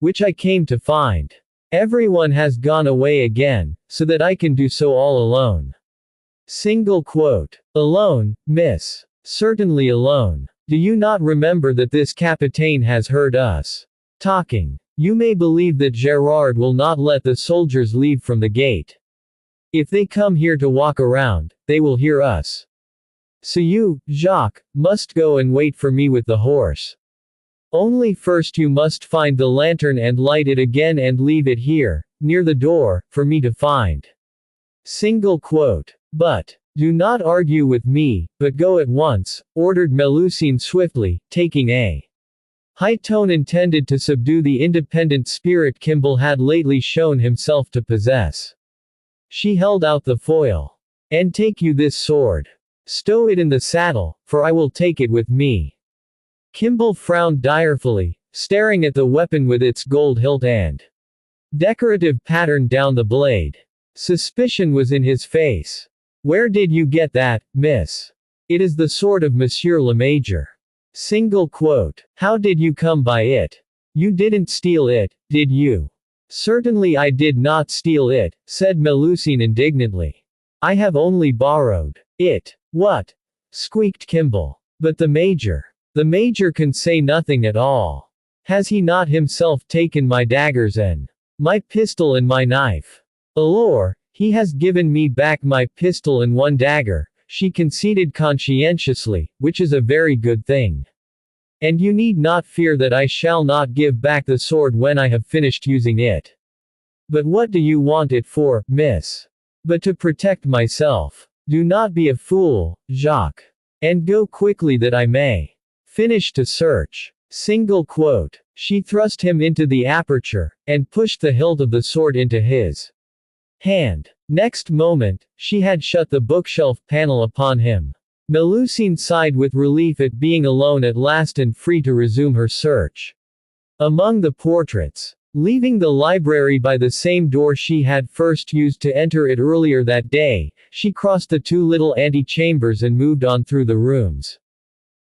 which I came to find. Everyone has gone away again, so that I can do so all alone. Alone, miss. Certainly alone. Do you not remember that this capitaine has heard us talking? You may believe that Gerard will not let the soldiers leave from the gate. If they come here to walk around, they will hear us. So you, Jacques, must go and wait for me with the horse. Only first you must find the lantern and light it again and leave it here, near the door, for me to find. But, do not argue with me, but go at once, ordered Melusine swiftly, taking a high tone intended to subdue the independent spirit Kimball had lately shown himself to possess. She held out the foil. And take you this sword. Stow it in the saddle, for I will take it with me. Kimball frowned direfully, staring at the weapon with its gold hilt and decorative pattern down the blade. Suspicion was in his face. Where did you get that, miss? It is the sword of Monsieur le Major. How did you come by it? You didn't steal it, did you? Certainly I did not steal it, said Melusine indignantly. I have only borrowed it. What? Squeaked Kimball. But the Major. The Major can say nothing at all. Has he not himself taken my daggers and my pistol and my knife? Allure, he has given me back my pistol and one dagger, she conceded conscientiously, which is a very good thing. And you need not fear that I shall not give back the sword when I have finished using it. But what do you want it for, miss? But to protect myself. Do not be a fool, Jacques. And go quickly that I may finish to search. She thrust him into the aperture, and pushed the hilt of the sword into his hand. Next moment, she had shut the bookshelf panel upon him. Melusine sighed with relief at being alone at last and free to resume her search among the portraits. Leaving the library by the same door she had first used to enter it earlier that day, she crossed the two little antechambers and moved on through the rooms.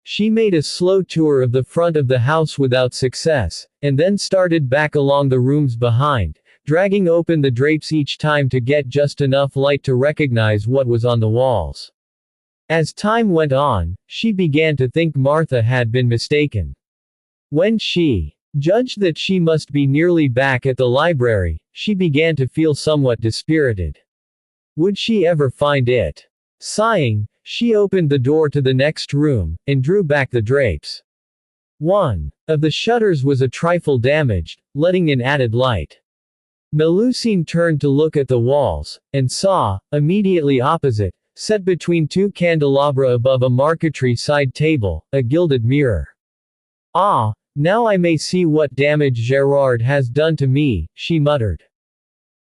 She made a slow tour of the front of the house without success, and then started back along the rooms behind, dragging open the drapes each time to get just enough light to recognize what was on the walls. As time went on, she began to think Martha had been mistaken. When she judged that she must be nearly back at the library, she began to feel somewhat dispirited. Would she ever find it? Sighing, she opened the door to the next room, and drew back the drapes. One of the shutters was a trifle damaged, letting in added light. Melusine turned to look at the walls, and saw, immediately opposite, set between two candelabra above a marquetry side table, a gilded mirror. Ah, now I may see what damage Gerard has done to me, she muttered,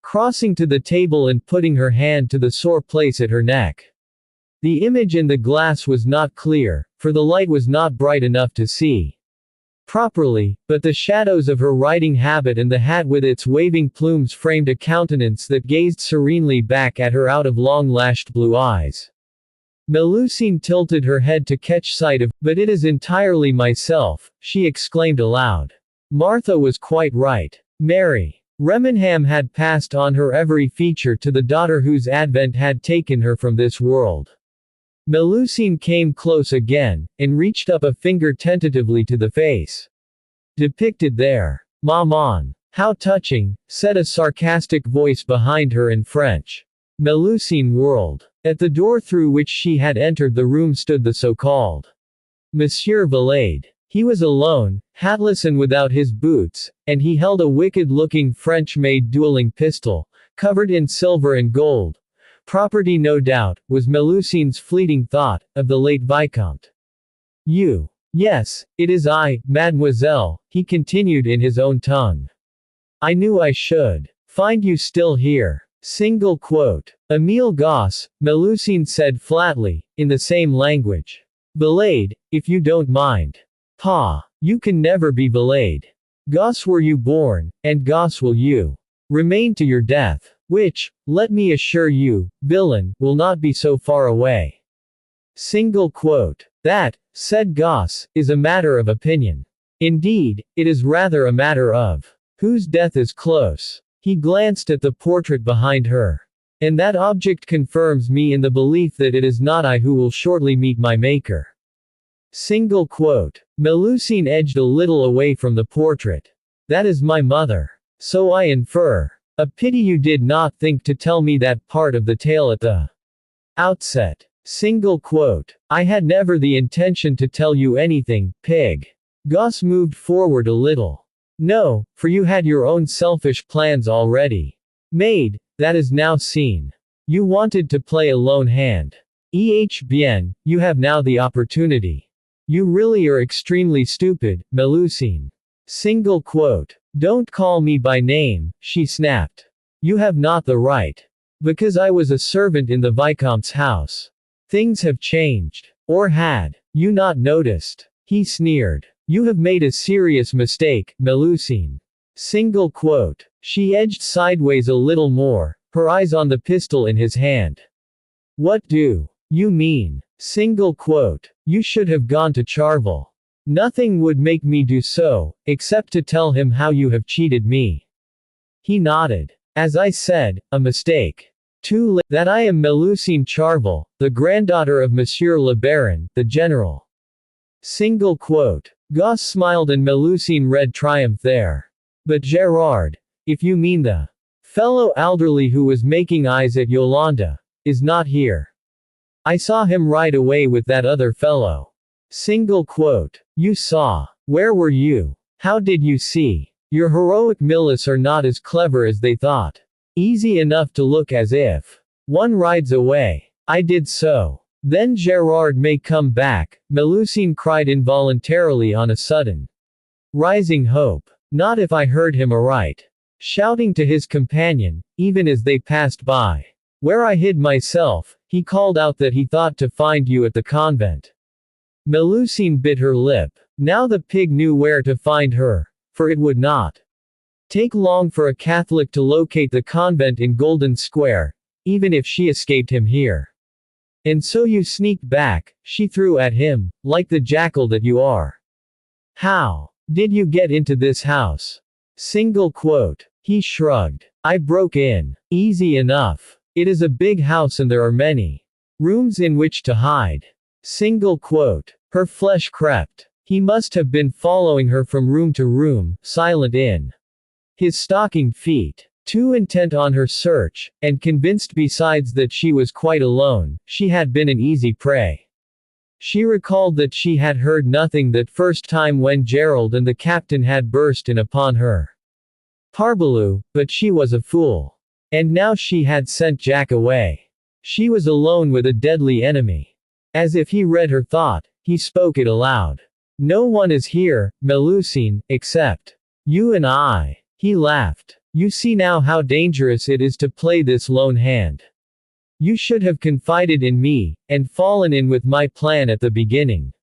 crossing to the table and putting her hand to the sore place at her neck. The image in the glass was not clear, for the light was not bright enough to see properly, but the shadows of her riding habit and the hat with its waving plumes framed a countenance that gazed serenely back at her out of long-lashed blue eyes. Melusine tilted her head to catch sight of, but it is entirely myself, she exclaimed aloud. Martha was quite right. Mary Remenham had passed on her every feature to the daughter whose advent had taken her from this world. Melusine came close again, and reached up a finger tentatively to the face. Depicted there. Maman. How touching, said a sarcastic voice behind her in French. Melusine whirled. At the door through which she had entered the room stood the so-called Monsieur Valade. He was alone, hatless and without his boots, and he held a wicked-looking French-made dueling pistol, covered in silver and gold. Property, no doubt, was Melusine's fleeting thought, of the late Vicomte. You. Yes, it is I, mademoiselle, he continued in his own tongue. I knew I should find you still here. Single quote. Émile Gosse, Melusine said flatly, in the same language. Valade, if you don't mind. Pa, you can never be Valade. Gosse were you born, and Gosse will you remain to your death, which, let me assure you, villain, will not be so far away. Single quote. That, said Gosse, is a matter of opinion. Indeed, it is rather a matter of whose death is close. He glanced at the portrait behind her. And that object confirms me in the belief that it is not I who will shortly meet my maker. Single quote. Melusine edged a little away from the portrait. That is my mother. So I infer. A pity you did not think to tell me that part of the tale at the outset. Single quote. I had never the intention to tell you anything, pig. Gosse moved forward a little. No, for you had your own selfish plans already made, that is now seen. You wanted to play a lone hand. Bien, you have now the opportunity. You really are extremely stupid, Melusine. Single quote. Don't call me by name, she snapped. You have not the right. Because I was a servant in the Vicomte's house. Things have changed. Or had you not noticed? He sneered. You have made a serious mistake, Melusine. Single quote. She edged sideways a little more, her eyes on the pistol in his hand. What do you mean? Single quote. You should have gone to Charvel. Nothing would make me do so, except to tell him how you have cheated me. He nodded. As I said, a mistake. Too late. That I am Melusine Charvel, the granddaughter of Monsieur le Baron, the general. Single quote. Gosse smiled and Melusine read triumph there. But Gerard, if you mean the fellow elderly who was making eyes at Yolanda, is not here. I saw him ride away with that other fellow. Single quote. You saw. Where were you? How did you see? Your heroic milice are not as clever as they thought. Easy enough to look as if one rides away. I did so. Then Gerard may come back, Melusine cried involuntarily on a sudden. Rising hope. Not if I heard him aright. Shouting to his companion, even as they passed by. Where I hid myself, he called out that he thought to find you at the convent. Melusine bit her lip. Now the pig knew where to find her, for it would not take long for a Catholic to locate the convent in Golden Square, even if she escaped him here. And so you sneaked back, she threw at him, like the jackal that you are. How did you get into this house? Single quote. He shrugged. I broke in. Easy enough. It is a big house and there are many rooms in which to hide. Single quote. Her flesh crept. He must have been following her from room to room, silent in his stocking feet. Too intent on her search, and convinced besides that she was quite alone, she had been an easy prey. She recalled that she had heard nothing that first time when Gerald and the captain had burst in upon her. Parbleu, but she was a fool. And now she had sent Jack away. She was alone with a deadly enemy. As if he read her thought, he spoke it aloud. No one is here, Melusine, except you and I. He laughed. You see now how dangerous it is to play this lone hand. You should have confided in me, and fallen in with my plan at the beginning.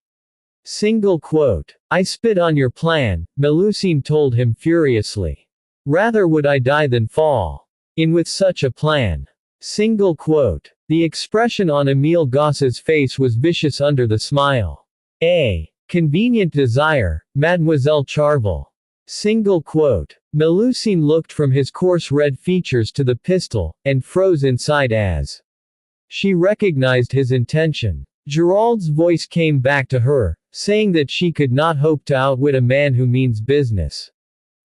Single quote. I spit on your plan, Melusine told him furiously. Rather would I die than fall in with such a plan. Single quote. The expression on Émile Gosse's face was vicious under the smile. A convenient desire, Mademoiselle Charvel. Single quote. Melusine looked from his coarse red features to the pistol, and froze inside as she recognized his intention. Gerald's voice came back to her, saying that she could not hope to outwit a man who means business.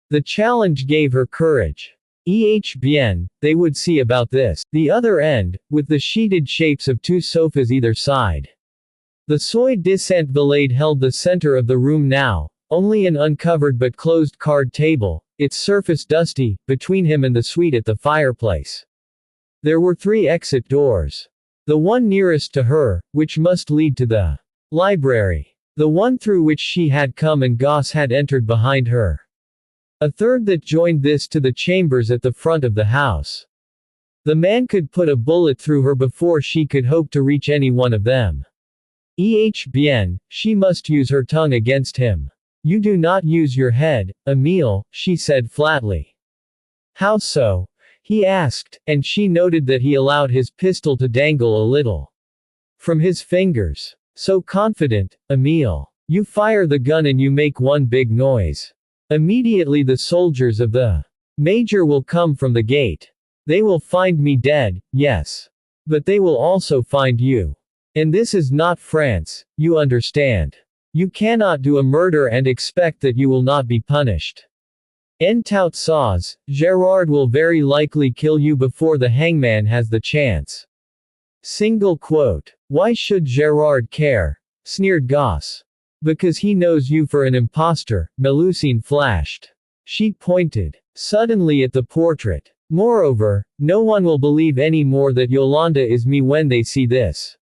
The challenge gave her courage. Bien, they would see about this. The other end, with the sheeted shapes of two sofas either side. The soi disant blade held the center of the room now, only an uncovered but closed card table, its surface dusty, between him and the suite at the fireplace. There were 3 exit doors. The one nearest to her, which must lead to the library. The one through which she had come and Goss had entered behind her. A third that joined this to the chambers at the front of the house. The man could put a bullet through her before she could hope to reach any one of them. Bien, she must use her tongue against him. You do not use your head, Emile, she said flatly. How so? He asked, and she noted that he allowed his pistol to dangle a little from his fingers. So confident, Emile. You fire the gun and you make one big noise. Immediately the soldiers of the major will come from the gate. They will find me dead, yes. But they will also find you. And this is not France, you understand. You cannot do a murder and expect that you will not be punished. En tout cas, Gerard will very likely kill you before the hangman has the chance. Single quote. Why should Gerard care? Sneered Goss. Because he knows you for an impostor, Melusine flashed. She pointed suddenly at the portrait. Moreover, no one will believe any more that Yolanda is me when they see this.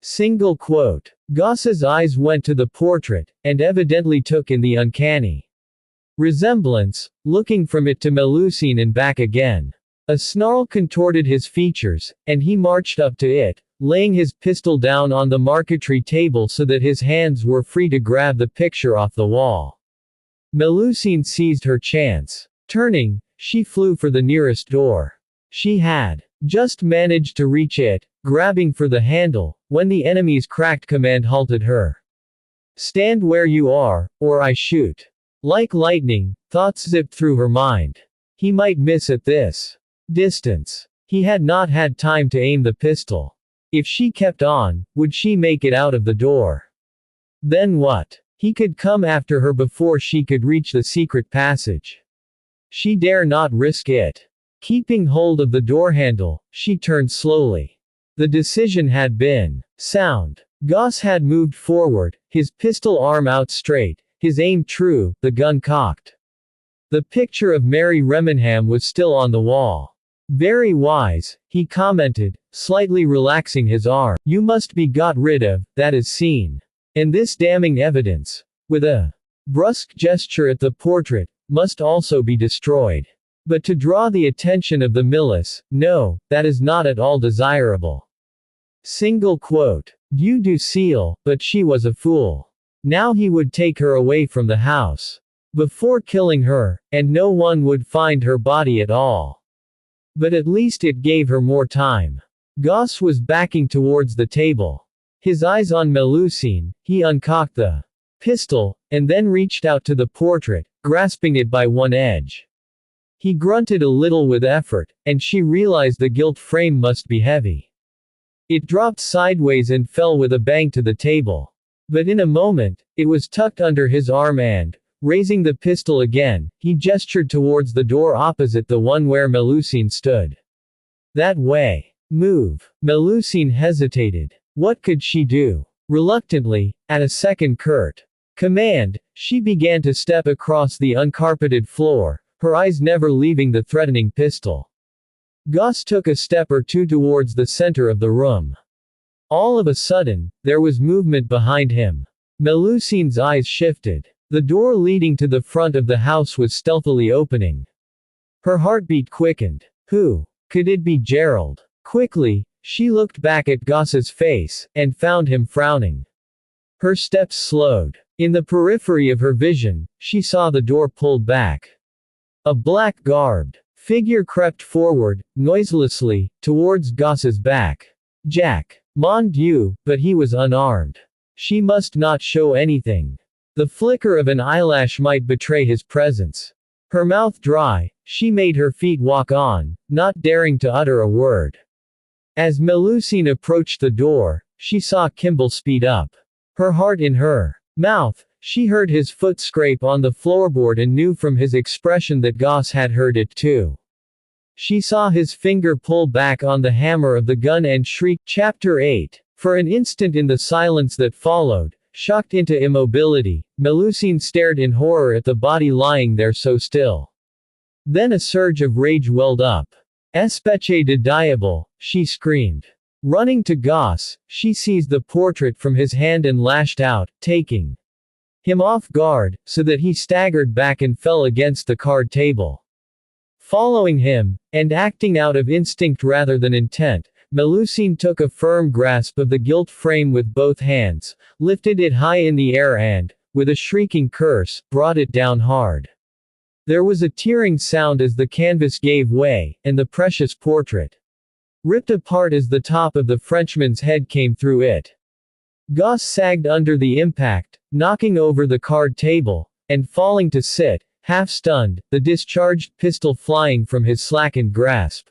Single quote. Goss's eyes went to the portrait, and evidently took in the uncanny resemblance, looking from it to Melusine and back again. A snarl contorted his features, and he marched up to it, laying his pistol down on the marquetry table so that his hands were free to grab the picture off the wall. Melusine seized her chance. Turning, she flew for the nearest door. She had just managed to reach it, grabbing for the handle, when the enemy's cracked command halted her. Stand where you are, or I shoot. Like lightning, thoughts zipped through her mind. He might miss at this distance. He had not had time to aim the pistol. If she kept on, would she make it out of the door? Then what? He could come after her before she could reach the secret passage. She dare not risk it. Keeping hold of the door handle, she turned slowly. The decision had been sound. Goss had moved forward, his pistol arm out straight, his aim true, the gun cocked. The picture of Mary Remenham was still on the wall. Very wise, he commented, slightly relaxing his arm. You must be got rid of, that is seen. And this damning evidence, with a brusque gesture at the portrait, must also be destroyed. But to draw the attention of the milice, no, that is not at all desirable. Single quote. Dieu du ciel, but she was a fool. Now he would take her away from the house. Before killing her, and no one would find her body at all. But at least it gave her more time. Goss was backing towards the table. His eyes on Melusine, he uncocked the pistol, and then reached out to the portrait, grasping it by one edge. He grunted a little with effort, and she realized the gilt frame must be heavy. It dropped sideways and fell with a bang to the table. But in a moment, it was tucked under his arm and, raising the pistol again, he gestured towards the door opposite the one where Melusine stood. That way. Move. Melusine hesitated. What could she do? Reluctantly, at a second curt command, she began to step across the uncarpeted floor, her eyes never leaving the threatening pistol. Goss took a step or two towards the center of the room. All of a sudden, there was movement behind him. Melusine's eyes shifted. The door leading to the front of the house was stealthily opening. Her heartbeat quickened. Who? Could it be Gerald? Quickly, she looked back at Goss's face, and found him frowning. Her steps slowed. In the periphery of her vision, she saw the door pulled back. A black-garbed figure crept forward, noiselessly, towards Goss's back. Jack. Mon Dieu, but he was unarmed. She must not show anything. The flicker of an eyelash might betray his presence. Her mouth dry, she made her feet walk on, not daring to utter a word. As Melusine approached the door, she saw Kimball speed up. Her heart in her mouth. She heard his foot scrape on the floorboard and knew from his expression that Goss had heard it too. She saw his finger pull back on the hammer of the gun and shriek. Chapter 8. For an instant in the silence that followed, shocked into immobility, Melusine stared in horror at the body lying there so still. Then a surge of rage welled up. Espèce de diable, she screamed. Running to Goss, she seized the portrait from his hand and lashed out, taking him off guard, so that he staggered back and fell against the card table. Following him, and acting out of instinct rather than intent, Melusine took a firm grasp of the gilt frame with both hands, lifted it high in the air and, with a shrieking curse, brought it down hard. There was a tearing sound as the canvas gave way, and the precious portrait ripped apart as the top of the Frenchman's head came through it. Goss sagged under the impact, knocking over the card table, and falling to sit, half-stunned, the discharged pistol flying from his slackened grasp.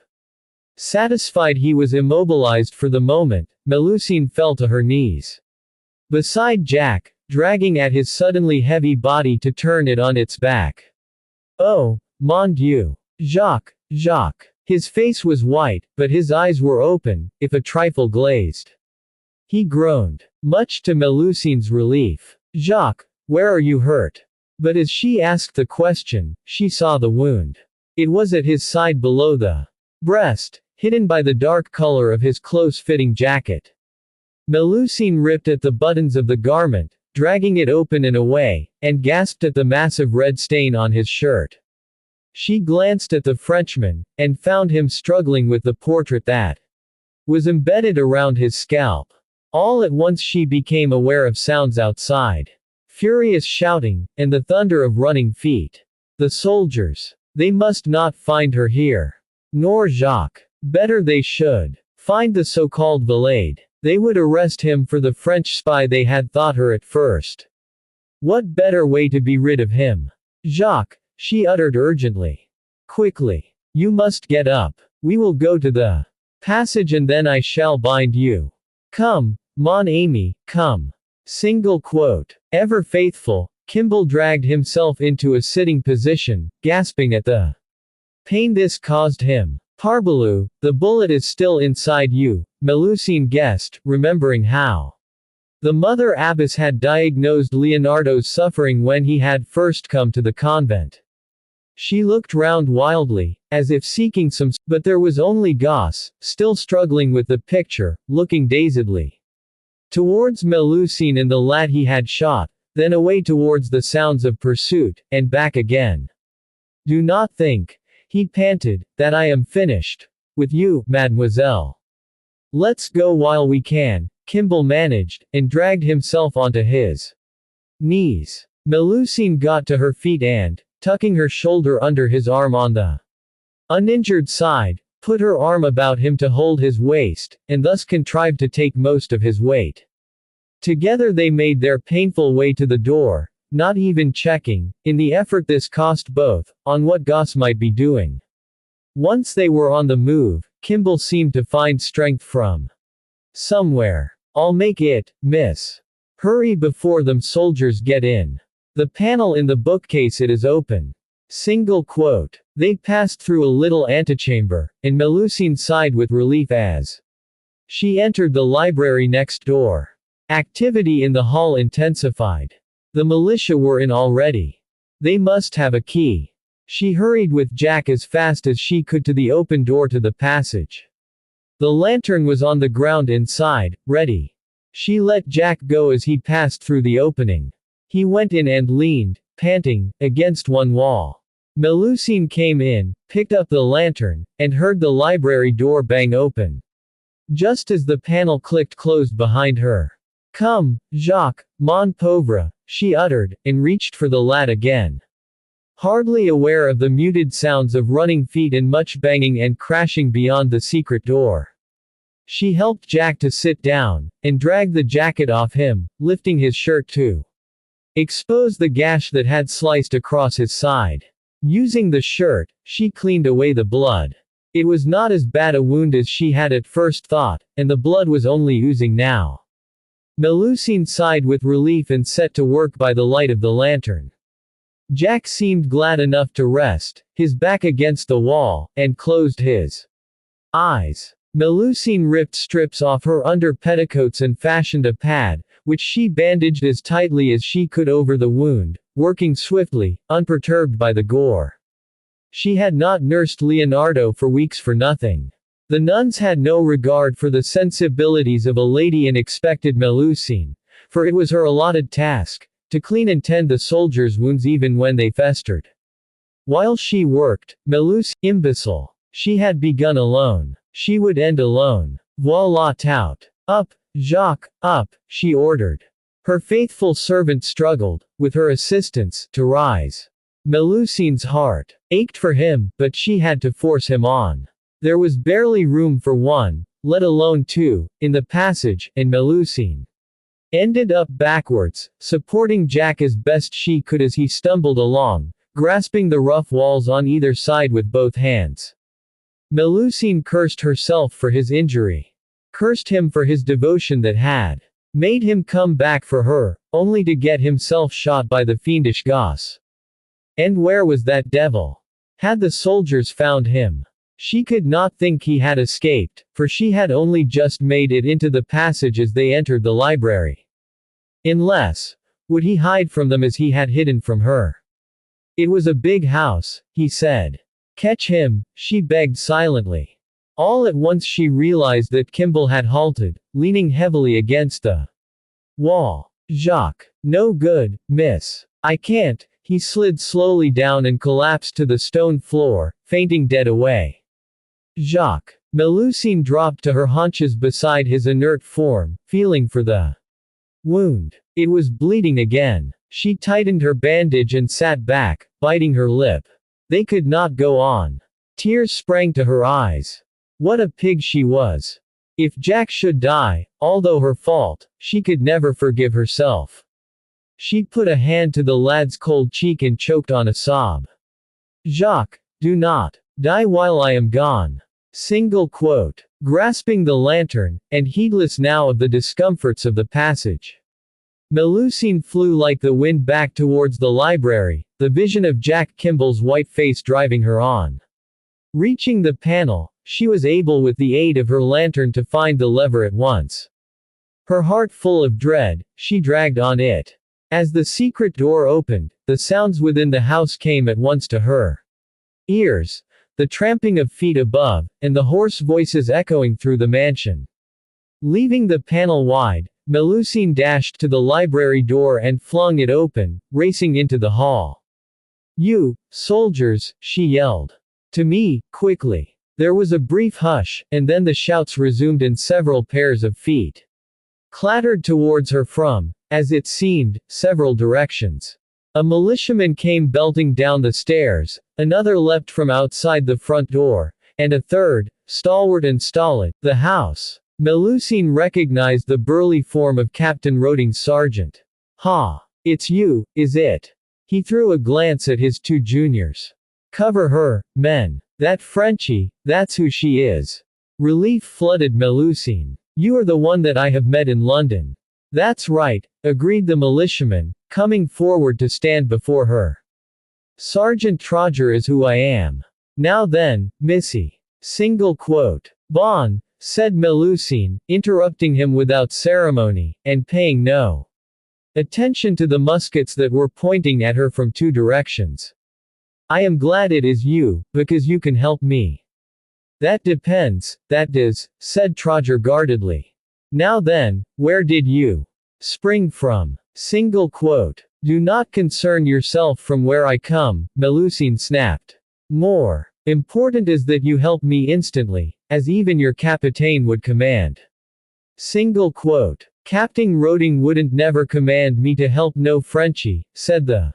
Satisfied he was immobilized for the moment, Melusine fell to her knees beside Jack, dragging at his suddenly heavy body to turn it on its back. Oh, mon Dieu! Jacques! Jacques! His face was white, but his eyes were open, if a trifle glazed. He groaned, much to Melusine's relief. Jacques, where are you hurt? But as she asked the question, she saw the wound. It was at his side below the breast, hidden by the dark color of his close-fitting jacket. Melusine ripped at the buttons of the garment, dragging it open and away, and gasped at the massive red stain on his shirt. She glanced at the Frenchman, and found him struggling with the portrait that was embedded around his scalp. All at once she became aware of sounds outside. Furious shouting, and the thunder of running feet. The soldiers. They must not find her here. Nor Jacques. Better they should find the so-called Valade. They would arrest him for the French spy they had thought her at first. What better way to be rid of him? Jacques, she uttered urgently. Quickly. You must get up. We will go to the passage and then I shall bind you. Come, mon ami, come. Single quote. Ever faithful, Kimball dragged himself into a sitting position, gasping at the pain this caused him. Parbleu, the bullet is still inside you, Melusine guessed, remembering how the Mother Abbess had diagnosed Leonardo's suffering when he had first come to the convent. She looked round wildly, as if seeking some, but there was only Goss, still struggling with the picture, looking dazedly towards Melusine and the lad he had shot, then away towards the sounds of pursuit, and back again. Do not think, he panted, that I am finished with you, mademoiselle. Let's go while we can, Kimball managed, and dragged himself onto his knees. Melusine got to her feet and, tucking her shoulder under his arm on the uninjured side, put her arm about him to hold his waist, and thus contrived to take most of his weight. Together they made their painful way to the door, not even checking, in the effort this cost both, on what Goss might be doing. Once they were on the move, Kimball seemed to find strength from somewhere. I'll make it, miss. Hurry before them soldiers get in. The panel in the bookcase it is open. Single quote. They passed through a little antechamber, and Melusine sighed with relief as she entered the library next door. Activity in the hall intensified. The militia were in already. They must have a key. She hurried with Jack as fast as she could to the open door to the passage. The lantern was on the ground inside, ready. She let Jack go as he passed through the opening. He went in and leaned, panting, against one wall. Melusine came in, picked up the lantern, and heard the library door bang open. Just as the panel clicked closed behind her. Come, Jacques, mon pauvre, she uttered, and reached for the lad again. Hardly aware of the muted sounds of running feet and much banging and crashing beyond the secret door. She helped Jack to sit down, and dragged the jacket off him, lifting his shirt to expose the gash that had sliced across his side. Using the shirt, she cleaned away the blood. It was not as bad a wound as she had at first thought, and the blood was only oozing now. Melusine sighed with relief and set to work by the light of the lantern. Jack seemed glad enough to rest, his back against the wall, and closed his eyes. Melusine ripped strips off her under petticoats and fashioned a pad, which she bandaged as tightly as she could over the wound, working swiftly, unperturbed by the gore. She had not nursed Leonardo for weeks for nothing. The nuns had no regard for the sensibilities of a lady and expected Melusine, for it was her allotted task, to clean and tend the soldiers' wounds even when they festered. While she worked, Melusine, imbecile, she had begun alone. She would end alone. Voila tout. Up, Jacques, up, she ordered. Her faithful servant struggled, with her assistance, to rise. Melusine's heart ached for him, but she had to force him on. There was barely room for one, let alone two, in the passage, and Melusine ended up backwards, supporting Jack as best she could as he stumbled along, grasping the rough walls on either side with both hands. Melusine cursed herself for his injury. Cursed him for his devotion that had made him come back for her, only to get himself shot by the fiendish Goss. And where was that devil? Had the soldiers found him? She could not think he had escaped, for she had only just made it into the passage as they entered the library. Unless, would he hide from them as he had hidden from her? It was a big house, he said. Catch him, she begged silently. All at once she realized that Kimball had halted, leaning heavily against the wall. Jacques. No good, miss. I can't. He slid slowly down and collapsed to the stone floor, fainting dead away. Jacques. Melusine dropped to her haunches beside his inert form, feeling for the wound. It was bleeding again. She tightened her bandage and sat back, biting her lip. They could not go on. Tears sprang to her eyes. What a pig she was. If Jack should die, although her fault, she could never forgive herself. She put a hand to the lad's cold cheek and choked on a sob. Jacques, do not die while I am gone. Single quote. Grasping the lantern, and heedless now of the discomforts of the passage, Melusine flew like the wind back towards the library, the vision of Jack Kimball's white face driving her on. Reaching the panel, she was able with the aid of her lantern to find the lever at once. Her heart full of dread, she dragged on it. As the secret door opened, the sounds within the house came at once to her ears, the tramping of feet above, and the hoarse voices echoing through the mansion. Leaving the panel wide, Melusine dashed to the library door and flung it open, racing into the hall. You, soldiers, she yelled. To me, quickly. There was a brief hush, and then the shouts resumed and several pairs of feet clattered towards her from, as it seemed, several directions. A militiaman came belting down the stairs, another leapt from outside the front door, and a third, stalwart and stolid, the house. Melusine recognized the burly form of Captain Roding's sergeant. Ha! It's you, is it? He threw a glance at his two juniors. Cover her, men. That Frenchie, that's who she is. Relief flooded Melusine. You are the one that I have met in London. That's right, agreed the militiaman, coming forward to stand before her. Sergeant Troger is who I am. Now then, missy. Single quote. Bon, said Melusine, interrupting him without ceremony, and paying no attention to the muskets that were pointing at her from two directions. I am glad it is you, because you can help me. That depends, that does, said Troger guardedly. Now then, where did you spring from? Single quote. Do not concern yourself from where I come, Melusine snapped. More important is that you help me instantly, as even your capitaine would command. Single quote. Captain Roding wouldn't never command me to help no Frenchie, said the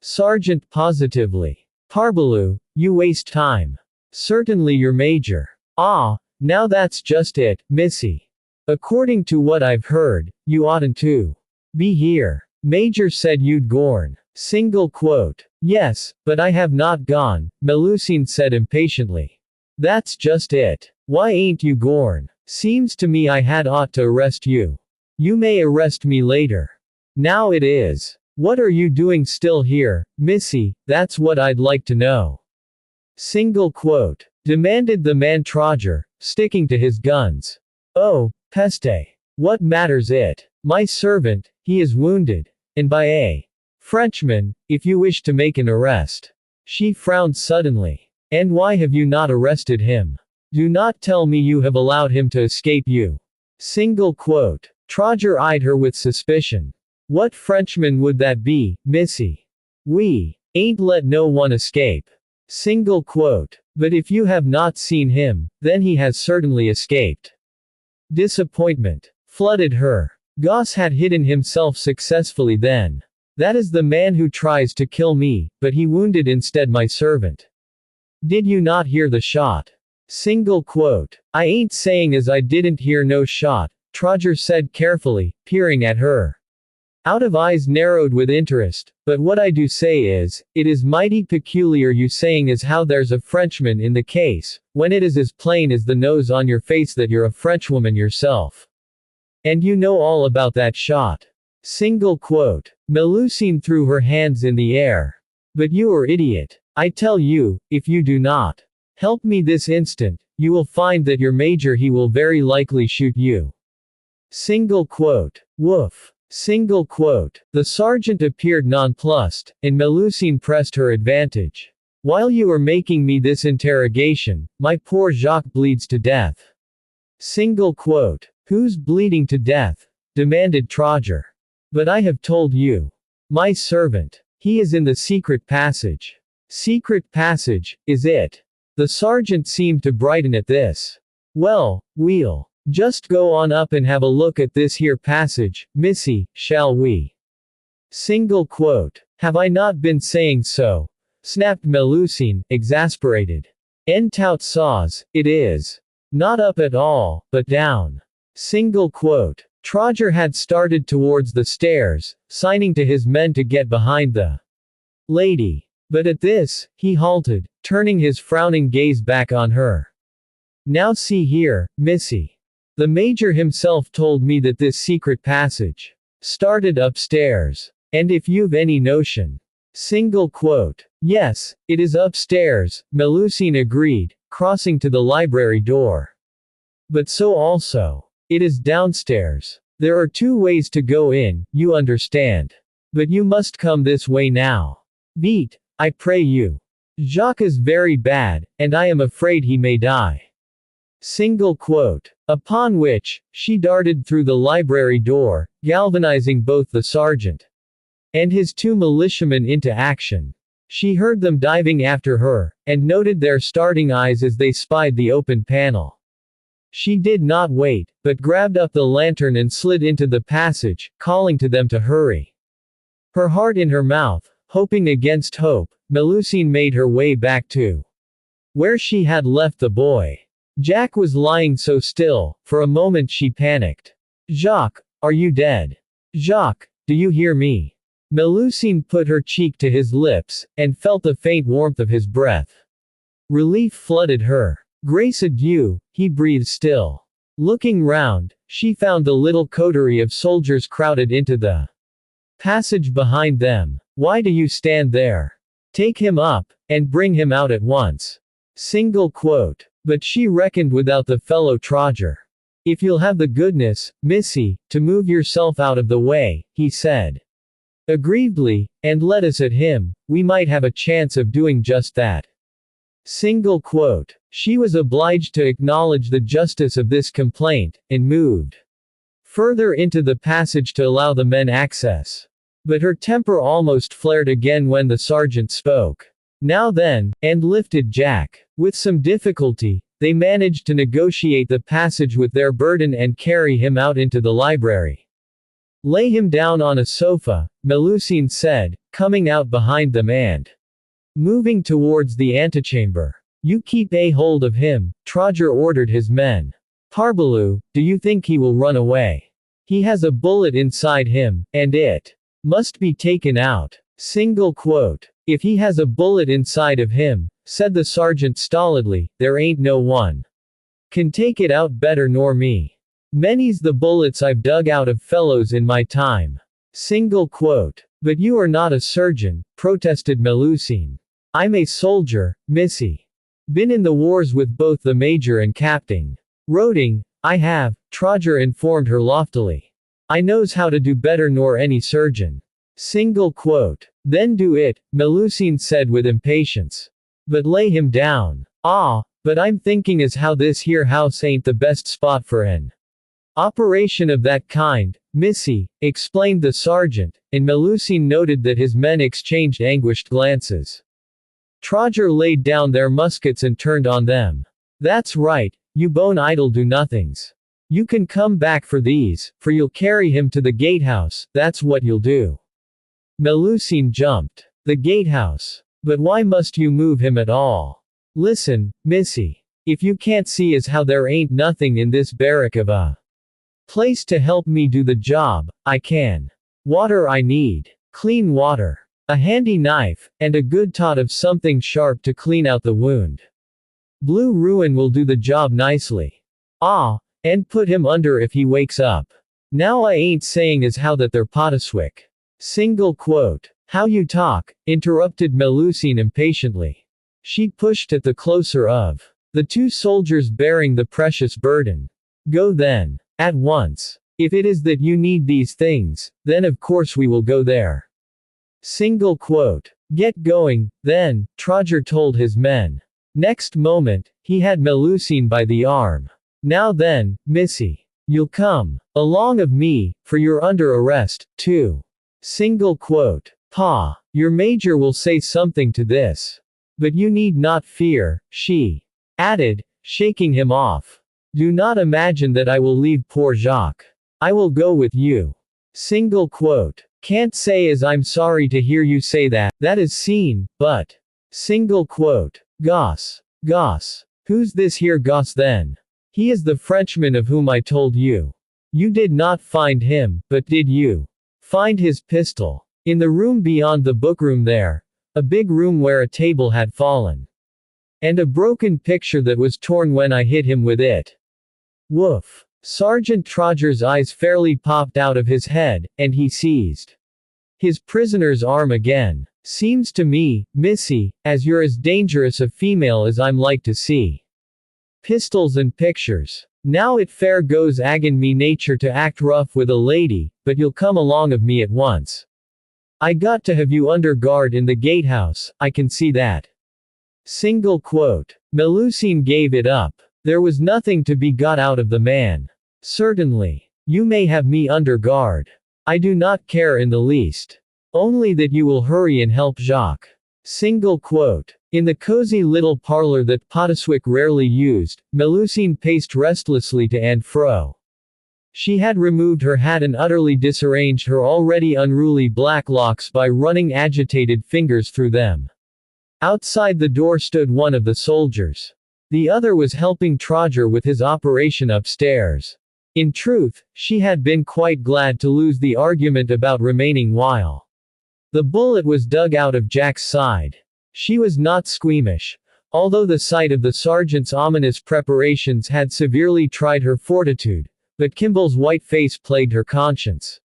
sergeant positively. Parbleu, you waste time. Certainly your major. Ah, now that's just it, missy. According to what I've heard, you oughtn't to be here. Major said you'd gone. Single quote. Yes, but I have not gone, Melusine said impatiently. That's just it. Why ain't you gone? Seems to me I had ought to arrest you. You may arrest me later. Now it is. What are you doing still here, Missy? That's what I'd like to know. Single quote. Demanded the man Troger, sticking to his guns. Oh, peste. What matters it? My servant, he is wounded. And by a Frenchman, if you wish to make an arrest. She frowned suddenly. And why have you not arrested him? Do not tell me you have allowed him to escape you. Single quote. Troger eyed her with suspicion. What Frenchman would that be, Missy? We ain't let no one escape. Single quote. But if you have not seen him, then he has certainly escaped. Disappointment flooded her. Goss had hidden himself successfully then. That is the man who tries to kill me, but he wounded instead my servant. Did you not hear the shot? Single quote. I ain't saying as I didn't hear no shot, Troger said carefully, peering at her. Out of eyes narrowed with interest, but what I do say is, it is mighty peculiar you saying as how there's a Frenchman in the case, when it is as plain as the nose on your face that you're a Frenchwoman yourself. And you know all about that shot. Single quote. Melusine threw her hands in the air. But you are idiot. I tell you, if you do not help me this instant, you will find that your major he will very likely shoot you. Single quote. Woof. Single quote. The sergeant appeared nonplussed, and Melusine pressed her advantage. While you are making me this interrogation, my poor Jacques bleeds to death. Single quote. Who's bleeding to death? Demanded Troger. But I have told you. My servant. He is in the secret passage. Secret passage, is it? The sergeant seemed to brighten at this. Well, we'll just go on up and have a look at this here passage, Missy, shall we? Single quote. Have I not been saying so? Snapped Melusine, exasperated. En tout saws, it is. Not up at all, but down. Single quote. Troger had started towards the stairs, signing to his men to get behind the lady. But at this, he halted, turning his frowning gaze back on her. Now see here, Missy. The major himself told me that this secret passage started upstairs. And if you've any notion. Single quote. Yes, it is upstairs, Melusine agreed, crossing to the library door. But so also. It is downstairs. There are two ways to go in, you understand. But you must come this way now. Beat, I pray you. Jacques is very bad, and I am afraid he may die. Single quote. Upon which, she darted through the library door, galvanizing both the sergeant and his two militiamen into action. She heard them diving after her, and noted their starting eyes as they spied the open panel. She did not wait, but grabbed up the lantern and slid into the passage, calling to them to hurry. Her heart in her mouth, hoping against hope, Melusine made her way back to where she had left the boy. Jack was lying so still, for a moment she panicked. Jacques, are you dead? Jacques, do you hear me? Melusine put her cheek to his lips, and felt the faint warmth of his breath. Relief flooded her. Grace adieu, he breathed still. Looking round, she found the little coterie of soldiers crowded into the passage behind them. Why do you stand there? Take him up, and bring him out at once. Single quote. But she reckoned without the fellow Troger. If you'll have the goodness, Missy, to move yourself out of the way, he said. Aggrievedly, and let us at him, we might have a chance of doing just that. Single quote. She was obliged to acknowledge the justice of this complaint, and moved further into the passage to allow the men access. But her temper almost flared again when the sergeant spoke. Now then, and lifted Jack. With some difficulty, they managed to negotiate the passage with their burden and carry him out into the library. Lay him down on a sofa, Melusine said, coming out behind them and moving towards the antechamber. You keep a hold of him, Troger ordered his men. Parbleu, do you think he will run away? He has a bullet inside him, and it must be taken out. Single quote. If he has a bullet inside of him, said the sergeant stolidly, there ain't no one can take it out better nor me. Many's the bullets I've dug out of fellows in my time. Single quote. But you are not a surgeon, protested Melusine. I'm a soldier, missy. Been in the wars with both the major and captain. Roding, I have, Troger informed her loftily. I knows how to do better nor any surgeon. Single quote. Then do it, Melusine said with impatience. But lay him down. Ah, but I'm thinking as how this here house ain't the best spot for an operation of that kind, missy, explained the sergeant, and Melusine noted that his men exchanged anguished glances. Troger laid down their muskets and turned on them. That's right, you bone idle do-nothings. You can come back for these, for you'll carry him to the gatehouse, that's what you'll do. Melusine jumped. The gatehouse. But why must you move him at all? Listen, missy. If you can't see as how there ain't nothing in this barrack of a place to help me do the job, I can. Water I need. Clean water. A handy knife, and a good tot of something sharp to clean out the wound. Blue ruin will do the job nicely. Ah, and put him under if he wakes up. Now I ain't saying as how that they're potaswick. Single quote. How you talk, interrupted Melusine impatiently. She pushed at the closer of the two soldiers bearing the precious burden. Go then. At once. If it is that you need these things, then of course we will go there. Single quote. Get going, then, Troger told his men. Next moment, he had Melusine by the arm. Now then, missy. You'll come along of me, for you're under arrest, too. Single quote. Pa, your major will say something to this. But you need not fear, she added, shaking him off. Do not imagine that I will leave poor Jacques. I will go with you. Single quote. Can't say as I'm sorry to hear you say that, that is seen, but. Single quote. Goss. Goss. Who's this here Goss then? He is the Frenchman of whom I told you. You did not find him, but did you find his pistol? In the room beyond the bookroom there. A big room where a table had fallen. And a broken picture that was torn when I hit him with it. Woof. Sergeant Troger's eyes fairly popped out of his head, and he seized his prisoner's arm again. Seems to me, missy, as you're as dangerous a female as I'm like to see. Pistols and pictures. Now it fair goes agen me nature to act rough with a lady, but you'll come along of me at once. I got to have you under guard in the gatehouse, I can see that. Single quote. Melusine gave it up. There was nothing to be got out of the man. Certainly. You may have me under guard. I do not care in the least. Only that you will hurry and help Jacques. Single quote. In the cozy little parlor that Potaswick rarely used, Melusine paced restlessly to and fro. She had removed her hat and utterly disarranged her already unruly black locks by running agitated fingers through them. Outside the door stood one of the soldiers. The other was helping Troger with his operation upstairs. In truth, she had been quite glad to lose the argument about remaining while the bullet was dug out of Jack's side. She was not squeamish, although the sight of the sergeant's ominous preparations had severely tried her fortitude, but Kimball's white face plagued her conscience.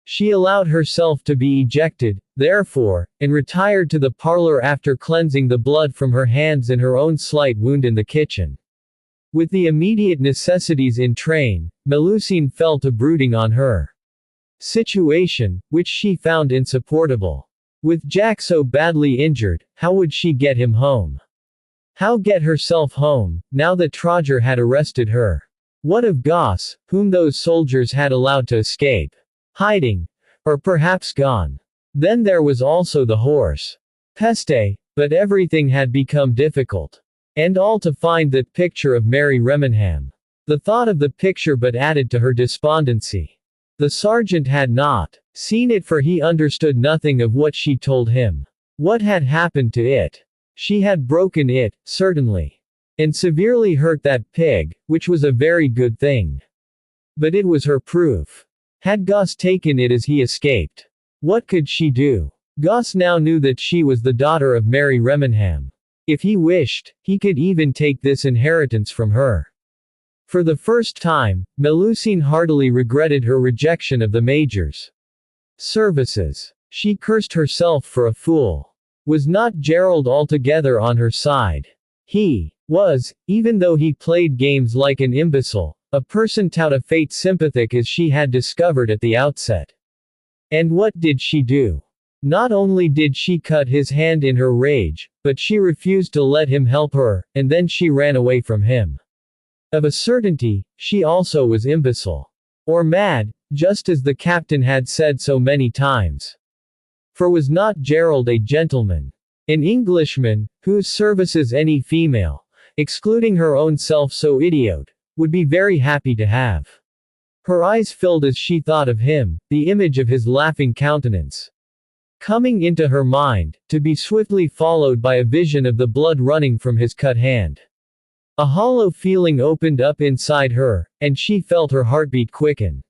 She allowed herself to be ejected, therefore, and retired to the parlor after cleansing the blood from her hands and her own slight wound in the kitchen. With the immediate necessities in train, Melusine fell to brooding on her situation, which she found insupportable. With Jack so badly injured, how would she get him home? How get herself home, now that Troger had arrested her? What of Goss, whom those soldiers had allowed to escape? Hiding. Or perhaps gone. Then there was also the horse. Peste, but everything had become difficult. And all to find that picture of Mary Remenham. The thought of the picture but added to her despondency. The sergeant had not seen it, for he understood nothing of what she told him. What had happened to it? She had broken it, certainly. And severely hurt that pig, which was a very good thing. But it was her proof. Had Goss taken it as he escaped? What could she do? Goss now knew that she was the daughter of Mary Remenham. If he wished, he could even take this inheritance from her. For the first time, Melusine heartily regretted her rejection of the Major's services. She cursed herself for a fool. Was not Gerald altogether on her side? He was, even though he played games like an imbecile, a person tout a fate sympathetic as she had discovered at the outset. And what did she do? Not only did she cut his hand in her rage, but she refused to let him help her, and then she ran away from him. Of a certainty, she also was imbecile. Or mad, just as the captain had said so many times. For was not Gerald a gentleman? An Englishman, whose services any female, excluding her own self so idiot, would be very happy to have. Her eyes filled as she thought of him, the image of his laughing countenance coming into her mind, to be swiftly followed by a vision of the blood running from his cut hand. A hollow feeling opened up inside her, and she felt her heartbeat quicken.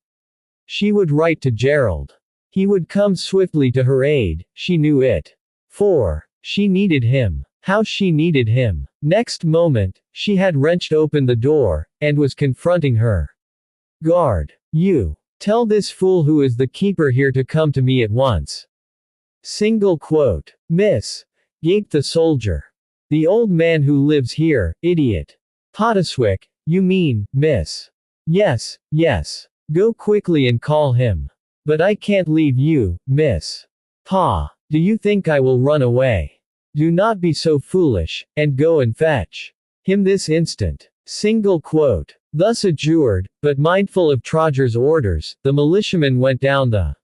She would write to Gerald. He would come swiftly to her aid, she knew it. For she needed him. How she needed him. Next moment, she had wrenched open the door, and was confronting her guard. You. Tell this fool who is the keeper here to come to me at once. Single quote. Miss. Gaped the soldier. The old man who lives here, idiot. Pottiswick, you mean, miss. Yes, yes. Go quickly and call him. But I can't leave you, miss. Pa. Do you think I will run away? Do not be so foolish, and go and fetch him this instant. Single quote. Thus adjured, but mindful of Trodger's orders, the militiaman went down the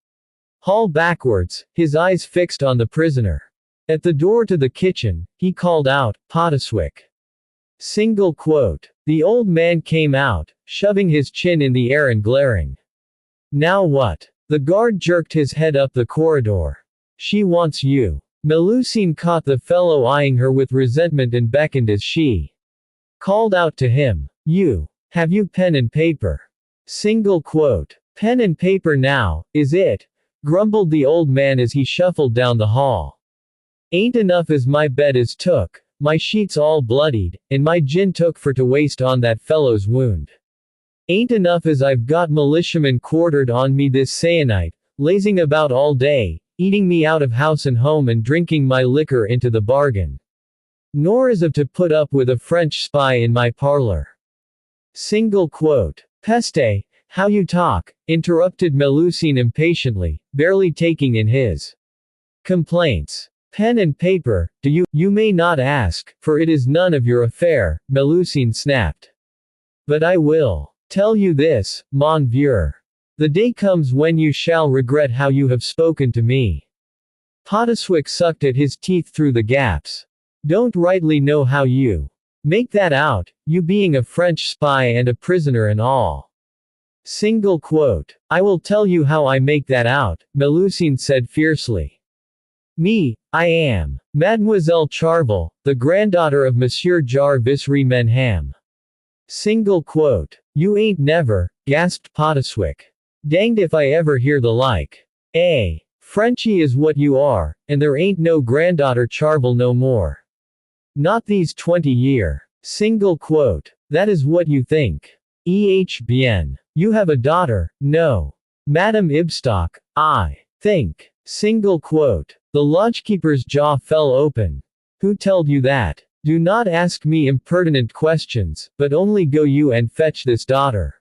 hall backwards, his eyes fixed on the prisoner. At the door to the kitchen, he called out, Pottiswick. Single quote. The old man came out, shoving his chin in the air and glaring. Now what? The guard jerked his head up the corridor. She wants you. Melusine caught the fellow eyeing her with resentment and beckoned as she called out to him. You. Have you pen and paper? Single quote. Pen and paper now, is it? Grumbled the old man as he shuffled down the hall. Ain't enough as my bed is took, my sheets all bloodied, and my gin took for to waste on that fellow's wound. Ain't enough as I've got militiamen quartered on me this se'nnight, lazing about all day, eating me out of house and home and drinking my liquor into the bargain. Nor is of to put up with a French spy in my parlor. Single quote. Peste, how you talk, interrupted Melusine impatiently, barely taking in his complaints. Pen and paper, do you may not ask, for it is none of your affair, Melusine snapped. But I will tell you this, mon vieux. The day comes when you shall regret how you have spoken to me. Pottiswick sucked at his teeth through the gaps. Don't rightly know how you make that out, you being a French spy and a prisoner and all. Single quote. I will tell you how I make that out, Melusine said fiercely. Me, I am Mademoiselle Charvel, the granddaughter of Monsieur Jar Vissery Menham. Single quote. You ain't never, gasped Pottiswick. Danged if I ever hear the like. Frenchy is what you are, and there ain't no granddaughter Charvel no more. Not these 20 year. Single quote. That is what you think. Bien. You have a daughter, no. Madame Ibstock, I think. Single quote. The lodgekeeper's jaw fell open. Who told you that? Do not ask me impertinent questions, but only go you and fetch this daughter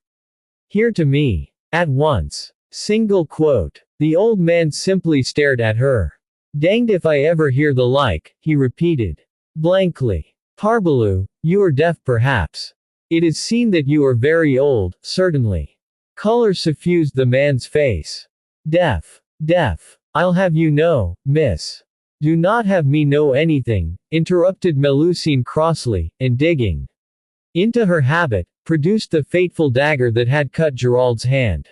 here to me. At once. Single quote. The old man simply stared at her. Danged if I ever hear the like, he repeated. Blankly. Parbleu, you are deaf perhaps. It is seen that you are very old, certainly. Color suffused the man's face. Deaf. Deaf. I'll have you know, miss. Do not have me know anything, interrupted Melusine crossly, and digging into her habit, produced the fateful dagger that had cut Gerald's hand.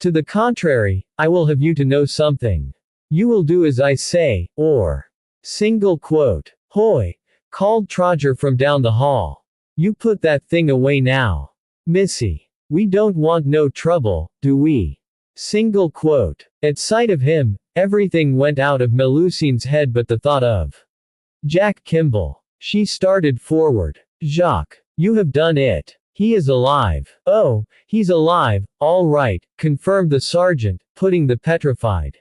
To the contrary, I will have you to know something. You will do as I say, or. Single quote. Hoy! Called Trodger from down the hall. You put that thing away now. Missy. We don't want no trouble, do we? Single quote. At sight of him, everything went out of Melusine's head but the thought of Jack Kimball. She started forward. Jacques. You have done it. He is alive. Oh, he's alive, all right, confirmed the sergeant, putting the petrified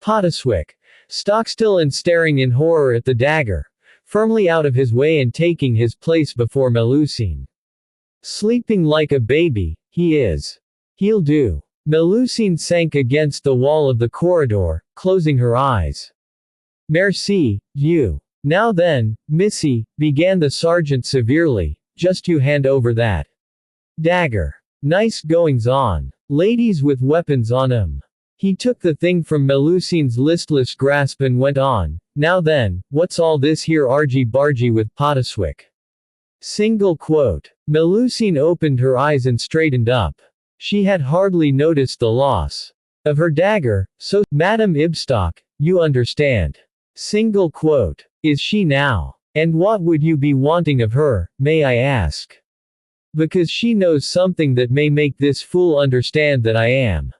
Poteswick stock-still and staring in horror at the dagger, firmly out of his way and taking his place before Melusine. Sleeping like a baby, he is. He'll do. Melusine sank against the wall of the corridor, closing her eyes. Merci, you. Now then, Missy, began the sergeant severely, just you hand over that dagger. Nice goings on. Ladies with weapons on 'em. He took the thing from Melusine's listless grasp and went on, now then, what's all this here argy-bargy with Poteswick? Single quote. Melusine opened her eyes and straightened up. She had hardly noticed the loss of her dagger, so, Madame Ibstock, you understand. Single quote. Is she now? And what would you be wanting of her, may I ask? Because she knows something that may make this fool understand that I am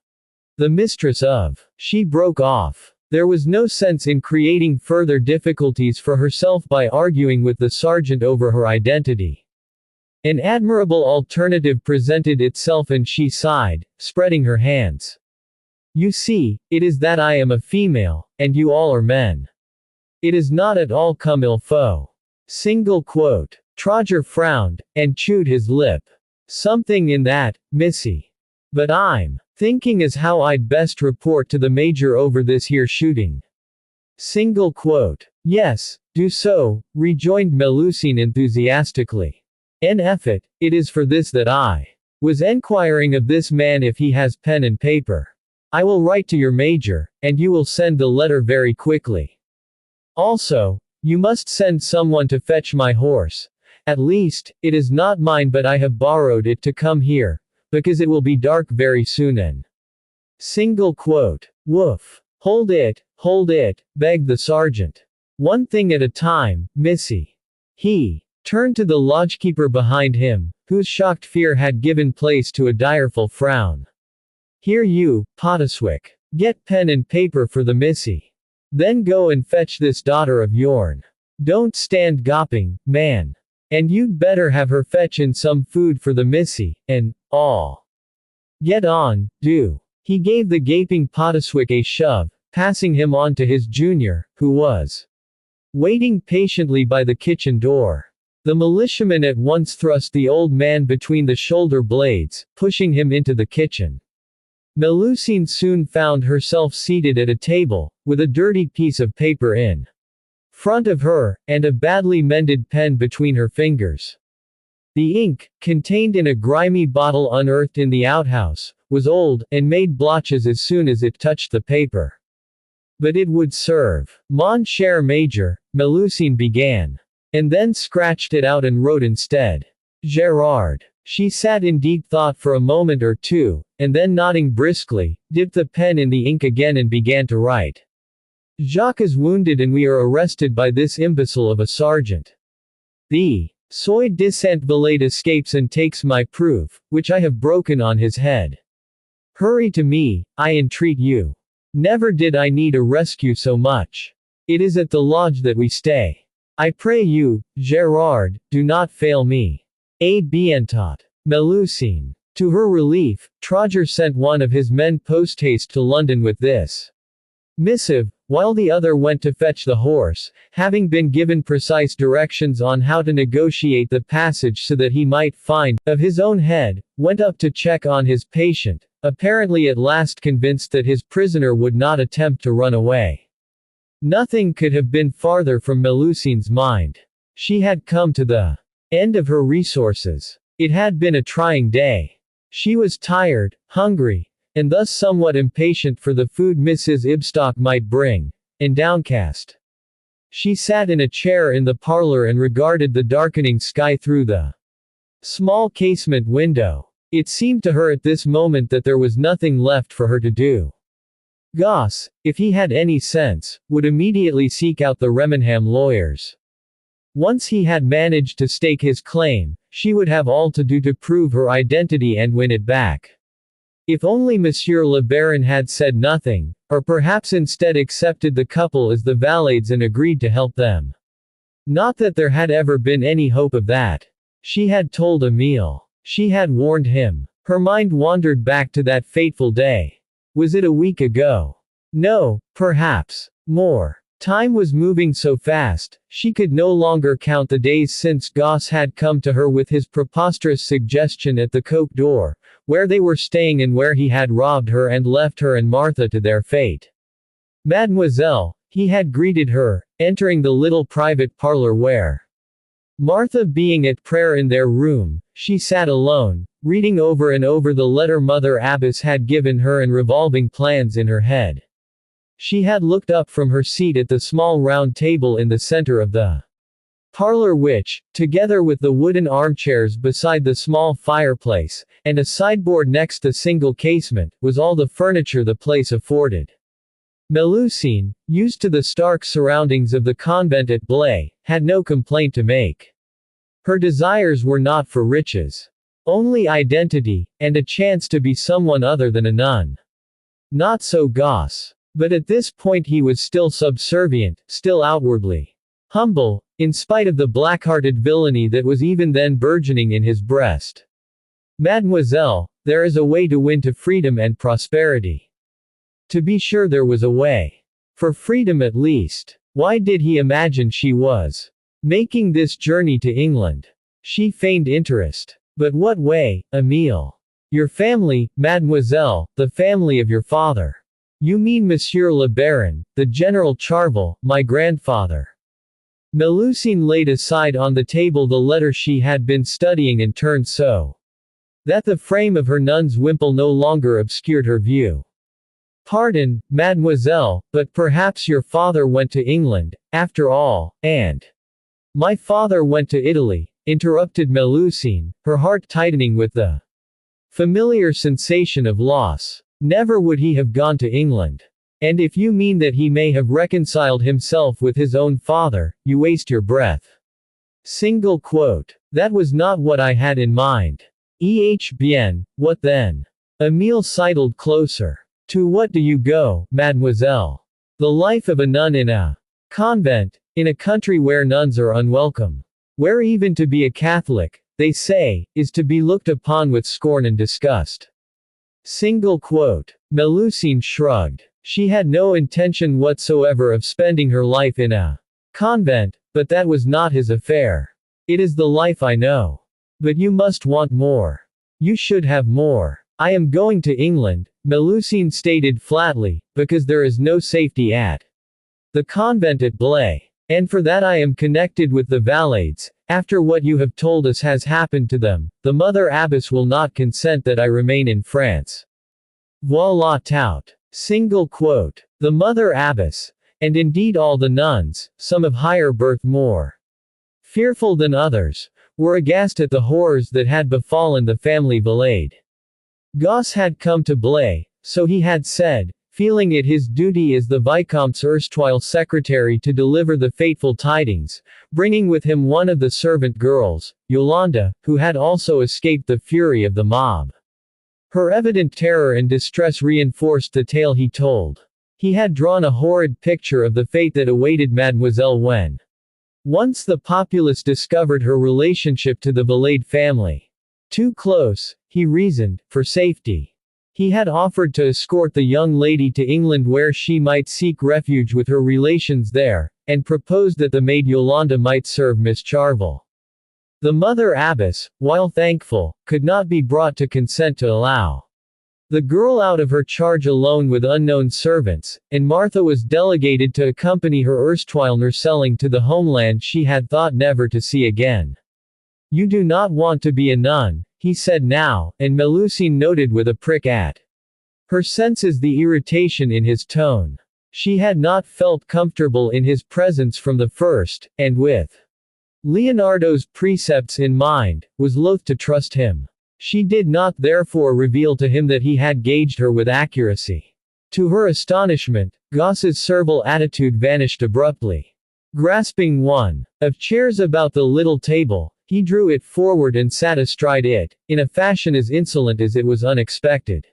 the mistress of. She broke off. There was no sense in creating further difficulties for herself by arguing with the sergeant over her identity. An admirable alternative presented itself and she sighed, spreading her hands. You see, it is that I am a female, and you all are men. It is not at all comme il faut. Single quote. Trodger frowned, and chewed his lip. Something in that, Missy. But I'm thinking as how I'd best report to the major over this here shooting. Single quote. Yes, do so, rejoined Melusine enthusiastically. En effet, it is for this that I was enquiring of this man if he has pen and paper. I will write to your major, and you will send the letter very quickly. Also, you must send someone to fetch my horse. At least, it is not mine but I have borrowed it to come here, because it will be dark very soon and single quote. Woof. Hold it, begged the sergeant. One thing at a time, Missy. He turned to the lodgekeeper behind him, whose shocked fear had given place to a direful frown. Here you, Poteswick. Get pen and paper for the Missy. Then go and fetch this daughter of yourn. Don't stand gawping, man. And you'd better have her fetch in some food for the Missy, and all. Get on, do. He gave the gaping Poteswick a shove, passing him on to his junior, who was waiting patiently by the kitchen door. The militiaman at once thrust the old man between the shoulder blades, pushing him into the kitchen. Melusine soon found herself seated at a table, with a dirty piece of paper in front of her, and a badly mended pen between her fingers. The ink, contained in a grimy bottle unearthed in the outhouse, was old, and made blotches as soon as it touched the paper. But it would serve. Mon cher Major, Melusine began. And then scratched it out and wrote instead. Gerard. She sat in deep thought for a moment or two, and then nodding briskly, dipped the pen in the ink again and began to write. Jacques is wounded and we are arrested by this imbecile of a sergeant. The soi disant valet escapes and takes my proof, which I have broken on his head. Hurry to me, I entreat you. Never did I need a rescue so much. It is at the lodge that we stay. I pray you, Gerard, do not fail me. A bientôt. Melusine. To her relief, Trodger sent one of his men post-haste to London with this missive, while the other went to fetch the horse, having been given precise directions on how to negotiate the passage so that he might find, of his own head, went up to check on his patient, apparently at last convinced that his prisoner would not attempt to run away. Nothing could have been farther from Melusine's mind. She had come to the end of her resources. It had been a trying day. She was tired, hungry, and thus somewhat impatient for the food Mrs. Ibstock might bring, and downcast. She sat in a chair in the parlor and regarded the darkening sky through the small casement window. It seemed to her at this moment that there was nothing left for her to do. Goss, if he had any sense, would immediately seek out the Remenham lawyers. Once he had managed to stake his claim, she would have all to do to prove her identity and win it back. If only Monsieur le Baron had said nothing, or perhaps instead accepted the couple as the valets and agreed to help them. Not that there had ever been any hope of that. She had told Emile She had warned him. Her mind wandered back to that fateful day. Was it a week ago? No, perhaps more. Time was moving so fast, she could no longer count the days since Goss had come to her with his preposterous suggestion at the Coke door, where they were staying and where he had robbed her and left her and Martha to their fate. Mademoiselle, he had greeted her, entering the little private parlor where, Martha being at prayer in their room, she sat alone, reading over and over the letter Mother Abbess had given her and revolving plans in her head. She had looked up from her seat at the small round table in the center of the parlor which, together with the wooden armchairs beside the small fireplace, and a sideboard next the single casement, was all the furniture the place afforded. Melusine, used to the stark surroundings of the convent at Blaye, had no complaint to make. Her desires were not for riches. Only identity, and a chance to be someone other than a nun. Not so Goss. But at this point he was still subservient, still outwardly humble, in spite of the black-hearted villainy that was even then burgeoning in his breast. Mademoiselle, there is a way to win to freedom and prosperity. To be sure there was a way. For freedom at least. Why did he imagine she was making this journey to England? She feigned interest. But what way, Emile? Your family, Mademoiselle, the family of your father. You mean Monsieur le Baron, the General Charvel, my grandfather. Melusine laid aside on the table the letter she had been studying and turned so that the frame of her nun's wimple no longer obscured her view. Pardon, Mademoiselle, but perhaps your father went to England, after all, and my father went to Italy, interrupted Melusine, her heart tightening with the familiar sensation of loss. Never would he have gone to England. And if you mean that he may have reconciled himself with his own father, you waste your breath. Single quote. That was not what I had in mind. Bien, what then? Emile sidled closer. To what do you go, Mademoiselle? The life of a nun in a convent, in a country where nuns are unwelcome. Where even to be a Catholic, they say, is to be looked upon with scorn and disgust. Single quote. Melusine shrugged. She had no intention whatsoever of spending her life in a convent, but that was not his affair. It is the life I know. But you must want more. You should have more. I am going to England, Melusine stated flatly, because there is no safety at the convent at Blaye. And for that I am connected with the Valades. After what you have told us has happened to them, the Mother Abbess will not consent that I remain in France. Voilà tout. Single quote. The Mother Abbess, and indeed all the nuns, some of higher birth more fearful than others, were aghast at the horrors that had befallen the family Valade. Goss had come to Blaye, so he had said, feeling it his duty as the Vicomte's erstwhile secretary to deliver the fateful tidings, bringing with him one of the servant girls, Yolande, who had also escaped the fury of the mob. Her evident terror and distress reinforced the tale he told. He had drawn a horrid picture of the fate that awaited Mademoiselle when once the populace discovered her relationship to the Valade family. Too close, he reasoned, for safety. He had offered to escort the young lady to England where she might seek refuge with her relations there, and proposed that the maid Yolande might serve Miss Charvel. The Mother Abbess, while thankful, could not be brought to consent to allow the girl out of her charge alone with unknown servants, and Martha was delegated to accompany her erstwhile nurseling to the homeland she had thought never to see again. You do not want to be a nun, he said now, and Melusine noted with a prick at her senses the irritation in his tone. She had not felt comfortable in his presence from the first, and with Leonardo's precepts in mind, was loath to trust him. She did not therefore reveal to him that he had gauged her with accuracy. To her astonishment, Goss's servile attitude vanished abruptly. Grasping one of chairs about the little table, he drew it forward and sat astride it, in a fashion as insolent as it was unexpected.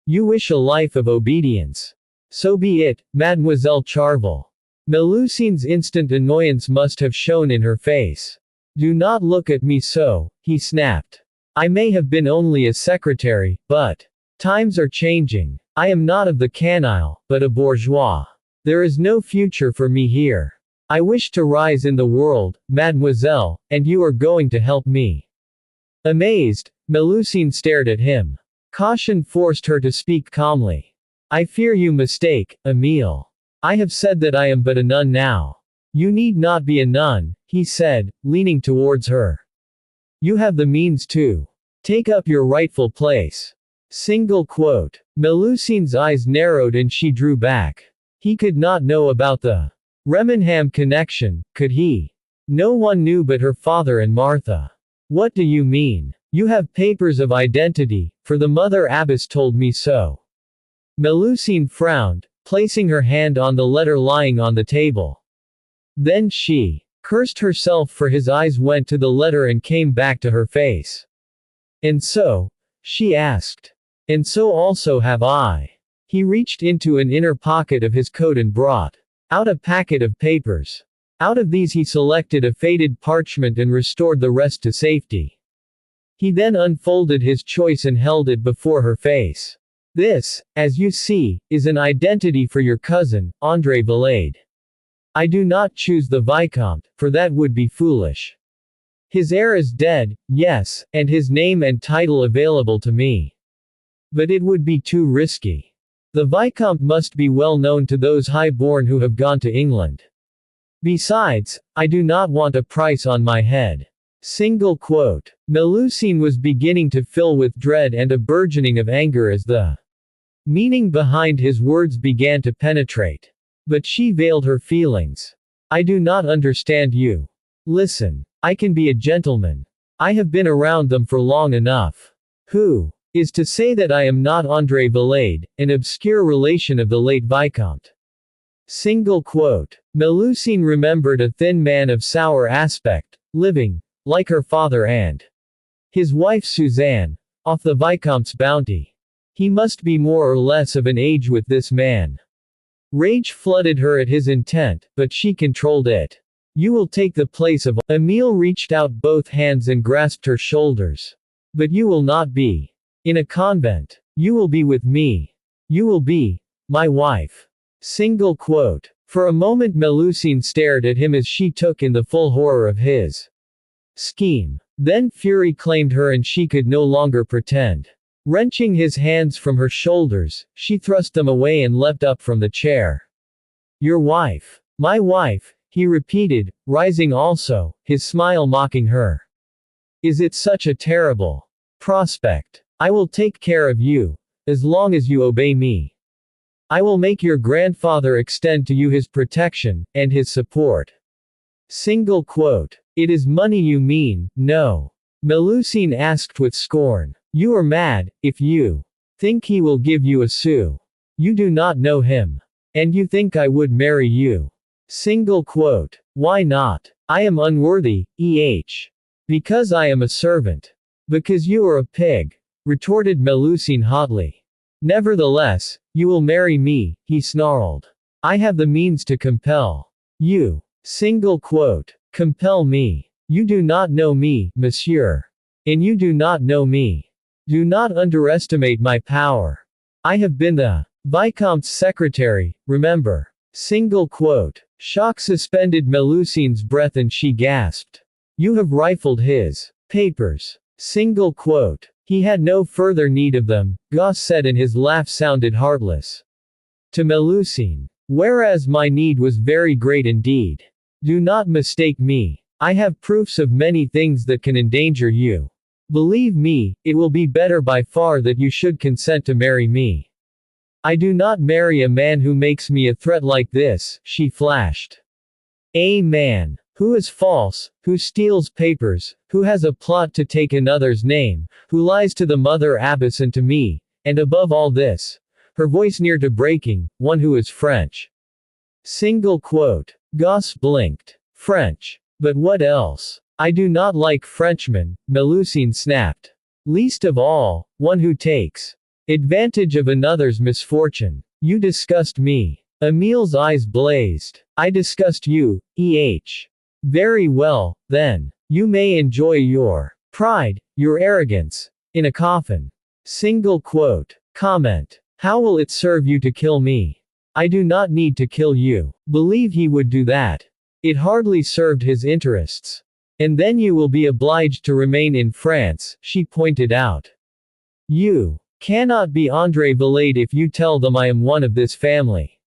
You wish a life of obedience. So be it, Mademoiselle Charvel. Melusine's instant annoyance must have shown in her face. Do not look at me so, he snapped. I may have been only a secretary, but times are changing. I am not of the canaille, but a bourgeois. There is no future for me here. I wish to rise in the world, mademoiselle, and you are going to help me." Amazed, Melusine stared at him. Caution forced her to speak calmly. "I fear you mistake, Emile. I have said that I am but a nun now. You need not be a nun," he said, leaning towards her. "You have the means to take up your rightful place." Single quote. Melusine's eyes narrowed and she drew back. He could not know about the Remenham connection, could he? No one knew but her father and Martha. "What do you mean? You have papers of identity, for the mother abbess told me so." Melusine frowned, placing her hand on the letter lying on the table. Then she cursed herself, for his eyes went to the letter and came back to her face. "And so?" she asked. "And so also have I." He reached into an inner pocket of his coat and brought out a packet of papers. Out of these he selected a faded parchment and restored the rest to safety. He then unfolded his choice and held it before her face. "This, as you see, is an identity for your cousin, André Valade. I do not choose the Vicomte, for that would be foolish. His heir is dead, yes, and his name and title available to me. But it would be too risky. The Vicomte must be well known to those high-born who have gone to England. Besides, I do not want a price on my head." Single quote. Melusine was beginning to fill with dread and a burgeoning of anger as the meaning behind his words began to penetrate. But she veiled her feelings. "I do not understand you. Listen. I can be a gentleman. I have been around them for long enough. Who is to say that I am not André Valade, an obscure relation of the late Vicomte?" Single quote. Melusine remembered a thin man of sour aspect, living, like her father and his wife Suzanne, off the Vicomte's bounty. He must be more or less of an age with this man. Rage flooded her at his intent, but she controlled it. "You will take the place of—" Emile reached out both hands and grasped her shoulders. "But you will not be in a convent. You will be with me. You will be my wife." Single quote. For a moment Melusine stared at him as she took in the full horror of his scheme. Then fury claimed her and she could no longer pretend. Wrenching his hands from her shoulders, she thrust them away and leapt up from the chair. "Your wife. My wife," he repeated, rising also, his smile mocking her. "Is it such a terrible prospect? I will take care of you, as long as you obey me. I will make your grandfather extend to you his protection, and his support." Single quote. "It is money you mean, no?" Melusine asked with scorn. "You are mad, if you think he will give you a sou. You do not know him. And you think I would marry you." Single quote. "Why not? I am unworthy, Because I am a servant. Because you are a pig," retorted Melusine hotly. "Nevertheless, you will marry me," he snarled. "I have the means to compel you." Single quote. "Compel me. You do not know me, monsieur. And you do not know me. Do not underestimate my power. I have been the Vicomte's secretary, remember." Single quote. Shock suspended Melusine's breath and she gasped. "You have rifled his papers." Single quote. "He had no further need of them," Goss said and his laugh sounded heartless. To Melusine. "Whereas my need was very great indeed. Do not mistake me. I have proofs of many things that can endanger you. Believe me, it will be better by far that you should consent to marry me. I do not marry a man who makes me a threat like this," she flashed. "A man who is false, who steals papers, who has a plot to take another's name, who lies to the mother abbess and to me, and above all this," her voice near to breaking, "one who is French." Single quote. Goss blinked. "French. But what else? I do not like Frenchmen," Melusine snapped. "Least of all, one who takes advantage of another's misfortune. You disgust me." Emile's eyes blazed. "I disgust you, Very well, then. You may enjoy your Pride, your arrogance. In a coffin. Single quote. Comment. How will it serve you to kill me? I do not need to kill you. Believe he would do that. It hardly served his interests. And then you will be obliged to remain in France, she pointed out. You cannot be André Valade if you tell them I am one of this family.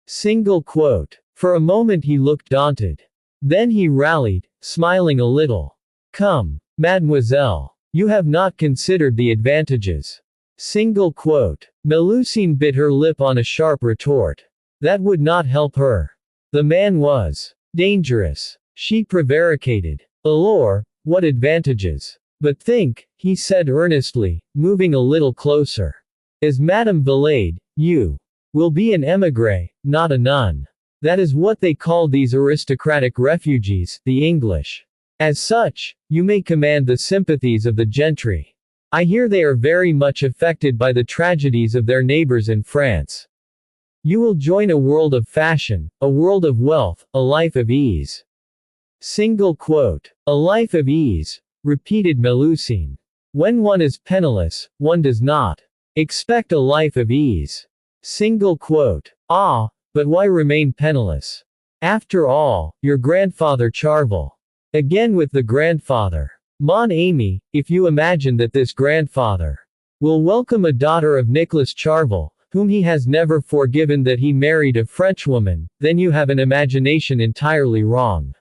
Single quote. For a moment he looked daunted. Then he rallied, smiling a little. Come, mademoiselle. You have not considered the advantages. Single quote. Melusine bit her lip on a sharp retort. That would not help her. The man was dangerous. She prevaricated. Alors, what advantages? But think, he said earnestly, moving a little closer. As Madame Valade, you will be an émigré, not a nun. That is what they call these aristocratic refugees, the English. As such, you may command the sympathies of the gentry. I hear they are very much affected by the tragedies of their neighbors in France. You will join a world of fashion, a world of wealth, a life of ease. Single quote. A life of ease, repeated Melusine. When one is penniless, one does not expect a life of ease. Single quote. Ah, but why remain penniless? After all, your grandfather Charvel. Again with the grandfather. Mon ami, if you imagine that this grandfather will welcome a daughter of Nicholas Charvel, whom he has never forgiven that he married a Frenchwoman, then you have an imagination entirely wrong.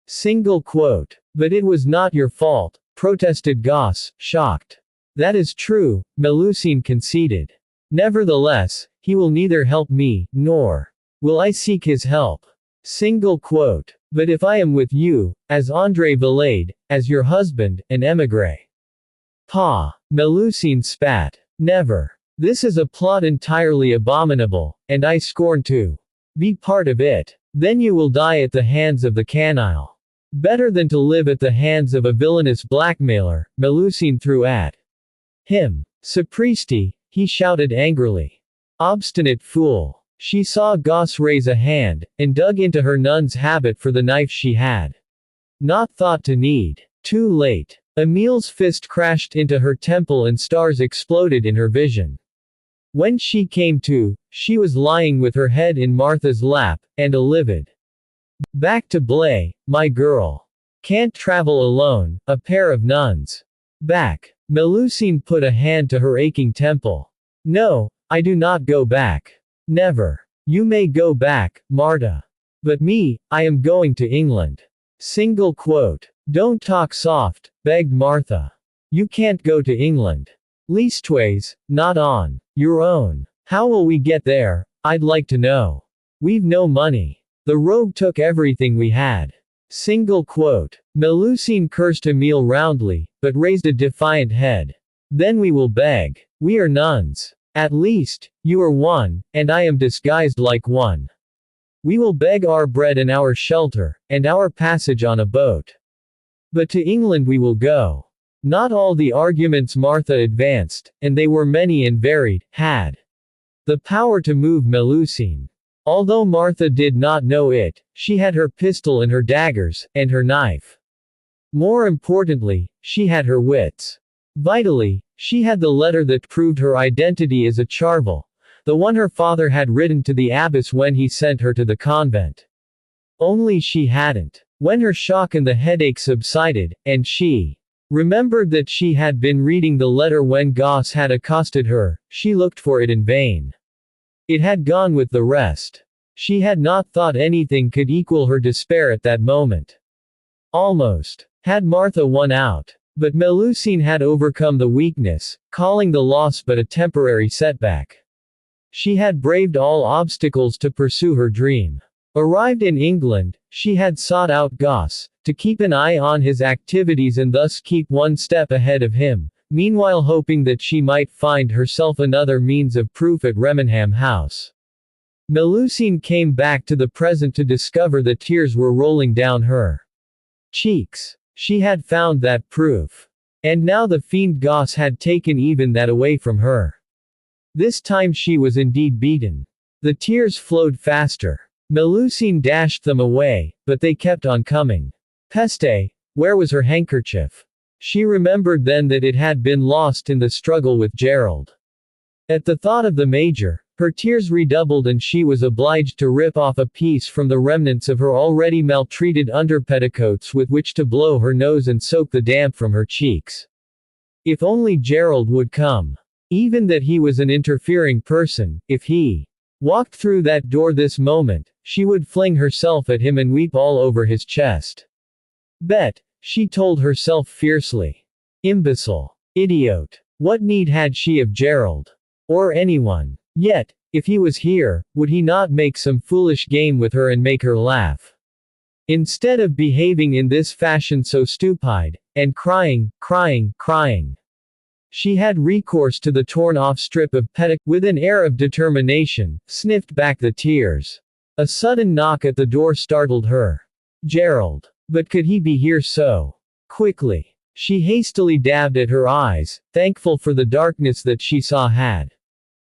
Single quote. But it was not your fault, protested Gosse, shocked. That is true, Melusine conceded. Nevertheless, he will neither help me, nor will I seek his help. Single quote. But if I am with you, as André Valade, as your husband, an émigré. Pah! Melusine spat. Never. This is a plot entirely abominable, and I scorn to be part of it. Then you will die at the hands of the canaille. Better than to live at the hands of a villainous blackmailer, Melusine threw at him. Sapristi, he shouted angrily. Obstinate fool. She saw Gosse raise a hand, and dug into her nun's habit for the knife she had not thought to need. Too late. Emile's fist crashed into her temple and stars exploded in her vision. When she came to, she was lying with her head in Martha's lap, and a livid. Back to Blay, my girl. Can't travel alone, a pair of nuns. Back. Melusine put a hand to her aching temple. No, I do not go back. Never. You may go back, Marta. But me, I am going to England. Single quote. Don't talk soft, begged Martha. You can't go to England. Leastways, not on your own. How will we get there, I'd like to know. We've no money. The rogue took everything we had. Single quote. Melusine cursed Emile roundly, but raised a defiant head. Then we will beg. We are nuns. At least, you are one, and I am disguised like one. We will beg our bread and our shelter, and our passage on a boat. But to England we will go. Not all the arguments Martha advanced, and they were many and varied, had the power to move Melusine. Although Martha did not know it, she had her pistol and her daggers, and her knife. More importantly, she had her wits. Vitally, she had the letter that proved her identity as a Charvel, the one her father had written to the abbess when he sent her to the convent. Only she hadn't. When her shock and the headache subsided, and she remembered that she had been reading the letter when Gosse had accosted her, she looked for it in vain. It had gone with the rest. She had not thought anything could equal her despair at that moment. Almost had Martha won out. But Melusine had overcome the weakness, calling the loss but a temporary setback. She had braved all obstacles to pursue her dream. Arrived in England, she had sought out Gosse, to keep an eye on his activities and thus keep one step ahead of him, meanwhile hoping that she might find herself another means of proof at Remenham House. Melusine came back to the present to discover that tears were rolling down her cheeks. She had found that proof. And now the fiend Gosse had taken even that away from her. This time she was indeed beaten. The tears flowed faster. Melusine dashed them away, but they kept on coming. Peste! Where was her handkerchief? She remembered then that it had been lost in the struggle with Gerald. At the thought of the Major, her tears redoubled and she was obliged to rip off a piece from the remnants of her already maltreated underpetticoats with which to blow her nose and soak the damp from her cheeks. If only Gerald would come. Even that he was an interfering person, if he walked through that door this moment, she would fling herself at him and weep all over his chest. Bet, she told herself fiercely. Imbecile. Idiot. What need had she of Gerald? Or anyone? Yet, if he was here, would he not make some foolish game with her and make her laugh? Instead of behaving in this fashion so stupid, and crying, she had recourse to the torn-off strip of petticoat, with an air of determination, sniffed back the tears. A sudden knock at the door startled her. Gerald. But could he be here so quickly? She hastily dabbed at her eyes, thankful for the darkness that she saw had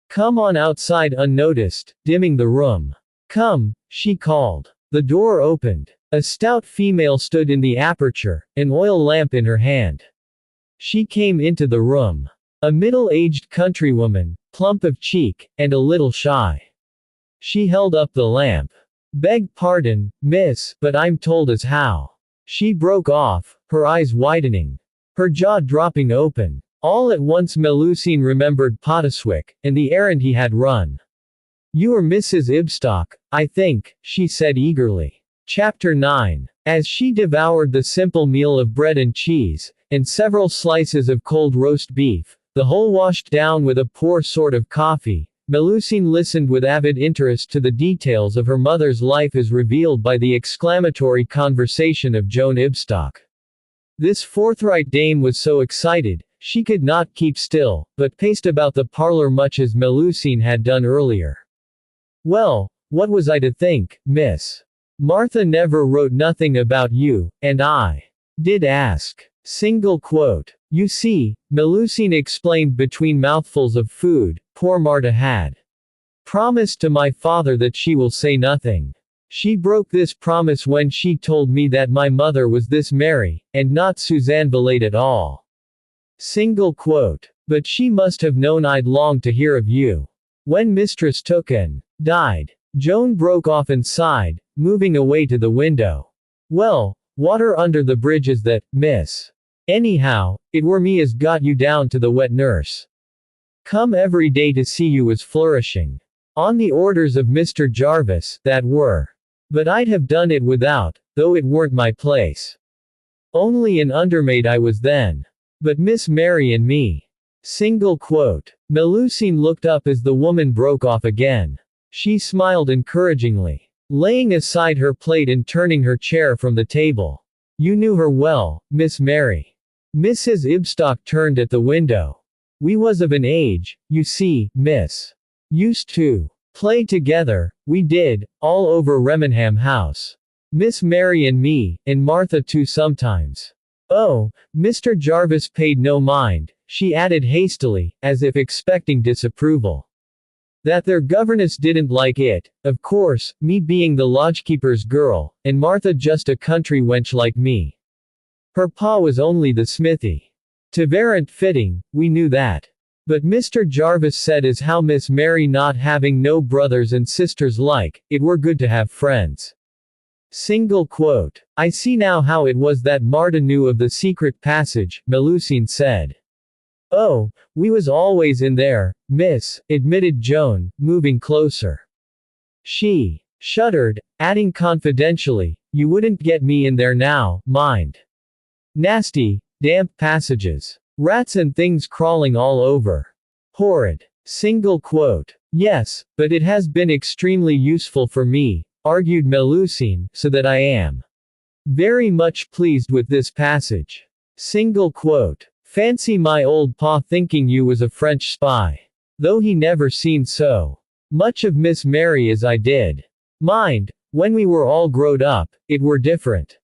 come on outside unnoticed, dimming the room. Come, she called. The door opened. A stout female stood in the aperture, an oil lamp in her hand. She came into the room. A middle-aged countrywoman, plump of cheek, and a little shy. She held up the lamp. Beg pardon, miss, but I'm told as how. She broke off, her eyes widening. Her jaw dropping open. All at once Melusine remembered Potterswick, and the errand he had run. You are Mrs. Ibstock, I think, she said eagerly. Chapter 9. As she devoured the simple meal of bread and cheese, and several slices of cold roast beef, the whole washed down with a poor sort of coffee, Melusine listened with avid interest to the details of her mother's life as revealed by the exclamatory conversation of Joan Ibstock. This forthright dame was so excited, she could not keep still, but paced about the parlor much as Melusine had done earlier. Well, what was I to think, miss? Martha never wrote nothing about you, and I did ask. You see, Melusine explained between mouthfuls of food, poor Martha had promised to my father that she will say nothing. She broke this promise when she told me that my mother was this Mary, and not Suzanne Valade at all. But she must have known I'd long to hear of you. When Mistress took and died. Joan broke off and sighed, moving away to the window. Well, water under the bridge is that, miss. Anyhow, it were me as got you down to the wet nurse. Come every day to see you was flourishing. On the orders of Mr. Jarvis, that were. But I'd have done it without, though it weren't my place. Only an undermaid I was then. But Miss Mary and me. Melusine looked up as the woman broke off again. She smiled encouragingly, laying aside her plate and turning her chair from the table. You knew her well, Miss Mary. Mrs. Ibstock turned at the window. We was of an age, you see, miss. Used to play together, we did, all over Remenham House. Miss Mary and me, and Martha too sometimes. Oh, Mr. Jarvis paid no mind, she added hastily, as if expecting disapproval. That their governess didn't like it, of course, me being the lodgekeeper's girl, and Martha just a country wench like me. Her pa was only the smithy. 'Twarn't fitting, we knew that. But Mr. Jarvis said as how Miss Mary not having no brothers and sisters like, it were good to have friends. I see now how it was that Martha knew of the secret passage, Melusine said. Oh, we was always in there, miss, admitted Joan, moving closer. She shuddered, adding confidentially, you wouldn't get me in there now, mind. Nasty, damp passages. Rats and things crawling all over. Horrid. Yes, but it has been extremely useful for me, argued Melusine, so that I am very much pleased with this passage. Fancy my old pa thinking you was a French spy. Though he never seen so much of Miss Mary as I did. Mind, when we were all growed up, it were different.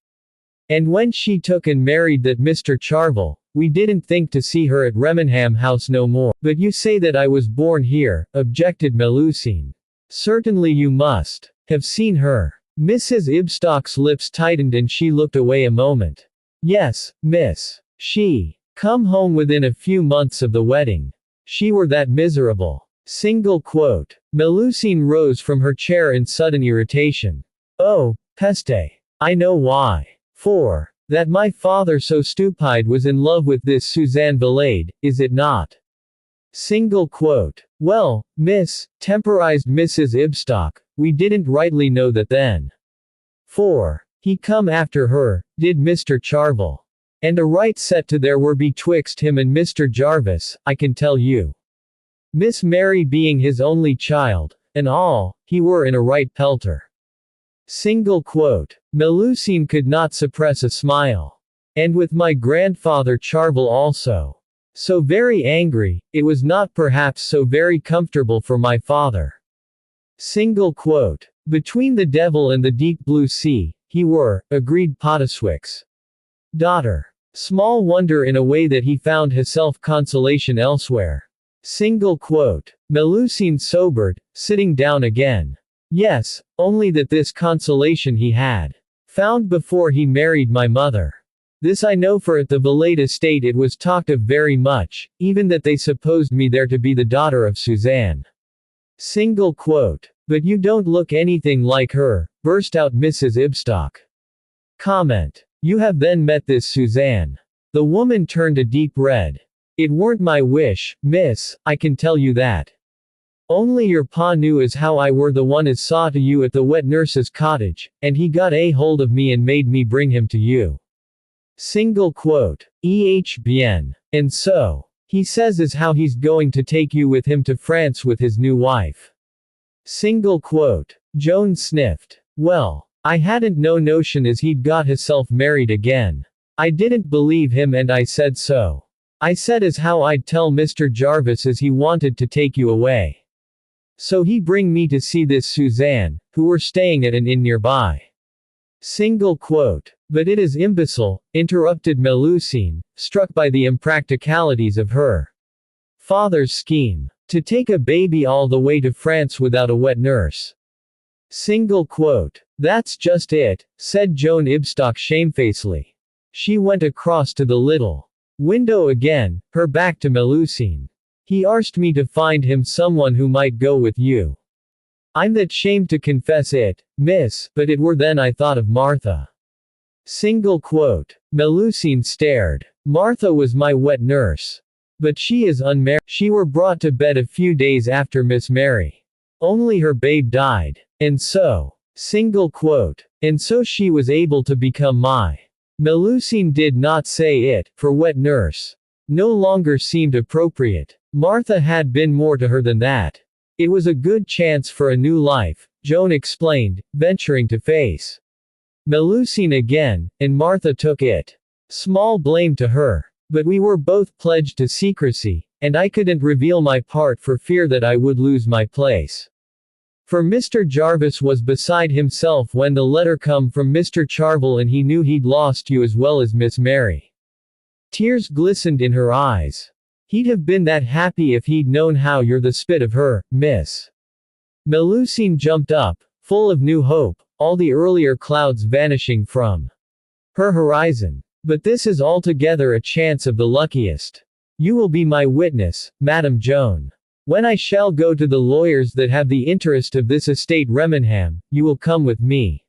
And when she took and married that Mr. Charvel, we didn't think to see her at Remenham House no more. But you say that I was born here, objected Melusine. Certainly you must have seen her. Mrs. Ibstock's lips tightened and she looked away a moment. Yes, miss. She come home within a few months of the wedding. She were that miserable. Single quote. Melusine rose from her chair in sudden irritation. Oh, peste. I know why. 4. That my father so stupid was in love with this Suzanne Valade, is it not? Single quote. Well, miss, temporized Mrs. Ibstock, we didn't rightly know that then. 4. He come after her, did Mr. Charvel. And a right set to there were betwixt him and Mr. Jarvis, I can tell you. Miss Mary being his only child, and all, he were in a right pelter. Single quote. Melusine could not suppress a smile. And with my grandfather Charvel also. So very angry, it was not perhaps so very comfortable for my father. Single quote. Between the devil and the deep blue sea, he were, agreed Pottaswick's daughter. Small wonder in a way that he found his self-consolation elsewhere. Single quote. Melusine sobered, sitting down again. Yes, only that this consolation he had found before he married my mother. This I know, for at the Valade estate it was talked of very much, even that they supposed me there to be the daughter of Suzanne. Single quote. But you don't look anything like her, burst out Mrs. Ibstock. Comment. You have then met this Suzanne. The woman turned a deep red. It weren't my wish, miss, I can tell you that. Only your pa knew as how I were the one as saw to you at the wet nurse's cottage, and he got a hold of me and made me bring him to you. Single quote. Bien. And so, he says as how he's going to take you with him to France with his new wife. Single quote. Joan sniffed. Well, I hadn't no notion as he'd got hisself married again. I didn't believe him and I said so. I said as how I'd tell Mr. Jarvis as he wanted to take you away. So he bring me to see this Suzanne, who were staying at an inn nearby. Single quote. But it is imbecile, interrupted Melusine, struck by the impracticalities of her father's scheme. To take a baby all the way to France without a wet nurse. Single quote. That's just it, said Joan Ibstock shamefacedly. She went across to the little window again, her back to Melusine. He asked me to find him someone who might go with you. I'm that shamed to confess it, miss, but it were then I thought of Martha. Single quote. Melusine stared. Martha was my wet nurse. But she is unmarried. She were brought to bed a few days after Miss Mary. Only her babe died. And so. Single quote. And so she was able to become my. Melusine did not say it, for wet nurse no longer seemed appropriate. Martha had been more to her than that. It was a good chance for a new life, Joan explained, venturing to face Melusine again, and Martha took it. Small blame to her. But we were both pledged to secrecy, and I couldn't reveal my part for fear that I would lose my place. For Mr. Jarvis was beside himself when the letter come from Mr. Charvel, and he knew he'd lost you as well as Miss Mary. Tears glistened in her eyes. He'd have been that happy if he'd known how you're the spit of her, miss. Melusine jumped up, full of new hope, all the earlier clouds vanishing from her horizon. But this is altogether a chance of the luckiest. You will be my witness, Madame Joan. When I shall go to the lawyers that have the interest of this estate Remenham, you will come with me.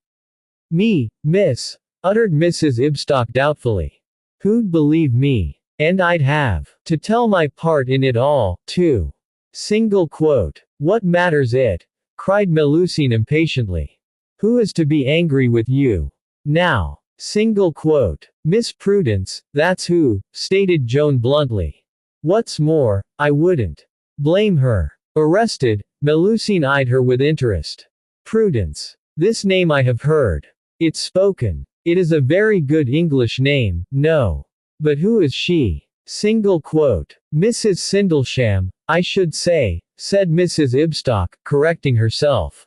Me, miss, uttered Mrs. Ibstock doubtfully. Who'd believe me? And I'd have to tell my part in it all, too. Single quote. What matters it? Cried Melusine impatiently. Who is to be angry with you? Now. Single quote. Miss Prudence, that's who, stated Joan bluntly. What's more, I wouldn't blame her. Arrested, Melusine eyed her with interest. Prudence. This name I have heard. It's spoken. It is a very good English name, no. But who is she? Single quote. Mrs. Sindlesham, I should say, said Mrs. Ibstock, correcting herself.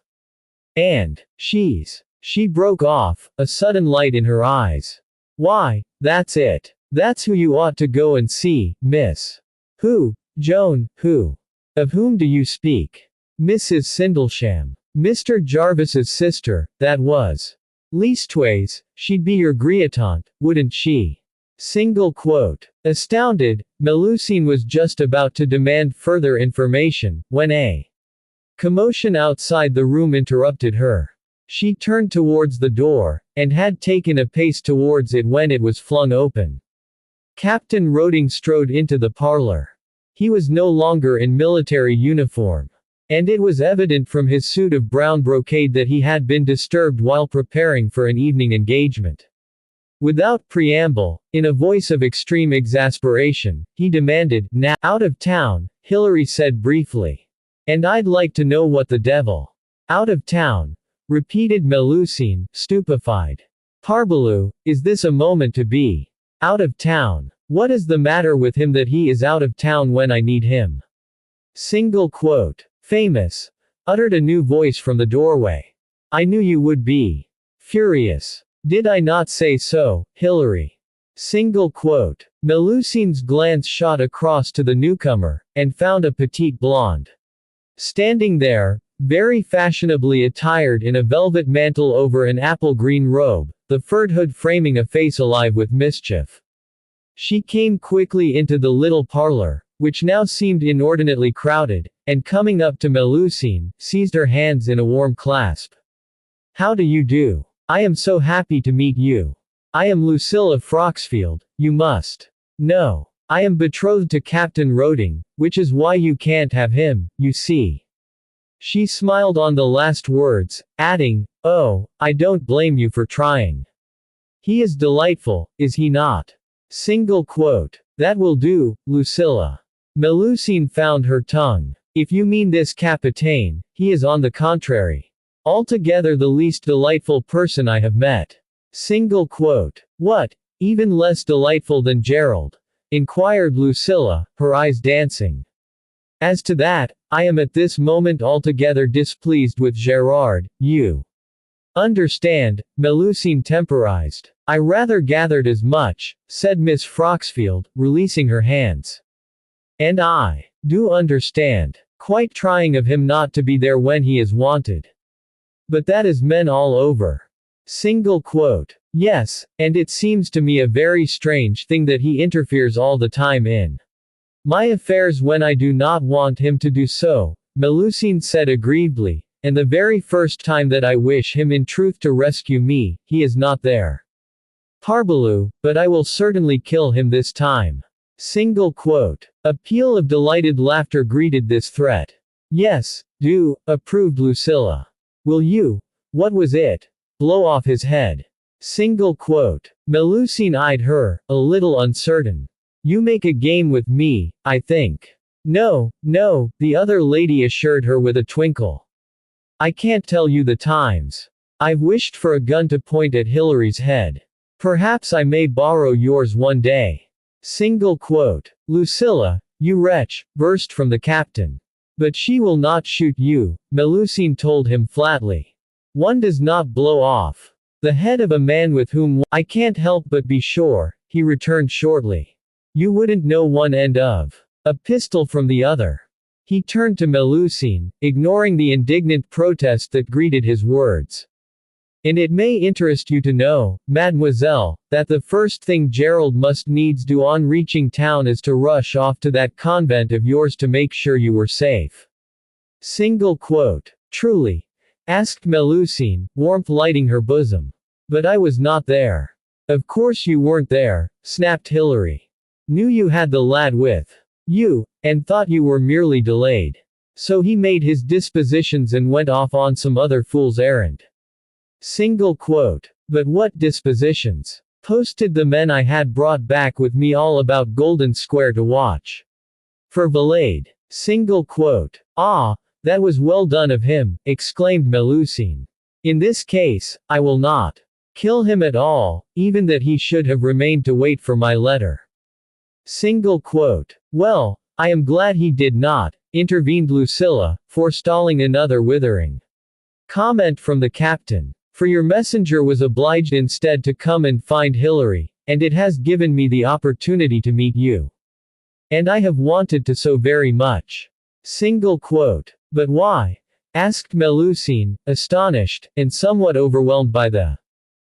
And, she broke off, a sudden light in her eyes. Why, that's it. That's who you ought to go and see, miss. Who, Joan, who? Of whom do you speak? Mrs. Sindlesham. Mr. Jarvis's sister, that was. Leastways, she'd be your griotante, wouldn't she? Single quote. Astounded, Melusine was just about to demand further information, when a commotion outside the room interrupted her. She turned towards the door, and had taken a pace towards it when it was flung open. Captain Roding strode into the parlor. He was no longer in military uniform. And it was evident from his suit of brown brocade that he had been disturbed while preparing for an evening engagement. Without preamble, in a voice of extreme exasperation, he demanded, "Now, out of town," Hilary said briefly. "And I'd like to know what the devil." "Out of town," repeated Melusine, stupefied. "Parbleu, is this a moment to be out of town? What is the matter with him that he is out of town when I need him?" Single quote. "Famous," uttered a new voice from the doorway. "I knew you would be furious. Did I not say so, Hilary?" Single quote. Melusine's glance shot across to the newcomer, and found a petite blonde standing there, very fashionably attired in a velvet mantle over an apple-green robe, the furred hood framing a face alive with mischief. She came quickly into the little parlor, which now seemed inordinately crowded, and coming up to Melusine, seized her hands in a warm clasp. "How do you do? I am so happy to meet you. I am Lucilla Froxfield, you must know. I am betrothed to Captain Roding, which is why you can't have him, you see." She smiled on the last words, adding, "Oh, I don't blame you for trying. He is delightful, is he not?" Single quote. "That will do, Lucilla." Melusine found her tongue. "If you mean this Capitaine, he is on the contrary altogether the least delightful person I have met." Single quote. "What, even less delightful than Gerald?" inquired Lucilla, her eyes dancing. "As to that, I am at this moment altogether displeased with Gerard, you understand," Melusine temporized. "I rather gathered as much," said Miss Froxfield, releasing her hands. "And I do understand. Quite trying of him not to be there when he is wanted. But that is men all over." Single quote. "Yes, and it seems to me a very strange thing that he interferes all the time in my affairs when I do not want him to do so," Melusine said aggrievedly, "and the very first time that I wish him in truth to rescue me, he is not there. Parbleu, but I will certainly kill him this time." Single quote. A peal of delighted laughter greeted this threat. "Yes, do," approved Lucilla. "Will you, what was it, blow off his head?" Single quote. Melusine eyed her, a little uncertain. "You make a game with me, I think." "No, no," the other lady assured her with a twinkle. "I can't tell you the times. I've wished for a gun to point at Hilary's head. Perhaps I may borrow yours one day." Single quote. "Lucilla, you wretch," burst from the captain. "But she will not shoot you," Melusine told him flatly. "One does not blow off the head of a man with whom I can't help but be sure," he returned shortly. "You wouldn't know one end of a pistol from the other." He turned to Melusine, ignoring the indignant protest that greeted his words. "And it may interest you to know, Mademoiselle, that the first thing Gerald must needs do on reaching town is to rush off to that convent of yours to make sure you were safe." Single quote. "Truly?" asked Melusine, warmth lighting her bosom. "But I was not there." "Of course you weren't there," snapped Hilary. "Knew you had the lad with you, and thought you were merely delayed. So he made his dispositions and went off on some other fool's errand." Single quote. "But what dispositions? Posted the men I had brought back with me all about Golden Square to watch for Valade." Single quote. "Ah, that was well done of him," exclaimed Melusine. "In this case, I will not kill him at all, even that he should have remained to wait for my letter." Single quote. "Well, I am glad he did not," intervened Lucilla, forestalling another withering comment from the captain. "For your messenger was obliged instead to come and find Hilary, and it has given me the opportunity to meet you. And I have wanted to so very much." Single quote. "But why?" asked Melusine, astonished, and somewhat overwhelmed by the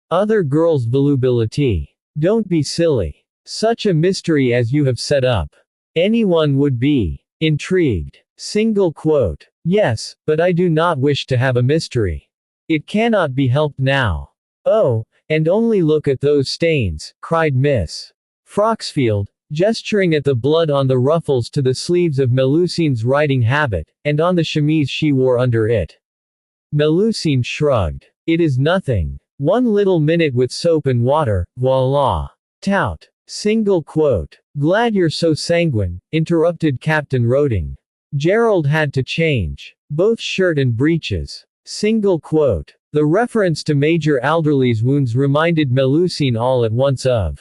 other girl's volubility. "Don't be silly. Such a mystery as you have set up. Anyone would be intrigued. Single quote. Yes, but I do not wish to have a mystery. It cannot be helped now. Oh, and only look at those stains, cried Miss Froxfield, gesturing at the blood on the ruffles to the sleeves of Melusine's riding habit, and on the chemise she wore under it. Melusine shrugged. It is nothing. One little minute with soap and water, voila. Tout. Single quote. Glad you're so sanguine, interrupted Captain Roding. Gerald had to change both shirt and breeches. Single quote. The reference to Major Alderley's wounds reminded Melusine all at once of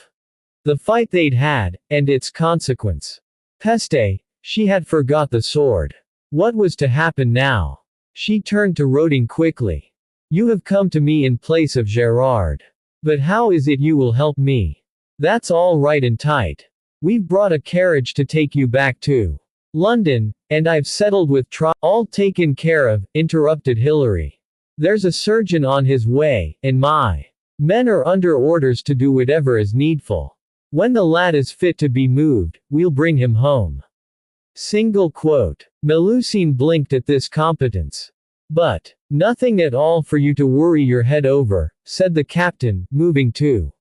the fight they'd had, and its consequence. Peste, she had forgot the sword. What was to happen now? She turned to Roding quickly. You have come to me in place of Gerard. But how is it you will help me? That's all right and tight. We've brought a carriage to take you back to London, and I've settled with all taken care of, interrupted Hilary. There's a surgeon on his way, and my men are under orders to do whatever is needful. When the lad is fit to be moved, we'll bring him home. Single quote. Melusine blinked at this competence. But nothing at all for you to worry your head over, said the captain, moving to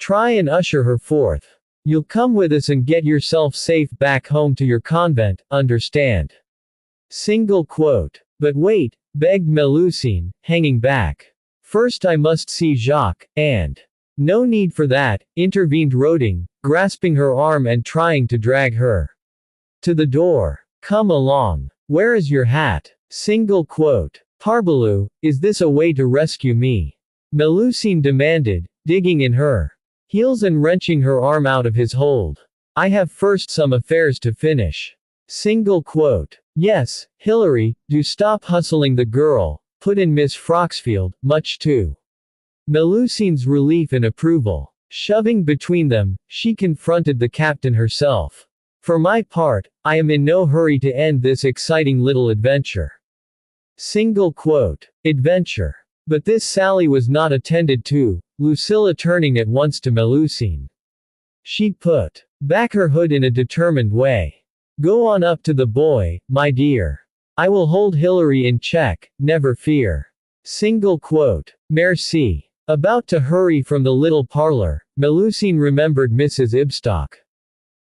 try and usher her forth. You'll come with us and get yourself safe back home to your convent, understand? Single quote. But wait, begged Melusine, hanging back. First I must see Jacques, and no need for that, intervened Roding, grasping her arm and trying to drag her to the door. Come along. Where is your hat? Single quote. Parbleu, is this a way to rescue me? Melusine demanded, digging in her heels and wrenching her arm out of his hold. I have first some affairs to finish. Single quote. Yes, Hilary, do stop hustling the girl, put in Miss Froxfield, much to Melusine's relief and approval. Shoving between them, she confronted the captain herself. For my part, I am in no hurry to end this exciting little adventure. Single quote. Adventure. But this sally was not attended to, Lucilla turning at once to Melusine. She put back her hood in a determined way. Go on up to the boy, my dear. I will hold Hilary in check, never fear. Single quote. Merci. About to hurry from the little parlor, Melusine remembered Mrs. Ibstock.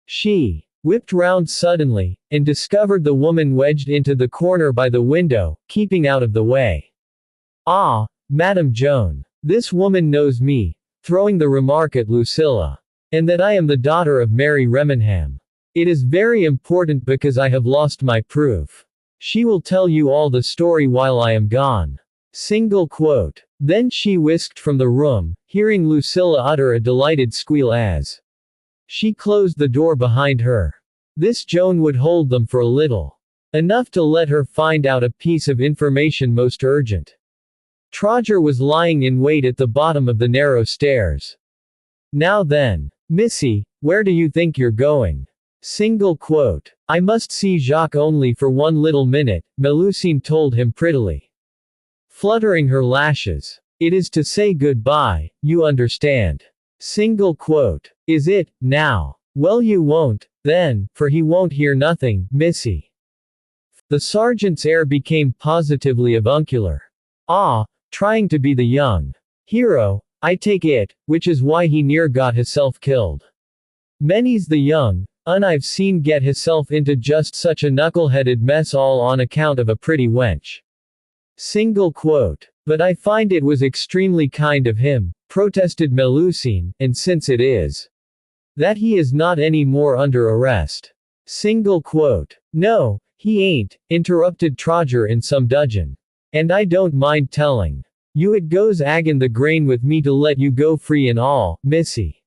She whipped round suddenly, and discovered the woman wedged into the corner by the window, keeping out of the way. Ah, Madame Joan. This woman knows me, throwing the remark at Lucilla. And that I am the daughter of Mary Remenham. It is very important because I have lost my proof. She will tell you all the story while I am gone. Single quote. Then she whisked from the room, hearing Lucilla utter a delighted squeal as she closed the door behind her. This Joan would hold them for a little. Enough to let her find out a piece of information most urgent. Trodger was lying in wait at the bottom of the narrow stairs. Now then, Missy, where do you think you're going? Single quote. I must see Jacques only for one little minute, Melusine told him prettily, fluttering her lashes. It is to say goodbye, you understand. Single quote. Is it, now? Well, you won't, then, for he won't hear nothing, Missy. The sergeant's air became positively avuncular. Ah, trying to be the young hero, I take it, which is why he near got hisself killed. Many's the young un I've seen get hisself into just such a knuckle-headed mess all on account of a pretty wench. Single quote. But I find it was extremely kind of him, protested Melusine, and since it is that he is not any more under arrest. Single quote. No, he ain't, interrupted Trodger in some dudgeon. And I don't mind telling you it goes agin the grain with me to let you go free and all, Missy.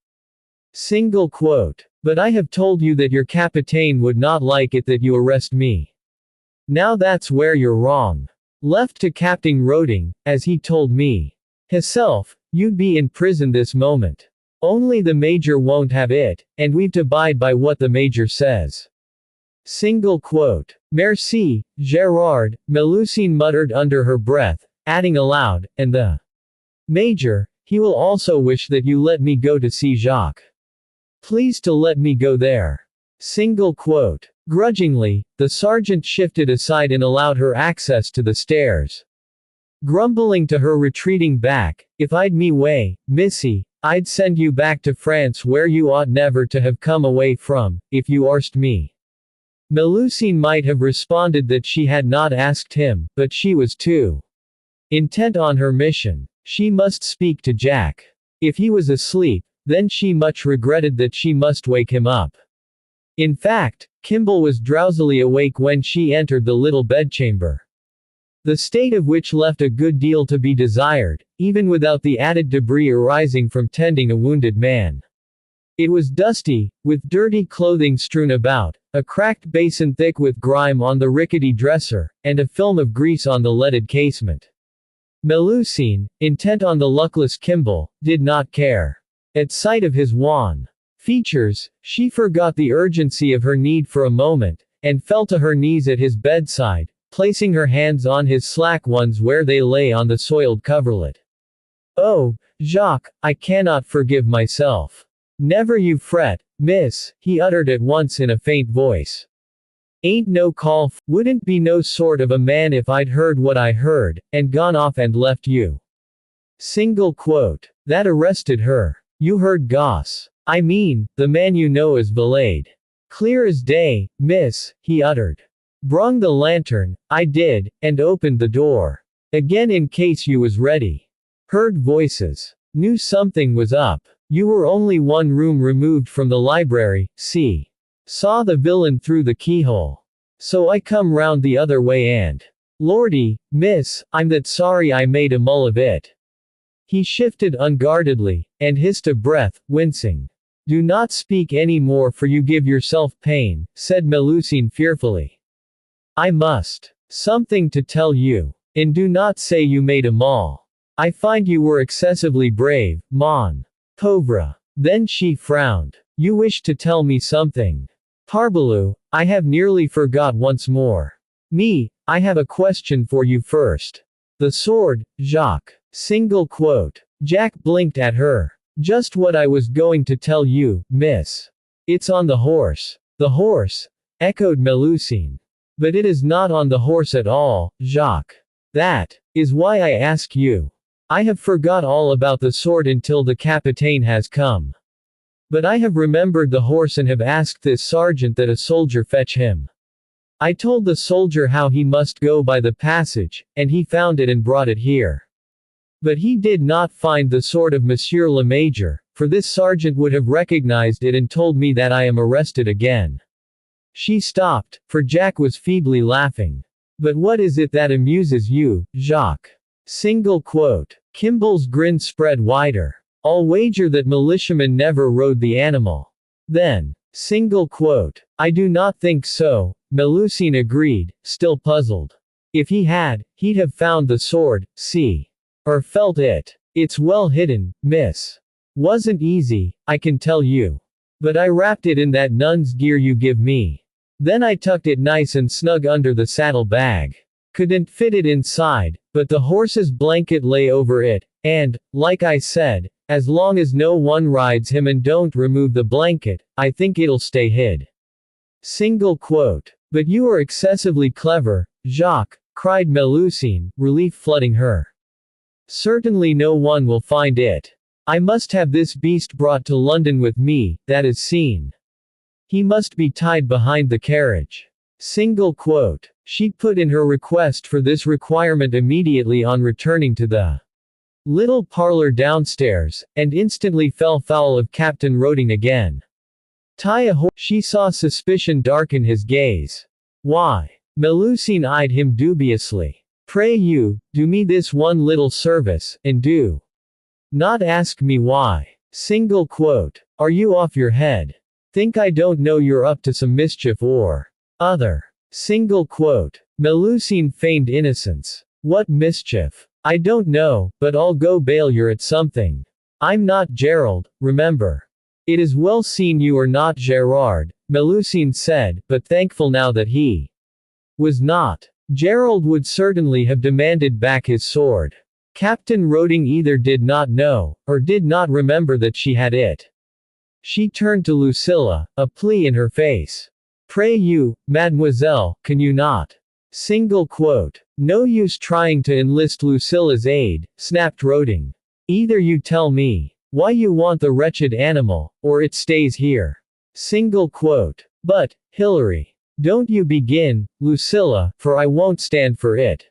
Single quote. But I have told you that your capitaine would not like it that you arrest me. Now that's where you're wrong. Left to Captain Roding, as he told me hisself, you'd be in prison this moment. Only the Major won't have it, and we've to abide by what the Major says. Single quote. Merci, Gerard, Melusine muttered under her breath, adding aloud, and the Major, he will also wish that you let me go to see Jacques. Please to let me go there. Single quote. Grudgingly, the sergeant shifted aside and allowed her access to the stairs. Grumbling to her retreating back, if I'd me way, missy, I'd send you back to France where you ought never to have come away from, if you arst me. Melusine might have responded that she had not asked him, but she was too intent on her mission. She must speak to Jack. If he was asleep, then she much regretted that she must wake him up. In fact, Kimball was drowsily awake when she entered the little bedchamber. The state of which left a good deal to be desired, even without the added debris arising from tending a wounded man. It was dusty, with dirty clothing strewn about, a cracked basin thick with grime on the rickety dresser, and a film of grease on the leaded casement. Melusine, intent on the luckless Kimball, did not care. At sight of his wan features, she forgot the urgency of her need for a moment, and fell to her knees at his bedside, placing her hands on his slack ones where they lay on the soiled coverlet. Oh, Jacques, I cannot forgive myself. Never you fret, miss, he uttered at once in a faint voice. Ain't no call, wouldn't be no sort of a man if I'd heard what I heard, and gone off and left you. Single quote. That arrested her. You heard Goss. I mean, the man you know as Valade. Clear as day, miss, he uttered. Brung the lantern, I did, and opened the door. Again in case you was ready. Heard voices. Knew something was up. You were only one room removed from the library, see. Saw the villain through the keyhole. So I come round the other way and. Lordy, miss, I'm that sorry I made a mull of it. He shifted unguardedly, and hissed a breath, wincing. Do not speak any more for you give yourself pain, said Melusine fearfully. I must. Something to tell you. And do not say you made a mull. I find you were excessively brave, mon pauvre. Then she frowned. You wish to tell me something. Parbleu, I have nearly forgot once more. Me, I have a question for you first. The sword, Jacques. Single quote. Jack blinked at her. Just what I was going to tell you, miss. It's on the horse. The horse? Echoed Melusine. But it is not on the horse at all, Jacques. That is why I ask you. I have forgot all about the sword until the capitaine has come. But I have remembered the horse and have asked this sergeant that a soldier fetch him. I told the soldier how he must go by the passage, and he found it and brought it here. But he did not find the sword of Monsieur le Major, for this sergeant would have recognized it and told me that I am arrested again. She stopped, for Jack was feebly laughing. But what is it that amuses you, Jacques? Single quote. Kimball's grin spread wider. I'll wager that militiamen never rode the animal. Then. Single quote. I do not think so, Melusine agreed, still puzzled. If he had, he'd have found the sword, see. Or felt it. It's well hidden, miss. Wasn't easy, I can tell you. But I wrapped it in that nun's gear you give me. Then I tucked it nice and snug under the saddle bag. Couldn't fit it inside, but the horse's blanket lay over it, and, like I said, as long as no one rides him and don't remove the blanket, I think it'll stay hid. Single quote. But you are excessively clever, Jacques, cried Melusine, relief flooding her. Certainly no one will find it. I must have this beast brought to London with me, that is seen. He must be tied behind the carriage. Single quote. She put in her request for this requirement immediately on returning to the little parlor downstairs, and instantly fell foul of Captain Roding again. Tie a horse. She saw suspicion darken his gaze. Why? Melusine eyed him dubiously. Pray you, do me this one little service, and do not ask me why. Single quote. Are you off your head? Think I don't know you're up to some mischief or other. Single quote. Melusine feigned innocence. What mischief? I don't know, but I'll go bail you're at something. I'm not Gerald, remember. It is well seen you are not Gerard, Melusine said, but thankful now that he was not. Gerald would certainly have demanded back his sword. Captain Roding either did not know, or did not remember that she had it. She turned to Lucilla, a plea in her face. Pray you, Mademoiselle, can you not? Single quote. No use trying to enlist Lucilla's aid, snapped Roding. Either you tell me why you want the wretched animal, or it stays here. Single quote. But, Hilary. Don't you begin, Lucilla, for I won't stand for it.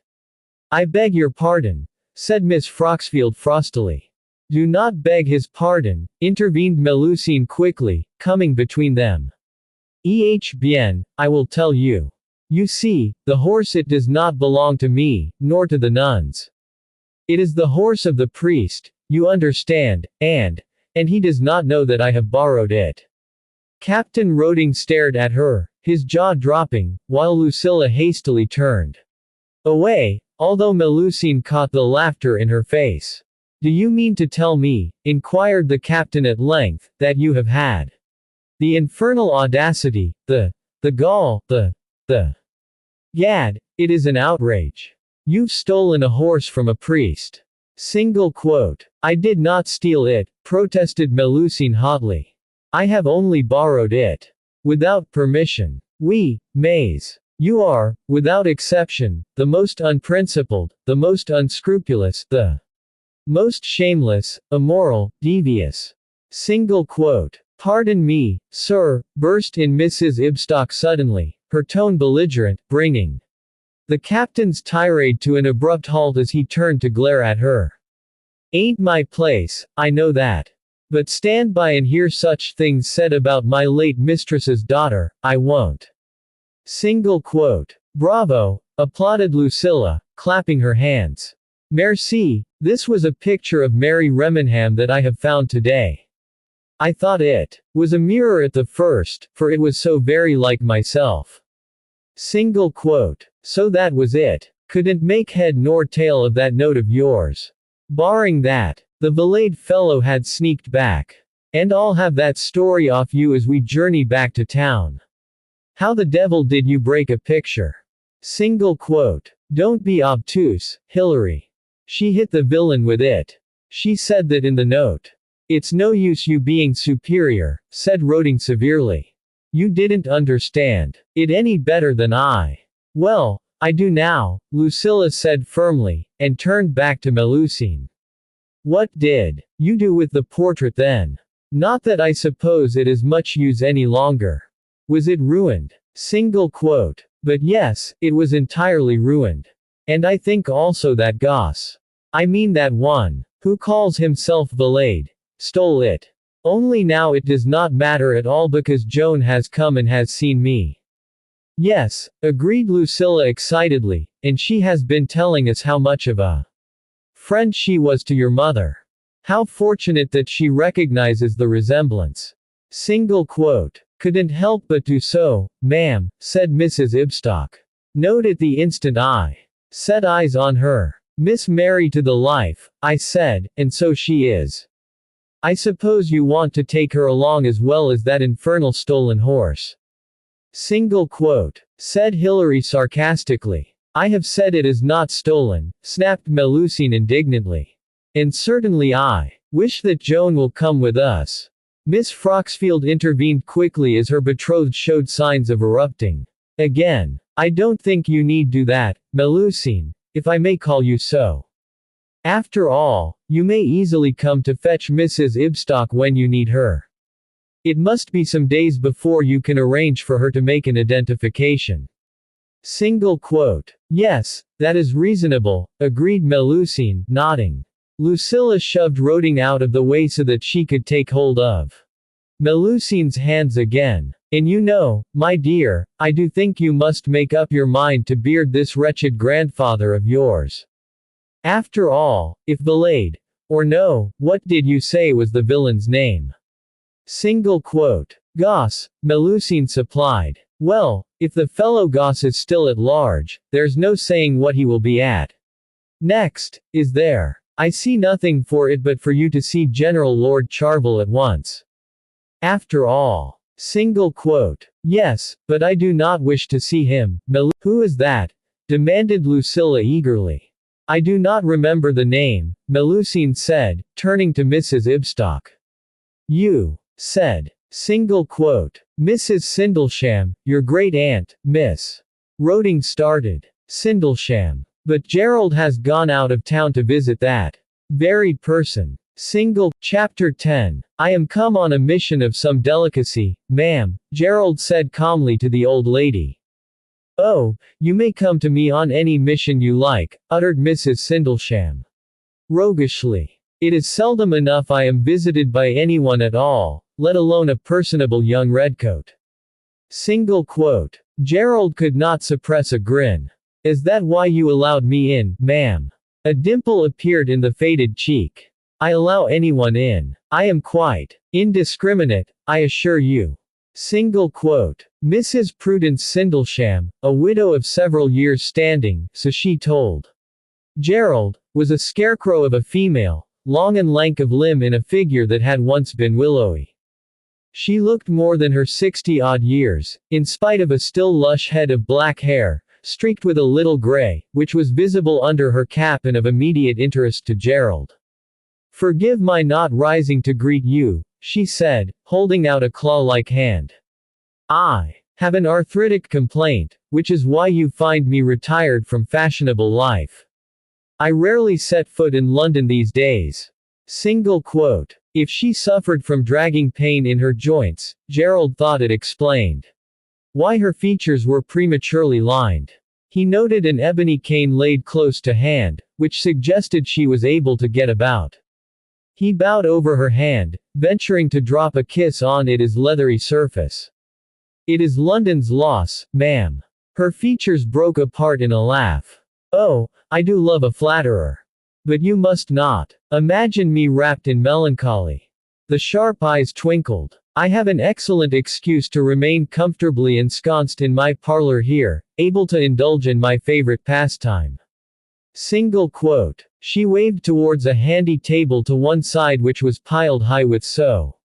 I beg your pardon, said Miss Froxfield frostily. Do not beg his pardon, intervened Melusine quickly, coming between them. Bien, I will tell you. You see, the horse it does not belong to me, nor to the nuns. It is the horse of the priest, you understand, and he does not know that I have borrowed it. Captain Roding stared at her, his jaw dropping, while Lucilla hastily turned away, although Melusine caught the laughter in her face. Do you mean to tell me, inquired the captain at length, that you have had the infernal audacity, the gall, the gad, it is an outrage. You've stolen a horse from a priest. Single quote. I did not steal it, protested Melusine hotly. I have only borrowed it. Without permission. Oui, mais. You are, without exception, the most unprincipled, the most unscrupulous, the most shameless, immoral, devious. Single quote. Pardon me, sir, burst in Mrs. Ibstock suddenly, her tone belligerent, bringing the captain's tirade to an abrupt halt as he turned to glare at her. Ain't my place, I know that. But stand by and hear such things said about my late mistress's daughter, I won't. Single quote. Bravo, applauded Lucilla, clapping her hands. Merci, this was a picture of Mary Remenham that I have found today. I thought it was a mirror at the first, for it was so very like myself. Single quote. So that was it. Couldn't make head nor tail of that note of yours. Barring that, the belayed fellow had sneaked back. And I'll have that story off you as we journey back to town. How the devil did you break a picture? Single quote. Don't be obtuse, Hilary. She hit the villain with it. She said that in the note. It's no use you being superior, said Roding severely. You didn't understand it any better than I. Well, I do now, Lucilla said firmly, and turned back to Melusine. What did you do with the portrait then? Not that I suppose it is much use any longer. Was it ruined? Single quote. But yes, it was entirely ruined. And I think also that Goss, I mean that one, who calls himself Belayed, stole it. Only now it does not matter at all because Joan has come and has seen me. Yes, agreed Lucilla excitedly, and she has been telling us how much of a friend she was to your mother. How fortunate that she recognizes the resemblance. Single quote. Couldn't help but do so, ma'am, said Mrs. Ibstock. Note at the instant I set eyes on her. Miss Mary to the life, I said, and so she is. I suppose you want to take her along as well as that infernal stolen horse. Single quote. Said Hilary sarcastically. I have said it is not stolen, snapped Melusine indignantly. And certainly I wish that Joan will come with us. Miss Froxfield intervened quickly as her betrothed showed signs of erupting. Again. I don't think you need do that, Melusine, if I may call you so. After all, you may easily come to fetch Mrs. Ibstock when you need her. It must be some days before you can arrange for her to make an identification. Single quote. Yes, that is reasonable, agreed Melusine, nodding. Lucilla shoved Roding out of the way so that she could take hold of Melusine's hands again. And you know, my dear, I do think you must make up your mind to beard this wretched grandfather of yours. After all, if Belayed, or no, what did you say was the villain's name? Single quote. Goss, Melusine supplied. Well, if the fellow Goss is still at large, there's no saying what he will be at. Next, is there? I see nothing for it but for you to see General Lord Charvel at once. After all. Single quote. Yes, but I do not wish to see him. Who is that? Demanded Lucilla eagerly. I do not remember the name, Melusine said, turning to Mrs. Ibstock. You said. Single quote. Mrs. Sindlesham, your great aunt, Miss. Roding started. Sindlesham. But Gerald has gone out of town to visit that very person. Chapter 10. I am come on a mission of some delicacy, ma'am, Gerald said calmly to the old lady. Oh, you may come to me on any mission you like, uttered Mrs. Sindlesham. Roguishly. It is seldom enough I am visited by anyone at all, let alone a personable young redcoat. Gerald could not suppress a grin. Is that why you allowed me in, ma'am? A dimple appeared in the faded cheek. I allow anyone in. I am quite indiscriminate, I assure you. Mrs. Prudence Sindlesham, a widow of several years' standing, so she told. Gerald was a scarecrow of a female, long and lank of limb in a figure that had once been willowy. She looked more than her 60-odd years, in spite of a still lush head of black hair, streaked with a little gray, which was visible under her cap and of immediate interest to Gerald. Forgive my not rising to greet you, she said, holding out a claw-like hand. I have an arthritic complaint, which is why you find me retired from fashionable life. I rarely set foot in London these days. If she suffered from dragging pain in her joints, Gerald thought it explained why her features were prematurely lined. He noted an ebony cane laid close to hand, which suggested she was able to get about. He bowed over her hand, venturing to drop a kiss on its leathery surface. It is London's loss, ma'am. Her features broke apart in a laugh. Oh, I do love a flatterer. But you must not imagine me wrapped in melancholy. The sharp eyes twinkled. I have an excellent excuse to remain comfortably ensconced in my parlor here, able to indulge in my favorite pastime. She waved towards a handy table to one side which was piled high with so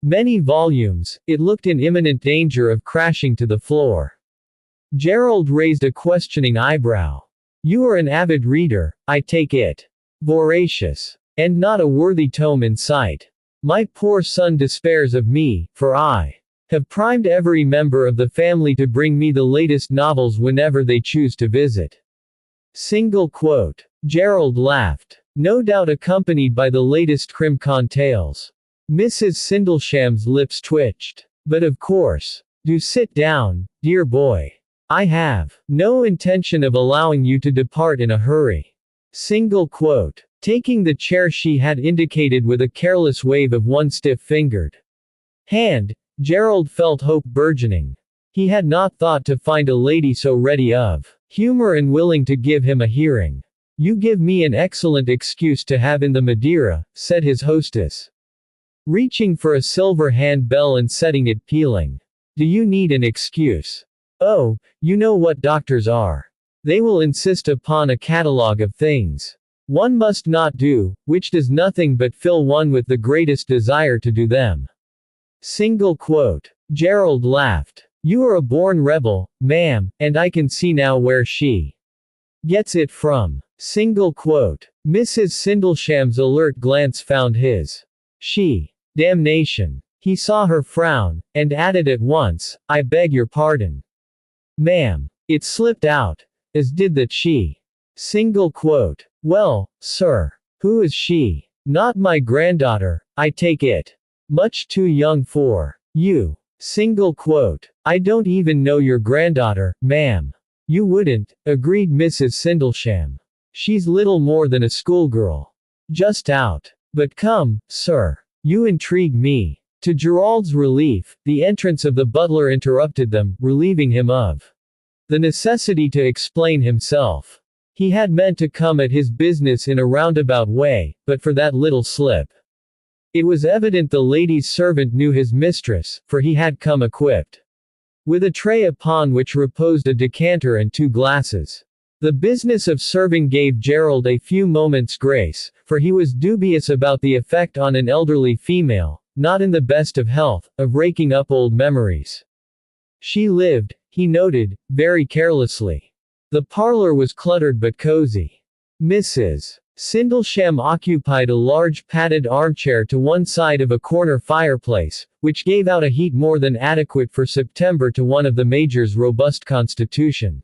many volumes, it looked in imminent danger of crashing to the floor. Gerald raised a questioning eyebrow. You are an avid reader, I take it. Voracious. And not a worthy tome in sight. My poor son despairs of me, for I have primed every member of the family to bring me the latest novels whenever they choose to visit. Gerald laughed. No doubt accompanied by the latest crim-con tales. Mrs. Sindlesham's lips twitched. But of course. Do sit down, dear boy. I have no intention of allowing you to depart in a hurry. Taking the chair she had indicated with a careless wave of one stiff-fingered hand, Gerald felt hope burgeoning. He had not thought to find a lady so ready of humor and willing to give him a hearing. You give me an excellent excuse to have in the Madeira, said his hostess, reaching for a silver hand-bell and setting it pealing. Do you need an excuse? Oh, you know what doctors are. They will insist upon a catalogue of things one must not do, which does nothing but fill one with the greatest desire to do them. Gerald laughed. You are a born rebel, ma'am, and I can see now where she gets it from. Mrs. Sindlesham's alert glance found his. She. Damnation. He saw her frown, and added at once, I beg your pardon. Ma'am. It slipped out, as did that she. Well, sir. Who is she? Not my granddaughter, I take it. Much too young for you. I don't even know your granddaughter, ma'am. You wouldn't, agreed Mrs. Sindlesham. She's little more than a schoolgirl. Just out. But come, sir. You intrigue me. To Gerald's relief, the entrance of the butler interrupted them, relieving him of the necessity to explain himself. He had meant to come at his business in a roundabout way, but for that little slip. It was evident the lady's servant knew his mistress, for he had come equipped with a tray upon which reposed a decanter and 2 glasses. The business of serving gave Gerald a few moments' grace, for he was dubious about the effect on an elderly female, not in the best of health, of raking up old memories. She lived, he noted, very carelessly. The parlor was cluttered but cozy. Mrs. Sindlesham occupied a large padded armchair to one side of a corner fireplace, which gave out a heat more than adequate for September to one of the Major's robust constitution.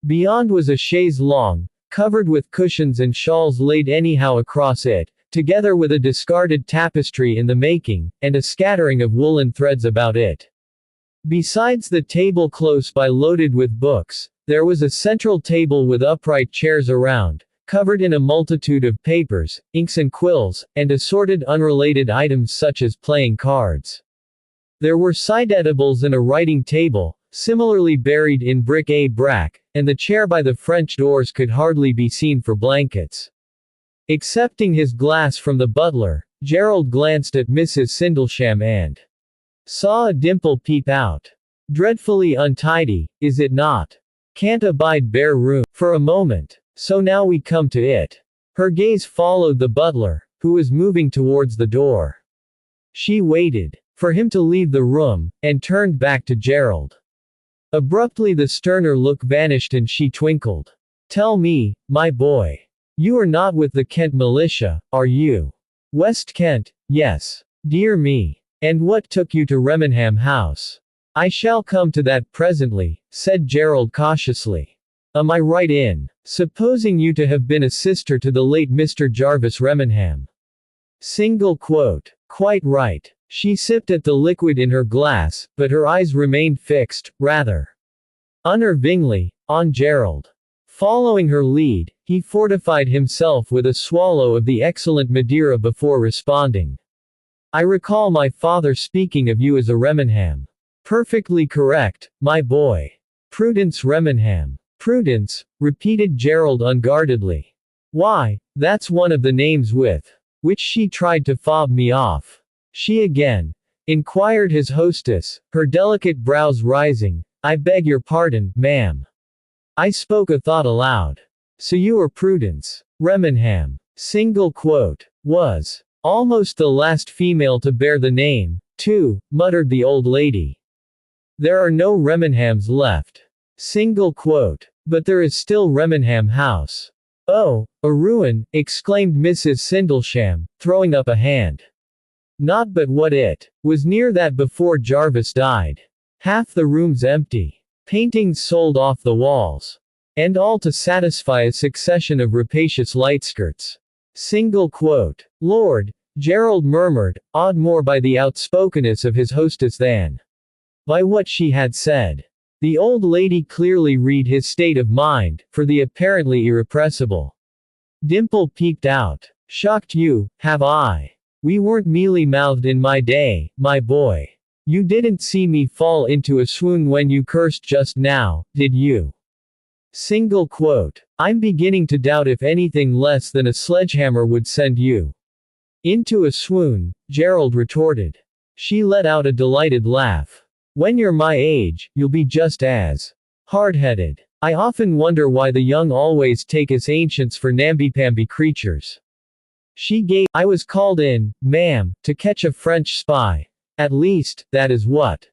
Beyond was a chaise longue, covered with cushions and shawls laid anyhow across it, together with a discarded tapestry in the making, and a scattering of woolen threads about it. Besides the table close by loaded with books, there was a central table with upright chairs around, covered in a multitude of papers, inks and quills, and assorted unrelated items such as playing cards. There were side edibles and a writing table, similarly buried in bric-a-brac, and the chair by the French doors could hardly be seen for blankets. Accepting his glass from the butler, Gerald glanced at Mrs. Sindlesham and saw a dimple peep out. Dreadfully untidy, is it not? Can't abide bare room. For a moment. So now we come to it. Her gaze followed the butler, who was moving towards the door. She waited for him to leave the room, and turned back to Gerald. Abruptly the sterner look vanished and she twinkled. Tell me, my boy. You are not with the Kent militia, are you? West Kent, yes. Dear me. And what took you to Remenham House? I shall come to that presently, said Gerald cautiously. Am I right in supposing you to have been a sister to the late Mr. Jarvis Remenham? Single quote. Quite right. She sipped at the liquid in her glass, but her eyes remained fixed, rather unnervingly, on Gerald. Following her lead, he fortified himself with a swallow of the excellent Madeira before responding. I recall my father speaking of you as a Remenham. Perfectly correct, my boy. Prudence Remenham. Prudence, repeated Gerald unguardedly. Why, that's one of the names with which she tried to fob me off. She again? Inquired his hostess, her delicate brows rising. I beg your pardon, ma'am. I spoke a thought aloud. So you are Prudence Remenham. Single quote. Was almost the last female to bear the name, too, muttered the old lady. There are no Remenhams left. Single quote. But there is still Remenham House. Oh, a ruin, exclaimed Mrs. Sindlesham, throwing up a hand. Not but what it was near that before Jarvis died. Half the room's empty. Paintings sold off the walls. And all to satisfy a succession of rapacious lightskirts. Single quote. Lord, Gerald murmured, awed more by the outspokenness of his hostess than by what she had said. The old lady clearly read his state of mind, for the apparently irrepressible dimple peeped out. Shocked you, have I? We weren't mealy-mouthed in my day, my boy. You didn't see me fall into a swoon when you cursed just now, did you? Single quote. I'm beginning to doubt if anything less than a sledgehammer would send you into a swoon, Gerald retorted. She let out a delighted laugh. When you're my age, you'll be just as hard-headed. I often wonder why the young always take us ancients for namby-pamby creatures. I was called in, ma'am, to catch a French spy. At least, that is what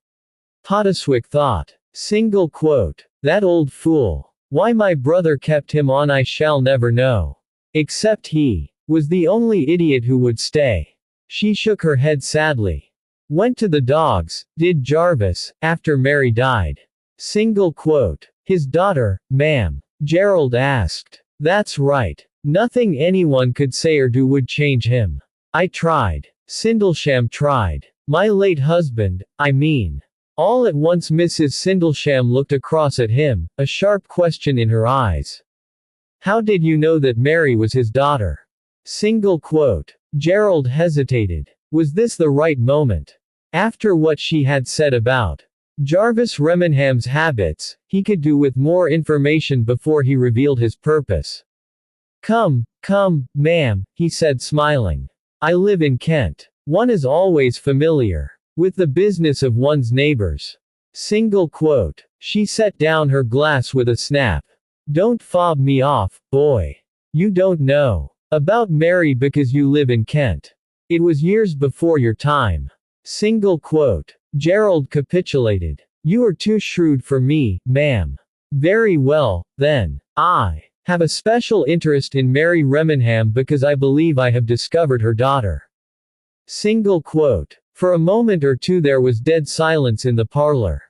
Pottiswick thought. Single quote. That old fool. Why my brother kept him on I shall never know. Except he was the only idiot who would stay. She shook her head sadly. Went to the dogs, did Jarvis, after Mary died. Single quote. His daughter, ma'am? Gerald asked. That's right. Nothing anyone could say or do would change him. I tried. Sindlesham tried. My late husband, I mean. All at once Mrs. Sindlesham looked across at him, a sharp question in her eyes. How did you know that Mary was his daughter? Single quote. Gerald hesitated. Was this the right moment? After what she had said about Jarvis Remenham's habits, he could do with more information before he revealed his purpose. Come, ma'am, he said smiling. I live in Kent. One is always familiar with the business of one's neighbors. Single quote. She set down her glass with a snap. Don't fob me off, boy. You don't know about Mary because you live in Kent. It was years before your time. Single quote. Gerald capitulated. You are too shrewd for me, ma'am. Very well, then. I Have a special interest in Mary Remenham because I believe I have discovered her daughter. Single quote. For a moment or two there was dead silence in the parlor.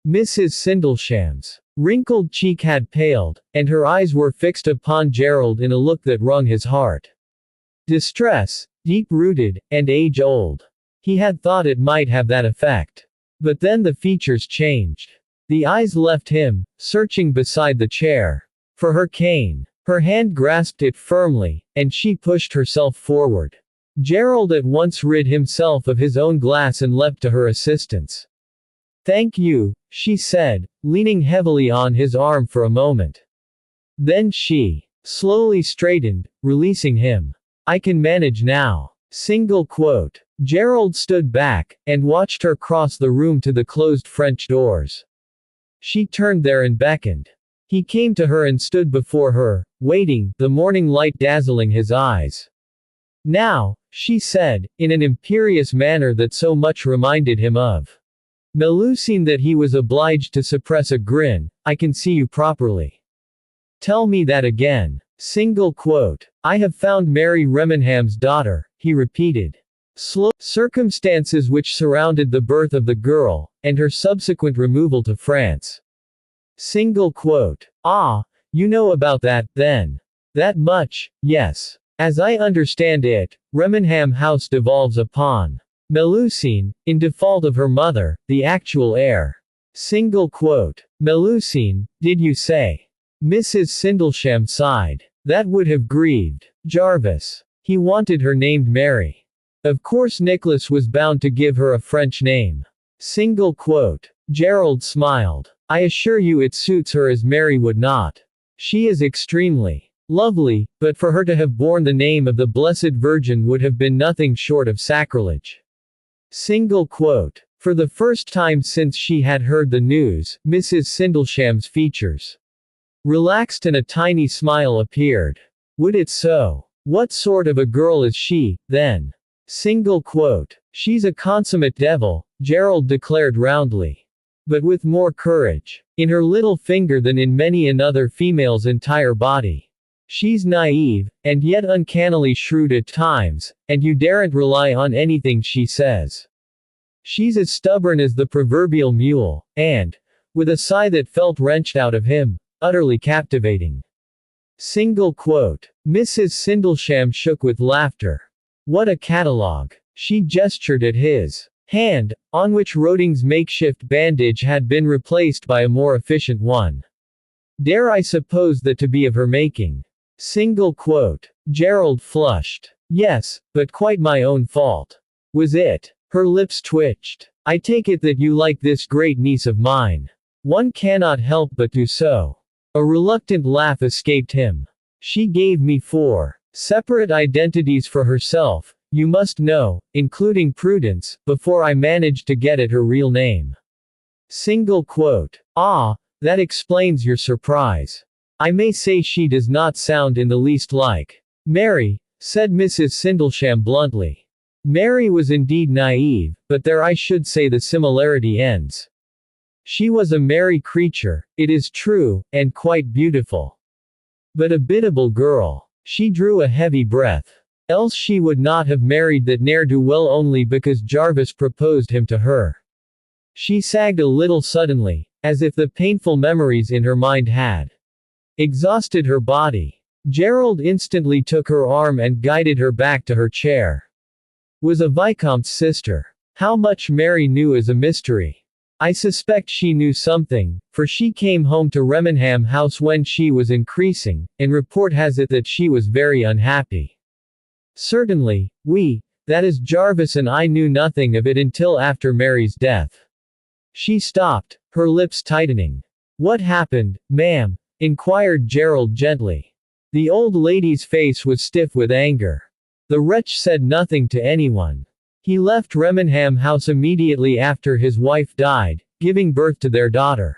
Mrs. Sindlesham's wrinkled cheek had paled, and her eyes were fixed upon Gerald in a look that wrung his heart. Distress, deep-rooted, and age-old. He had thought it might have that effect. But then the features changed. The eyes left him, searching beside the chair for her cane. Her hand grasped it firmly, and she pushed herself forward. Gerald at once rid himself of his own glass and leapt to her assistance. "Thank you," she said, leaning heavily on his arm for a moment. Then she slowly straightened, releasing him. "I can manage now." Single quote. Gerald stood back, and watched her cross the room to the closed French doors. She turned there and beckoned. He came to her and stood before her, waiting, the morning light dazzling his eyes. "Now," she said, in an imperious manner that so much reminded him of Melusine that he was obliged to suppress a grin, "I can see you properly." "Tell me that again." Single quote. "I have found Mary Remenham's daughter," he repeated. Circumstances which surrounded the birth of the girl, and her subsequent removal to France. Single quote. "Ah, you know about that, then." "That much, yes. As I understand it, Remenham House devolves upon Melusine, in default of her mother, the actual heir." Single quote. "Melusine, did you say?" Mrs. Sindlesham sighed. That would have grieved Jarvis. He wanted her named Mary. Of course Nicholas was bound to give her a French name. Single quote. Gerald smiled. "I assure you it suits her as Mary would not. She is extremely lovely, but for her to have borne the name of the Blessed Virgin would have been nothing short of sacrilege." Single quote. For the first time since she had heard the news, Mrs. Sindlesham's features relaxed and a tiny smile appeared. "Would it so? What sort of a girl is she, then?" Single quote. "She's a consummate devil," Gerald declared roundly. "But with more courage in her little finger than in many another female's entire body. She's naive, and yet uncannily shrewd at times, and you daren't rely on anything she says. She's as stubborn as the proverbial mule, and," with a sigh that felt wrenched out of him, "utterly captivating." Single quote. Mrs. Sindlesham shook with laughter. "What a catalogue!" She gestured at his hand, on which Roding's makeshift bandage had been replaced by a more efficient one. "Dare I suppose that to be of her making?" Single quote. Gerald flushed. "Yes, but quite my own fault." "Was it?" Her lips twitched. "I take it that you like this great niece of mine." "One cannot help but do so." A reluctant laugh escaped him. "She gave me 4 separate identities for herself, you must know, including Prudence, before I managed to get at her real name." Single quote. "Ah, that explains your surprise. I may say she does not sound in the least like Mary," said Mrs. Sindlesham bluntly. Mary was indeed naive, but there I should say the similarity ends. She was a merry creature, it is true, and quite beautiful. But a biddable girl. She drew a heavy breath. Else she would not have married that ne'er-do-well only because Jarvis proposed him to her. She sagged a little suddenly, as if the painful memories in her mind had exhausted her body. Gerald instantly took her arm and guided her back to her chair. Was a Vicomte's sister. How much Mary knew is a mystery. I suspect she knew something, for she came home to Remenham House when she was increasing, and report has it that she was very unhappy. Certainly, that is Jarvis and I knew nothing of it until after Mary's death." She stopped, her lips tightening. "What happened, ma'am?" inquired Gerald gently. The old lady's face was stiff with anger. "The wretch said nothing to anyone. He left Remenham House immediately after his wife died, giving birth to their daughter.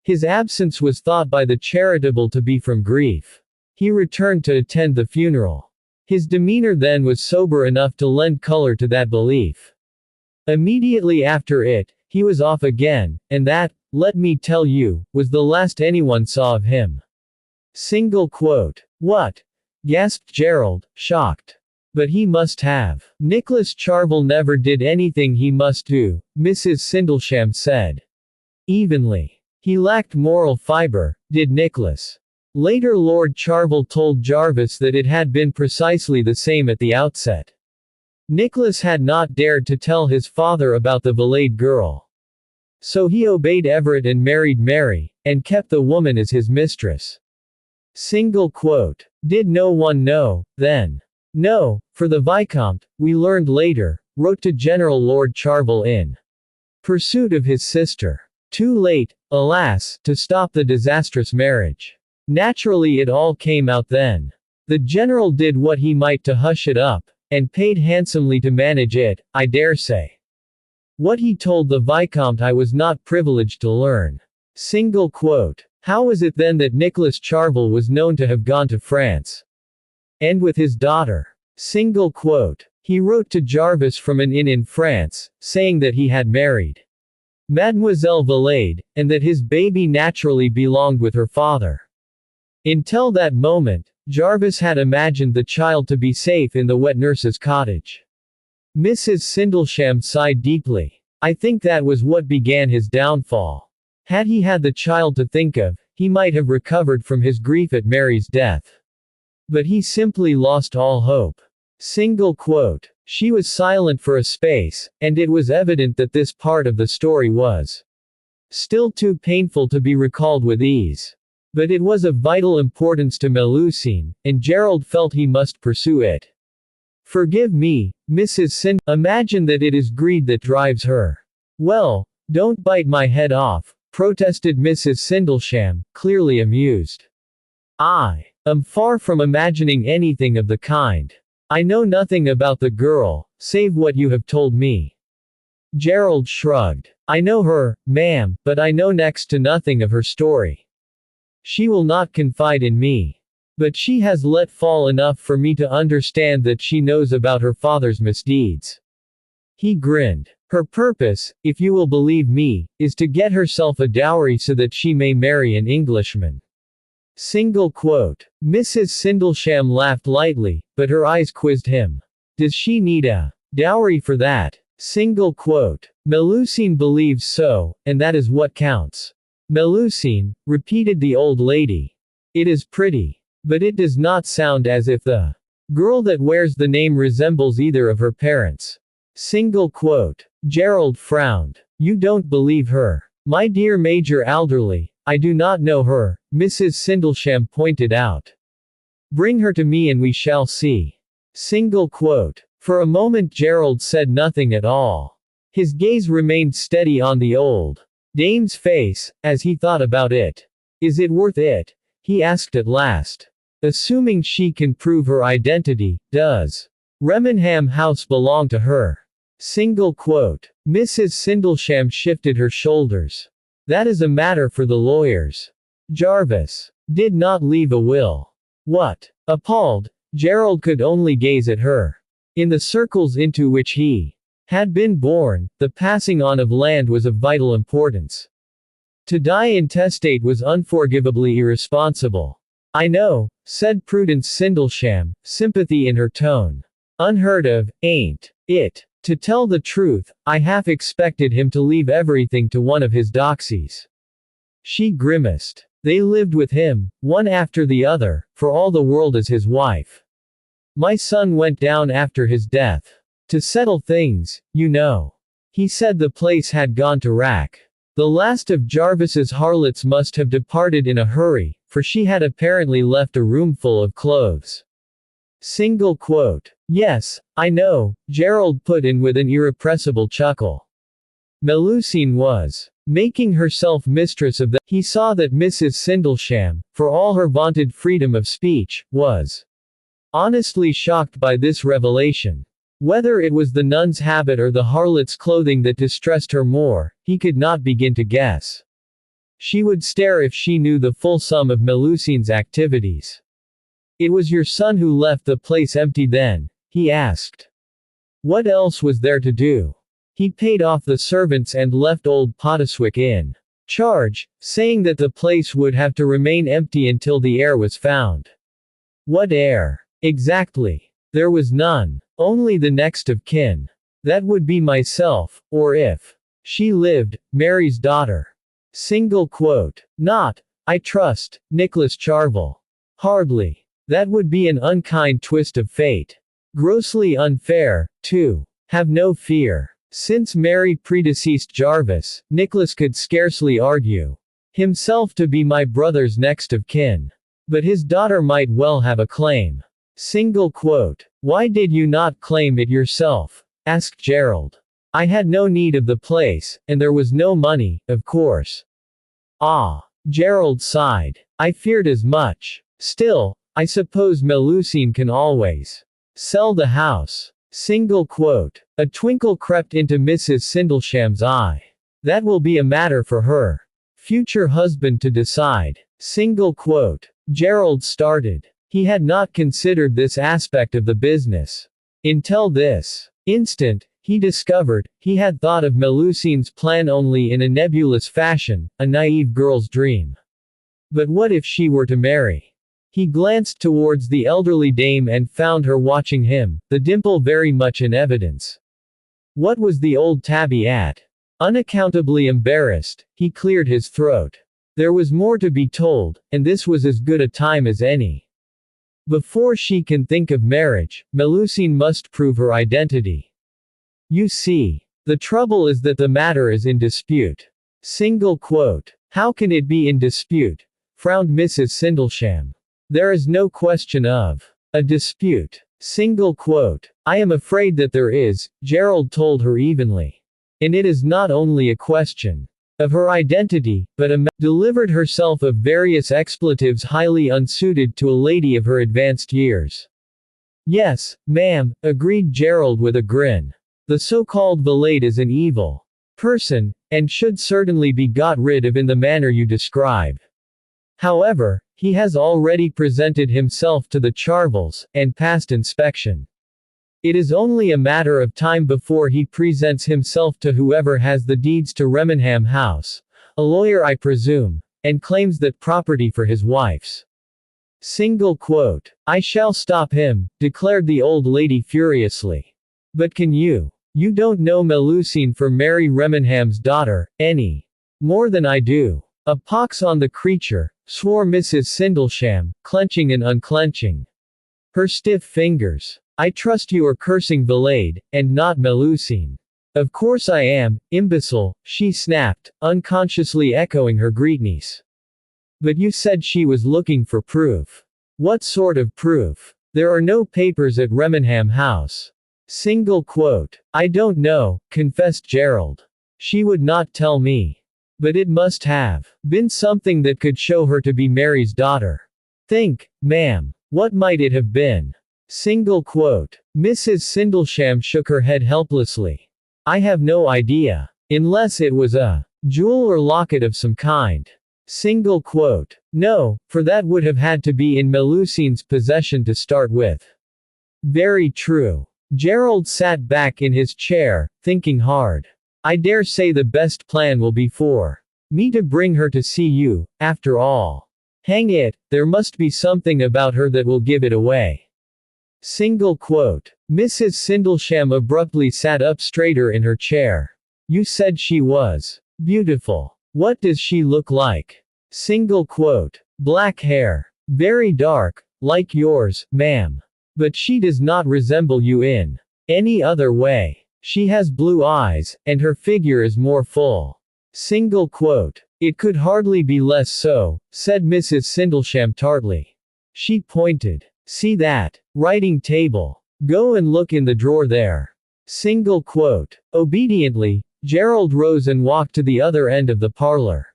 His absence was thought by the charitable to be from grief. He returned to attend the funeral. His demeanor then was sober enough to lend color to that belief. Immediately after it, he was off again, and that, let me tell you, was the last anyone saw of him." Single quote. What? Gasped Gerald, shocked. But he must have. Nicholas Charvel never did anything he must do, Mrs. Sindlesham said. Evenly. He lacked moral fiber, did Nicholas. Later Lord Charvel told Jarvis that it had been precisely the same at the outset. Nicholas had not dared to tell his father about the villeted girl. So he obeyed Everett and married Mary, and kept the woman as his mistress. Single quote. Did no one know, then? No, for the Viscount, we learned later, wrote to General Lord Charvel in pursuit of his sister. Too late, alas, to stop the disastrous marriage. Naturally it all came out then. The general did what he might to hush it up, and paid handsomely to manage it, I dare say. What he told the Viscount I was not privileged to learn. Single quote. How was it then that Nicholas Charvel was known to have gone to France? And with his daughter. Single quote. He wrote to Jarvis from an inn in France, saying that he had married Mademoiselle Valade, and that his baby naturally belonged with her father. Until that moment, Jarvis had imagined the child to be safe in the wet nurse's cottage. Mrs. Sindlesham sighed deeply. I think that was what began his downfall. Had he had the child to think of, he might have recovered from his grief at Mary's death. But he simply lost all hope. Single quote. She was silent for a space, and it was evident that this part of the story was still too painful to be recalled with ease. But it was of vital importance to Melusine, and Gerald felt he must pursue it. Forgive me, Mrs. Sind. Imagine that it is greed that drives her. Well, don't bite my head off, protested Mrs. Sindlesham, clearly amused. I am far from imagining anything of the kind. I know nothing about the girl, save what you have told me. Gerald shrugged. I know her, ma'am, but I know next to nothing of her story. She will not confide in me. But she has let fall enough for me to understand that she knows about her father's misdeeds. He grinned. Her purpose, if you will believe me, is to get herself a dowry so that she may marry an Englishman. Single quote. Mrs. Sindlesham laughed lightly, but her eyes quizzed him. Does she need a dowry for that? Single quote. Melusine believes so, and that is what counts. Melusine, repeated the old lady. It is pretty. But it does not sound as if the girl that wears the name resembles either of her parents. Single quote. Gerald frowned. You don't believe her. My dear Major Alderley, I do not know her, Mrs. Sindlesham pointed out. Bring her to me and we shall see. Single quote. For a moment Gerald said nothing at all. His gaze remained steady on the old dame's face, as he thought about it. Is it worth it? He asked at last. Assuming she can prove her identity, does Remenham House belong to her? Single quote. Mrs. Sindlesham shifted her shoulders. That is a matter for the lawyers. Jarvis did not leave a will. What? Appalled, Gerald could only gaze at her. In the circles into which he had been born, the passing on of land was of vital importance. To die intestate was unforgivably irresponsible. I know, said Prudence Sindlesham, sympathy in her tone. Unheard of, ain't it? To tell the truth, I half expected him to leave everything to one of his doxies. She grimaced. They lived with him, one after the other, for all the world as his wife. My son went down after his death. To settle things, you know. He said the place had gone to rack. The last of Jarvis's harlots must have departed in a hurry, for she had apparently left a roomful of clothes. Single quote. Yes, I know, Gerald put in with an irrepressible chuckle. Melusine was making herself mistress of the. He saw that Mrs. Sindlesham, for all her vaunted freedom of speech, was honestly shocked by this revelation. Whether it was the nun's habit or the harlot's clothing that distressed her more, he could not begin to guess. She would stare if she knew the full sum of Melusine's activities. It was your son who left the place empty then? He asked. What else was there to do? He paid off the servants and left old Pottiswick Inn. charge, saying that the place would have to remain empty until the heir was found. What heir? Exactly. There was none. Only the next of kin. That would be myself, or if she lived, Mary's daughter. Single quote. Not, I trust, Nicholas Charvel. Hardly. That would be an unkind twist of fate. Grossly unfair, too. Have no fear. Since Mary predeceased Jarvis, Nicholas could scarcely argue himself to be my brother's next of kin. But his daughter might well have a claim. Single quote. Why did you not claim it yourself? Asked Gerald. I had no need of the place, and there was no money, of course. Ah. Gerald sighed. I feared as much. Still, I suppose Melusine can always sell the house. Single quote. A twinkle crept into Mrs. Sindlesham's eye. That will be a matter for her future husband to decide. Single quote. Gerald started. He had not considered this aspect of the business. Until this instant, he discovered, he had thought of Melusine's plan only in a nebulous fashion, a naive girl's dream. But what if she were to marry? He glanced towards the elderly dame and found her watching him, the dimple very much in evidence. What was the old tabby at? Unaccountably embarrassed, he cleared his throat. There was more to be told, and this was as good a time as any. Before she can think of marriage, Melusine must prove her identity. You see. The trouble is that the matter is in dispute. Single quote. How can it be in dispute? Frowned Mrs. Sindlesham. There is no question of a dispute. Single quote. I am afraid that there is, Gerald told her evenly. And it is not only a question of her identity, but delivered herself of various expletives highly unsuited to a lady of her advanced years. Yes, ma'am, agreed Gerald with a grin. The so-called valet is an evil person, and should certainly be got rid of in the manner you describe. However, he has already presented himself to the Charvels, and passed inspection. It is only a matter of time before he presents himself to whoever has the deeds to Remenham House, a lawyer I presume, and claims that property for his wife's. Single quote. I shall stop him, declared the old lady furiously. But can you? You don't know Melusine for Mary Remenham's daughter, any more than I do. A pox on the creature, swore Mrs. Sindlesham, clenching and unclenching her stiff fingers. I trust you are cursing Valade, and not Melusine. Of course I am, imbecile, she snapped, unconsciously echoing her greatniece. But you said she was looking for proof. What sort of proof? There are no papers at Remenham House. Single quote. I don't know, confessed Gerald. She would not tell me. But it must have been something that could show her to be Mary's daughter. Think, ma'am. What might it have been? Single quote. Mrs. Sindlesham shook her head helplessly. I have no idea. Unless it was a jewel or locket of some kind. Single quote. No, for that would have had to be in Melusine's possession to start with. Very true. Gerald sat back in his chair, thinking hard. I dare say the best plan will be for me to bring her to see you, after all. Hang it, there must be something about her that will give it away. Single quote. Mrs. Sindlesham abruptly sat up straighter in her chair. You said she was beautiful. What does she look like? Single quote. Black hair. Very dark, like yours, ma'am. But she does not resemble you in any other way. She has blue eyes, and her figure is more full. Single quote. It could hardly be less so, said Mrs. Sindlesham tartly. She pointed. See that writing table. Go and look in the drawer there. Single quote. Obediently, Gerald rose and walked to the other end of the parlor.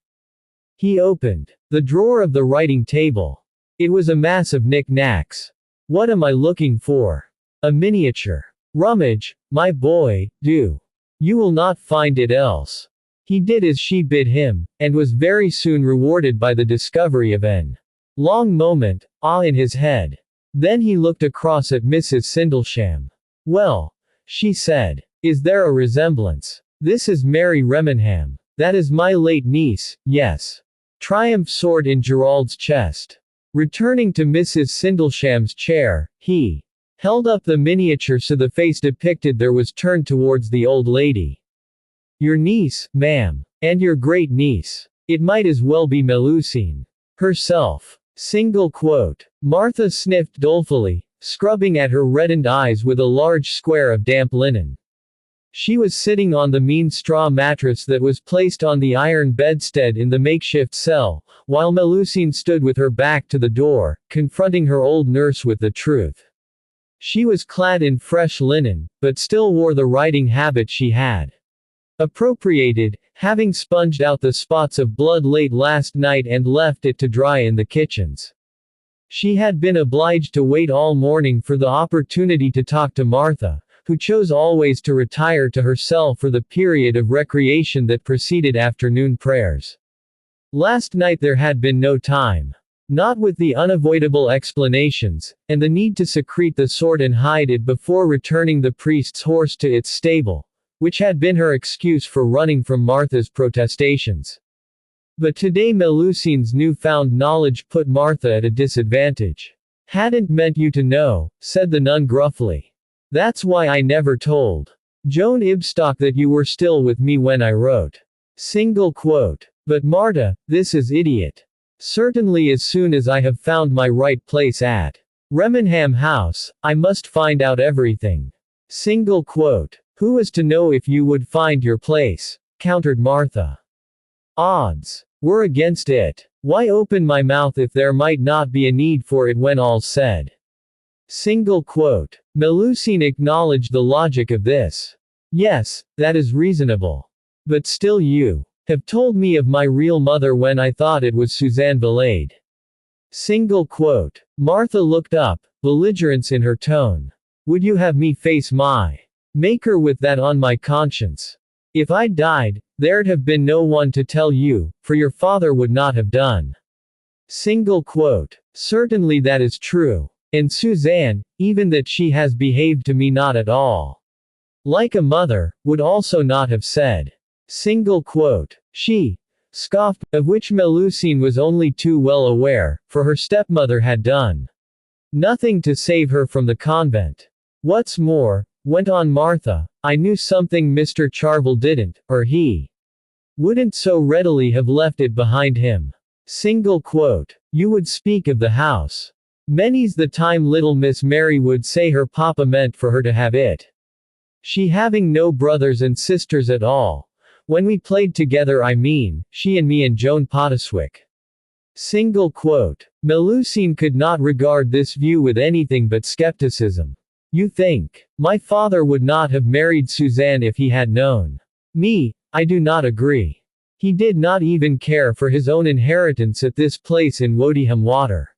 He opened the drawer of the writing table. It was a mass of knick-knacks. What am I looking for? A miniature. Rummage, my boy, do. You will not find it else. He did as she bid him, and was very soon rewarded by the discovery of an long moment, awe in his head. Then he looked across at Mrs. Sindlesham. Well, she said. Is there a resemblance? This is Mary Remenham. That is my late niece, yes. Triumph soared in Gerald's chest. Returning to Mrs. Sindlesham's chair, he held up the miniature so the face depicted there was turned towards the old lady. Your niece, ma'am. And your great niece. It might as well be Melusine herself. Single quote. Martha sniffed dolefully, scrubbing at her reddened eyes with a large square of damp linen. She was sitting on the mean straw mattress that was placed on the iron bedstead in the makeshift cell, while Melusine stood with her back to the door, confronting her old nurse with the truth. She was clad in fresh linen, but still wore the riding habit she had appropriated, having sponged out the spots of blood late last night and left it to dry in the kitchens. She had been obliged to wait all morning for the opportunity to talk to Martha, who chose always to retire to her cell for the period of recreation that preceded afternoon prayers. Last night there had been no time. Not with the unavoidable explanations, and the need to secrete the sword and hide it before returning the priest's horse to its stable, which had been her excuse for running from Martha's protestations. But today Melusine's newfound knowledge put Martha at a disadvantage. Hadn't meant you to know, said the nun gruffly. That's why I never told Joan Ibstock that you were still with me when I wrote. Single quote. But Marta, this is idiot. Certainly as soon as I have found my right place at Remenham House, I must find out everything. Single quote. Who is to know if you would find your place? Countered Martha. Odds were against it. Why open my mouth if there might not be a need for it when all's said? Single quote. Melusine acknowledged the logic of this. Yes, that is reasonable. But still you have told me of my real mother when I thought it was Suzanne Valade. Single quote. Martha looked up, belligerence in her tone. Would you have me face my Maker with that on my conscience? If I'd died, there'd have been no one to tell you, for your father would not have done. Single quote. Certainly that is true. And Suzanne, even that she has behaved to me not at all like a mother, would also not have said. Single quote. She scoffed, of which Melusine was only too well aware, for her stepmother had done nothing to save her from the convent. What's more, went on Martha, I knew something Mr. Charvel didn't, or he wouldn't so readily have left it behind him. Single quote. You would speak of the house. Many's the time little Miss Mary would say her papa meant for her to have it. She having no brothers and sisters at all. When we played together I mean, she and me and Joan Pottiswick. Single quote. Melusine could not regard this view with anything but skepticism. You think my father would not have married Suzanne if he had known me? I do not agree. He did not even care for his own inheritance at this place in Wodyham Water.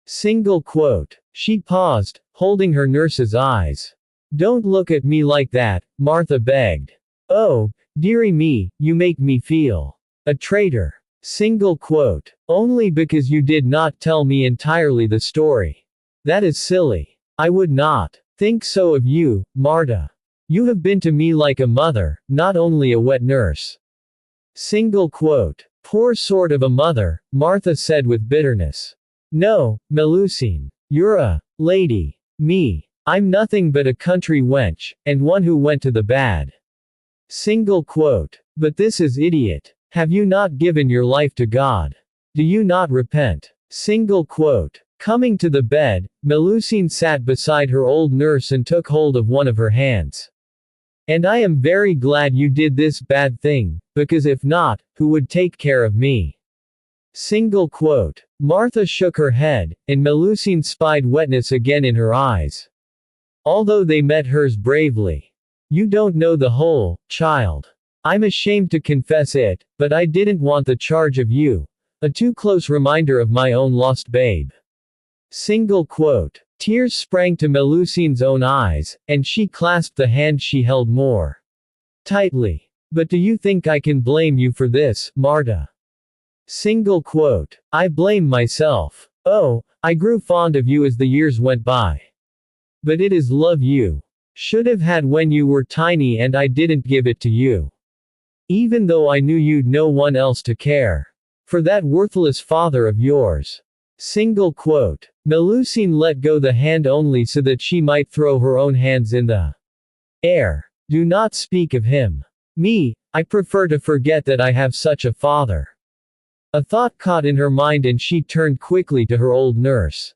Single quote. She paused, holding her nurse's eyes. Don't look at me like that, Martha begged. Oh, dearie me, you make me feel a traitor. Single quote. Only because you did not tell me entirely the story. That is silly. I would not think so of you, Marta. You have been to me like a mother, not only a wet nurse. Single quote. Poor sort of a mother, Martha said with bitterness. No, Melusine. You're a lady. Me. I'm nothing but a country wench, and one who went to the bad. Single quote. But this is idiot. Have you not given your life to God? Do you not repent? Single quote. Coming to the bed, Melusine sat beside her old nurse and took hold of one of her hands. And I am very glad you did this bad thing, because if not, who would take care of me? Single quote. Martha shook her head, and Melusine spied wetness again in her eyes. Although they met hers bravely. You don't know the whole, child. I'm ashamed to confess it, but I didn't want the charge of you. A too close reminder of my own lost babe. Single quote. Tears sprang to Melusine's own eyes, and she clasped the hand she held more tightly. But do you think I can blame you for this, Marta? Single quote. I blame myself. Oh, I grew fond of you as the years went by. But it is love you should have had when you were tiny and I didn't give it to you. Even though I knew you'd no one else to care for that worthless father of yours. Single quote. Melusine let go the hand only so that she might throw her own hands in the air. Do not speak of him. Me, I prefer to forget that I have such a father. A thought caught in her mind and she turned quickly to her old nurse.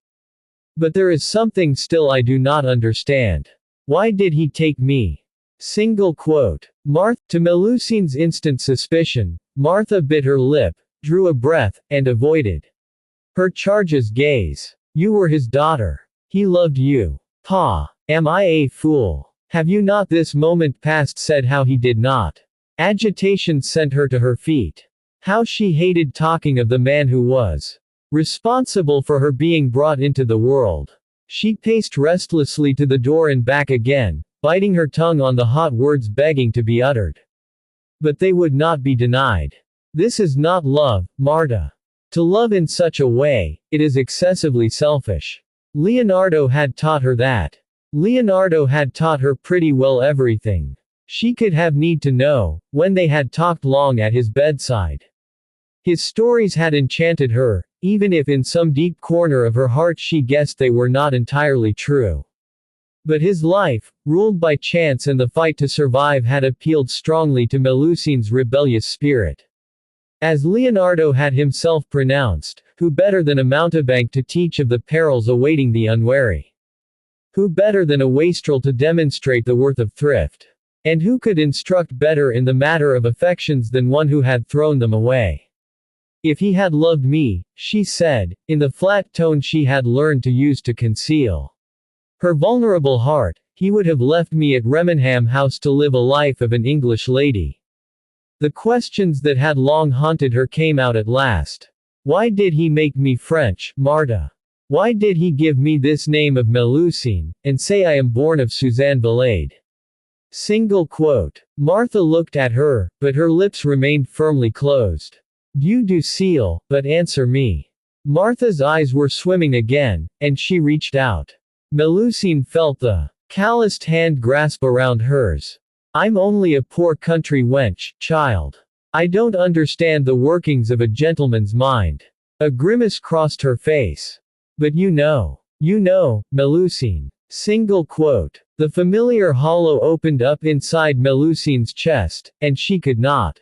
But there is something still I do not understand. Why did he take me? Single quote. To Melusine's instant suspicion, Martha bit her lip, drew a breath, and avoided her charge's gaze. You were his daughter. He loved you. Pa. Am I a fool? Have you not this moment past said how he did not? Agitation sent her to her feet. How she hated talking of the man who was responsible for her being brought into the world. She paced restlessly to the door and back again, biting her tongue on the hot words begging to be uttered. But they would not be denied. This is not love, Marta. To love in such a way, it is excessively selfish. Leonardo had taught her that. Leonardo had taught her pretty well everything she could have need to know, when they had talked long at his bedside. His stories had enchanted her, even if in some deep corner of her heart she guessed they were not entirely true. But his life, ruled by chance and the fight to survive had appealed strongly to Melusine's rebellious spirit. As Leonardo had himself pronounced, who better than a mountebank to teach of the perils awaiting the unwary? Who better than a wastrel to demonstrate the worth of thrift? And who could instruct better in the matter of affections than one who had thrown them away? If he had loved me, she said, in the flat tone she had learned to use to conceal her vulnerable heart, he would have left me at Remenham House to live a life of an English lady. The questions that had long haunted her came out at last. Why did he make me French, Marta? Why did he give me this name of Melusine, and say I am born of Suzanne Valade? Single quote. Martha looked at her, but her lips remained firmly closed. Dieu du ciel, but answer me. Martha's eyes were swimming again, and she reached out. Melusine felt the calloused hand grasp around hers. I'm only a poor country wench, child. I don't understand the workings of a gentleman's mind. A grimace crossed her face. But you know, Melusine. Single quote. The familiar hollow opened up inside Melusine's chest, and she could not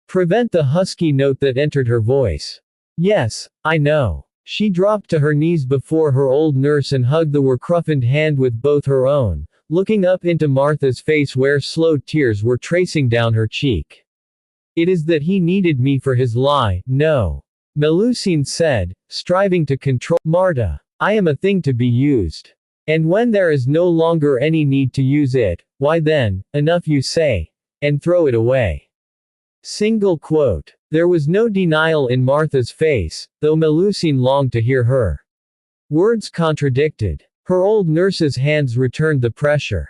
prevent the husky note that entered her voice. Yes, I know. She dropped to her knees before her old nurse and hugged the work-roughened hand with both her own, looking up into Martha's face where slow tears were tracing down her cheek. It is that he needed me for his lie, no. Melusine said, striving to control. Marta, I am a thing to be used. And when there is no longer any need to use it, why then, enough you say, and throw it away. Single quote. There was no denial in Martha's face, though Melusine longed to hear her words contradicted. Her old nurse's hands returned the pressure.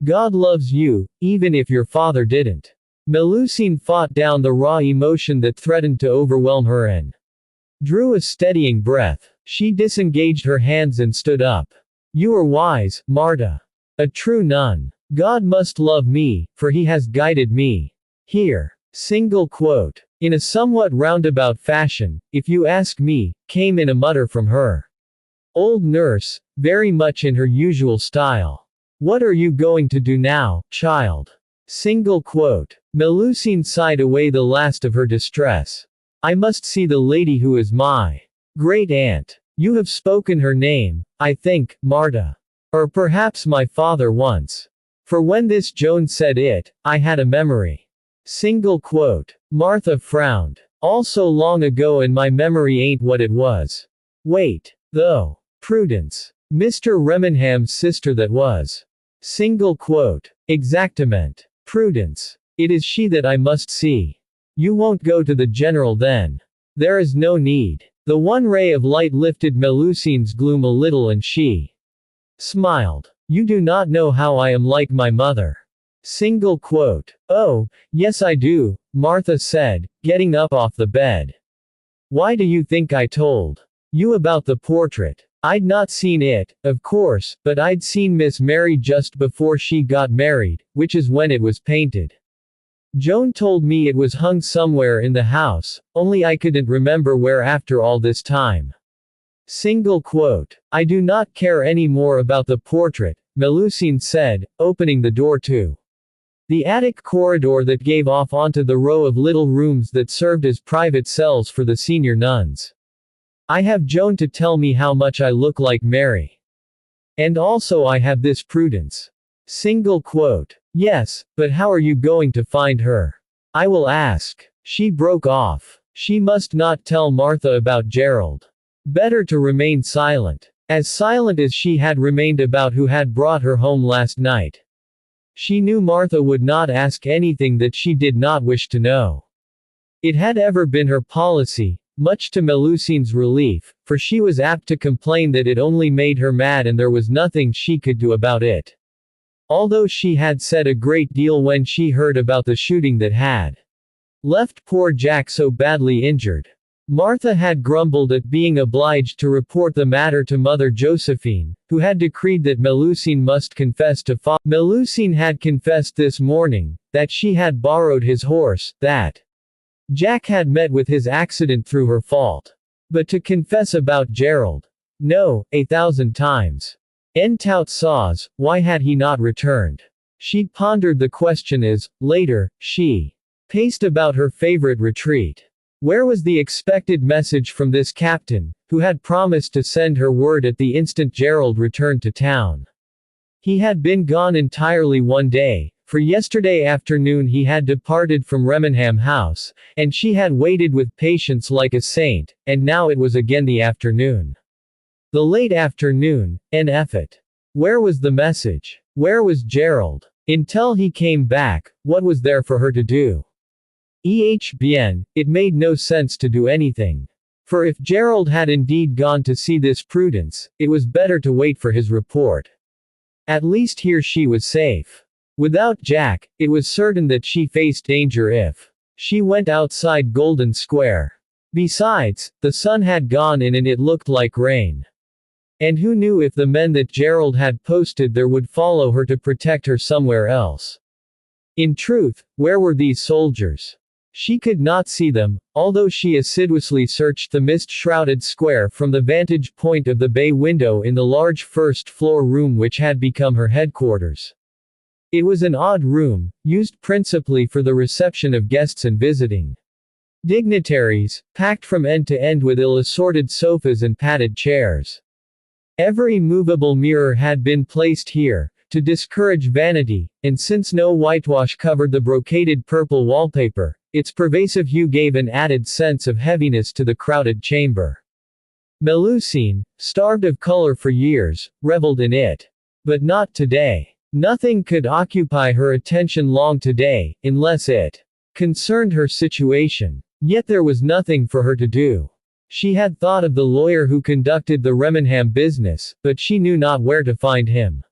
God loves you, even if your father didn't. Melusine fought down the raw emotion that threatened to overwhelm her and drew a steadying breath. She disengaged her hands and stood up. You are wise, Marta. A true nun. God must love me, for he has guided me. Here. Single quote. In a somewhat roundabout fashion, if you ask me, came in a mutter from her old nurse, very much in her usual style. What are you going to do now, child? Single quote. Melusine sighed away the last of her distress. I must see the lady who is my great aunt. You have spoken her name, I think, Marta. Or perhaps my father once. For when this Joan said it, I had a memory. Single quote. Martha frowned. All so long ago and my memory ain't what it was. Wait, though. Prudence. Mr. Remenham's sister that was. Single quote. Exactament. Prudence. It is she that I must see. You won't go to the general then. There is no need. The one ray of light lifted Melusine's gloom a little and she smiled. You do not know how I am like my mother. Single quote. Oh, yes I do, Martha said, getting up off the bed. Why do you think I told you about the portrait? I'd not seen it, of course, but I'd seen Miss Mary just before she got married, which is when it was painted. Joan told me it was hung somewhere in the house, only I couldn't remember where after all this time. Single quote. I do not care any more about the portrait, Melusine said, opening the door to the attic corridor that gave off onto the row of little rooms that served as private cells for the senior nuns. I have Joan to tell me how much I look like Mary. And also I have this Prudence. Single quote. Yes, but how are you going to find her? I will ask. She broke off. She must not tell Martha about Gerald. Better to remain silent. As silent as she had remained about who had brought her home last night. She knew Martha would not ask anything that she did not wish to know. It had ever been her policy, much to Melusine's relief, for she was apt to complain that it only made her mad and there was nothing she could do about it. Although she had said a great deal when she heard about the shooting that had left poor Jack so badly injured. Martha had grumbled at being obliged to report the matter to Mother Josephine, who had decreed that Melusine must confess to Father. Melusine had confessed this morning, that she had borrowed his horse, that Jack had met with his accident through her fault. But to confess about Gerald? No, 1,000 times. En tout saws, why had he not returned? She'd pondered the question as, later, she paced about her favorite retreat. Where was the expected message from this captain, who had promised to send her word at the instant Gerald returned to town? He had been gone entirely one day, for yesterday afternoon he had departed from Remenham House, and she had waited with patience like a saint, and now it was again the afternoon. The late afternoon, en effet. Where was the message? Where was Gerald? Until he came back, what was there for her to do? Bien, it made no sense to do anything. For if Gerald had indeed gone to see this Prudence, it was better to wait for his report. At least here she was safe. Without Jack, it was certain that she faced danger if she went outside Golden Square. Besides, the sun had gone in and it looked like rain. And who knew if the men that Gerald had posted there would follow her to protect her somewhere else? In truth, where were these soldiers? She could not see them, although she assiduously searched the mist-shrouded square from the vantage point of the bay window in the large first-floor room which had become her headquarters. It was an odd room, used principally for the reception of guests and visiting dignitaries, packed from end to end with ill-assorted sofas and padded chairs. Every movable mirror had been placed here, to discourage vanity, and since no whitewash covered the brocaded purple wallpaper, its pervasive hue gave an added sense of heaviness to the crowded chamber. Melusine, starved of color for years, reveled in it. But not today. Nothing could occupy her attention long today, unless it concerned her situation. Yet there was nothing for her to do. She had thought of the lawyer who conducted the Remenham business, but she knew not where to find him.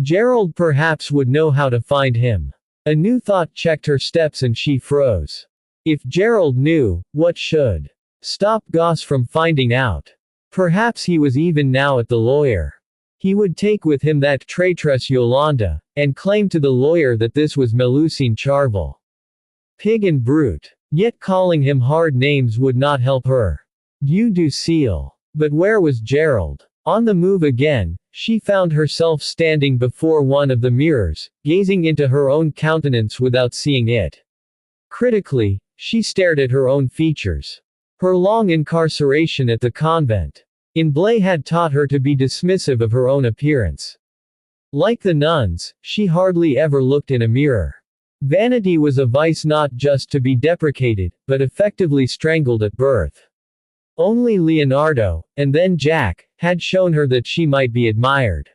Gerald perhaps would know how to find him. A new thought checked her steps and she froze. If Gerald knew, what should stop Goss from finding out? Perhaps he was even now at the lawyer. He would take with him that traitress Yolanda, and claim to the lawyer that this was Melusine Charvel. Pig and brute. Yet calling him hard names would not help her. Dieu du ciel. But where was Gerald? On the move again, she found herself standing before one of the mirrors, gazing into her own countenance without seeing it. Critically, she stared at her own features. Her long incarceration at the convent in Blaye had taught her to be dismissive of her own appearance. Like the nuns, she hardly ever looked in a mirror. Vanity was a vice not just to be deprecated, but effectively strangled at birth. Only Leonardo, and then Jack, had shown her that she might be admired.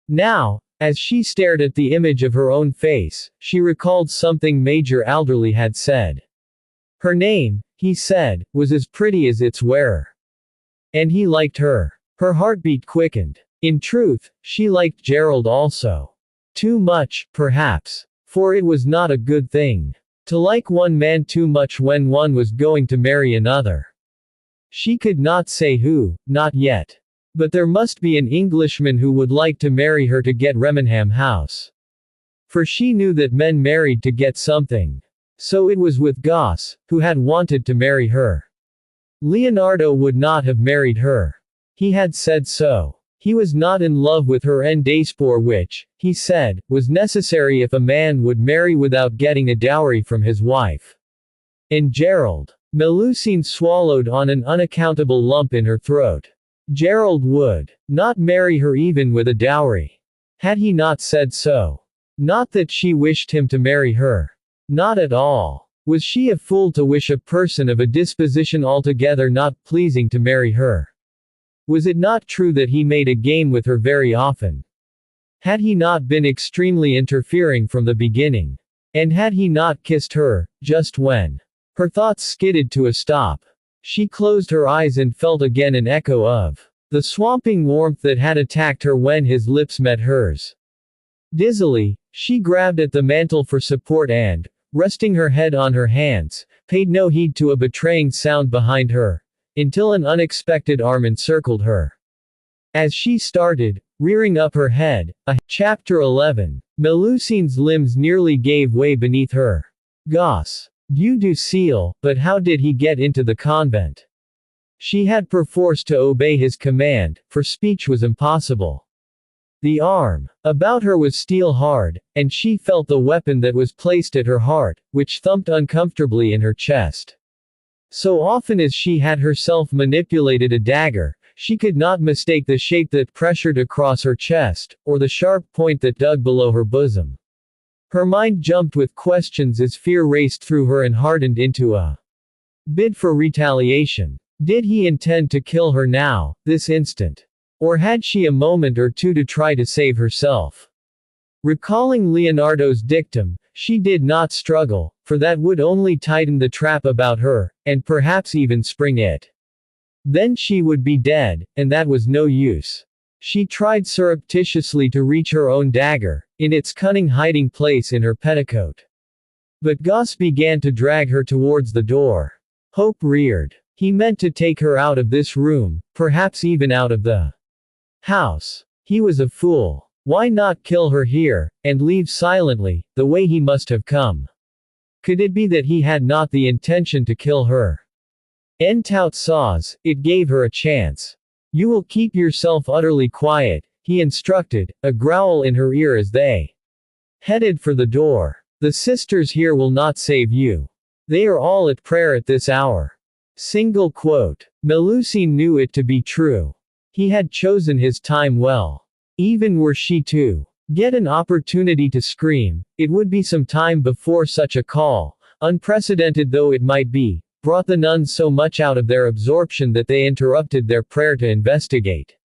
Now, as she stared at the image of her own face, she recalled something Major Alderley had said. Her name, he said, was as pretty as its wearer. And he liked her. Her heartbeat quickened. In truth, she liked Gerald also. Too much, perhaps. For it was not a good thing to like one man too much when one was going to marry another. She could not say who, not yet. But there must be an Englishman who would like to marry her to get Remenham House. For she knew that men married to get something. So it was with Goss, who had wanted to marry her. Leonardo would not have married her. He had said so. He was not in love with her en diaspora, which, he said, was necessary if a man would marry without getting a dowry from his wife. And Gerald. Melusine swallowed on an unaccountable lump in her throat. Gerald would not marry her even with a dowry. Had he not said so? Not that she wished him to marry her. Not at all. Was she a fool to wish a person of a disposition altogether not pleasing to marry her? Was it not true that he made a game with her very often? Had he not been extremely interfering from the beginning? And had he not kissed her, just when her thoughts skidded to a stop? She closed her eyes and felt again an echo of the swamping warmth that had attacked her when his lips met hers. Dizzily, she grabbed at the mantel for support and, resting her head on her hands, paid no heed to a betraying sound behind her, until an unexpected arm encircled her. As she started, rearing up her head, Chapter 11, Melusine's limbs nearly gave way beneath her. Goss. Dieu du ciel, but how did he get into the convent? She had perforce to obey his command, for speech was impossible. The arm about her was steel hard, and she felt the weapon that was placed at her heart, which thumped uncomfortably in her chest. So often as she had herself manipulated a dagger, she could not mistake the shape that pressured across her chest, or the sharp point that dug below her bosom. Her mind jumped with questions as fear raced through her and hardened into a bid for retaliation. Did he intend to kill her now, this instant? Or had she a moment or two to try to save herself? Recalling Leonardo's dictum, she did not struggle, for that would only tighten the trap about her, and perhaps even spring it. Then she would be dead, and that was no use. She tried surreptitiously to reach her own dagger, in its cunning hiding place in her petticoat. But Goss began to drag her towards the door. Hope reared. He meant to take her out of this room, perhaps even out of the house. He was a fool. Why not kill her here, and leave silently, the way he must have come? Could it be that he had not the intention to kill her? En tout cas, it gave her a chance. You will keep yourself utterly quiet, he instructed, a growl in her ear as they headed for the door. The sisters here will not save you. They are all at prayer at this hour. Single quote. Melusine knew it to be true. He had chosen his time well. Even were she to get an opportunity to scream, it would be some time before such a call, unprecedented though it might be, brought the nuns so much out of their absorption that they interrupted their prayer to investigate.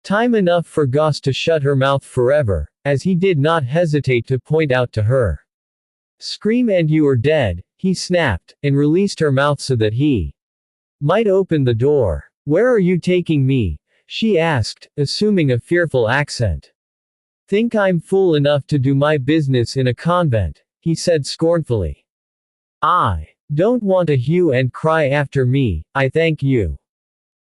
Time enough for Goss to shut her mouth forever, as he did not hesitate to point out to her. Scream and you are dead, he snapped, and released her mouth so that he might open the door. Where are you taking me? She asked, assuming a fearful accent. Think I'm fool enough to do my business in a convent, he said scornfully. I don't want a hue and cry after me, I thank you.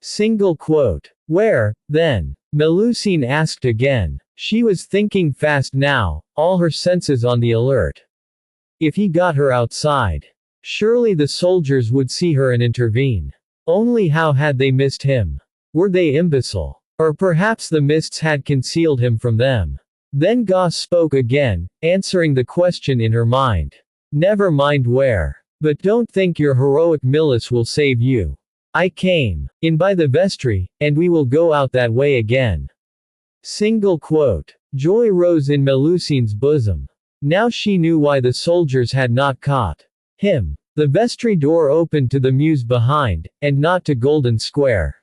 Single quote. Where, then? Melusine asked again. She was thinking fast now, all her senses on the alert. If he got her outside, surely the soldiers would see her and intervene. Only how had they missed him? Were they imbecile? Or perhaps the mists had concealed him from them. Then Goss spoke again, answering the question in her mind. Never mind where. But don't think your heroic Millis will save you. I came in by the vestry, and we will go out that way again. Single quote. Joy rose in Melusine's bosom. Now she knew why the soldiers had not caught him. The vestry door opened to the mews behind, and not to Golden Square.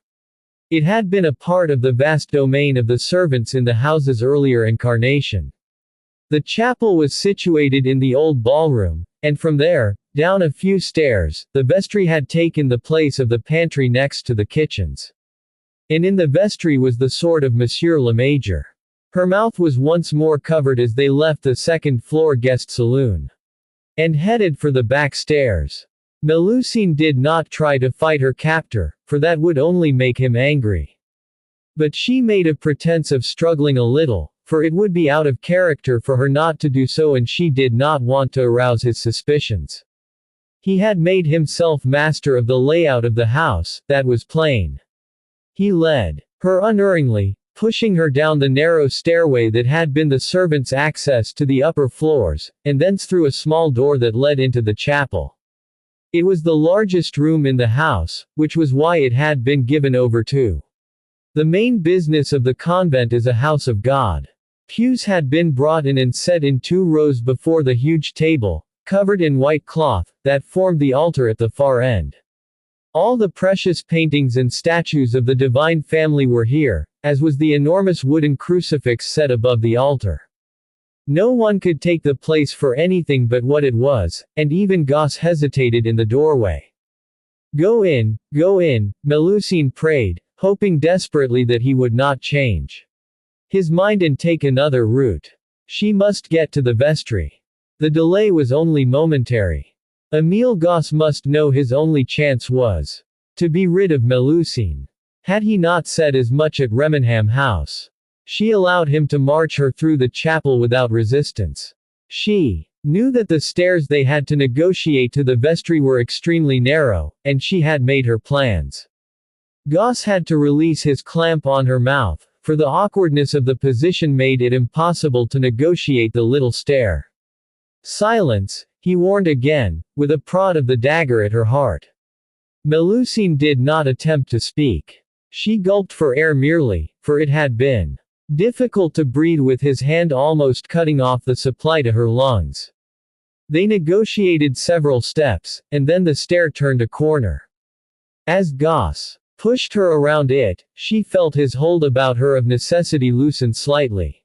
It had been a part of the vast domain of the servants in the house's earlier incarnation. The chapel was situated in the old ballroom, and from there, down a few stairs, the vestry had taken the place of the pantry next to the kitchens. And in the vestry was the sword of Monsieur le Major. Her mouth was once more covered as they left the second-floor guest saloon and headed for the back stairs. Melusine did not try to fight her captor, for that would only make him angry. But she made a pretense of struggling a little, for it would be out of character for her not to do so, and she did not want to arouse his suspicions. He had made himself master of the layout of the house, that was plain. He led her unerringly, pushing her down the narrow stairway that had been the servants' access to the upper floors, and thence through a small door that led into the chapel. It was the largest room in the house, which was why it had been given over to the main business of the convent as a house of God. Pews had been brought in and set in 2 rows before the huge table, covered in white cloth, that formed the altar at the far end. All the precious paintings and statues of the Divine Family were here, as was the enormous wooden crucifix set above the altar. No one could take the place for anything but what it was, and even Goss hesitated in the doorway. Go in, Melusine prayed, hoping desperately that he would not change his mind and take another route. She must get to the vestry. The delay was only momentary. Emile Goss must know his only chance was to be rid of Melusine. Had he not said as much at Remenham House? She allowed him to march her through the chapel without resistance. She knew that the stairs they had to negotiate to the vestry were extremely narrow, and she had made her plans. Goss had to release his clamp on her mouth, for the awkwardness of the position made it impossible to negotiate the little stair. Silence, he warned again, with a prod of the dagger at her heart. Melusine did not attempt to speak. She gulped for air merely, for it had been difficult to breathe with his hand almost cutting off the supply to her lungs. They negotiated several steps, and then the stair turned a corner. As Goss pushed her around it, she felt his hold about her of necessity loosen slightly.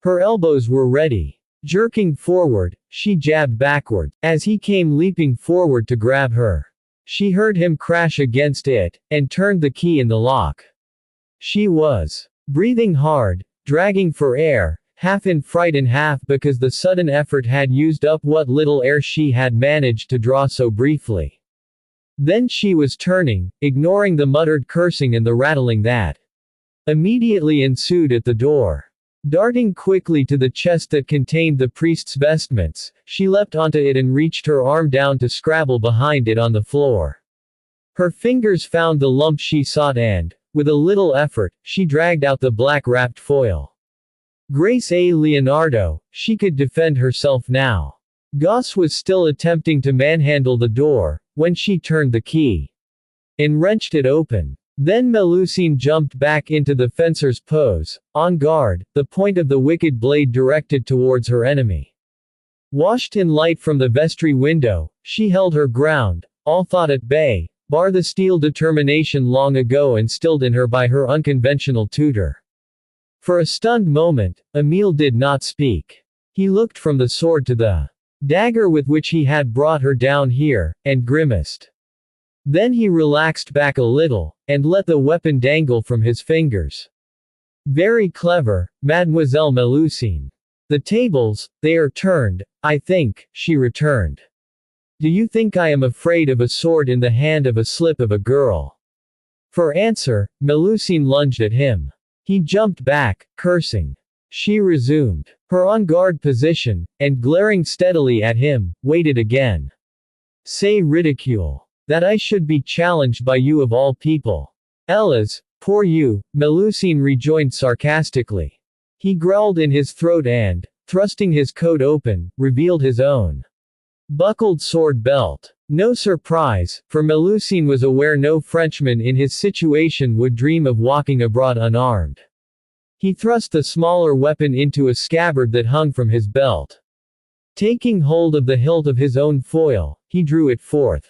Her elbows were ready. Jerking forward, she jabbed backward. As he came leaping forward to grab her, she heard him crash against it, and turned the key in the lock. She was breathing hard, dragging for air, half in fright and half because the sudden effort had used up what little air she had managed to draw so briefly. Then she was turning, ignoring the muttered cursing and the rattling that immediately ensued at the door. Darting quickly to the chest that contained the priest's vestments, she leapt onto it and reached her arm down to scrabble behind it on the floor. Her fingers found the lump she sought and, with a little effort, she dragged out the black-wrapped foil. Grace A. Leonardo, she could defend herself now. Goss was still attempting to manhandle the door, when she turned the key and wrenched it open. Then Melusine jumped back into the fencer's pose, on guard, the point of the wicked blade directed towards her enemy. Washed in light from the vestry window, she held her ground, all thought at bay, bar the steel determination long ago instilled in her by her unconventional tutor. For a stunned moment, Emile did not speak. He looked from the sword to the dagger with which he had brought her down here, and grimaced. Then he relaxed back a little, and let the weapon dangle from his fingers. Very clever, Mademoiselle Melusine. The tables, they are turned, I think, she returned. Do you think I am afraid of a sword in the hand of a slip of a girl? For answer, Melusine lunged at him. He jumped back, cursing. She resumed her on-guard position, and glaring steadily at him, waited again. Say ridicule. That I should be challenged by you of all people. Elas, poor you, Melusine rejoined sarcastically. He growled in his throat and, thrusting his coat open, revealed his own buckled sword belt. No surprise, for Melusine was aware no Frenchman in his situation would dream of walking abroad unarmed. He thrust the smaller weapon into a scabbard that hung from his belt. Taking hold of the hilt of his own foil, he drew it forth.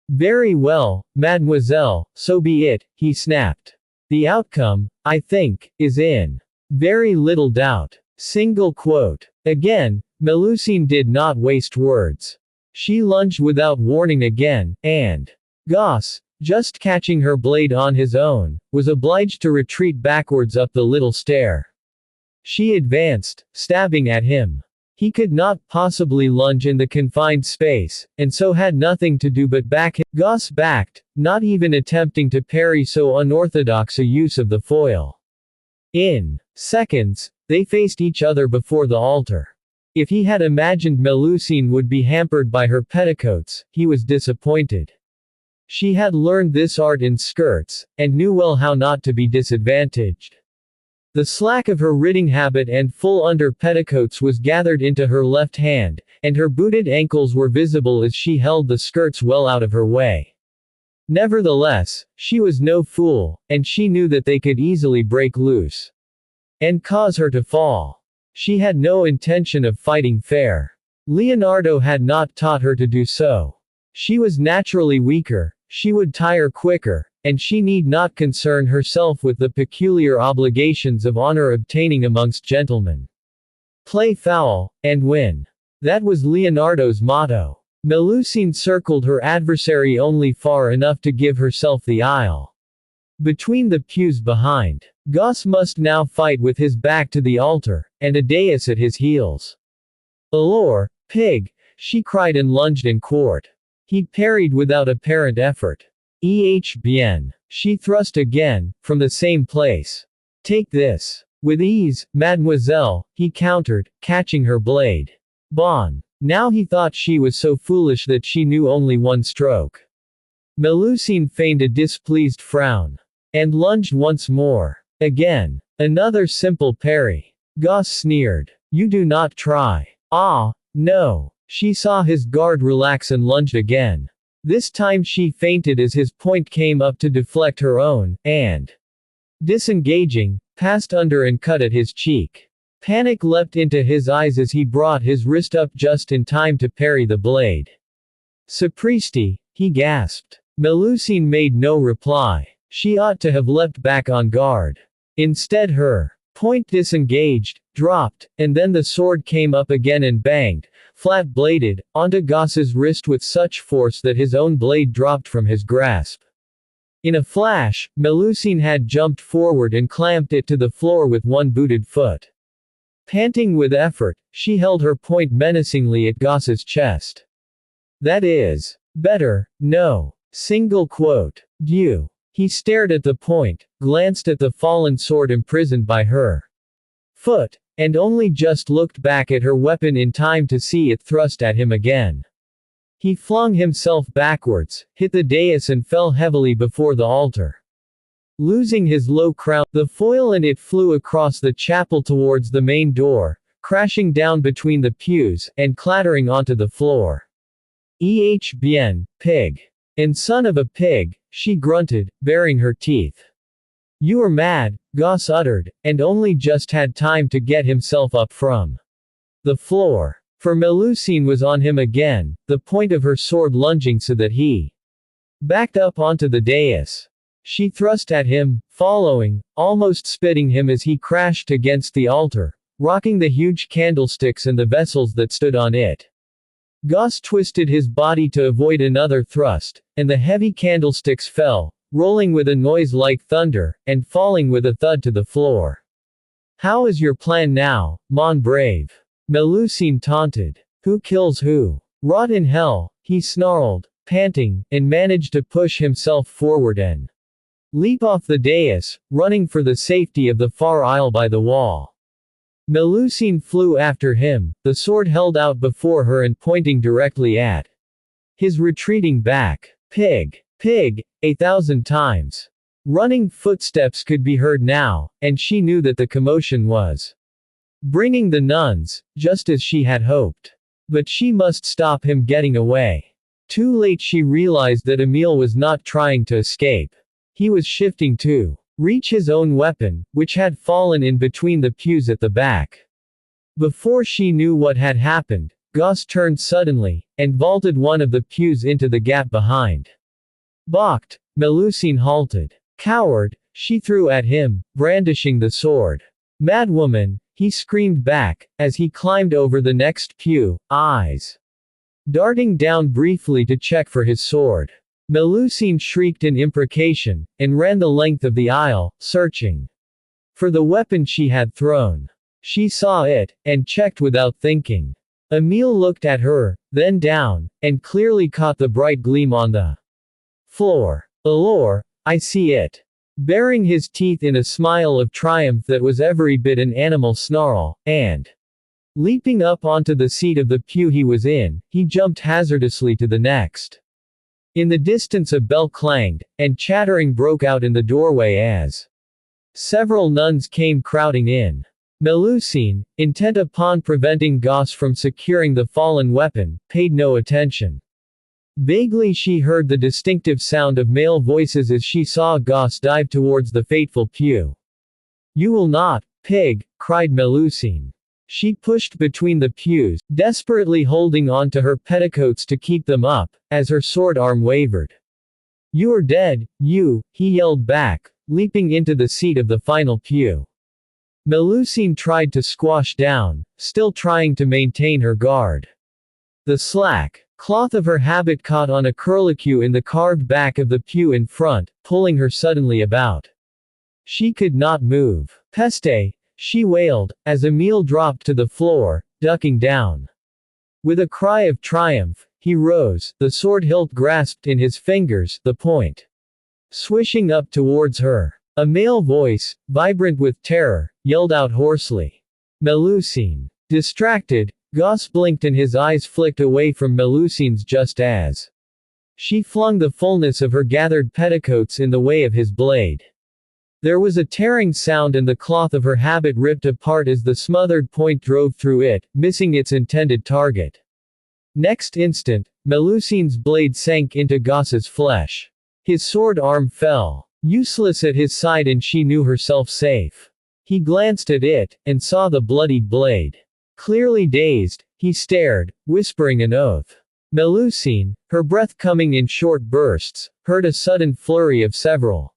Very well, Mademoiselle, so be it, he snapped. The outcome, I think, is in very little doubt. Single quote. Again, Melusine did not waste words. She lunged without warning again, and Goss, just catching her blade on his own, was obliged to retreat backwards up the little stair. She advanced, stabbing at him. He could not possibly lunge in the confined space, and so had nothing to do but back him. Goss backed, not even attempting to parry so unorthodox a use of the foil. In seconds, They faced each other before the altar. If he had imagined Melusine would be hampered by her petticoats, he was disappointed. She had learned this art in skirts, and knew well how not to be disadvantaged. The slack of her riding habit and full under petticoats was gathered into her left hand, and her booted ankles were visible as she held the skirts well out of her way. Nevertheless, she was no fool, and she knew that they could easily break loose and cause her to fall. She had no intention of fighting fair. Leonardo had not taught her to do so. She was naturally weaker, she would tire quicker, and she need not concern herself with the peculiar obligations of honor obtaining amongst gentlemen. Play foul, and win. That was Leonardo's motto. Melusine circled her adversary only far enough to give herself the aisle between the pews behind. Gus must now fight with his back to the altar, and a dais at his heels. "Allure, pig!" she cried and lunged in quart. He parried without apparent effort. Bien. She thrust again, from the same place. "Take this." "With ease, mademoiselle," he countered, catching her blade. Bon. Now he thought she was so foolish that she knew only one stroke. Melusine feigned a displeased frown. And lunged once more. Again. Another simple parry. Goss sneered. "You do not try." "Ah, no." She saw his guard relax and lunged again. This time she feinted as his point came up to deflect her own, and, disengaging, passed under and cut at his cheek. Panic leapt into his eyes as he brought his wrist up just in time to parry the blade. "Sapristi," he gasped. Melusine made no reply. She ought to have leapt back on guard. Instead her point disengaged, dropped, and then the sword came up again and banged, flat-bladed, onto Goss's wrist with such force that his own blade dropped from his grasp. In a flash, Melusine had jumped forward and clamped it to the floor with one booted foot. Panting with effort, she held her point menacingly at Goss's chest. "That is better, no. Single quote. Dieu." He stared at the point, glanced at the fallen sword imprisoned by her foot, and only just looked back at her weapon in time to see it thrust at him again. He flung himself backwards, hit the dais and fell heavily before the altar. Losing his low crown, the foil and it flew across the chapel towards the main door, crashing down between the pews, and clattering onto the floor. Bien, pig. And son of a pig, she grunted, baring her teeth. "You are mad," Goss uttered, and only just had time to get himself up from the floor. For Melusine was on him again, the point of her sword lunging so that he backed up onto the dais. She thrust at him, following, almost spitting him as he crashed against the altar, rocking the huge candlesticks and the vessels that stood on it. Goss twisted his body to avoid another thrust, and the heavy candlesticks fell, rolling with a noise like thunder, and falling with a thud to the floor. "How is your plan now, mon brave?" Melusine taunted. "Who kills who?" "Rot in hell," he snarled, panting, and managed to push himself forward and leap off the dais, running for the safety of the far aisle by the wall. Melusine flew after him, the sword held out before her and pointing directly at his retreating back. "Pig! Pig!" 1,000 times. Running footsteps could be heard now, and she knew that the commotion was bringing the nuns, just as she had hoped. But she must stop him getting away. Too late she realized that Emile was not trying to escape. He was shifting to reach his own weapon, which had fallen in between the pews at the back. Before she knew what had happened, Goss turned suddenly, and vaulted one of the pews into the gap behind. Balked, Melusine halted. "Coward," she threw at him, brandishing the sword. "Madwoman," he screamed back, as he climbed over the next pew, eyes darting down briefly to check for his sword. Melusine shrieked an imprecation, and ran the length of the aisle, searching for the weapon she had thrown. She saw it, and checked without thinking. Emile looked at her, then down, and clearly caught the bright gleam on the floor. "Allure, I see it." baring his teeth in a smile of triumph that was every bit an animal snarl, and, leaping up onto the seat of the pew he was in, he jumped hazardously to the next. In the distance a bell clanged, and chattering broke out in the doorway as several nuns came crowding in. Melusine, intent upon preventing Goss from securing the fallen weapon, paid no attention. Vaguely she heard the distinctive sound of male voices as she saw Goss dive towards the fateful pew. "You will not, pig," cried Melusine. She pushed between the pews, desperately holding on to her petticoats to keep them up, as her sword arm wavered. "You are dead, he yelled back, leaping into the seat of the final pew. Melusine tried to squash down, still trying to maintain her guard. The slack cloth of her habit caught on a curlicue in the carved back of the pew in front, pulling her suddenly about. She could not move. "Peste!" she wailed, as Emile dropped to the floor, ducking down. With a cry of triumph, he rose, the sword hilt grasped in his fingers, the point swishing up towards her. A male voice, vibrant with terror, yelled out hoarsely. "Melusine!" Distracted, Goss blinked and his eyes flicked away from Melusine's just as she flung the fullness of her gathered petticoats in the way of his blade. There was a tearing sound and the cloth of her habit ripped apart as the smothered point drove through it, missing its intended target. Next instant, Melusine's blade sank into Goss's flesh. His sword arm fell, useless at his side, and she knew herself safe. He glanced at it, and saw the bloodied blade. Clearly dazed, he stared, whispering an oath. Melusine, her breath coming in short bursts, heard a sudden flurry of several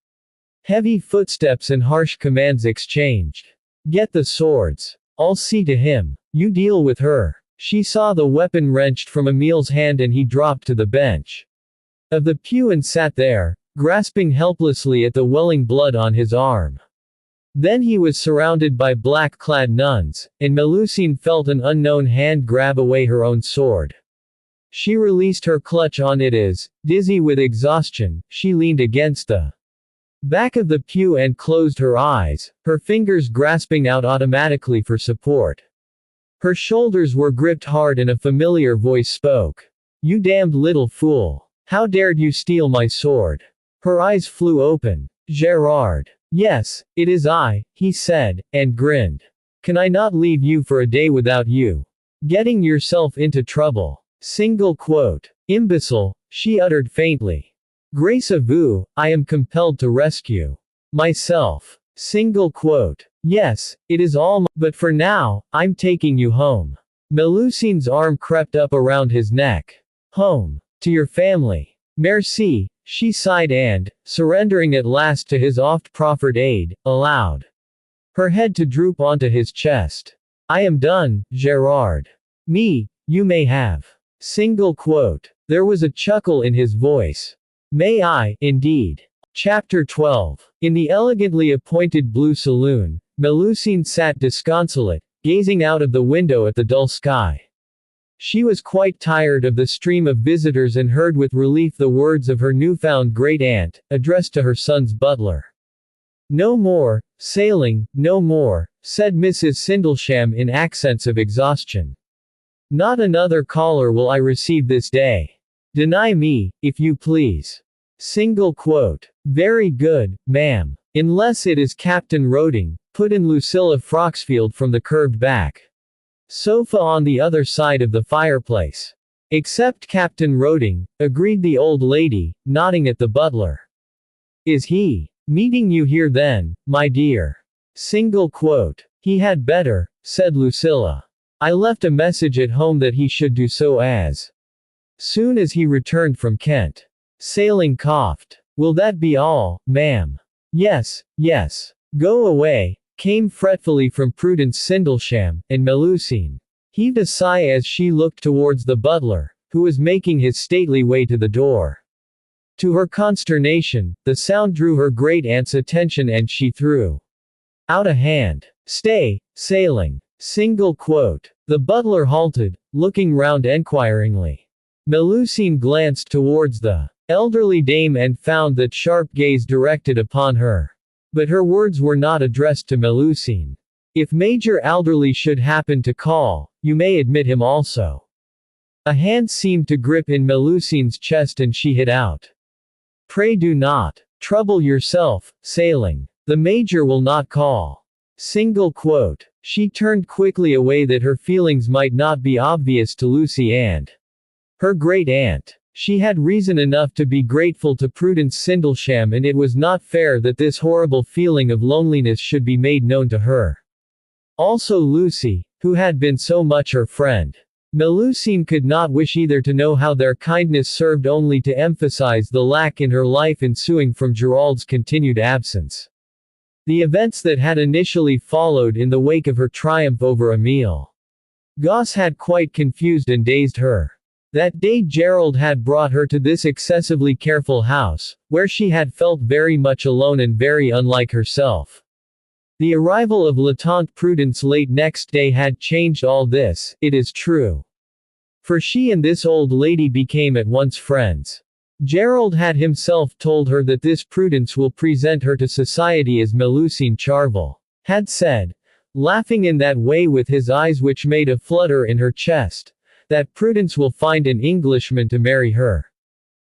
heavy footsteps and harsh commands exchanged. "Get the swords. I'll see to him. You deal with her." She saw the weapon wrenched from Emile's hand and he dropped to the bench of the pew and sat there, grasping helplessly at the welling blood on his arm. Then he was surrounded by black-clad nuns, and Melusine felt an unknown hand grab away her own sword. She released her clutch on it as, dizzy with exhaustion, she leaned against the back of the pew and closed her eyes, her fingers grasping out automatically for support. Her shoulders were gripped hard and a familiar voice spoke. "You damned little fool. How dared you steal my sword?" Her eyes flew open. "Gerard. Yes, it is I," he said, and grinned. "Can I not leave you for a day without you? Getting yourself into trouble. Single quote. Imbecile," she uttered faintly. "Grace à vous, I am compelled to rescue myself. Single quote. Yes, it is all but for now, I'm taking you home." Melusine's arm crept up around his neck. "Home. To your family. Merci," she sighed and, surrendering at last to his oft-proffered aid, allowed her head to droop onto his chest. "I am done, Gerard. Me, you may have." Single quote. There was a chuckle in his voice. "May I, indeed." Chapter 12. In the elegantly appointed blue saloon, Melusine sat disconsolate, gazing out of the window at the dull sky. She was quite tired of the stream of visitors and heard with relief the words of her newfound great-aunt, addressed to her son's butler. "No more sailing, no more," said Mrs. Sindlesham in accents of exhaustion. "Not another caller will I receive this day. Deny me, if you please." Single quote. "Very good, ma'am. Unless it is Captain Roding," put in Lucilla Froxfield from the curved back sofa on the other side of the fireplace. "Except Captain Roding," agreed the old lady, nodding at the butler. "Is he meeting you here then, my dear?" Single quote. "He had better," said Lucilla. "I left a message at home that he should do so as soon as he returned from Kent." Sailing coughed. "Will that be all, ma'am?" "Yes, yes. Go away," came fretfully from Prudence Sindlesham, and Melusine heaved a sigh as she looked towards the butler, who was making his stately way to the door. To her consternation, the sound drew her great-aunt's attention and she threw out a hand. "Stay, sailing." Single quote. The butler halted, looking round enquiringly. Melusine glanced towards the elderly dame and found that sharp gaze directed upon her. But her words were not addressed to Melusine. If Major Alderley should happen to call, you may admit him also. A hand seemed to grip in Melusine's chest and she hit out. Pray do not trouble yourself, Sailing. The Major will not call. Single quote. She turned quickly away that her feelings might not be obvious to Lucy and her great-aunt. She had reason enough to be grateful to Prudence Sindlesham, and it was not fair that this horrible feeling of loneliness should be made known to her. Also Lucy, who had been so much her friend. Melusine could not wish either to know how their kindness served only to emphasize the lack in her life ensuing from Gerald's continued absence. The events that had initially followed in the wake of her triumph over Emile Gosse had quite confused and dazed her. That day Gerald had brought her to this excessively careful house, where she had felt very much alone and very unlike herself. The arrival of La Tante Prudence late next day had changed all this, it is true. For she and this old lady became at once friends. Gerald had himself told her that this Prudence will present her to society as Melusine Charvel had said, laughing in that way with his eyes which made a flutter in her chest, that Prudence will find an Englishman to marry her.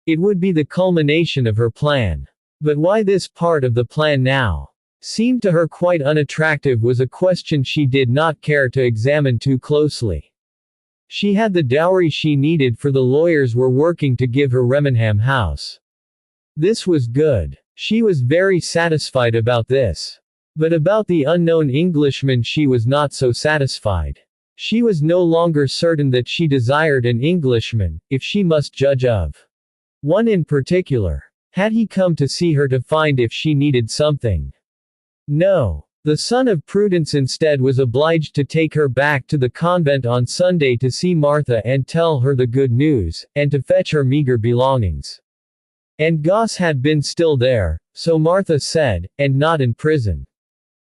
It would be the culmination of her plan. But why this part of the plan now seemed to her quite unattractive was a question she did not care to examine too closely. She had the dowry she needed, for the lawyers were working to give her Remenham House. This was good. She was very satisfied about this. But about the unknown Englishman she was not so satisfied. She was no longer certain that she desired an Englishman, if she must judge of one in particular. Had he come to see her to find if she needed something? No. The son of Prudence instead was obliged to take her back to the convent on Sunday to see Martha and tell her the good news, and to fetch her meager belongings. And Gosse had been still there, so Martha said, and not in prison.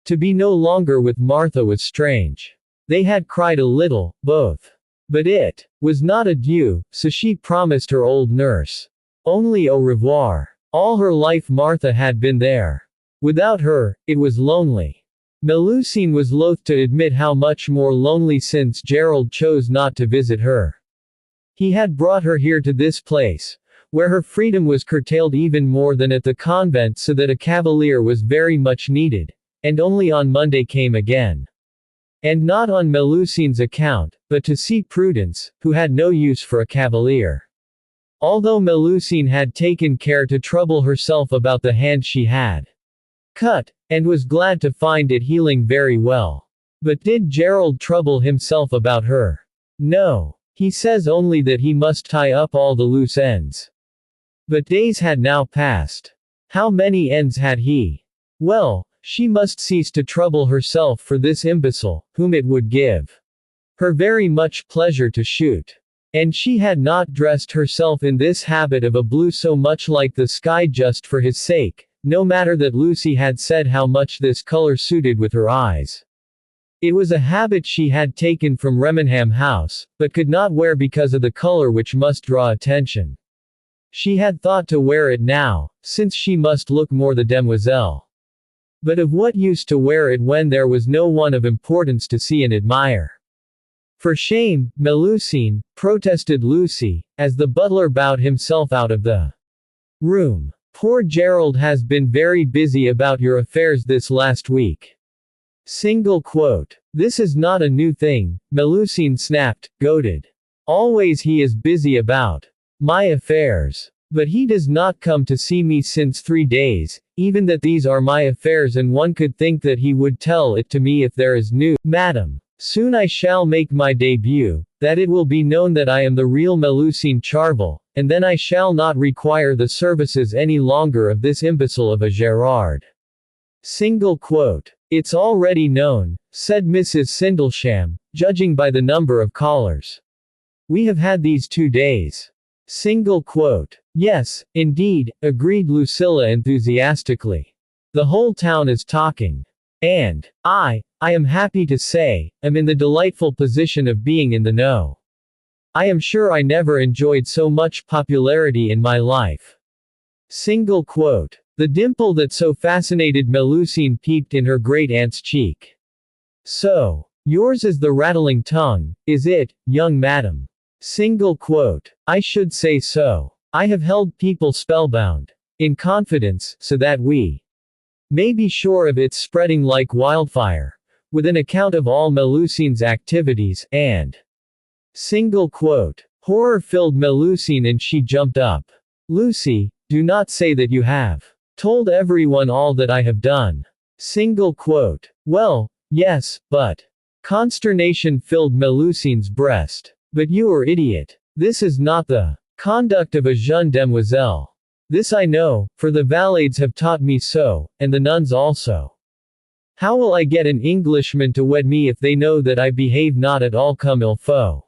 To be no longer with Martha was strange. They had cried a little, both. But it was not adieu, so she promised her old nurse only au revoir. All her life Martha had been there. Without her, it was lonely. Melusine was loath to admit how much more lonely since Gerald chose not to visit her. He had brought her here to this place, where her freedom was curtailed even more than at the convent, so that a cavalier was very much needed, and only on Monday came again. And not on Melusine's account, but to see Prudence, who had no use for a cavalier. Although Melusine had taken care to trouble herself about the hand she had cut, and was glad to find it healing very well. But did Gerald trouble himself about her? No. He says only that he must tie up all the loose ends. But days had now passed. How many ends had he? Well, she must cease to trouble herself for this imbecile, whom it would give her very much pleasure to shoot. And she had not dressed herself in this habit of a blue so much like the sky just for his sake, no matter that Lucy had said how much this color suited with her eyes. It was a habit she had taken from Remenham House, but could not wear because of the color which must draw attention. She had thought to wear it now, since she must look more the demoiselle. But of what use to wear it when there was no one of importance to see and admire? For shame, Melusine, protested Lucy, as the butler bowed himself out of the room. Poor Gerald has been very busy about your affairs this last week. Single quote. This is not a new thing, Melusine snapped, goaded. Always he is busy about my affairs. But he does not come to see me since 3 days, even that these are my affairs, and one could think that he would tell it to me if there is news. Madam, soon I shall make my debut, that it will be known that I am the real Melusine Charvel, and then I shall not require the services any longer of this imbecile of a Gerard. Single quote. It's already known, said Mrs. Sindlesham, judging by the number of callers. We have had these 2 days. Single quote. Yes, indeed, agreed Lucilla enthusiastically. The whole town is talking. And I am happy to say, am in the delightful position of being in the know. I am sure I never enjoyed so much popularity in my life. Single quote. The dimple that so fascinated Melusine peeped in her great-aunt's cheek. So, yours is the rattling tongue, is it, young madam? Single quote. I should say so. I have held people spellbound, in confidence, so that we may be sure of its spreading like wildfire, with an account of all Melusine's activities, and single quote. Horror filled Melusine and she jumped up. Lucy, do not say that you have told everyone all that I have done. Single quote. Well, yes, but consternation filled Melusine's breast. But you are idiot. This is not the conduct of a jeune demoiselle. This I know, for the valets have taught me so, and the nuns also. How will I get an Englishman to wed me if they know that I behave not at all comme il faut?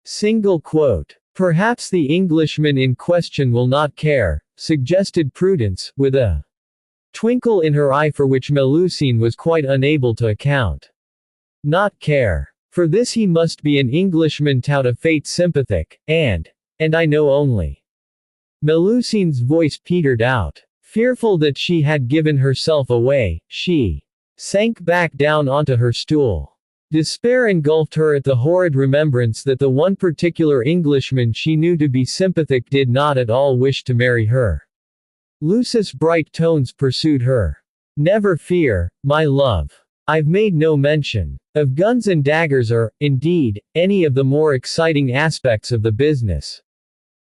Single quote. Perhaps the Englishman in question will not care, suggested Prudence, with a twinkle in her eye for which Melusine was quite unable to account. Not care. For this he must be an Englishman tout à fait sympathique, and I know only. Melusine's voice petered out. Fearful that she had given herself away, she sank back down onto her stool. Despair engulfed her at the horrid remembrance that the one particular Englishman she knew to be sympathic did not at all wish to marry her. Lucy's bright tones pursued her. Never fear, my love. I've made no mention of guns and daggers or, indeed, any of the more exciting aspects of the business.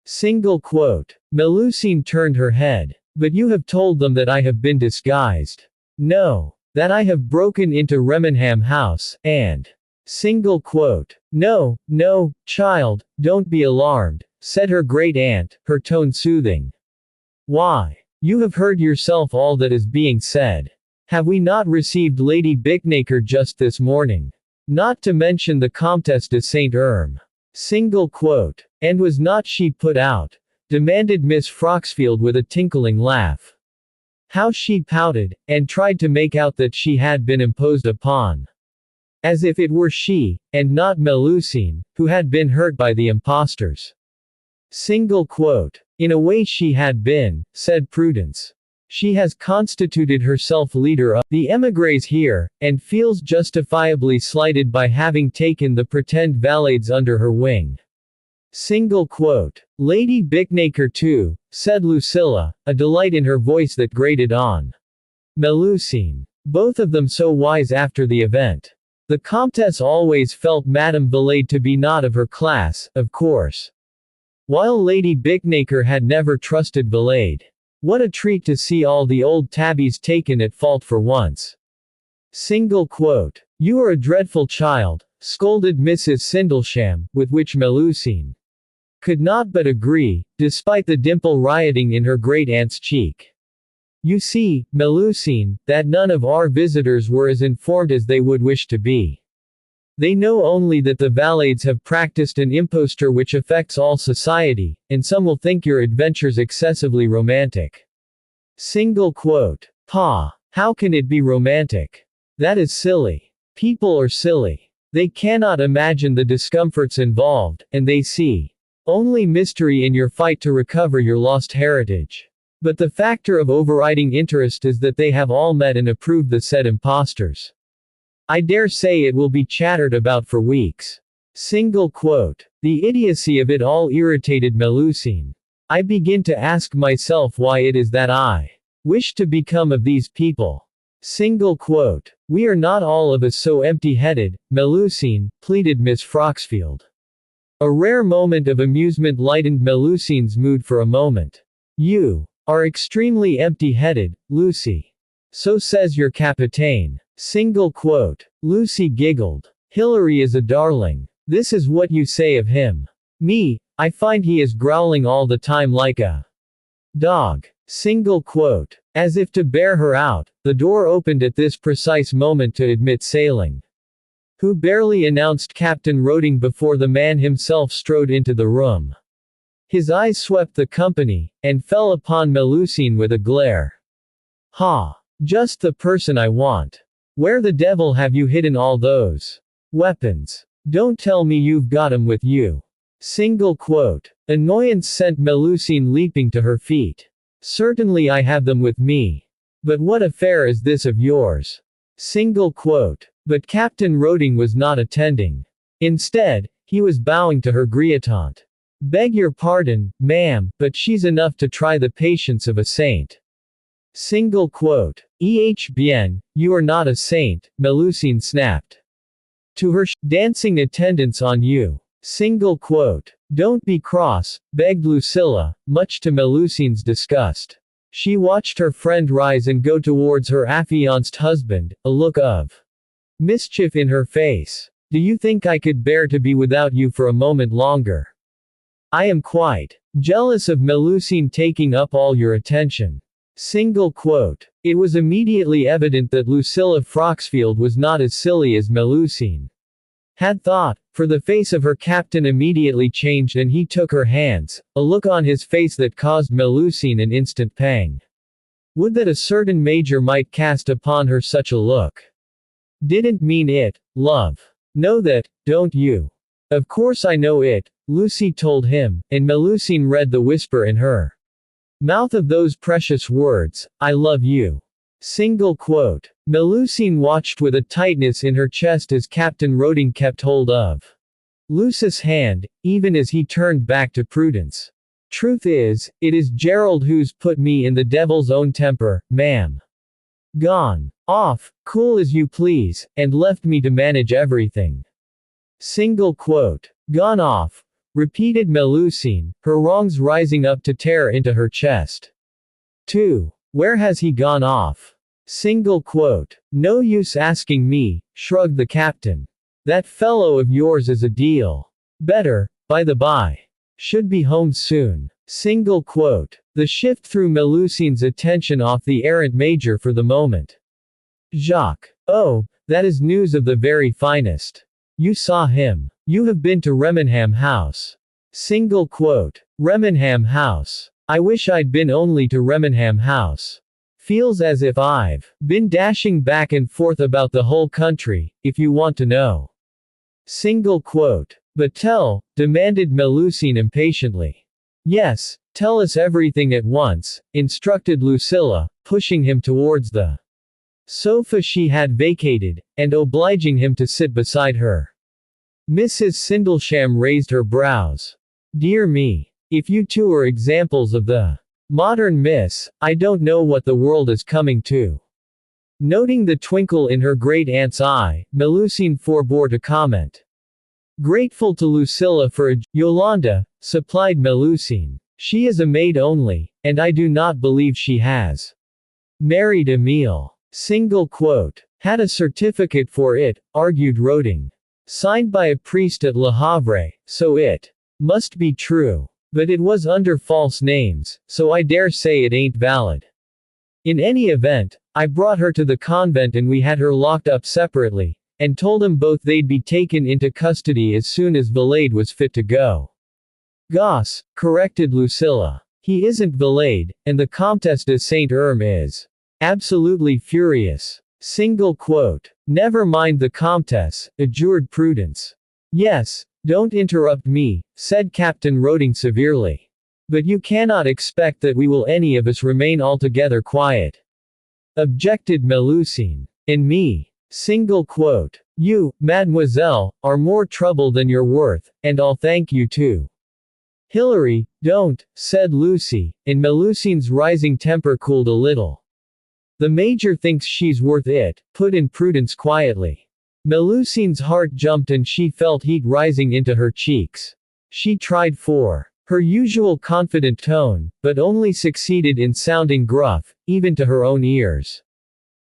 Single quote. Melusine turned her head. But you have told them that I have been disguised. No. That I have broken into Remenham House, and single quote. No, no, child, don't be alarmed, said her great-aunt, her tone soothing. Why? You have heard yourself all that is being said. Have we not received Lady Bicknaker just this morning? Not to mention the Comtesse de Saint-Erme. Single quote. And was not she put out? Demanded Miss Froxfield with a tinkling laugh. How she pouted, and tried to make out that she had been imposed upon. As if it were she, and not Melusine, who had been hurt by the impostors. Single quote. In a way she had been, said Prudence. She has constituted herself leader of the émigrés here, and feels justifiably slighted by having taken the pretend valets under her wing. Single quote. Lady Bicknaker too, said Lucilla, a delight in her voice that grated on Melusine. Both of them so wise after the event. The Comtesse always felt Madame Valade to be not of her class, of course. While Lady Bicknaker had never trusted Valade. What a treat to see all the old tabbies taken at fault for once. Single quote. You are a dreadful child, scolded Mrs. Sindlesham, with which Melusine could not but agree, despite the dimple rioting in her great-aunt's cheek. You see, Melusine, that none of our visitors were as informed as they would wish to be. They know only that the valets have practiced an imposture which affects all society, and some will think your adventures excessively romantic. Single quote. Pa! How can it be romantic? That is silly. People are silly. They cannot imagine the discomforts involved, and they see only mystery in your fight to recover your lost heritage. But the factor of overriding interest is that they have all met and approved the said impostors. I dare say it will be chattered about for weeks. Single quote. The idiocy of it all irritated Melusine. I begin to ask myself why it is that I wish to become of these people. Single quote. We are not all of us so empty-headed, Melusine, pleaded Miss Froxfield. A rare moment of amusement lightened Melusine's mood for a moment. You are extremely empty-headed, Lucy. So says your capitaine. Single quote. Lucy giggled. Hilary is a darling. This is what you say of him. Me, I find he is growling all the time like a dog. Single quote. As if to bear her out, the door opened at this precise moment to admit Sailing, who barely announced Captain Roding before the man himself strode into the room. His eyes swept the company, and fell upon Melusine with a glare. Ha! Just the person I want. Where the devil have you hidden all those weapons? Don't tell me you've got 'em with you. Single quote. Annoyance sent Melusine leaping to her feet. Certainly I have them with me. But what affair is this of yours? Single quote. But Captain Roding was not attending. Instead, he was bowing to her griotant. Beg your pardon, ma'am, but she's enough to try the patience of a saint. Single quote. Bien, you are not a saint, Melusine snapped. To her dancing attendance on you. Single quote. Don't be cross, begged Lucilla, much to Melusine's disgust. She watched her friend rise and go towards her affianced husband, a look of mischief in her face. Do you think I could bear to be without you for a moment longer? I am quite jealous of Melusine taking up all your attention. Single quote. It was immediately evident that Lucilla Froxfield was not as silly as Melusine had thought, for the face of her captain immediately changed and he took her hands, a look on his face that caused Melusine an instant pang. Would that a certain major might cast upon her such a look. Didn't mean it, love. Know that, don't you? Of course I know it, Lucy told him, and Melusine read the whisper in her mouth of those precious words, I love you. Single quote. Melusine watched with a tightness in her chest as Captain Roding kept hold of Lucy's hand, even as he turned back to Prudence. Truth is, it is Gerald who's put me in the devil's own temper, ma'am. Gone off, cool as you please, and left me to manage everything. Single quote. Gone off, repeated Melusine, her wrongs rising up to tear into her chest. 2. Where has he gone off? Single quote. No use asking me, shrugged the captain. That fellow of yours is a deal better, by the by. Should be home soon. Single quote. The shift threw Melusine's attention off the errant major for the moment. Jacques. Oh, that is news of the very finest. You saw him. You have been to Remenham House. Single quote. Remenham House. I wish I'd been only to Remenham House. Feels as if I've been dashing back and forth about the whole country, if you want to know. Single quote. But tell, demanded Melusine impatiently. Yes, tell us everything at once, instructed Lucilla, pushing him towards the sofa she had vacated, and obliging him to sit beside her. Mrs. Sindlesham raised her brows. Dear me. If you two are examples of the modern miss, I don't know what the world is coming to. Noting the twinkle in her great-aunt's eye, Melusine forbore to comment. Grateful to Lucilla for Yolanda, supplied Melusine. She is a maid only, and I do not believe she has married Emile. Single quote. Had a certificate for it, argued Roding. Signed by a priest at Le Havre, so it must be true. But it was under false names, so I dare say it ain't valid. In any event, I brought her to the convent and we had her locked up separately, and told 'em both they'd be taken into custody as soon as Valade was fit to go. Gosse, corrected Lucilla. He isn't Valade, and the Comtesse de Saint-Erme is absolutely furious. Single quote. Never mind the Comtesse, adjured Prudence. Yes, don't interrupt me, said Captain Roding severely. But you cannot expect that we will any of us remain altogether quiet. Objected Melusine. And me. Single quote. You, Mademoiselle, are more trouble than you're worth, and I'll thank you too. Hilary, don't, said Lucy, and Melusine's rising temper cooled a little. The major thinks she's worth it, put in Prudence quietly. Melusine's heart jumped and she felt heat rising into her cheeks. She tried for her usual confident tone, but only succeeded in sounding gruff, even to her own ears.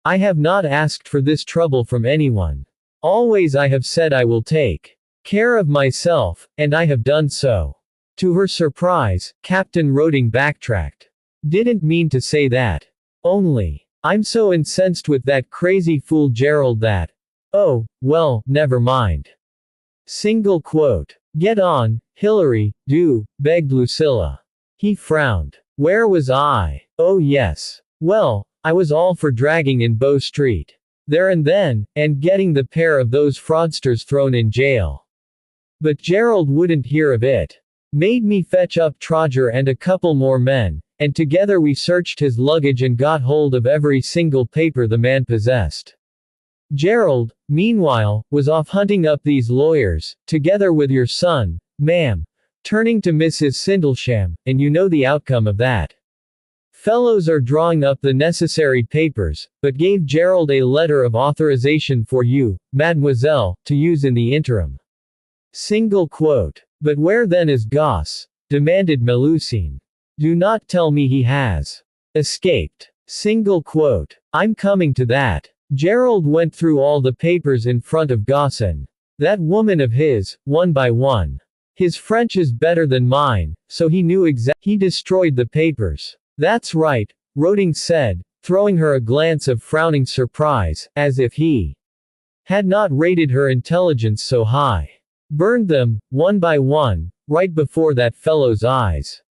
I have not asked for this trouble from anyone. Always I have said I will take care of myself, and I have done so. To her surprise, Captain Roding backtracked. Didn't mean to say that. Only, I'm so incensed with that crazy fool Gerald that. Oh, well, never mind. Single quote. Get on, Hilary, do, begged Lucilla. He frowned. Where was I? Oh yes. Well, I was all for dragging in Bow Street. There and then, and getting the pair of those fraudsters thrown in jail. But Gerald wouldn't hear of it. Made me fetch up Trodger and a couple more men, and together we searched his luggage and got hold of every single paper the man possessed. Gerald, meanwhile, was off hunting up these lawyers, together with your son, ma'am, turning to Mrs. Sindlesham, and you know the outcome of that. Fellows are drawing up the necessary papers, but gave Gerald a letter of authorization for you, Mademoiselle, to use in the interim. Single quote. But where then is Goss? Demanded Melusine. Do not tell me he has escaped. Single quote. I'm coming to that. Gerald went through all the papers in front of Goss and that woman of his, one by one. His French is better than mine, so he knew exactly. He destroyed the papers. That's right, Roding said, throwing her a glance of frowning surprise, as if he had not rated her intelligence so high. Burned them, one by one, right before that fellow's eyes.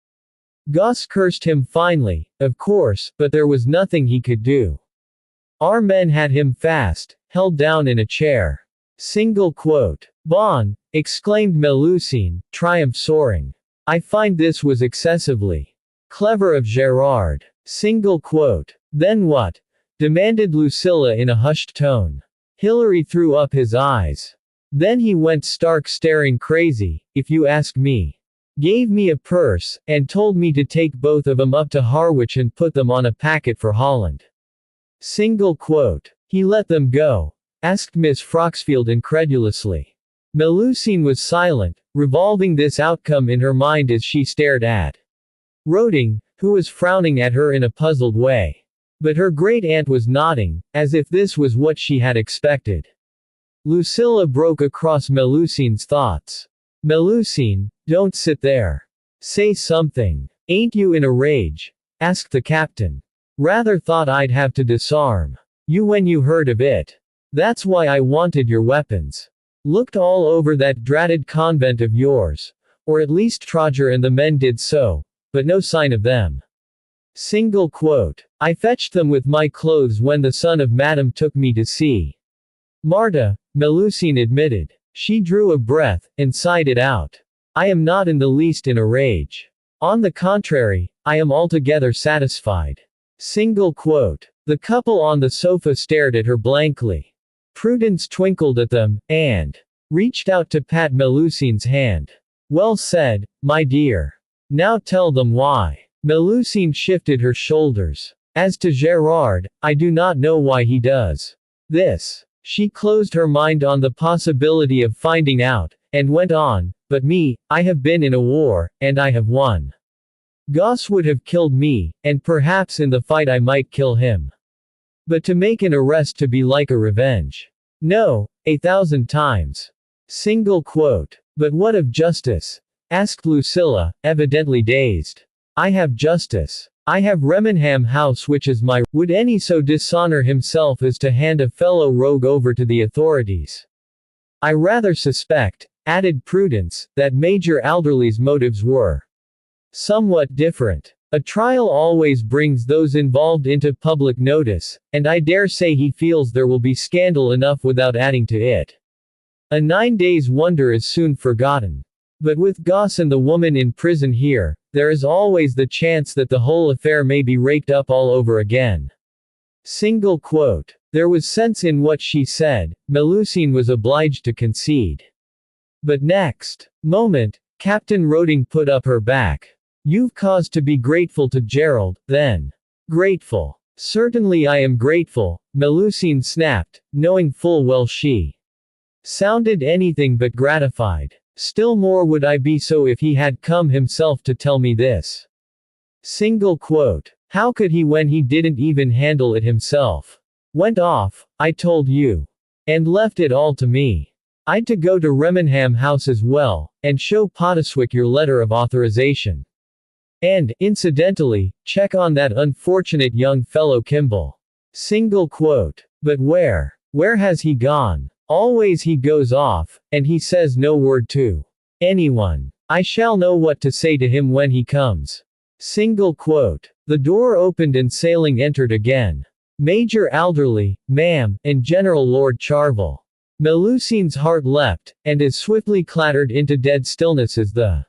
Goss cursed him finely, of course, but there was nothing he could do. Our men had him fast, held down in a chair. Single quote. Bon, exclaimed Melusine, triumph soaring. I find this was excessively clever of Gerard. Single quote. Then what? Demanded Lucilla in a hushed tone. Hilary threw up his eyes. Then he went stark staring crazy, if you ask me. Gave me a purse, and told me to take both of 'em up to Harwich and put them on a packet for Holland. Single quote. He let them go? Asked Miss Froxfield incredulously. Melusine was silent, revolving this outcome in her mind as she stared at Roding, who was frowning at her in a puzzled way. But her great-aunt was nodding, as if this was what she had expected. Lucilla broke across Melusine's thoughts. Melusine, don't sit there. Say something. Ain't you in a rage? Asked the captain. Rather thought I'd have to disarm you when you heard of it. That's why I wanted your weapons. Looked all over that dratted convent of yours. Or at least Trodger and the men did so, but no sign of them. Single quote. I fetched them with my clothes when the son of Madame took me to see Marta, Melusine admitted. She drew a breath, and sighed it out. I am not in the least in a rage. On the contrary, I am altogether satisfied. Single quote. The couple on the sofa stared at her blankly. Prudence twinkled at them, and reached out to pat Melusine's hand. Well said, my dear. Now tell them why. Melusine shifted her shoulders. As to Gerard, I do not know why he does this. She closed her mind on the possibility of finding out, and went on, but me, I have been in a war, and I have won. Goss would have killed me, and perhaps in the fight I might kill him. But to make an arrest to be like a revenge. No, 1,000 times. Single quote. But what of justice? Asked Lucilla, evidently dazed. I have justice. I have Remenham House which is my. Would any so dishonor himself as to hand a fellow rogue over to the authorities? I rather suspect, added Prudence, that Major Alderley's motives were somewhat different. A trial always brings those involved into public notice, and I dare say he feels there will be scandal enough without adding to it. A 9 days' wonder is soon forgotten. But with Goss and the woman in prison here, there is always the chance that the whole affair may be raked up all over again. Single quote. There was sense in what she said, Melusine was obliged to concede. But next moment, Captain Roding put up her back. You've cause to be grateful to Gerald, then. Grateful. Certainly I am grateful, Melusine snapped, knowing full well she sounded anything but gratified. Still more would I be so if he had come himself to tell me this. Single quote. How could he when he didn't even handle it himself? Went off, I told you. And left it all to me. I'd to go to Remenham House as well, and show Pottiswick your letter of authorization. And, incidentally, check on that unfortunate young fellow Kimball. Single quote. But where? Where has he gone? Always he goes off, and he says no word to anyone. I shall know what to say to him when he comes. Single quote. The door opened and Sailing entered again. Major Alderley, ma'am, and General Lord Charvel. Melusine's heart leapt, and as swiftly clattered into dead stillness as the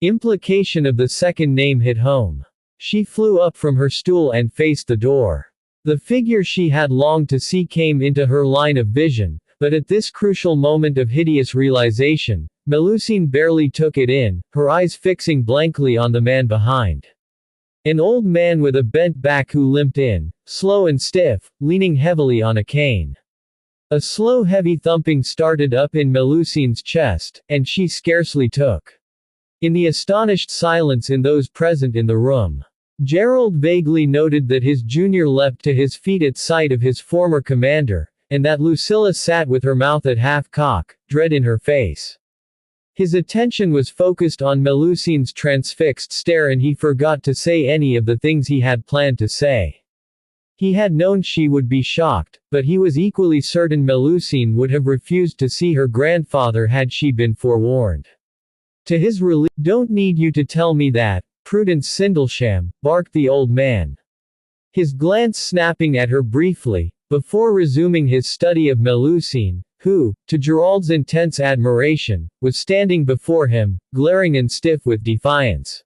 implication of the second name hit home. She flew up from her stool and faced the door. The figure she had longed to see came into her line of vision, but at this crucial moment of hideous realization, Melusine barely took it in, her eyes fixing blankly on the man behind. An old man with a bent back who limped in, slow and stiff, leaning heavily on a cane. A slow heavy thumping started up in Melusine's chest, and she scarcely took in the astonished silence in those present in the room. Gerald vaguely noted that his junior leapt to his feet at sight of his former commander, and that Lucilla sat with her mouth at half-cock, dread in her face. His attention was focused on Melusine's transfixed stare and he forgot to say any of the things he had planned to say. He had known she would be shocked, but he was equally certain Melusine would have refused to see her grandfather had she been forewarned. To his relief, "Don't need you to tell me that, Prudence Sindlesham," barked the old man. His glance snapping at her briefly, before resuming his study of Melusine, who, to Gerald's intense admiration, was standing before him, glaring and stiff with defiance.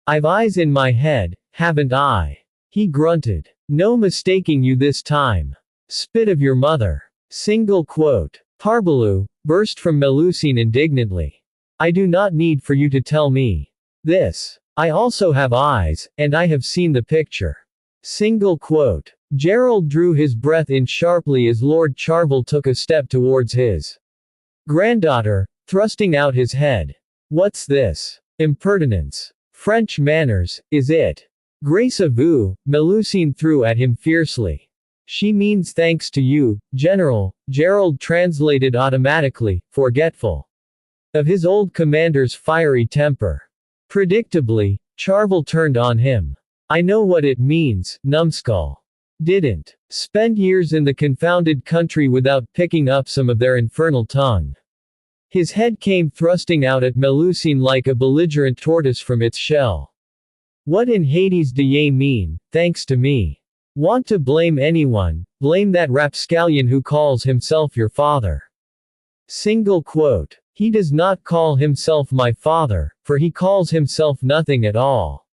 "I've eyes in my head, haven't I?" he grunted. "No mistaking you this time. Spit of your mother." Single quote. "Parbleu," burst from Melusine indignantly. "I do not need for you to tell me this. I also have eyes, and I have seen the picture." Single quote. Gerald drew his breath in sharply as Lord Charvel took a step towards his granddaughter, thrusting out his head. "What's this? Impertinence. French manners, is it?" "Grace à vous," Melusine threw at him fiercely. "She means thanks to you, General," Gerald translated automatically, forgetful of his old commander's fiery temper. Predictably, Charvel turned on him. "I know what it means, numbskull. Didn't spend years in the confounded country without picking up some of their infernal tongue." His head came thrusting out at Melusine like a belligerent tortoise from its shell. "What in Hades do ye mean, thanks to me? Want to blame anyone, blame that rapscallion who calls himself your father." Single quote. "He does not call himself my father, for he calls himself nothing at all,"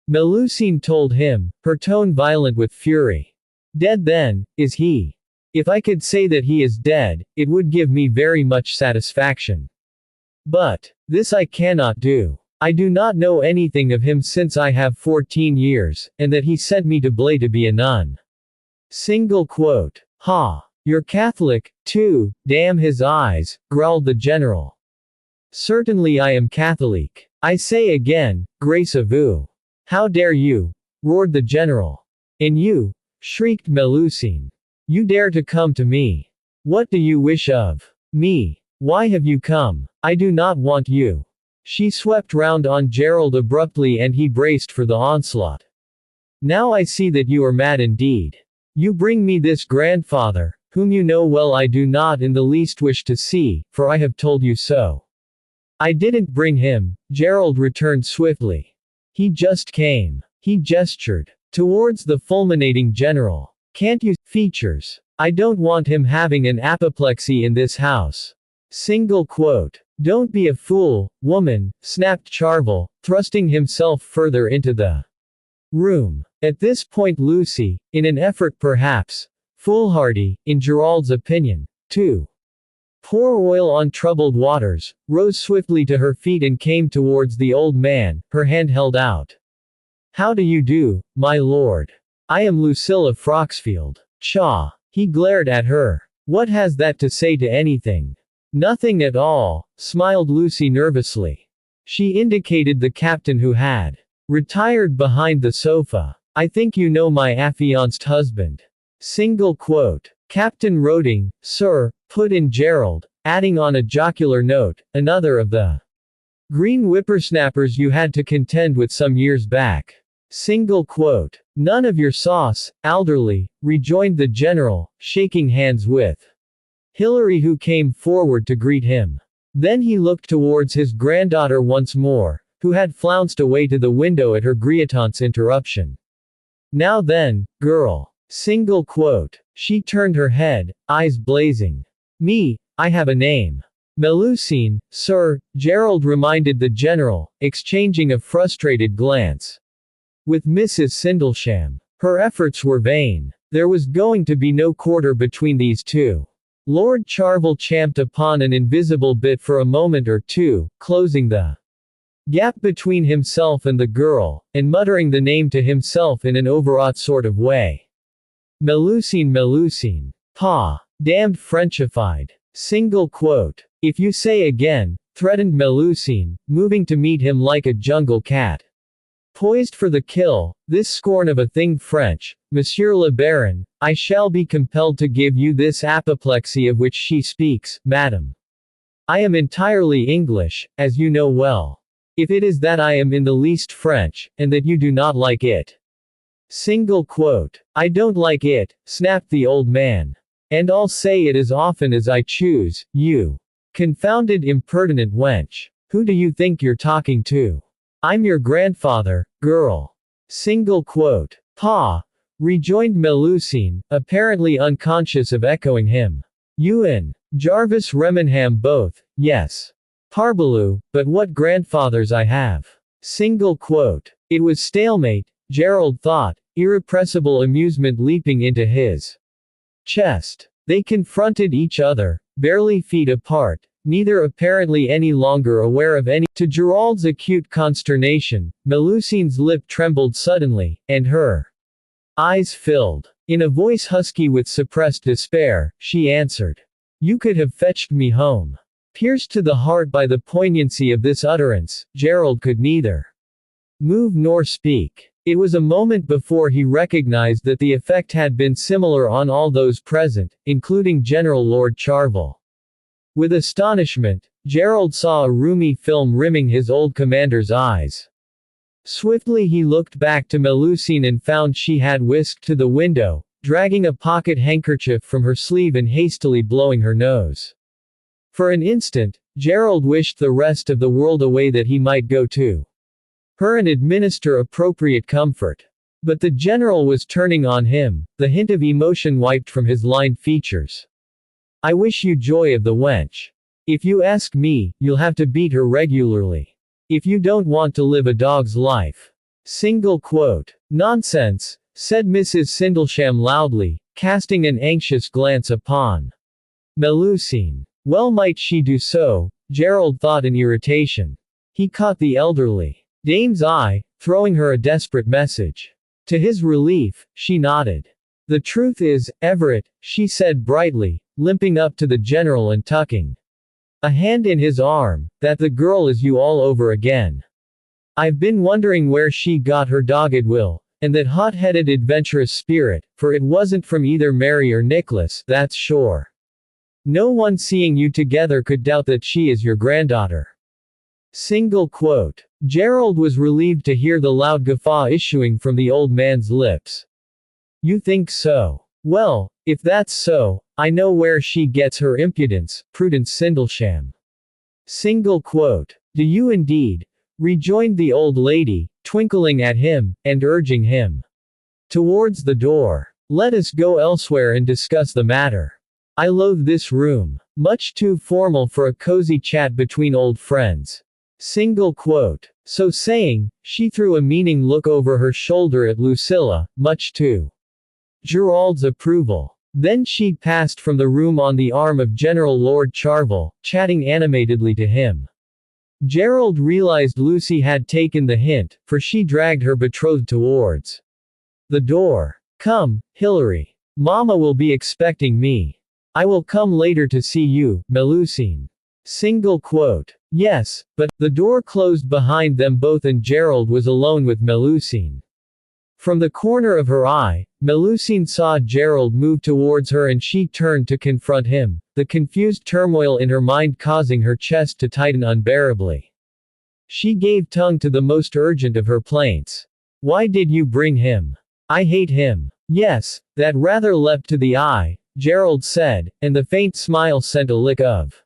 Melusine told him, her tone violent with fury. "Dead then, is he? If I could say that he is dead, it would give me very much satisfaction. But this I cannot do. I do not know anything of him since I have 14 years, and that he sent me to Blay to be a nun." Single quote. "Ha! You're Catholic, too, damn his eyes," growled the general. "Certainly I am Catholic. I say again, grace à vous." "How dare you?" roared the general. "And you?" shrieked Melusine. "You dare to come to me? What do you wish of me? Why have you come? I do not want you." She swept round on Gerald abruptly and he braced for the onslaught. "Now I see that you are mad indeed. You bring me this grandfather, whom you know well I do not in the least wish to see, for I have told you so." "I didn't bring him," Gerald returned swiftly. "He just came." He gestured towards the fulminating general. "Can't you features? I don't want him having an apoplexy in this house." Single quote. "Don't be a fool, woman," snapped Charvel, thrusting himself further into the room. At this point Lucy, in an effort perhaps foolhardy, in Gerald's opinion, to pour oil on troubled waters, rose swiftly to her feet and came towards the old man, her hand held out. "How do you do, my lord? I am Lucilla Froxfield." "Pshaw!" He glared at her. "What has that to say to anything?" "Nothing at all," smiled Lucy nervously. She indicated the captain who had retired behind the sofa. "I think you know my affianced husband." Single quote. "Captain Roding, sir," put in Gerald, adding on a jocular note, "another of the green whippersnappers you had to contend with some years back." Single quote. "None of your sauce, Alderley," rejoined the general, shaking hands with Hilary who came forward to greet him. Then he looked towards his granddaughter once more, who had flounced away to the window at her griotante's interruption. "Now then, girl." Single quote. She turned her head, eyes blazing. Me, I have a name. Melusine, sir, Gerald reminded the general, exchanging a frustrated glance with Mrs. Sindlesham. Her efforts were vain. There was going to be no quarter between these two. Lord Charvel champed upon an invisible bit for a moment or two, closing the gap between himself and the girl, and muttering the name to himself in an overwrought sort of way. Melusine, Melusine. Pa. Damned Frenchified. Single quote. If you say again, threatened Melusine, moving to meet him like a jungle cat. Poised for the kill, this scorn of a thing French, Monsieur le Baron, I shall be compelled to give you this apoplexy of which she speaks, madam. I am entirely English, as you know well. If it is that I am in the least French, and that you do not like it. Single quote. I don't like it, snapped the old man. And I'll say it as often as I choose, you confounded impertinent wench. Who do you think you're talking to? I'm your grandfather, girl. Single quote. Pa, rejoined Melusine, apparently unconscious of echoing him. You and Jarvis Remenham both, yes. Parbleu, but what grandfathers I have. Single quote. It was stalemate, Gerald thought, irrepressible amusement leaping into his chest. They confronted each other, barely feet apart, neither apparently any longer aware of any. To Gerald's acute consternation, Melusine's lip trembled suddenly, and her eyes filled. In a voice husky with suppressed despair, she answered. You could have fetched me home. Pierced to the heart by the poignancy of this utterance, Gerald could neither move nor speak. It was a moment before he recognized that the effect had been similar on all those present, including General Lord Charvel. With astonishment, Gerald saw a roomy film rimming his old commander's eyes. Swiftly he looked back to Melusine and found she had whisked to the window, dragging a pocket handkerchief from her sleeve and hastily blowing her nose. For an instant, Gerald wished the rest of the world away that he might go to her and administer appropriate comfort. But the general was turning on him, the hint of emotion wiped from his lined features. I wish you joy of the wench. If you ask me, you'll have to beat her regularly. If you don't want to live a dog's life. Single quote. Nonsense, said Mrs. Sindlesham loudly, casting an anxious glance upon Melusine. Well might she do so, Gerald thought in irritation. He caught the elderly dame's eye, throwing her a desperate message. To his relief, she nodded. The truth is, Everett, she said brightly, limping up to the general and tucking a hand in his arm, that the girl is you all over again. I've been wondering where she got her dogged will, and that hot-headed adventurous spirit, for it wasn't from either Mary or Nicholas, that's sure. No one seeing you together could doubt that she is your granddaughter. Single quote. Gerald was relieved to hear the loud guffaw issuing from the old man's lips. You think so? Well, if that's so, I know where she gets her impudence, Prudence Sindlesham. Single quote. Do you indeed? Rejoined the old lady, twinkling at him, and urging him towards the door. Let us go elsewhere and discuss the matter. I loathe this room. Much too formal for a cozy chat between old friends. Single quote. So saying, she threw a meaning look over her shoulder at Lucilla, much to Gerald's approval. Then she passed from the room on the arm of General Lord Charvel, chatting animatedly to him. Gerald realized Lucy had taken the hint, for she dragged her betrothed towards the door. Come, Hilary. Mama will be expecting me. I will come later to see you, Melusine. Single quote. Yes, but, the door closed behind them both and Gerald was alone with Melusine. From the corner of her eye, Melusine saw Gerald move towards her and she turned to confront him, the confused turmoil in her mind causing her chest to tighten unbearably. She gave tongue to the most urgent of her plaints. Why did you bring him? I hate him. Yes, that rather leapt to the eye, Gerald said, and the faint smile sent a lick of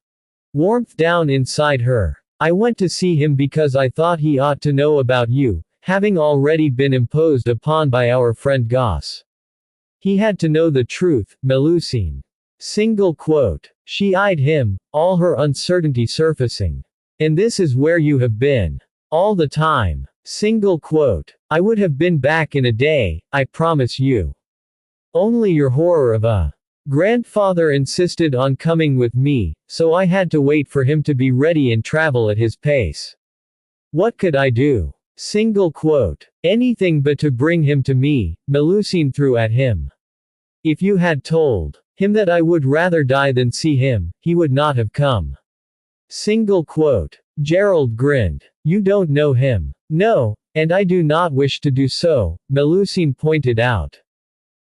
warmth down inside her. I went to see him because I thought he ought to know about you, having already been imposed upon by our friend Goss. He had to know the truth, Melusine. Single quote. She eyed him, all her uncertainty surfacing. And this is where you have been. All the time. Single quote. I would have been back in a day, I promise you. Only your horror of a grandfather insisted on coming with me, so I had to wait for him to be ready and travel at his pace. What could I do? Single quote. Anything but to bring him to me, Melusine threw at him. If you had told him that I would rather die than see him, he would not have come. Single quote. Gerald grinned. You don't know him. No, and I do not wish to do so, Melusine pointed out.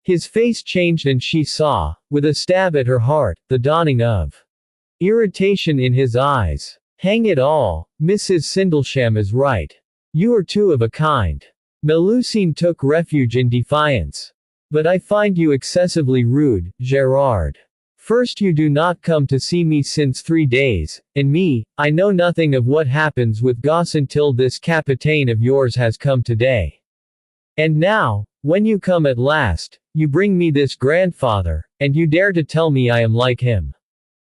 His face changed and she saw, with a stab at her heart, the dawning of irritation in his eyes. Hang it all, Mrs. Sindlesham is right. You are two of a kind. Melusine took refuge in defiance. But I find you excessively rude, Gerard. First, you do not come to see me since 3 days, and me, I know nothing of what happens with Goss until this capitaine of yours has come today. And now, when you come at last, you bring me this grandfather, and you dare to tell me I am like him.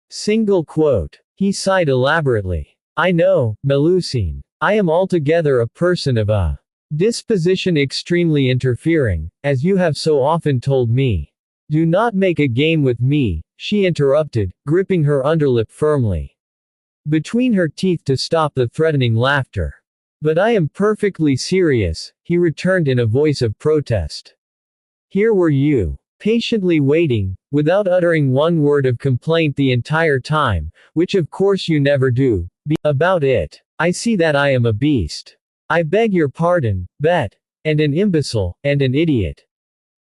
Single quote. He sighed elaborately. I know, Melusine. I am altogether a person of a disposition extremely interfering, as you have so often told me. Do not make a game with me, she interrupted, gripping her underlip firmly between her teeth to stop the threatening laughter. But I am perfectly serious, he returned in a voice of protest. Here were you, patiently waiting, without uttering one word of complaint the entire time, which of course you never do, about it. I see that I am a beast. I beg your pardon, Bet, and an imbecile, and an idiot.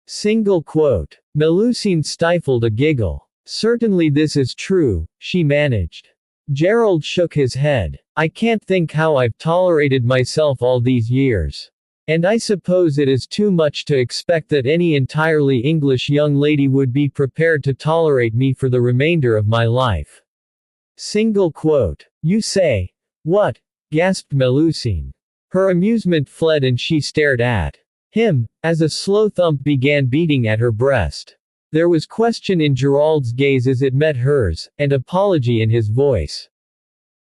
Single quote. Melusine stifled a giggle. Certainly this is true, she managed. Gerald shook his head. I can't think how I've tolerated myself all these years. And I suppose it is too much to expect that any entirely English young lady would be prepared to tolerate me for the remainder of my life. Single quote. You say. What? Gasped Melusine. Her amusement fled and she stared at him, as a slow thump began beating at her breast. There was question in Gerald's gaze as it met hers, and apology in his voice.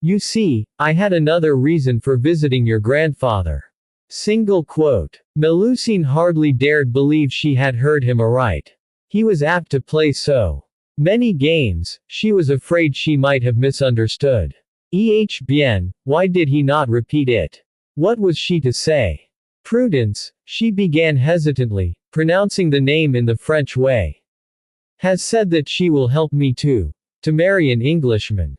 You see, I had another reason for visiting your grandfather. Single quote. Melusine hardly dared believe she had heard him aright. He was apt to play so many games, she was afraid she might have misunderstood. Bien, why did he not repeat it? What was she to say? Prudence, she began hesitantly, pronouncing the name in the French way. Has said that she will help me to marry an Englishman.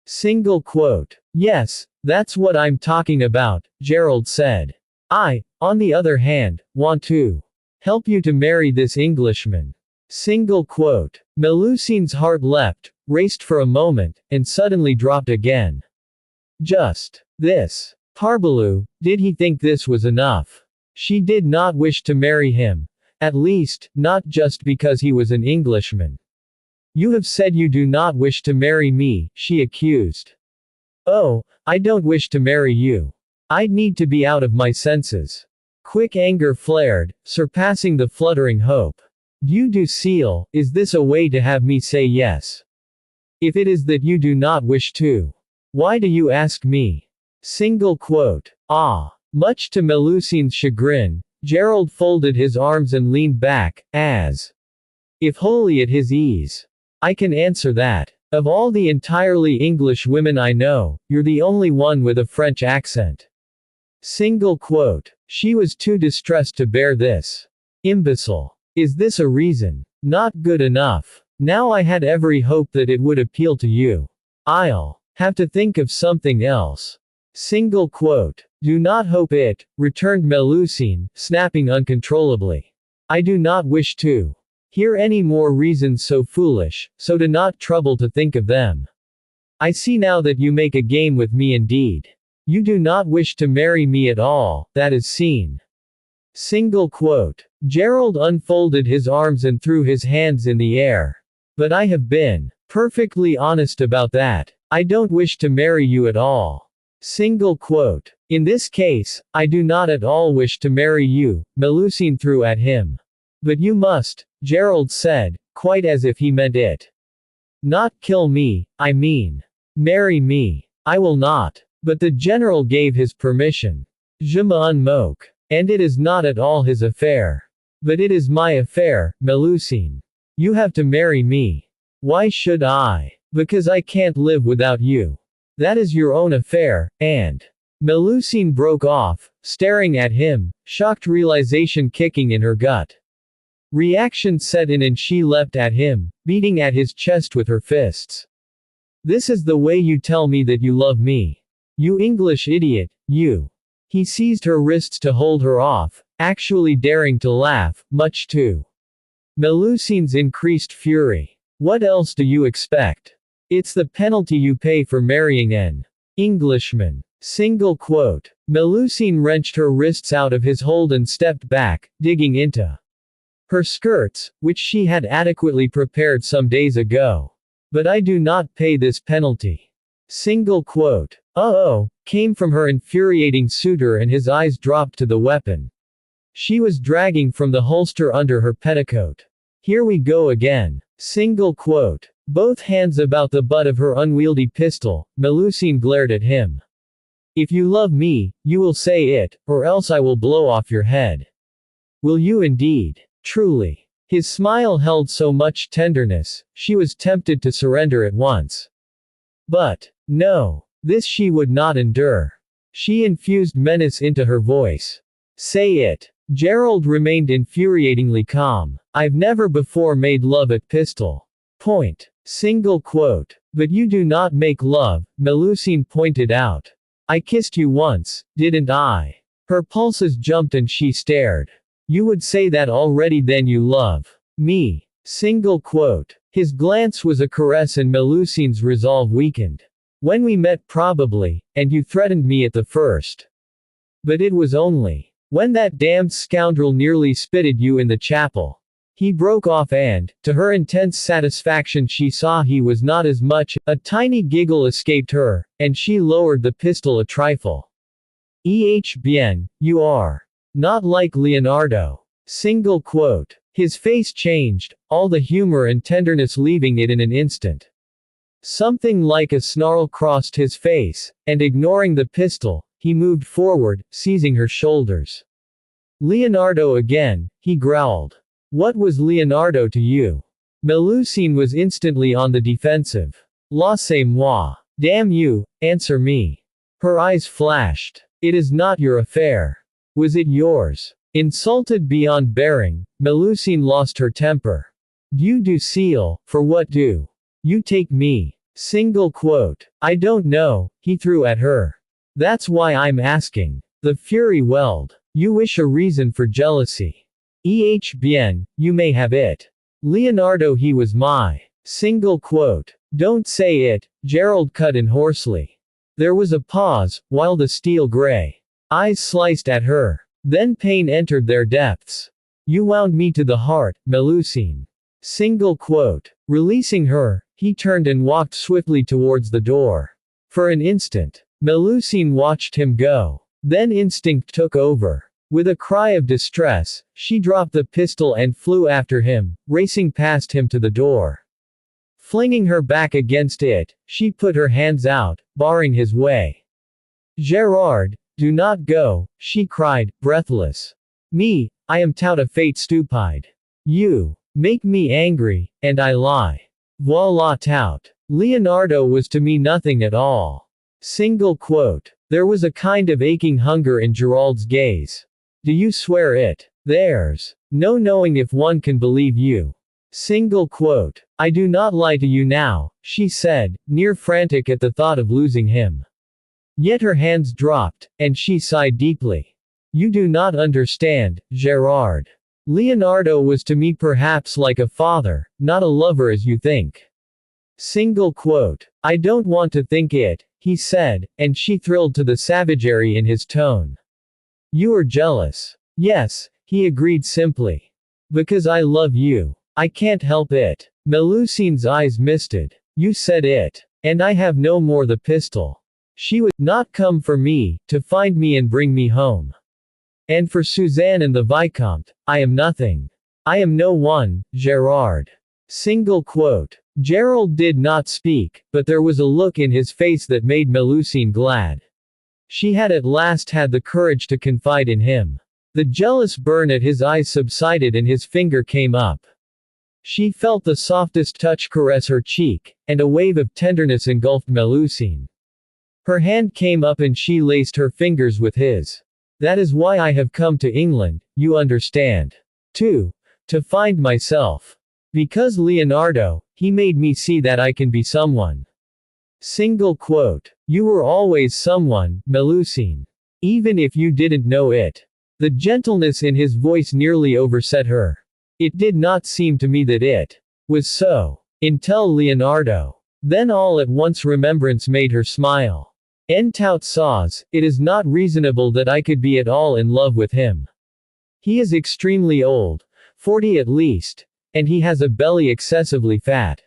Single quote. Yes, that's what I'm talking about, Gerald said. I, on the other hand, want to help you to marry this Englishman. Single quote. Melusine's heart leapt, raced for a moment, and suddenly dropped again. Just this. Parbleu, did he think this was enough? She did not wish to marry him. At least, not just because he was an Englishman. You have said you do not wish to marry me, she accused. Oh, I don't wish to marry you. I'd need to be out of my senses. Quick anger flared, surpassing the fluttering hope. Dieu du ciel, is this a way to have me say yes? If it is that you do not wish to, why do you ask me? Single quote. Ah. Much to Melusine's chagrin, Gerald folded his arms and leaned back, as if wholly at his ease. I can answer that. Of all the entirely English women I know, you're the only one with a French accent. Single quote. She was too distressed to bear this. Imbecile. Is this a reason? Not good enough. Now I had every hope that it would appeal to you. I'll have to think of something else. Single quote. Do not hope it, returned Melusine, snapping uncontrollably. I do not wish to hear any more reasons so foolish, so do not trouble to think of them. I see now that you make a game with me indeed. You do not wish to marry me at all, that is seen. Single quote. Gerald unfolded his arms and threw his hands in the air. But I have been perfectly honest about that. I don't wish to marry you at all. Single quote. In this case, I do not at all wish to marry you, Melusine threw at him. But you must, Gerald said, quite as if he meant it. Not kill me, I mean. Marry me. I will not. But the general gave his permission. Je m'en moque. And it is not at all his affair. But it is my affair, Melusine. You have to marry me. Why should I? Because I can't live without you. That is your own affair, and. Melusine broke off, staring at him, shocked realization kicking in her gut. Reaction set in and she leapt at him, beating at his chest with her fists. This is the way you tell me that you love me. You English idiot, you. He seized her wrists to hold her off, actually daring to laugh, much to Melusine's increased fury. What else do you expect? It's the penalty you pay for marrying an Englishman. Single quote. Melusine wrenched her wrists out of his hold and stepped back, digging into her skirts, which she had adequately prepared some days ago. But I do not pay this penalty. Single quote. Oh, came from her infuriating suitor and his eyes dropped to the weapon she was dragging from the holster under her petticoat. Here we go again. Single quote. Both hands about the butt of her unwieldy pistol, Melusine glared at him. If you love me, you will say it, or else I will blow off your head. Will you indeed? Truly. His smile held so much tenderness, she was tempted to surrender at once. But, no. This she would not endure. She infused menace into her voice. Say it. Gerald remained infuriatingly calm. I've never before made love at pistol point. Single quote. But you do not make love, Melusine pointed out. I kissed you once, didn't I? Her pulses jumped and she stared. You would say that already, then you love me. Single quote. His glance was a caress and Melusine's resolve weakened. When we met probably, and you threatened me at the first. But it was only when that damned scoundrel nearly spitted you in the chapel. He broke off and, to her intense satisfaction, she saw he was not as much. A tiny giggle escaped her, and she lowered the pistol a trifle. Bien, you are not like Leonardo. Single quote. His face changed, all the humor and tenderness leaving it in an instant. Something like a snarl crossed his face, and ignoring the pistol, he moved forward, seizing her shoulders. Leonardo again, he growled. What was Leonardo to you? Melusine was instantly on the defensive. Laissez-moi. Damn you, answer me. Her eyes flashed. It is not your affair. Was it yours? Insulted beyond bearing, Melusine lost her temper. You do seal, for what do you take me? Single quote. I don't know, he threw at her. That's why I'm asking. The fury welled. You wish a reason for jealousy. Bien, you may have it. Leonardo, he was my. Single quote. Don't say it, Gerald cut in hoarsely. There was a pause, while the steel gray eyes sliced at her. Then pain entered their depths. You wound me to the heart, Melusine. Single quote. Releasing her, he turned and walked swiftly towards the door. For an instant, Melusine watched him go. Then instinct took over. With a cry of distress, she dropped the pistol and flew after him, racing past him to the door. Flinging her back against it, she put her hands out, barring his way. Gerard, do not go, she cried, breathless. Me, I am tout a fate stupide. You make me angry, and I lie. Voila tout. Leonardo was to me nothing at all. Single quote. There was a kind of aching hunger in Gerald's gaze. Do you swear it? There's no knowing if one can believe you. Single quote. I do not lie to you now, she said, near frantic at the thought of losing him. Yet her hands dropped, and she sighed deeply. You do not understand, Gerard. Leonardo was to me perhaps like a father, not a lover as you think. Single quote. I don't want to think it, he said, and she thrilled to the savagery in his tone. You are jealous. Yes, he agreed simply. Because I love you. I can't help it. Melusine's eyes misted. You said it. And I have no more the pistol. She would not come for me, to find me and bring me home. And for Suzanne and the Vicomte, I am nothing. I am no one, Gerard. Single quote. Gerald did not speak, but there was a look in his face that made Melusine glad. She had at last had the courage to confide in him. The jealous burn at his eyes subsided and his finger came up. She felt the softest touch caress her cheek, and a wave of tenderness engulfed Melusine. Her hand came up and she laced her fingers with his. That is why I have come to England, you understand. To find myself. Because Leonardo, he made me see that I can be someone. Single quote. You were always someone, Melusine. Even if you didn't know it. The gentleness in his voice nearly overset her. It did not seem to me that it was so. Until Leonardo. Then all at once remembrance made her smile. En tout cas, it is not reasonable that I could be at all in love with him. He is extremely old, 40 at least, and he has a belly excessively fat.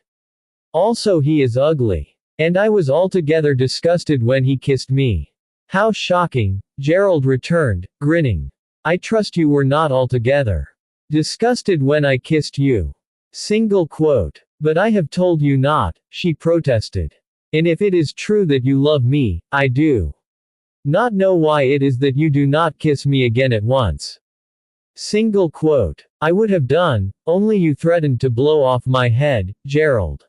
Also he is ugly. And I was altogether disgusted when he kissed me. How shocking, Gerald returned, grinning. I trust you were not altogether disgusted when I kissed you. Single quote. But I have told you not, she protested. And if it is true that you love me, I do not know why it is that you do not kiss me again at once. Single quote. I would have done, only you threatened to blow off my head, Gerald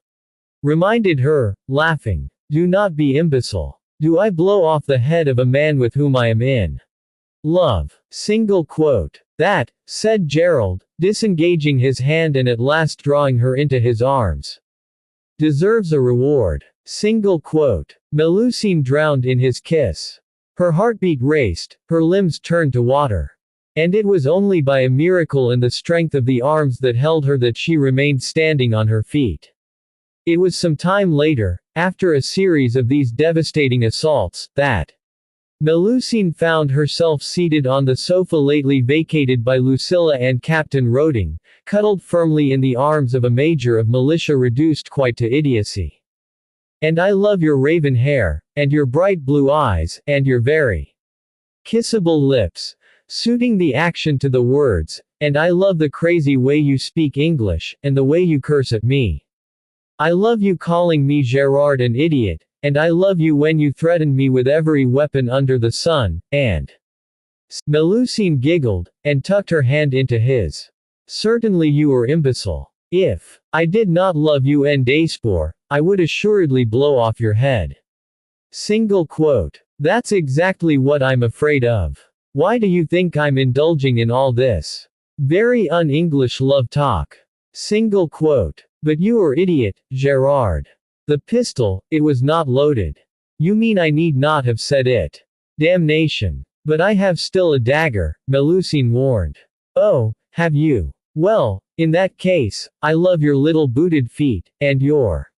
reminded her, laughing. Do not be imbecile. Do I blow off the head of a man with whom I am in love? Single quote. That, said Gerald, disengaging his hand and at last drawing her into his arms, deserves a reward. Single quote. Melusine drowned in his kiss. Her heartbeat raced, her limbs turned to water. And it was only by a miracle and the strength of the arms that held her that she remained standing on her feet. It was some time later, after a series of these devastating assaults, that Melusine found herself seated on the sofa lately vacated by Lucilla and Captain Roding, cuddled firmly in the arms of a major of militia reduced quite to idiocy. And I love your raven hair, and your bright blue eyes, and your very kissable lips, suiting the action to the words, and I love the crazy way you speak English, and the way you curse at me. I love you calling me Gerard an idiot, and I love you when you threaten me with every weapon under the sun, and Melusine giggled, and tucked her hand into his. Certainly you are imbecile. If I did not love you en despor, I would assuredly blow off your head. Single quote. That's exactly what I'm afraid of. Why do you think I'm indulging in all this very un-English love talk? Single quote. But you are idiot, Gerard. The pistol, it was not loaded. You mean I need not have said it. Damnation. But I have still a dagger, Melusine warned. Oh, have you? Well, in that case, I love your little booted feet, and your